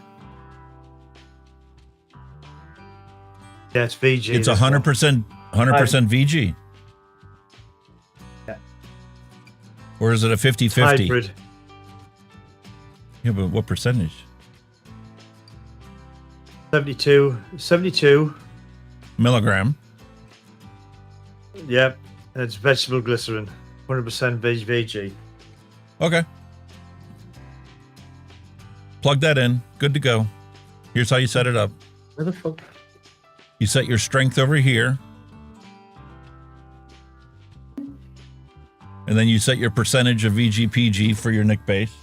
Yeah, it's VG. It's this 100% one. VG. Yeah. Or is it a 50-50? Hybrid. Yeah, but what percentage? 72 milligram. Yep. And it's vegetable glycerin. 100% VG. Okay. Plug that in. Good to go. Here's how you set it up. Where the fuck? You set your strength over here. And then you set your percentage of VGPG for your Nick base.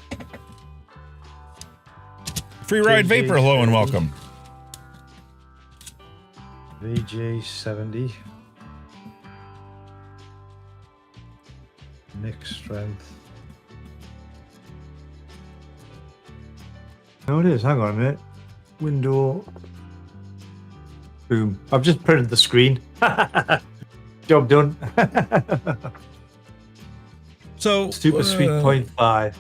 Free Ride Vapor, hello and welcome. VG 70. Mix strength. No, it is. Hang on a minute. Window. Boom. I've just printed the screen. Job done. So super sweet 0.5.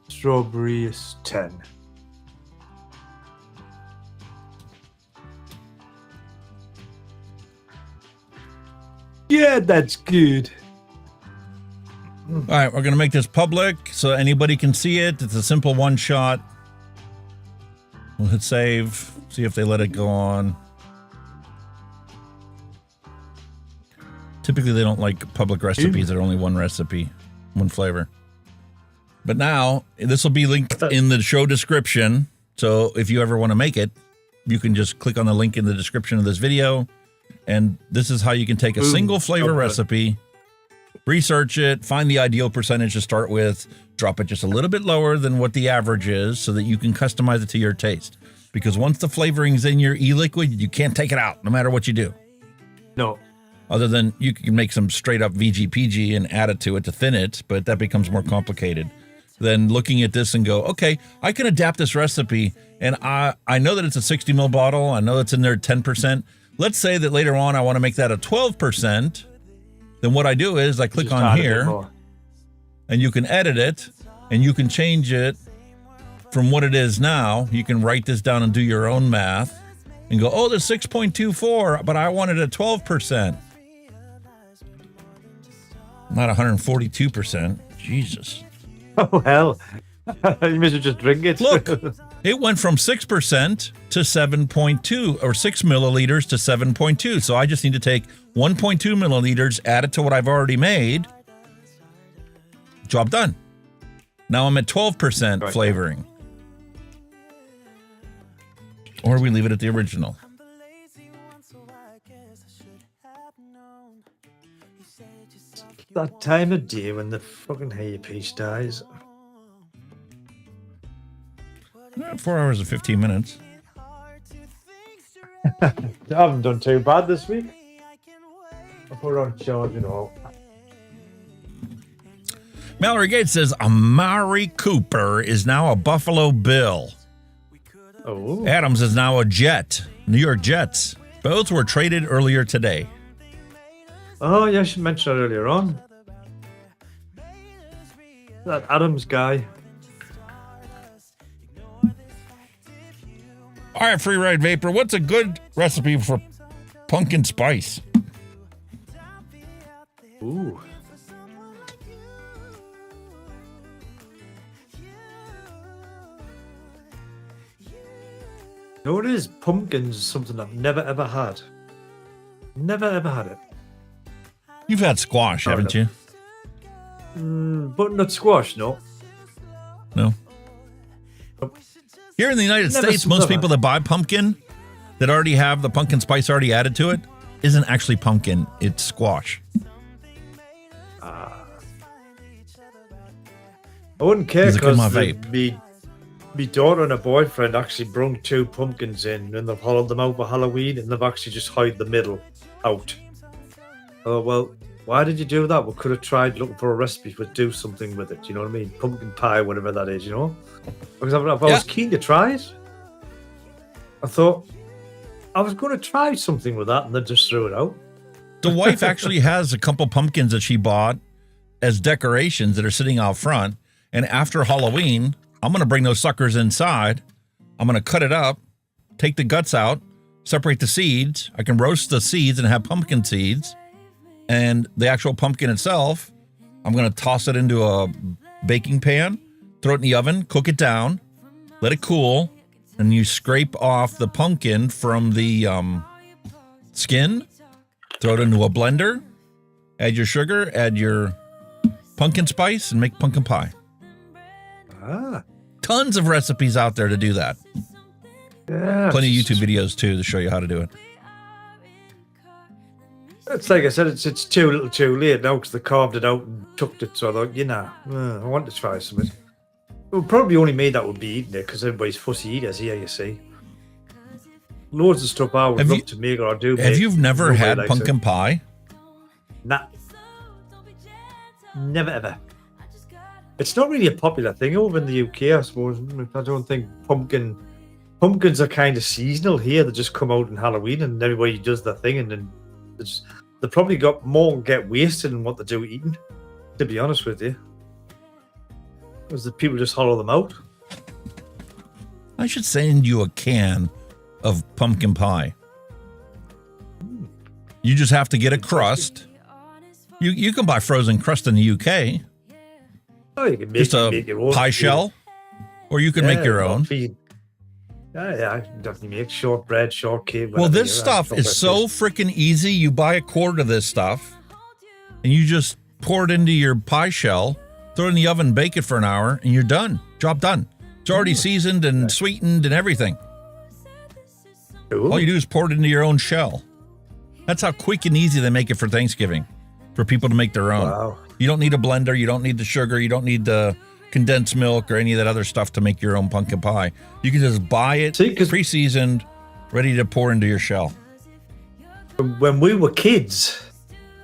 Strawberry is 10. Yeah, that's good. All right, we're going to make this public so anybody can see it. It's a simple one shot. We'll hit save, see if they let it go on. Typically, they don't like public recipes that are only one recipe, one flavor. But now, this will be linked in the show description. So if you ever want to make it, you can just click on the link in the description of this video. And this is how you can take a single flavor recipe, research it, find the ideal percentage to start with, drop it just a little bit lower than what the average is so that you can customize it to your taste. Because once the flavoring's in your e-liquid, you can't take it out no matter what you do. No. Other than you can make some straight up VGPG and add it to thin it, but that becomes more complicated than looking at this and go, okay, I can adapt this recipe. And I know that it's a 60 ml bottle. I know it's in there 10%. Let's say that later on I want to make that a 12%. Then what I do is I click on here and you can edit it and you can change it from what it is now. You can write this down and do your own math and go, oh, there's 6.24, but I wanted a 12%. Not 142%. Jesus. Oh, hell. You must just drink it. Look, it went from 6% to 7.2 or 6 milliliters to 7.2. So I just need to take 1.2 milliliters, add it to what I've already made. Job done. Now I'm at 12% flavoring. Or we leave it at the original. That time of day when the fucking hairpiece dies. 4 hours and 15 minutes. I haven't done too bad this week. I put it on charge and all. Mallory Gates says Amari Cooper is now a Buffalo Bill. Oh. Adams is now a Jet. New York Jets. Both were traded earlier today. Oh, yeah, she mentioned that earlier on. That Adams guy. All right, Free Ride Vapor, what's a good recipe for pumpkin spice? Ooh. You know what it is? Pumpkin's something I've never ever had. Never ever had it. You've had squash, haven't you? Butternut squash, no. No. Here in the United States, most people that buy pumpkin that already have the pumpkin spice already added to it isn't actually pumpkin, it's squash. I wouldn't care because my daughter and her boyfriend actually brung 2 pumpkins in and they've hollowed them out for Halloween and they've actually just hide the middle out. Oh, well, why did you do that? We could have tried looking for a recipe to do something with it, you know what I mean? Pumpkin pie, whatever that is, you know? Because I was keen to try it. I thought I was going to try something with that and then just threw it out. The wife actually has a couple pumpkins that she bought as decorations that are sitting out front. And after Halloween, I'm going to bring those suckers inside. I'm going to cut it up, take the guts out, separate the seeds. I can roast the seeds and have pumpkin seeds. And the actual pumpkin itself, I'm going to toss it into a baking pan, throw it in the oven, cook it down, let it cool, and you scrape off the pumpkin from the skin, throw it into a blender, add your sugar, add your pumpkin spice, and make pumpkin pie. Tons of recipes out there to do that. Yeah. Plenty of YouTube videos, too, to show you how to do it. It's like I said, it's too little too late now because they carved it out and chucked it. So I thought, I want to try some of it. Well, probably only me that would be eating it because everybody's fussy eaters here, you see. Loads of stuff I would love to make or do. Have you never had pumpkin pie? Nah. Never ever. It's not really a popular thing over in the UK, I suppose. I don't think pumpkins are kind of seasonal here. They just come out in Halloween and everybody does their thing, and then they probably got more get wasted than what they do eating, to be honest with you. Because the people just hollow them out. I should send you a can of pumpkin pie. You just have to get a crust. You can buy frozen crust in the UK. Oh, you can make, just make your a own pie shell, or you can make your own. Yeah, I can definitely make shortbread, shortcake. Well, this stuff is so freaking easy. You buy a quart of this stuff, and you just pour it into your pie shell, throw it in the oven, bake it for an hour, and you're done. Job done. It's already seasoned and sweetened and everything. Ooh. All you do is pour it into your own shell. That's how quick and easy they make it for Thanksgiving, for people to make their own. Wow. You don't need a blender. You don't need the sugar. You don't need the condensed milk or any of that other stuff to make your own pumpkin pie. You can just buy it pre-seasoned, ready to pour into your shell. When we were kids,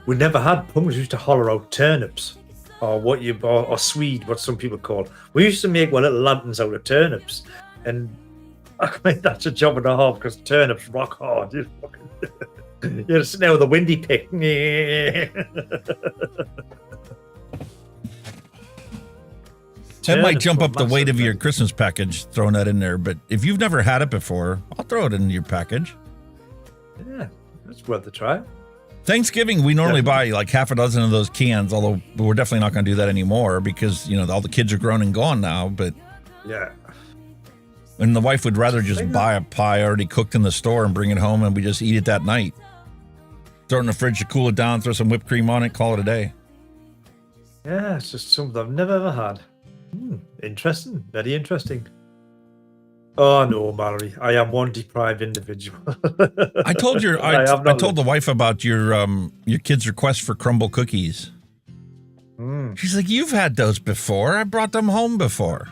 we never had pumpkins. We used to holler out turnips, or swede, what some people call. We used to make little lanterns out of turnips, and I mean that's a job and a half because turnips rock hard. You're sitting there with a windy pick. That might jump up the weight of your Christmas package, throwing that in there. But if you've never had it before, I'll throw it in your package. Yeah, that's worth a try. Thanksgiving, we normally buy like half a dozen of those cans, although we're definitely not going to do that anymore because, all the kids are grown and gone now. But yeah. And the wife would rather just buy a pie already cooked in the store and bring it home and we just eat it that night. Throw it in the fridge to cool it down, throw some whipped cream on it, call it a day. Yeah, it's just something I've never ever had. Interesting. Very interesting. Oh no, Mallory. I am one deprived individual. I told I told the wife about your kid's request for crumble cookies. She's like, you've had those before. I brought them home before.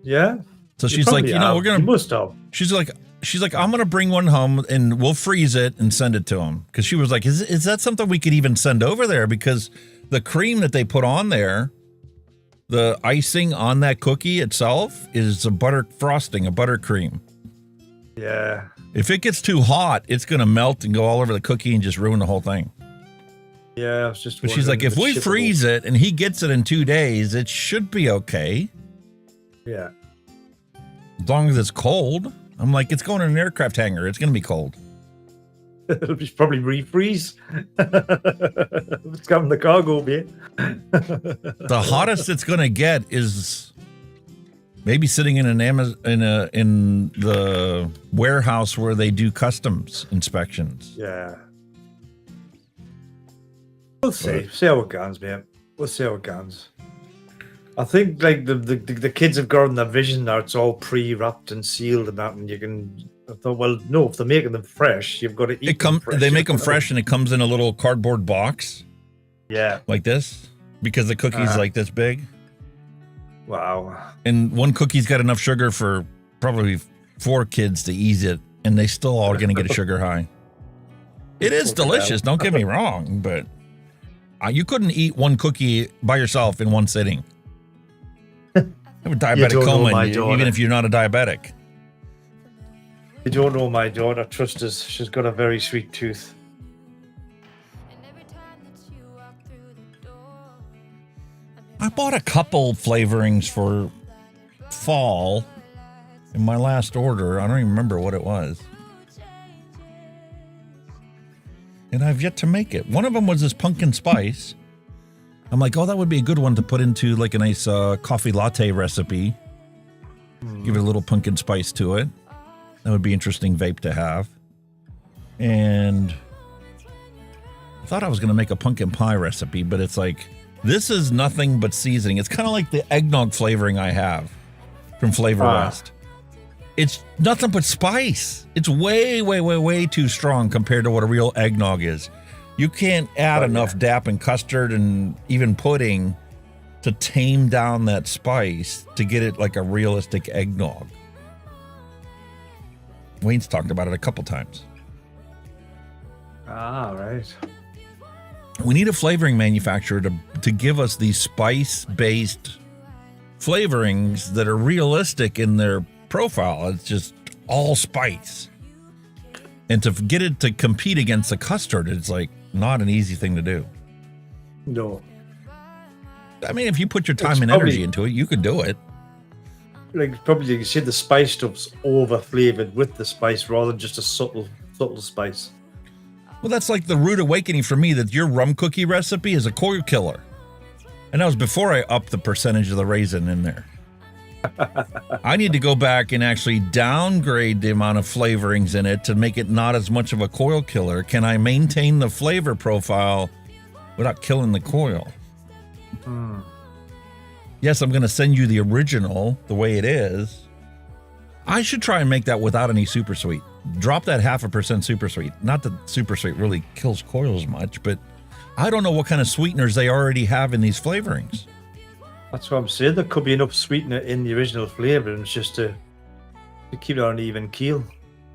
Yeah. So she's like, we're gonna. You must have. She's like, I'm gonna bring one home and we'll freeze it and send it to him. Because she was like, is that something we could even send over there? Because the cream that they put on there. The icing on that cookie itself is a butter frosting, a buttercream. Yeah. If it gets too hot, it's going to melt and go all over the cookie and just ruin the whole thing. Yeah, I was just But she's like, if we freeze it and he gets it in 2 days, it should be okay. Yeah. As long as it's cold. I'm like, it's going in an aircraft hangar. It's going to be cold. It'll just probably refreeze. It's coming the cargo bit. The hottest it's going to get is maybe sitting in an in the warehouse where they do customs inspections. Yeah. We'll see. See how it goes, man. We'll see how it goes. I think like the kids have gotten their vision now. It's all pre-wrapped and sealed and that, and you can. I thought, well, no, if they're making them fresh, you've got to eat them fresh. They make them fresh, and it comes in a little cardboard box. Yeah, like this, because the cookie's like this big. Wow. And one cookie's got enough sugar for probably 4 kids to ease it, and they still all going to get a sugar high. It is delicious. Don't get me wrong, but you couldn't eat one cookie by yourself in one sitting. I have a diabetic coma, even if you're not a diabetic. You don't know my daughter. Trust us. She's got a very sweet tooth. I bought a couple flavorings for fall in my last order. I don't even remember what it was. And I've yet to make it. One of them was this pumpkin spice. I'm like, oh, that would be a good one to put into like a nice coffee latte recipe. Give it a little pumpkin spice to it. That would be interesting vape to have. And I thought I was going to make a pumpkin pie recipe, but it's like, this is nothing but seasoning. It's kind of like the eggnog flavoring I have from Flavor West. It's nothing but spice. It's way, way, way, way too strong compared to what a real eggnog is. You can't add enough DAP and custard and even pudding to tame down that spice to get it like a realistic eggnog. Wayne's talked about it a couple times. Ah, right. We need a flavoring manufacturer to give us these spice-based flavorings that are realistic in their profile. It's just all spice. And to get it to compete against the custard, it's like not an easy thing to do. No. I mean, if you put your time and energy into it, you could do it. Like, probably you can see the spice stuff's over-flavored with the spice rather than just a subtle spice. Well, that's like the rude awakening for me that your rum cookie recipe is a coil killer. And that was before I upped the percentage of the raisin in there. I need to go back and actually downgrade the amount of flavorings in it to make it not as much of a coil killer. Can I maintain the flavor profile without killing the coil? Yes, I'm going to send you the original the way it is. I should try and make that without any super sweet. Drop that 0.5% super sweet. Not that super sweet really kills coils much, but I don't know what kind of sweeteners they already have in these flavorings. That's what I'm saying. There could be enough sweetener in the original flavorings just to keep it on an even keel.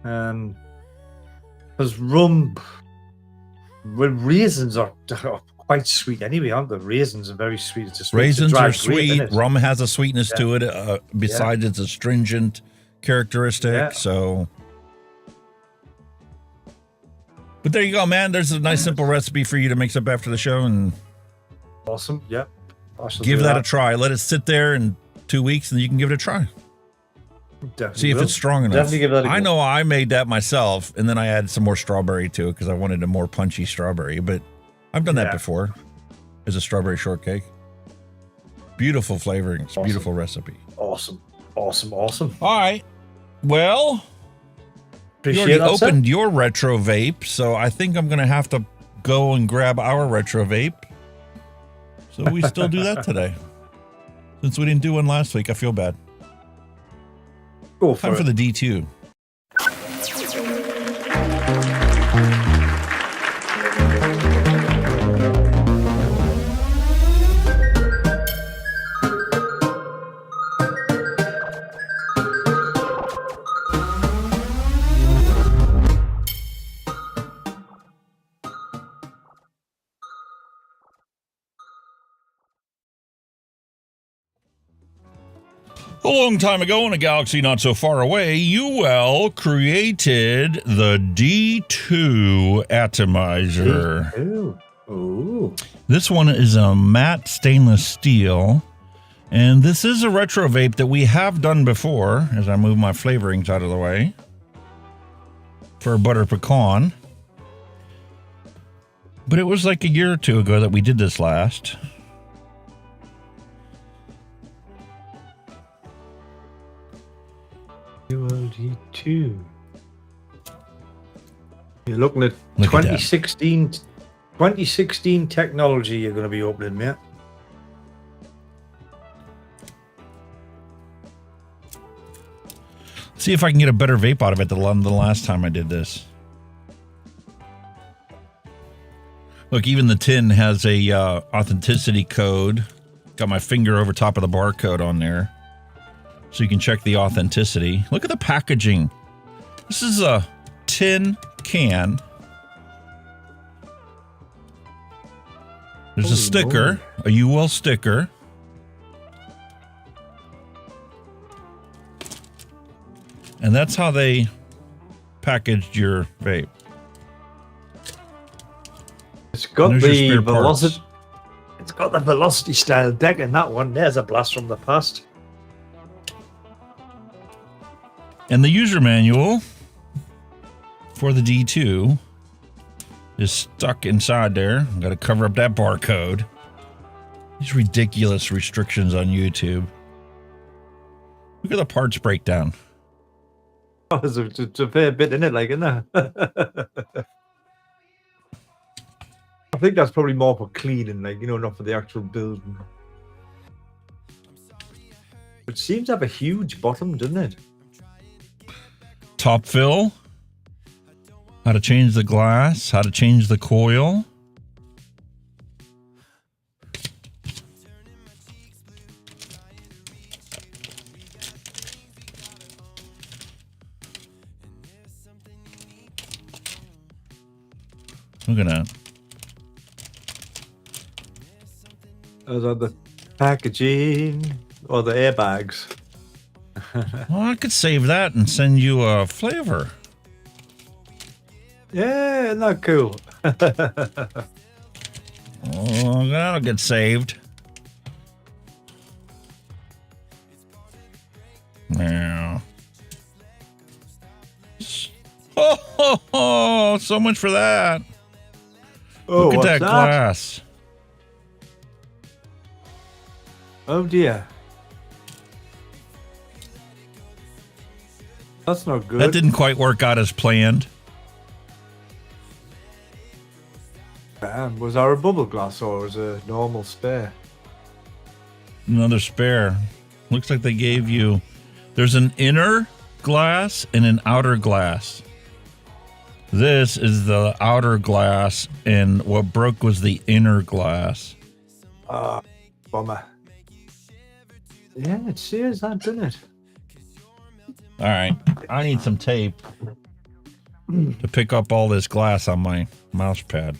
Because rum, well, raisins are quite sweet anyway, aren't they? Raisins are very sweet. It's just raisins are sweet. Rum has a sweetness to it. Besides, it's a stringent characteristic. So, but there you go, man. There's a nice simple recipe for you to mix up after the show and awesome. Yep. Give that a try. Let it sit there in 2 weeks, and you can give it a try. Definitely See if it's strong enough. Definitely give that a go. I know I made that myself, and then I added some more strawberry to it because I wanted a more punchy strawberry. But I've done that before as a strawberry shortcake. Beautiful flavorings, awesome. Beautiful recipe. Awesome. All right. Well, you already opened your retro vape, so I think I'm going to have to go and grab our retro vape. So we still do that today. Since we didn't do one last week, I feel bad. Time for the D2. A long time ago in a galaxy not so far away, UL created the D2 atomizer. Ooh. This one is a matte stainless steel, and this is a retro vape that we have done before, as I move my flavorings out of the way, for butter pecan. But it was like a year or two ago that we did this last. ULD2. You're looking at 2016 technology you're going to be opening, mate. See if I can get a better vape out of it than the last time I did this. Look, even the tin has a authenticity code. Got my finger over top of the barcode on there. So you can check the authenticity. Look at the packaging. This is a tin can. There's a sticker, a UL sticker. And that's how they packaged your vape. It's got the velocity. It's got the velocity style deck in that one. There's a blast from the past. And the user manual for the D2 is stuck inside there. I've got to cover up that barcode. These ridiculous restrictions on YouTube. Look at the parts breakdown. Oh, there's a fair bit in it, like, isn't there? I think that's probably more for cleaning, like, you know, not for the actual building. It seems to have a huge bottom, doesn't it? Top fill, how to change the glass, how to change the coil. Look at that. Those are the packaging or the airbags. Well, I could save that and send you a flavor. Yeah, not cool. Oh, that'll get saved. Yeah. Oh, so much for that. Oh, look at what's that glass. Oh dear. That's not good. That didn't quite work out as planned. Was that a bubble glass or was it a normal spare? Another spare. Looks like they gave you... There's an inner glass and an outer glass. This is the outer glass, and what broke was the inner glass. Bummer. Yeah, it says that, doesn't it? All right. I need some tape to pick up all this glass on my mouse pad.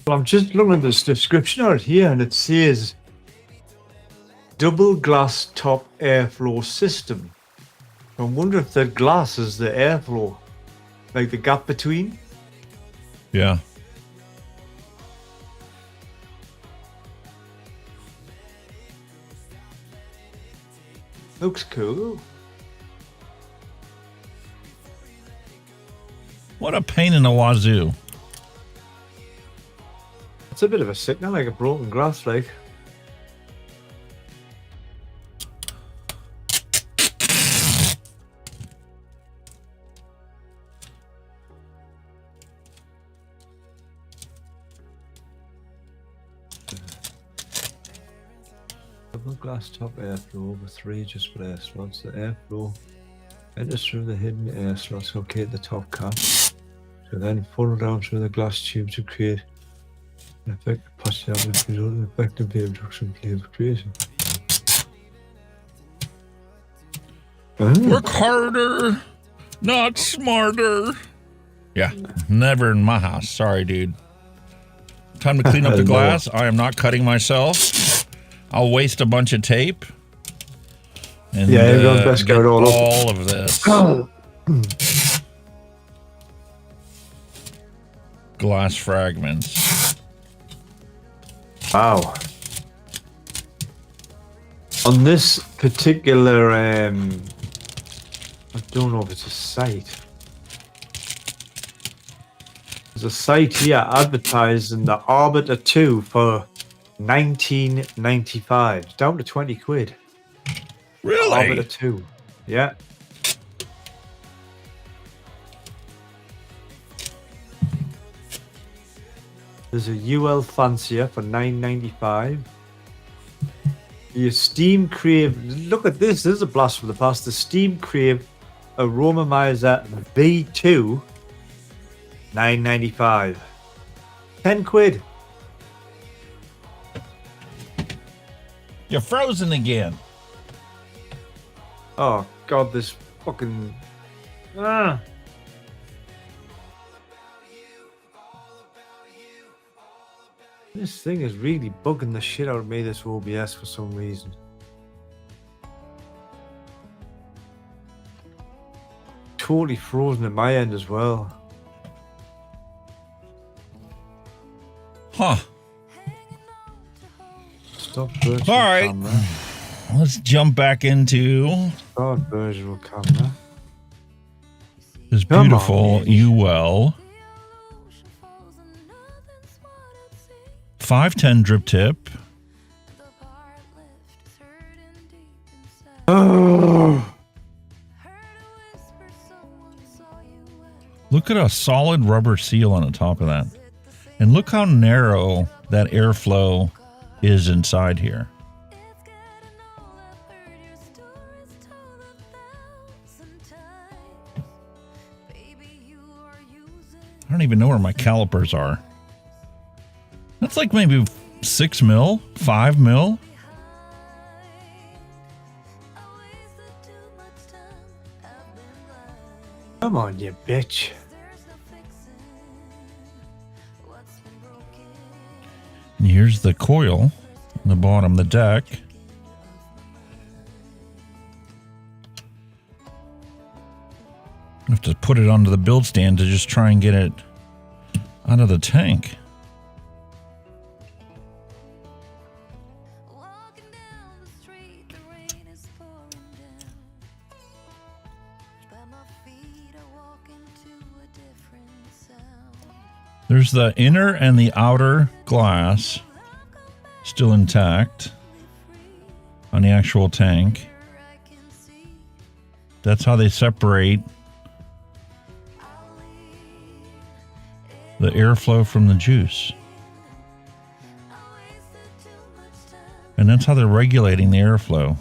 Well, I'm just looking at this description out here, and it says double glass top airflow system. I wonder if the glass is the airflow, like the gap between. Yeah. Looks cool. What a pain in the wazoo. It's a bit of a signal, like a broken glass, like. Double glass top airflow over 3 just for air slots. The airflow enters through the hidden air slots located at the top cap. So then funnel down through the glass tube to create an effective positive result in effective vape reduction flavor creation. Work harder, not smarter. Yeah, never in my house. Sorry, dude. Time to clean up the glass. I am not cutting myself. I'll waste a bunch of tape. And yeah, you're going best get all of this. Glass fragments. Wow. On this particular, I don't know if it's a site. There's a site here advertising the Arbiter 2 for $19.95, down to 20 quid. Really? Arbiter 2. Yeah. There's a UL fancier for $9.95. The Steam Crave. Look at this. This is a blast from the past. The Steam Crave Aromamizer V2. $9.95. 10 quid. You're frozen again. Oh god, this fucking This thing is really bugging the shit out of me, this OBS, for some reason. Totally frozen at my end as well. Huh. Stop virtual All right. camera. Let's jump back into Start virtual camera. this Come beautiful on, UL 510 drip tip. Oh. Look at a solid rubber seal on the top of that. And look how narrow that airflow is inside here. I don't even know where my calipers are. That's like maybe 6 mil, 5 mil. Come on, you bitch. Here's the coil on the bottom of the deck. I have to put it onto the build stand to just try and get it out of the tank. There's the inner and the outer glass still intact on the actual tank. That's how they separate the airflow from the juice. And that's how they're regulating the airflow.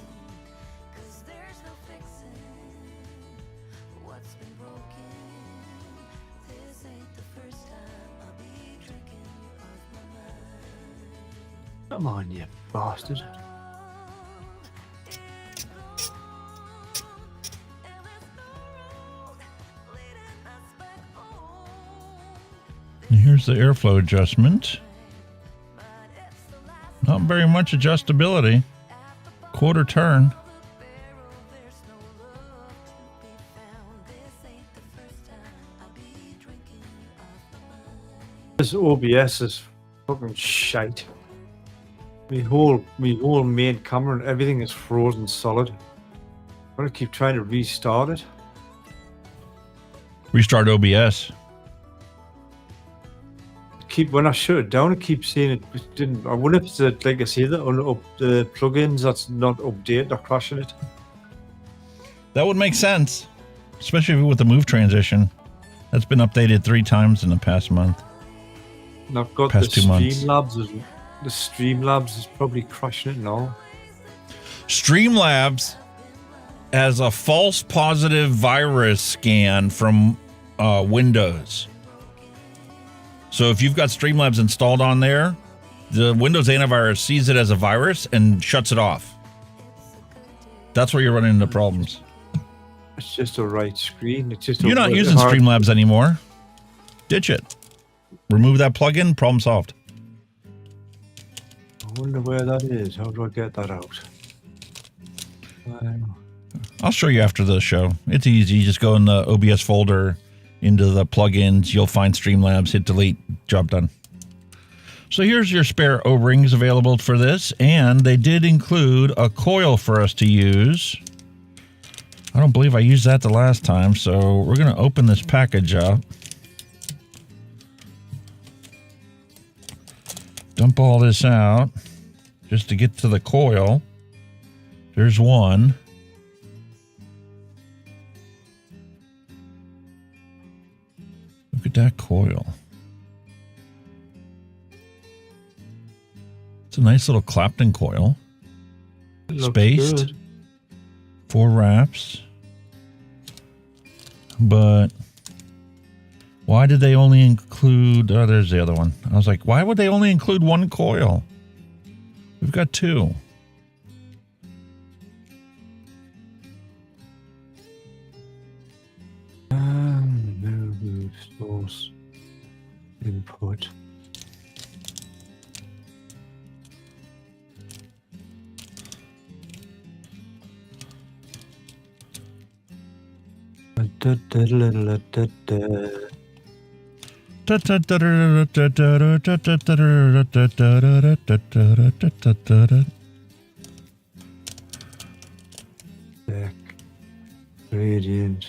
Come on, you bastard. And here's the airflow adjustment. Not very much adjustability. Quarter turn. This OBS is fucking shite. My whole main camera and everything is frozen solid. I'm gonna keep trying to restart it. Restart OBS. When I shut it down, I keep saying it didn't. I wonder if it's like I say that on the plugins that's not updated or crashing it. That would make sense, especially with the move transition. That's been updated 3 times in the past month. And I've got past the 2 months. The Streamlabs is probably crashing it now. Streamlabs has a false positive virus scan from Windows. So if you've got Streamlabs installed on there, the Windows antivirus sees it as a virus and shuts it off. That's where you're running into problems. It's just a right screen. It's just You're not using Streamlabs anymore. Ditch it. Remove that plugin. Problem solved. I wonder where that is. How do I get that out? I'll show you after the show. It's easy. You just go in the OBS folder, into the plugins. You'll find Streamlabs. Hit delete. Job done. So here's your spare O-rings available for this, and they did include a coil for us to use. I don't believe I used that the last time, so we're going to open this package up. Dump all this out just to get to the coil. There's one. Look at that coil. It's a nice little Clapton coil. Spaced. Good. 4 wraps. But why did they only include... Oh, there's the other one. I was like, why would they only include 1 coil? We've got 2. No source input. Deck. Gradient.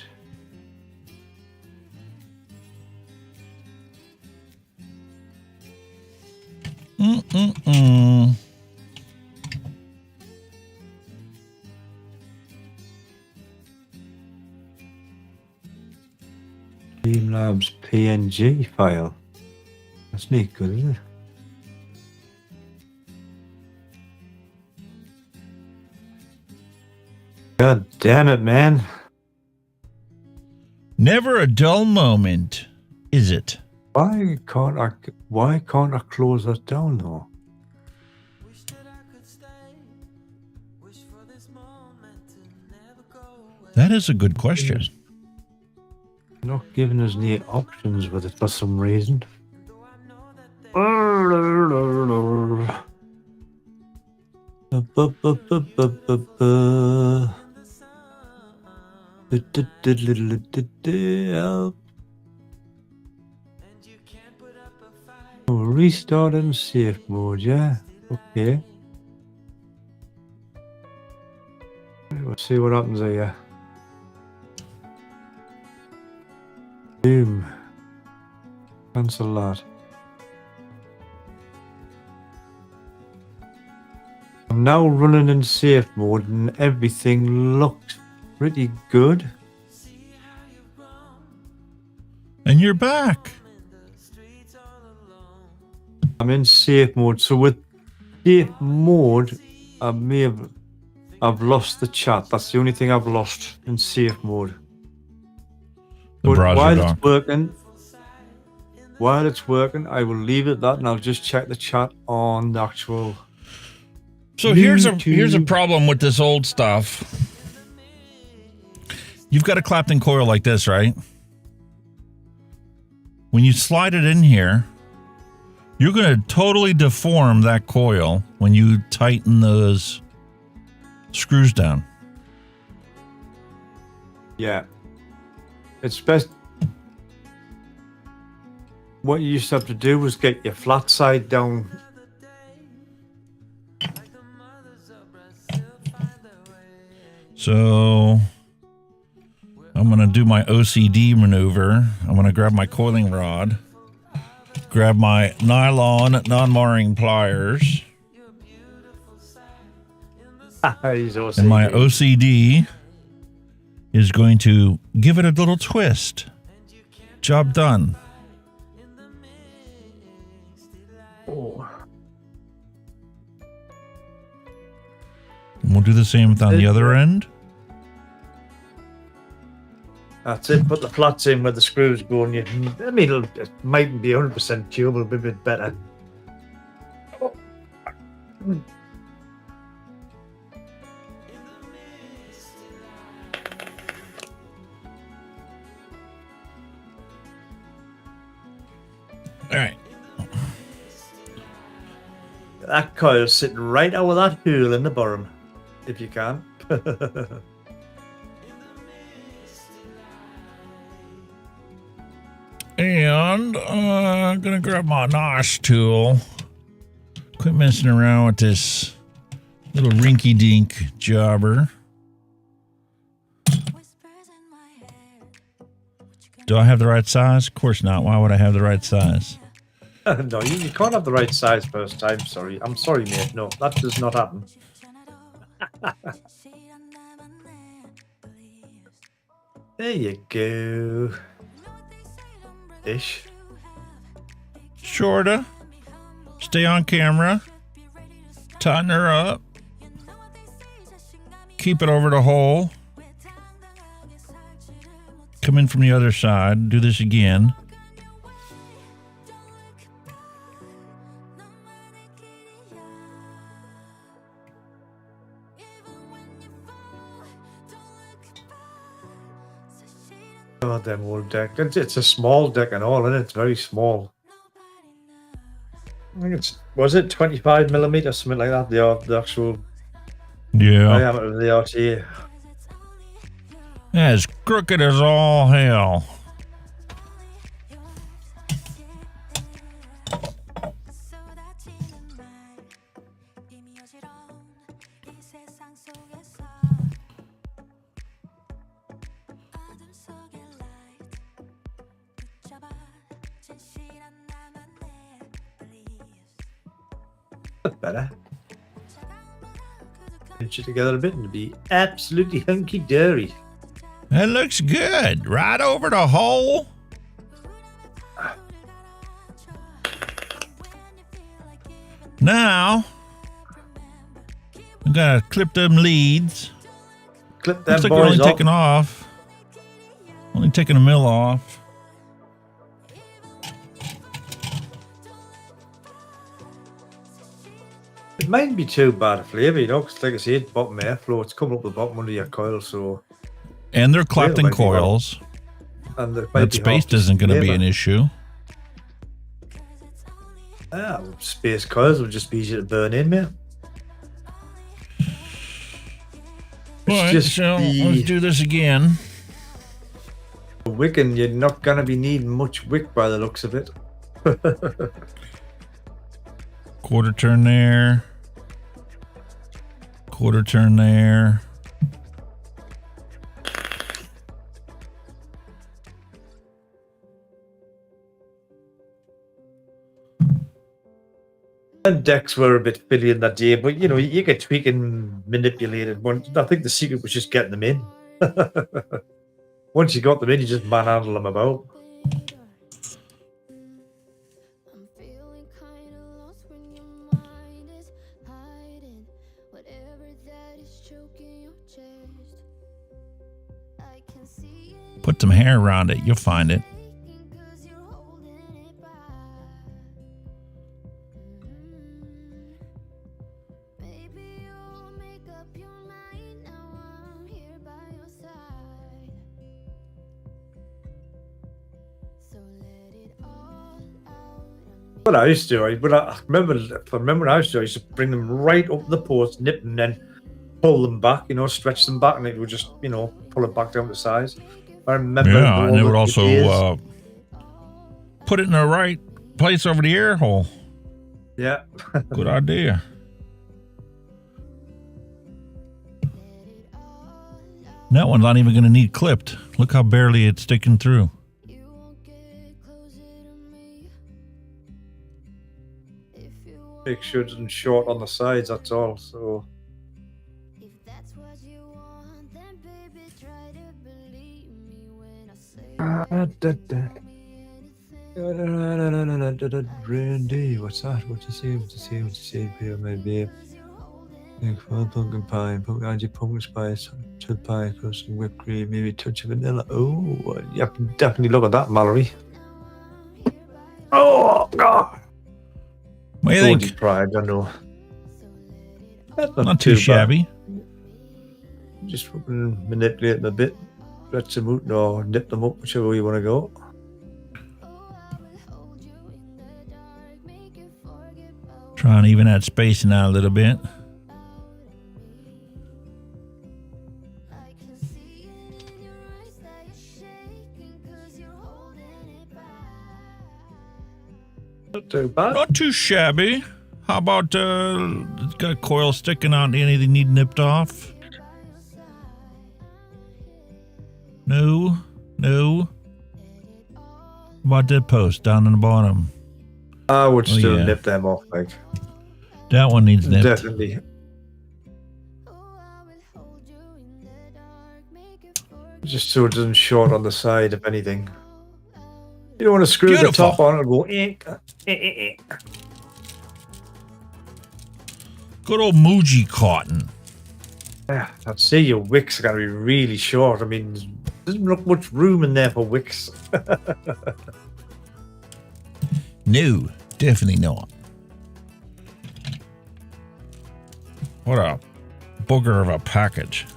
Streamlabs PNG file. That's neat, good, isn't it? God damn it, man. Never a dull moment, is it? Why can't I close that down though? That is a good question. Not giving us any options with it for some reason. Restart and safe mode, yeah. Okay. We'll see what happens here. Boom. Cancel that. I'm now running in safe mode and everything looks pretty good. And you're back. I'm in safe mode. So with safe mode, I've lost the chat. That's the only thing I've lost in safe mode. The browser while dock. it's working, I will leave it that, and I'll just check the chat on the actual. So here's a problem with this old stuff. You've got a Clapton coil like this, right? When you slide it in here, you're going to totally deform that coil when you tighten those screws down. Yeah. It's best. What you used to have to do was get your flat side down. So I'm going to do my OCD maneuver. I'm going to grab my coiling rod, grab my nylon non-marring pliers, and my OCD is going to give it a little twist. Job done. Oh. And we'll do the same on the other end. That's it. Put the flats in where the screws go, and it mightn't be 100% tube, it'll be a bit better. Oh. All right. That coil's sitting right out of that hole in the bottom, if you can. And I'm going to grab my NOS tool. Quit messing around with this little rinky-dink jobber. Do I have the right size? Of course not. Why would I have the right size? No, you can't have the right size first time. Sorry. I'm sorry, mate. No, that does not happen. There you go. Ish. Shorta. Stay on camera. Tighten her up. Keep it over the hole. Come in from the other side. Do this again. God, them old deck. It's a small deck and all, and it's very small. I think was it 25mm, something like that? The actual diameter of the RTA. As crooked as all hell. Better. Pinch it together a bit and be absolutely hunky-dory. That looks good. Right over the hole. Now, we gotta clip them leads. Clip them Looks like boys we're only off. taking off. Only taking a mill off. It mightn't be too bad a flavour, you know, because like I said, bottom airflow, it's coming up the bottom under your coil, so... And they're Clapton coils. And that space isn't going to be an issue. Space coils will just be easy to burn in, mate. Right, just so let's do this again. Wicking, you're not going to be needing much wick by the looks of it. Quarter turn there. Quarter turn there. And decks were a bit fiddly in that day, but you know, you get tweaking, manipulated. I think the secret was just getting them in. Once you got them in, you just manhandle them about. Put some hair around it. You'll find it. What I used to do, I remember when I used to bring them right up the post, nip them, then pull them back, you know, stretch them back, and it would just, you know, pull it back down to size. I remember. Yeah, and it would also put it in the right place over the air hole. Yeah. Good idea. That one's not even going to need clipped. Look how barely it's sticking through. Make sure it isn't short on the sides, that's all. So Randy, what's that? What you say? What you say? What you say? Here, my babe. Pumpkin pie, pumpkin spice, chilled pie, plus some whipped cream, maybe a touch of vanilla. Oh, you have to definitely look at that, Mallory. Oh God. What do you think? Pride, I don't know. That's not too shabby. Just fucking manipulate them a bit, stretch them out, or nip them up, whichever way you want to go. Try and even that spacing out a little bit. Not too bad. Not too shabby. How about it's got a coil sticking out? Anything need nipped off? No. How about that post down in the bottom? I would still nip them off, like. That one needs nipped. Definitely. Just so it doesn't short on the side, if anything. You don't want to screw the top on and go. Good old Muji cotton. Yeah, I'd say your wicks are going to be really short. I mean, there doesn't look much room in there for wicks. No, definitely not. What a booger of a package.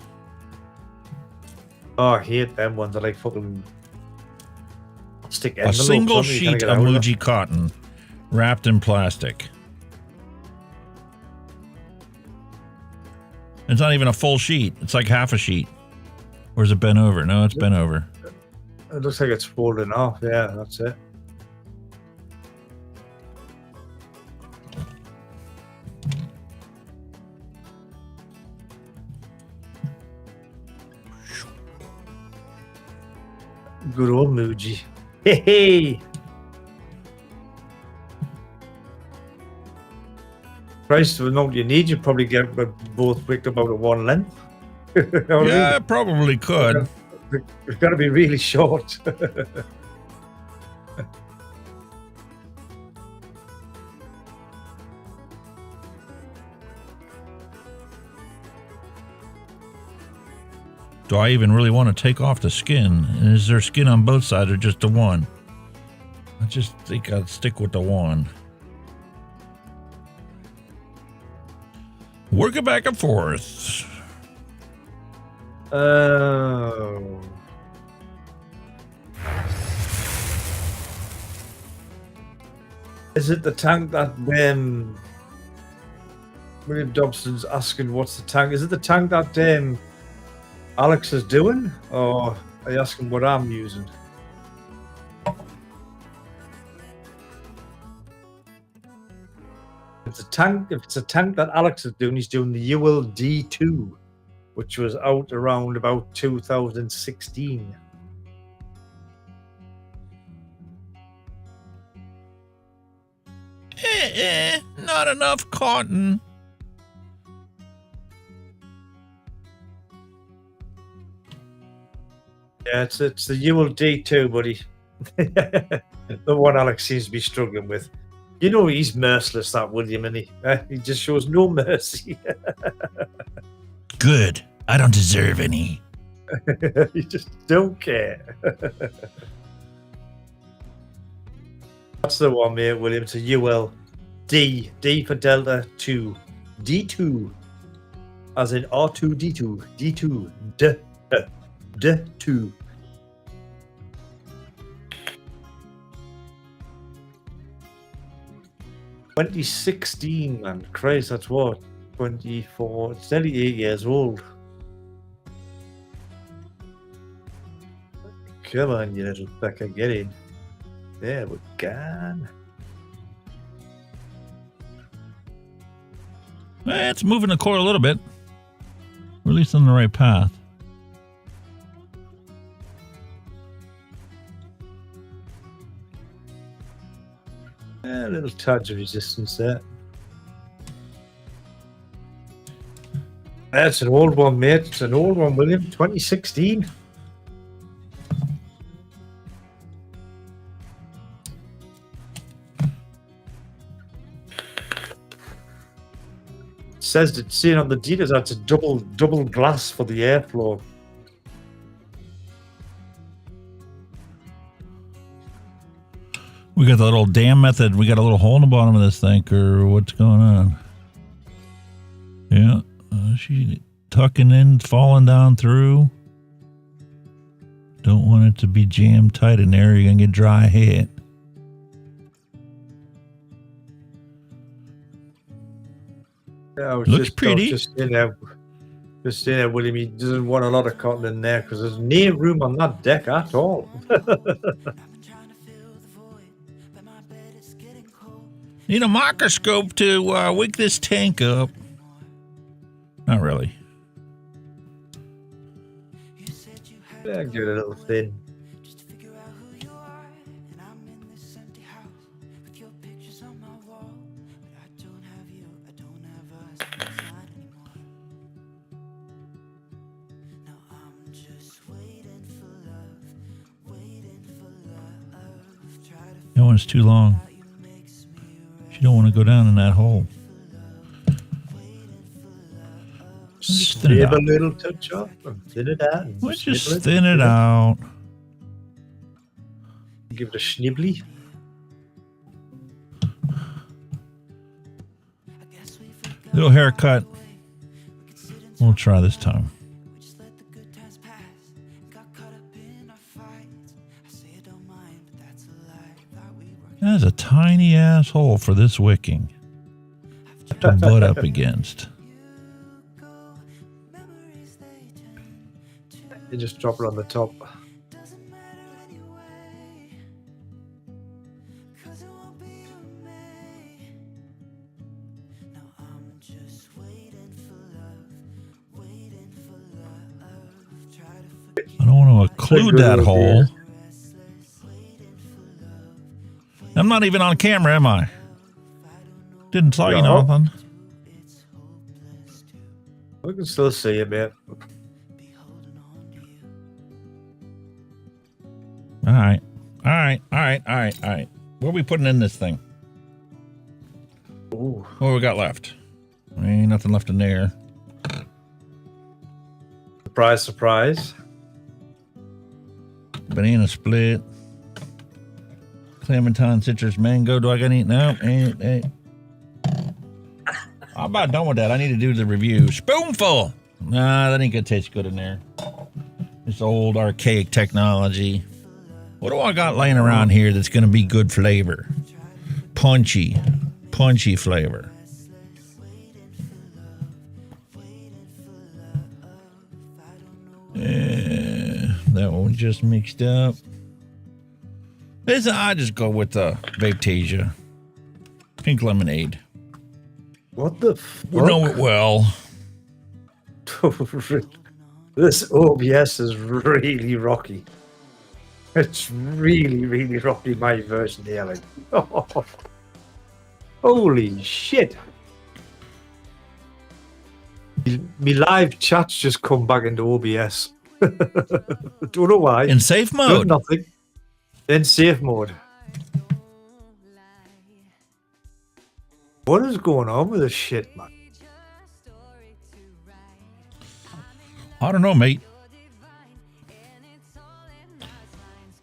Oh, I hate them ones. I like fucking stick a single sheet of Muji cotton wrapped in plastic. It's not even a full sheet. It's like half a sheet. Or is it bent over? No, it's bent over. It looks like it's folding off. Yeah, that's it. Good old Muji. Hey! Price of the amount you need, you probably get both wicked about at one length. Yeah, probably could. It's got to be really short. Do I even really want to take off the skin? And is there skin on both sides or just the one? I just think I'll stick with the one. Work it back and forth. Oh. Is it the tank that William Dobson's asking what's the tank? Is it the tank that Alex is doing, or are you asking what I'm using? If it's a tank that Alex is doing, he's doing the UL D2, which was out around about 2016. Not enough cotton. Yeah, it's the UL D2, buddy. The one Alex seems to be struggling with. You know he's merciless, that William, and he just shows no mercy. Good. I don't deserve any. You just don't care. That's the one, mate, William. It's a UL D. D for Delta 2. D2. As in R2D2. D2. D2. $2016, man. Christ, that's what? 24. It's nearly 8 years old. Come on, you little fucker, get in. There we go. It's moving the core a little bit. We're at least on the right path. A little touch of resistance there. That's an old one, mate. It's an old one, William. 2016. Says it's seen on the dealers that's a double glass for the airflow. We got the little dam method. We got a little hole in the bottom of this thing, or what's going on? Yeah, she tucking in, falling down through. Don't want it to be jammed tight in there. You're gonna get dry head. Yeah, looks pretty. Just in there, William. He doesn't want a lot of cotton in there because there's no room on that deck at all. Need a microscope to wake this tank up. Not really. Yeah, get a little thin. That one's too long. You don't want to go down in that hole. Just thin it Give out. a little touch up and thin it out. Let's just thin it out. Give it a schnibbly. Little haircut. We'll try this time. That's a tiny ass hole for this wicking to butt up against. You just drop it on the top. I don't want to occlude that hole. I'm not even on camera, am I? Didn't tell you nothing. I can still see it, man. All right. What are we putting in this thing? Ooh. What we got left? Ain't nothing left in there. Surprise, surprise. Banana split. Clementine, citrus, mango. Do I got any? No. I'm about done with that. I need to do the review. Spoonful. Nah, that ain't gonna taste good in there. This old archaic technology. What do I got laying around here that's gonna be good flavor? Punchy flavor. just mixed up. I just go with the Vapetasia. Pink lemonade. What the fuck? We know it well. This OBS is really rocky. It's really, really rocky, my version here. Like, holy shit. Me live chats just come back into OBS. Don't know why. In safe mode. Nothing. In safe mode. What is going on with this shit, man? I don't know, mate.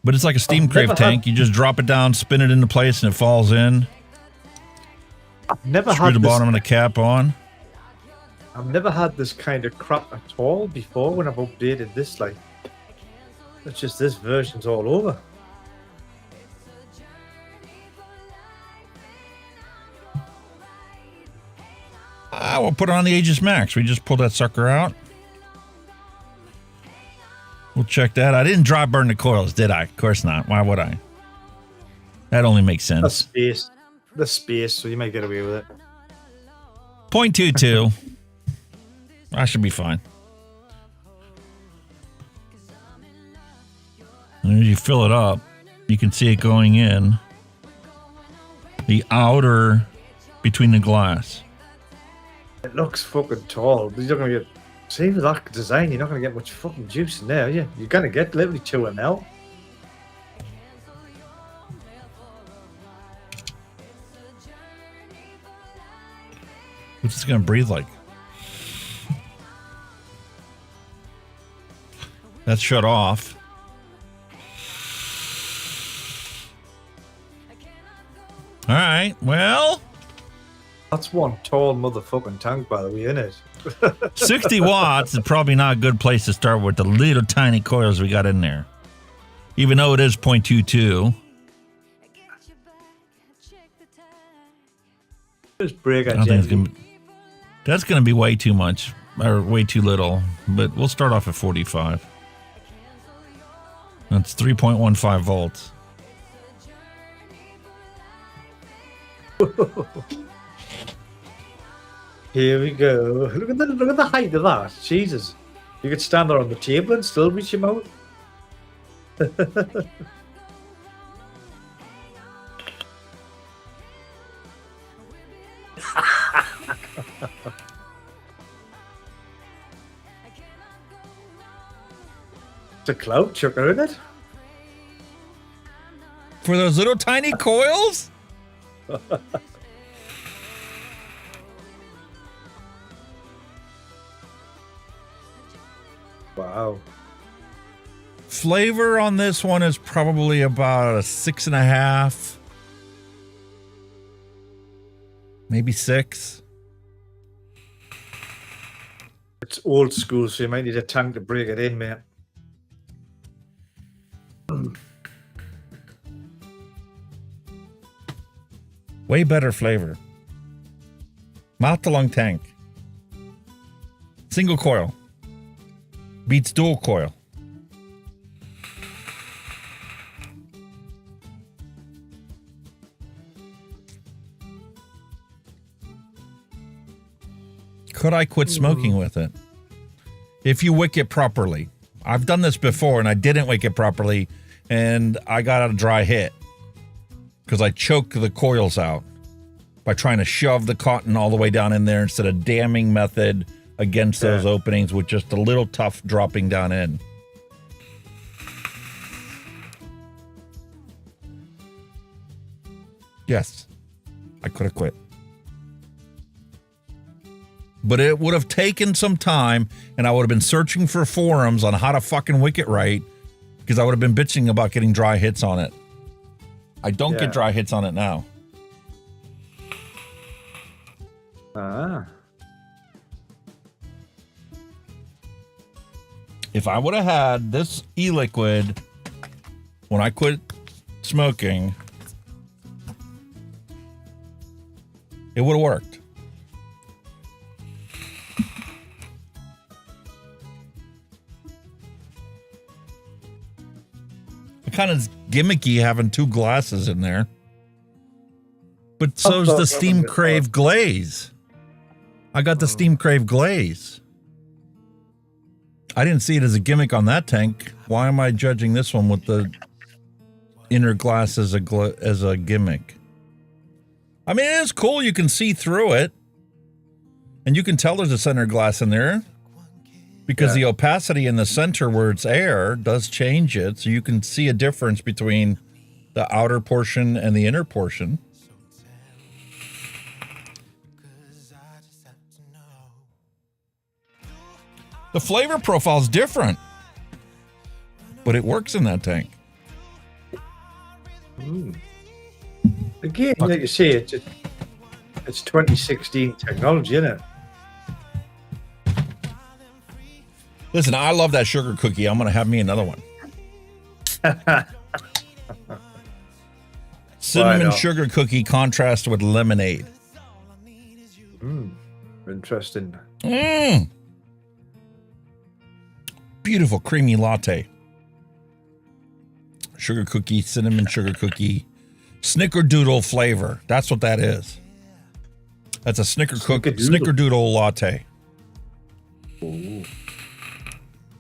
But it's like a steam crave tank. You just drop it down, spin it into place, and it falls in. I've never Screw had the this, bottom of the cap on. I've never had this kind of crap at all before when I've updated this. Like, it's just this version's all over. We'll put it on the Aegis Max. We just pull that sucker out. We'll check that. I didn't dry burn the coils, did I? Of course not. Why would I? That only makes sense. The space. The space, so you might get away with it. 0.22. I should be fine. And as you fill it up, you can see it going in the outer between the glass. It looks fucking tall. You're not gonna get. See, with that design, you're not gonna get much fucking juice in there, are you? You're gonna get literally 2 ml. What's this gonna breathe like? That's shut off. All right, well. That's one tall motherfucking tank, by the way, isn't it? 60 watts is probably not a good place to start with the little tiny coils we got in there. Even though it is 0.22. Just break I don't think it's gonna be, that's going to be way too much, or way too little, but we'll start off at 45. That's 3.15 volts. Here we go. Look at the height of that. Jesus. You could stand there on the table and still reach your mouth. It's a cloud chucker, isn't it? For those little tiny coils? Wow. Flavor on this one is probably about a 6.5, maybe 6. It's old school, so you might need a tank to break it in, mate. Way better flavor. Mouth to lung tank. Single coil. Beats dual coil. Could I quit smoking with it? If you wick it properly. I've done this before and I didn't wick it properly and I got a dry hit because I choked the coils out by trying to shove the cotton all the way down in there instead of damming method against those openings with just a little tough dropping down in. Yes, I could have quit. But it would have taken some time, and I would have been searching for forums on how to fucking wick it right, because I would have been bitching about getting dry hits on it. I don't get dry hits on it now. Ah. If I would have had this e-liquid when I quit smoking, it would have worked. Kind of gimmicky having 2 glasses in there. But so's the Steam Crave Glaze. I got the Steam Crave Glaze. I didn't see it as a gimmick on that tank. Why am I judging this one with the inner glass as a gimmick? I mean, it is cool. You can see through it. And you can tell there's a center glass in there. Because the opacity in the center where it's air does change it. So you can see a difference between the outer portion and the inner portion. The flavor profile is different, but it works in that tank. Again, like you say, it's 2016 technology, isn't it? Listen, I love that sugar cookie. I'm going to have me another one. Cinnamon sugar cookie contrast with lemonade. Interesting. Beautiful creamy latte. Sugar cookie, cinnamon sugar cookie, snickerdoodle flavor. That's what that is. That's a snickerdoodle latte. Ooh.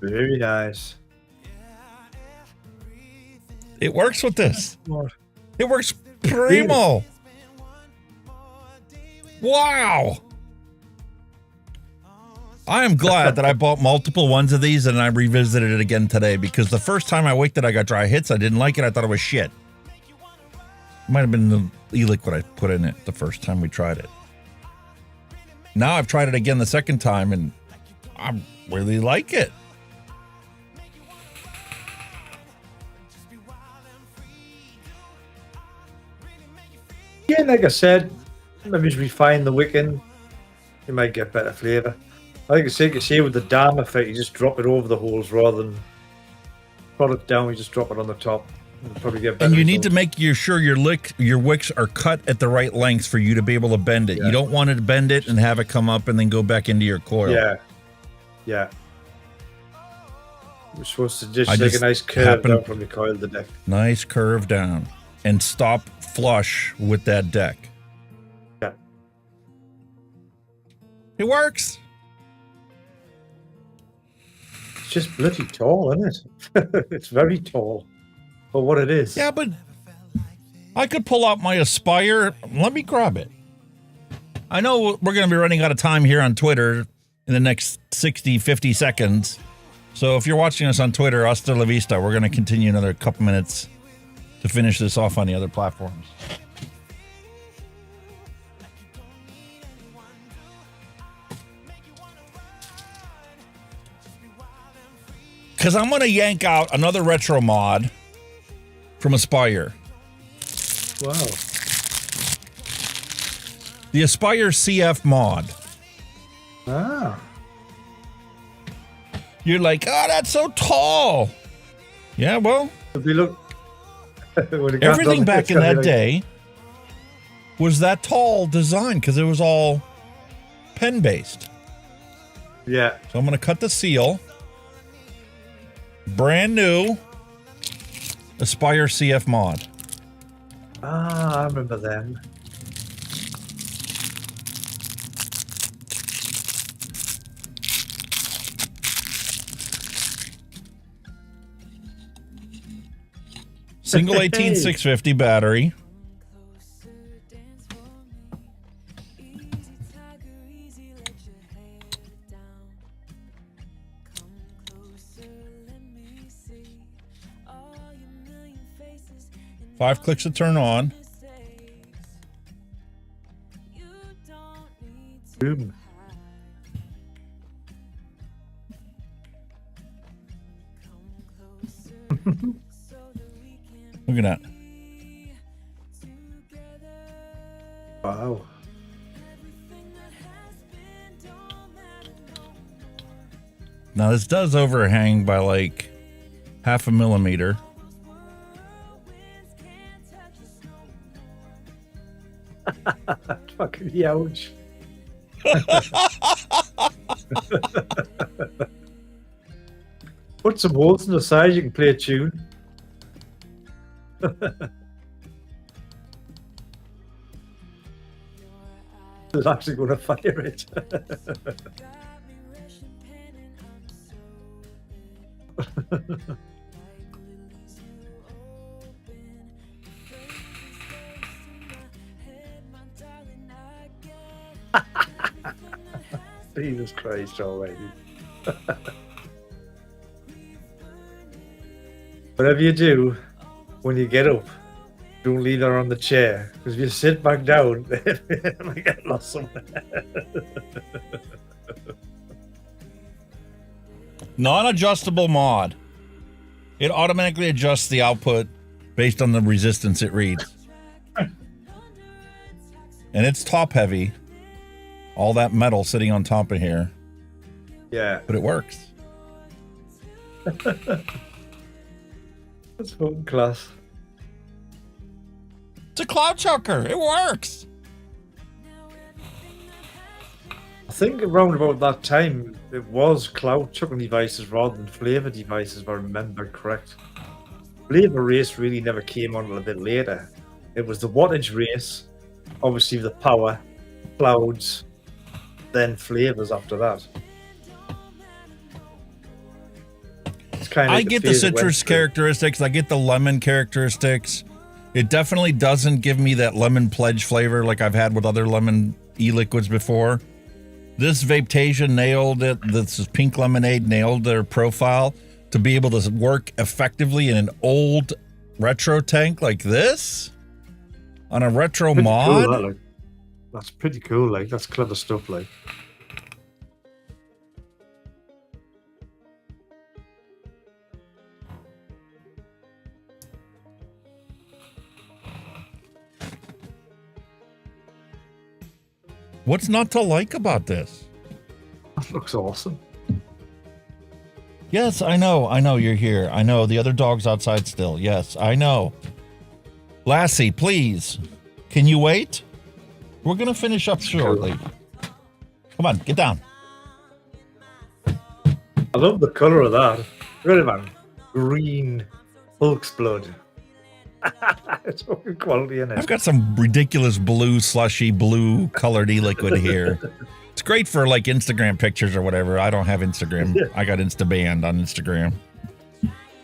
Very nice. It works with this. It works primo. Wow. I am glad that I bought multiple ones of these and I revisited it again today, because the first time I waked it, I got dry hits. I didn't like it. I thought it was shit. It might have been the e-liquid I put in it the first time we tried it. Now I've tried it again the second time and I really like it. Yeah, like I said, maybe just refine the wicking. You might get better flavour. I think it's safe to say with the dam effect, you just drop it over the holes rather than put it down. You just drop it on the top. You'll probably get better. And you need to make sure your wicks are cut at the right lengths for you to be able to bend it. Yeah. You don't want to bend it and have it come up and then go back into your coil. Yeah. Yeah. You're supposed to just take a nice curve down from the coil of the deck. Nice curve down. And stop flush with that deck. Yeah. It works. It's just bloody tall, isn't it? It's very tall for what it is. Yeah, but I could pull out my Aspire. Let me grab it. I know we're going to be running out of time here on Twitter in the next 60, 50 seconds. So if you're watching us on Twitter, hasta la vista, we're going to continue another couple minutes to finish this off on the other platforms. Because I'm going to yank out another retro mod from Aspire. Wow. The Aspire CF mod. Ah. You're like, oh, that's so tall. Yeah, well. If we look. Everything back in that day was that tall design because it was all pen based. Yeah. So I'm going to cut the seal. Brand new Aspire CF mod. Ah, I remember them. Single 18650 battery. Five clicks to turn on. Boom. Look at that. Wow. Now this does overhang by like 0.5 millimeter. Fucking huge. Put some holes in the side, you can play a tune. They're actually going to fire it. Jesus Christ already. Whatever you do, when you get up, don't leave her on the chair, because if you sit back down, it might get lost somewhere. Non-adjustable mod. It automatically adjusts the output based on the resistance it reads. And it's top heavy. All that metal sitting on top of here. Yeah. But it works. That's fucking class. It's a cloud choker. It works. I think around about that time, it was cloud chucking devices rather than flavor devices, if I remember correct. Flavor race really never came on until a bit later. It was the wattage race, obviously the power, clouds, then flavors after that. It's kind of I get the citrus characteristics. I get the lemon characteristics. It definitely doesn't give me that lemon pledge flavor like I've had with other lemon e-liquids before. This Vapetasia nailed it. This is Pink Lemonade nailed their profile to be able to work effectively in an old retro tank like this on a retro Pretty mod. cool, that, like. That's pretty cool. Like, that's clever stuff. Like, What's not to like about this? that looks awesome. Yes, I know you're here. I know the other dog's outside still. Yes, I know. Lassie, please. Can you wait? We're going to finish up shortly. Come on, get down. I love the color of that. Look at it, man. Green Hulk's blood. It's fucking quality in it. I've got some ridiculous blue, slushy, blue colored e-liquid here. It's great for like Instagram pictures or whatever. I don't have Instagram. I got Instaband on Instagram.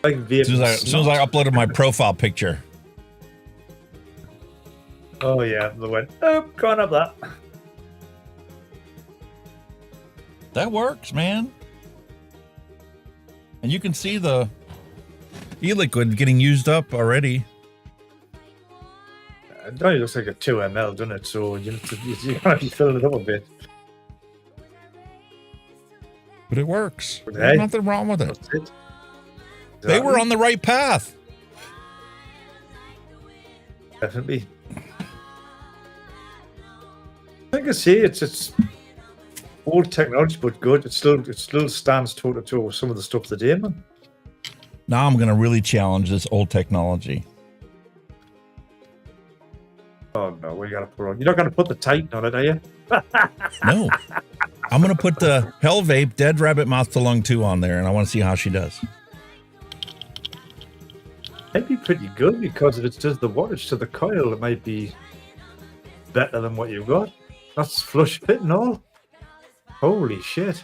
Like as soon as I uploaded my profile picture. Oh yeah, they went, oh, can't have that. That works, man. And you can see the e-liquid getting used up already. It only looks like a 2 ml, doesn't it? So you're gonna be filling it up a bit. But it works. But There's hey, nothing wrong with it. That's it. They were on the right path. Definitely. I can see it's old technology, but good. It still stands toe to toe with some of the stuff today, man. Now I'm going to really challenge this old technology. Oh no, we gotta put on. You're not gonna put the Titan on it, are you? No. I'm going to put the Hell Vape Dead Rabbit Mouth to Lung 2 on there, and I want to see how she does. It'd be pretty good because if it does the wattage to the coil, it might be better than what you've got. That's flush fit and all. Holy shit.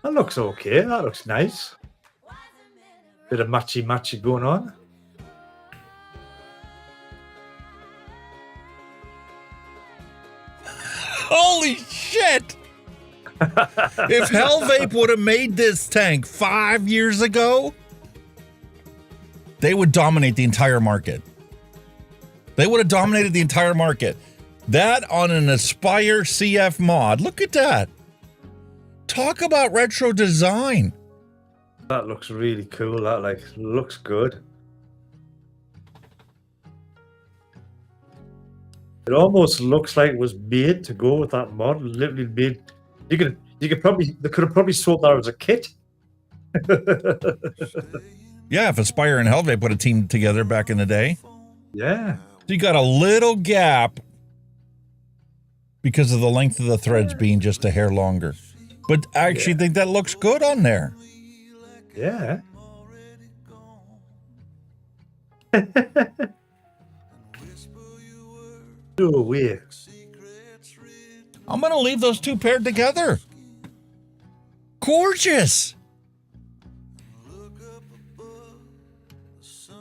That looks okay. That looks nice. Bit of matchy going on. Holy shit! If Hell Vape would have made this tank 5 years ago, they would dominate the entire market. They would have dominated the entire market. That on an Aspire CF mod. Look at that. Talk about retro design. That looks really cool. That like looks good. It almost looks like it was made to go with that mod. Literally made. They could have probably sold that as a kit. Yeah, if Aspire and Hell Vape would have teamed together back in the day. Yeah. So you got a little gap because of the length of the threads being just a hair longer. But I actually think that looks good on there. Yeah. No way. I'm going to leave those two paired together. Gorgeous.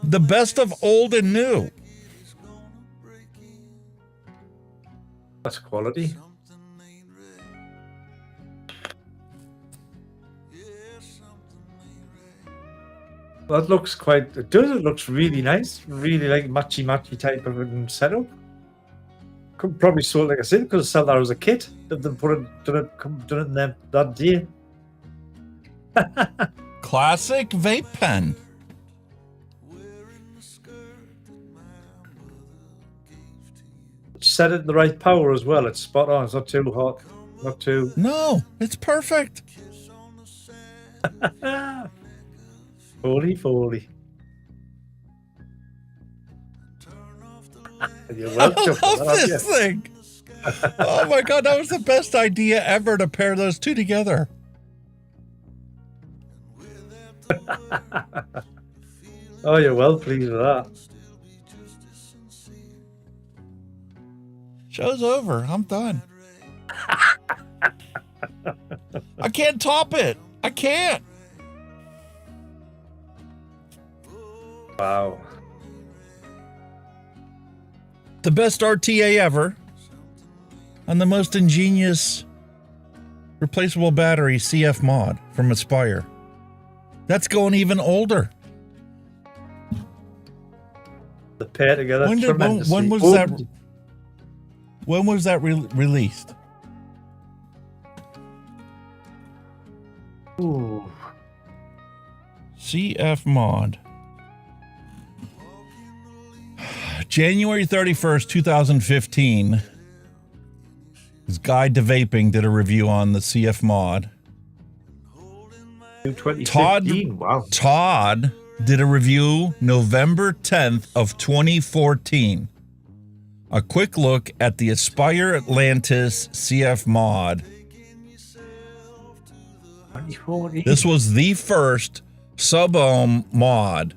The best of old and new. That's quality. That looks quite. It does. It looks really nice. Really like matchy type of setup. Could probably sold, like I said, could have sold that as a kit. If they put it, done it in that day. Classic vape pen. Set it in the right power as well. It's spot on. It's not too hot. Not too. No, it's perfect. Foley. You're welcome. I love this thing. Oh my God, that was the best idea ever to pair those two together. Oh, you're well pleased with that. Show's over. I'm done. I can't top it. I can't. Wow. The best RTA ever. And the most ingenious replaceable battery CF mod from Aspire. That's going even older. The pair together. When was that? When was that released? Ooh. CF mod. January 31st, 2015. His Guide to Vaping did a review on the CF mod. 2015. Wow. Todd did a review November 10th of 2014. A quick look at the Aspire Atlantis CF mod. 2014. This was the first sub-ohm mod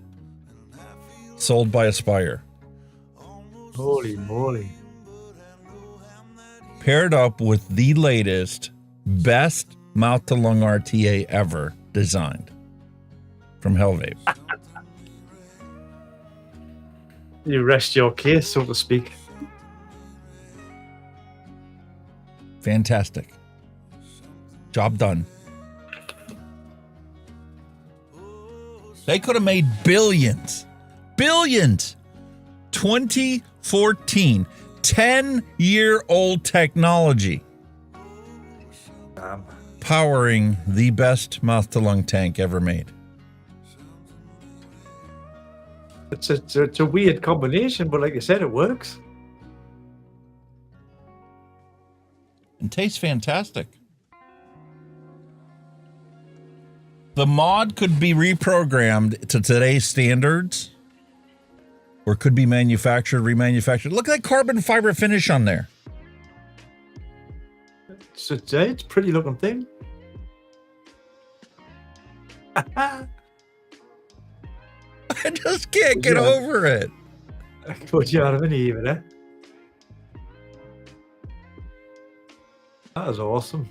sold by Aspire. Holy moly. Paired up with the latest, best mouth-to-lung RTA ever designed from Hellvape. You rest your case, so to speak. Fantastic. Job done. They could have made billions. Billions. 2014. 10-year-old technology. Powering the best mouth-to-lung tank ever made. It's a weird combination, but like you said, it works. And tastes fantastic. The mod could be reprogrammed to today's standards, or could be manufactured, remanufactured. Look at that carbon fiber finish on there. It's a pretty looking thing. I just can't get over it. Put you out of an even, eh? That is awesome.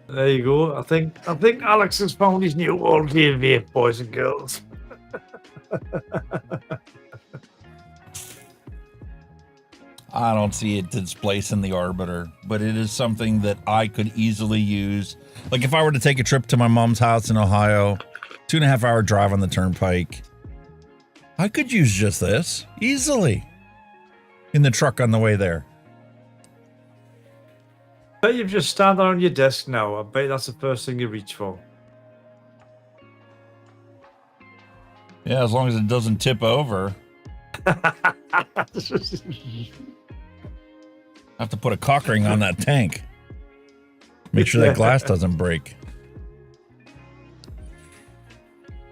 There you go. I think Alex has found his new all-day vape, boys and girls. I don't see it displacing the Arbiter, but it is something that I could easily use. Like if I were to take a trip to my mom's house in Ohio, 2.5 hour drive on the turnpike, I could use just this easily in the truck on the way there. Bet you've just stand there on your desk now. I bet that's the first thing you reach for. Yeah, as long as it doesn't tip over. I have to put a cock ring on that tank. Make sure that glass doesn't break.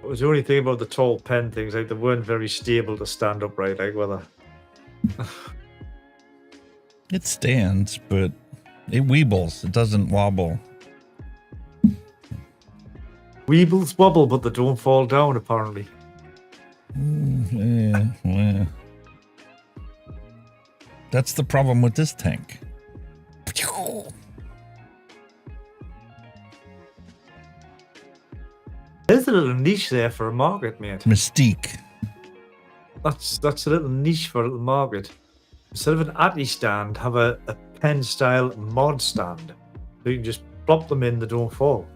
It was the only thing about the tall pen things, like they weren't very stable to stand upright, like whether. It stands, but it weebles. It doesn't wobble. Weebles wobble, but they don't fall down, apparently. Yeah. That's the problem with this tank. There's a little niche there for a market, mate. Mystique. That's a little niche for a little market. Instead of an Atty stand, have a pen style mod stand. So you can just plop them in, they don't fall.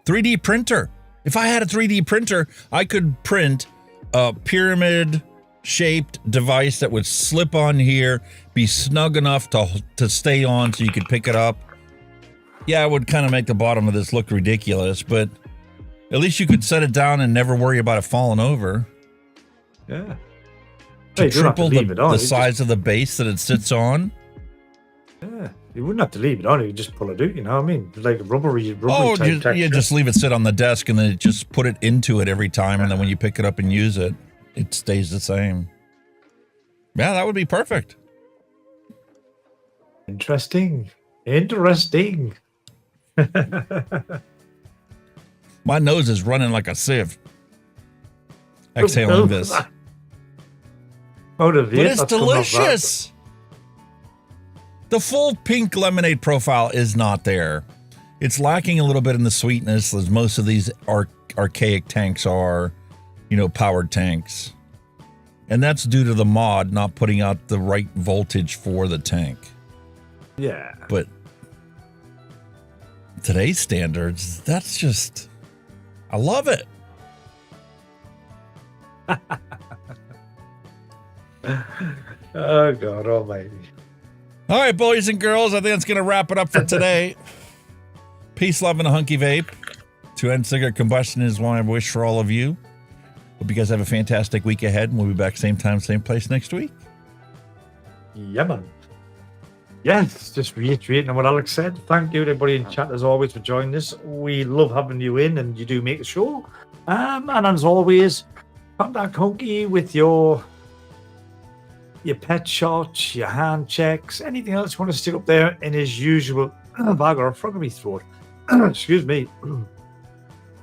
3D printer. If I had a 3D printer, I could print a pyramid shaped device that would slip on here, be snug enough to stay on so you could pick it up. Yeah, it would kind of make the bottom of this look ridiculous, but at least you could set it down and never worry about it falling over. Yeah. To triple the size of the base that it sits on. Yeah, you wouldn't have to leave it on. You just pull it out. You know what I mean? Like a rubbery Oh, type texture. you just leave it sit on the desk and then just put it into it every time, and then when you pick it up and use it, it stays the same. Yeah, that would be perfect. Interesting. My nose is running like a sieve. Exhaling this. But it's delicious. The full pink lemonade profile is not there. It's lacking a little bit in the sweetness, as most of these archaic tanks are, powered tanks. And that's due to the mod not putting out the right voltage for the tank. Yeah. But today's standards, that's just, I love it. Oh, God almighty. All right, boys and girls, I think that's going to wrap it up for today. Peace, love, and a hunky vape. To end cigarette combustion is what I wish for all of you. Hope you guys have a fantastic week ahead, and we'll be back same time, same place next week. Yeah, man. Yes, just reiterating what Alex said. Thank you, everybody in chat, as always, for joining us. We love having you in, and you do make the show. And as always, contact Hunky with your pet shots, your hand checks, anything else you want to stick up there in his usual bag or a frog of me throat. Excuse me.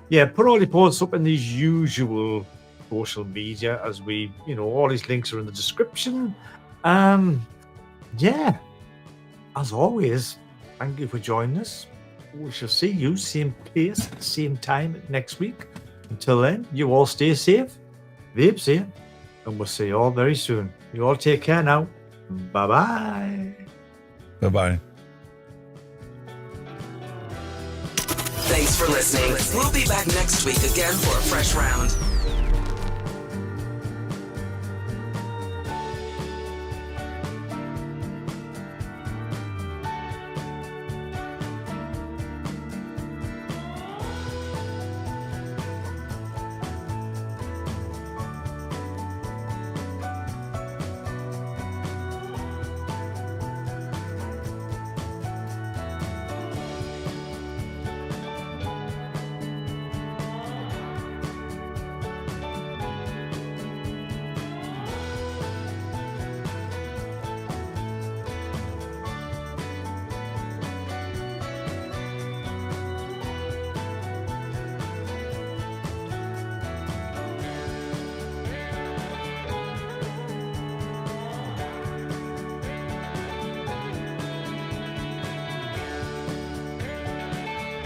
Yeah, put all your posts up in these usual social media, as we, all these links are in the description. Yeah, as always, thank you for joining us. We shall see you same place, same time next week. Until then, you all stay safe. Vape's here, and we'll see you all very soon. You all take care now. Bye-bye. Bye-bye. Thanks for listening. We'll be back next week again for a fresh round.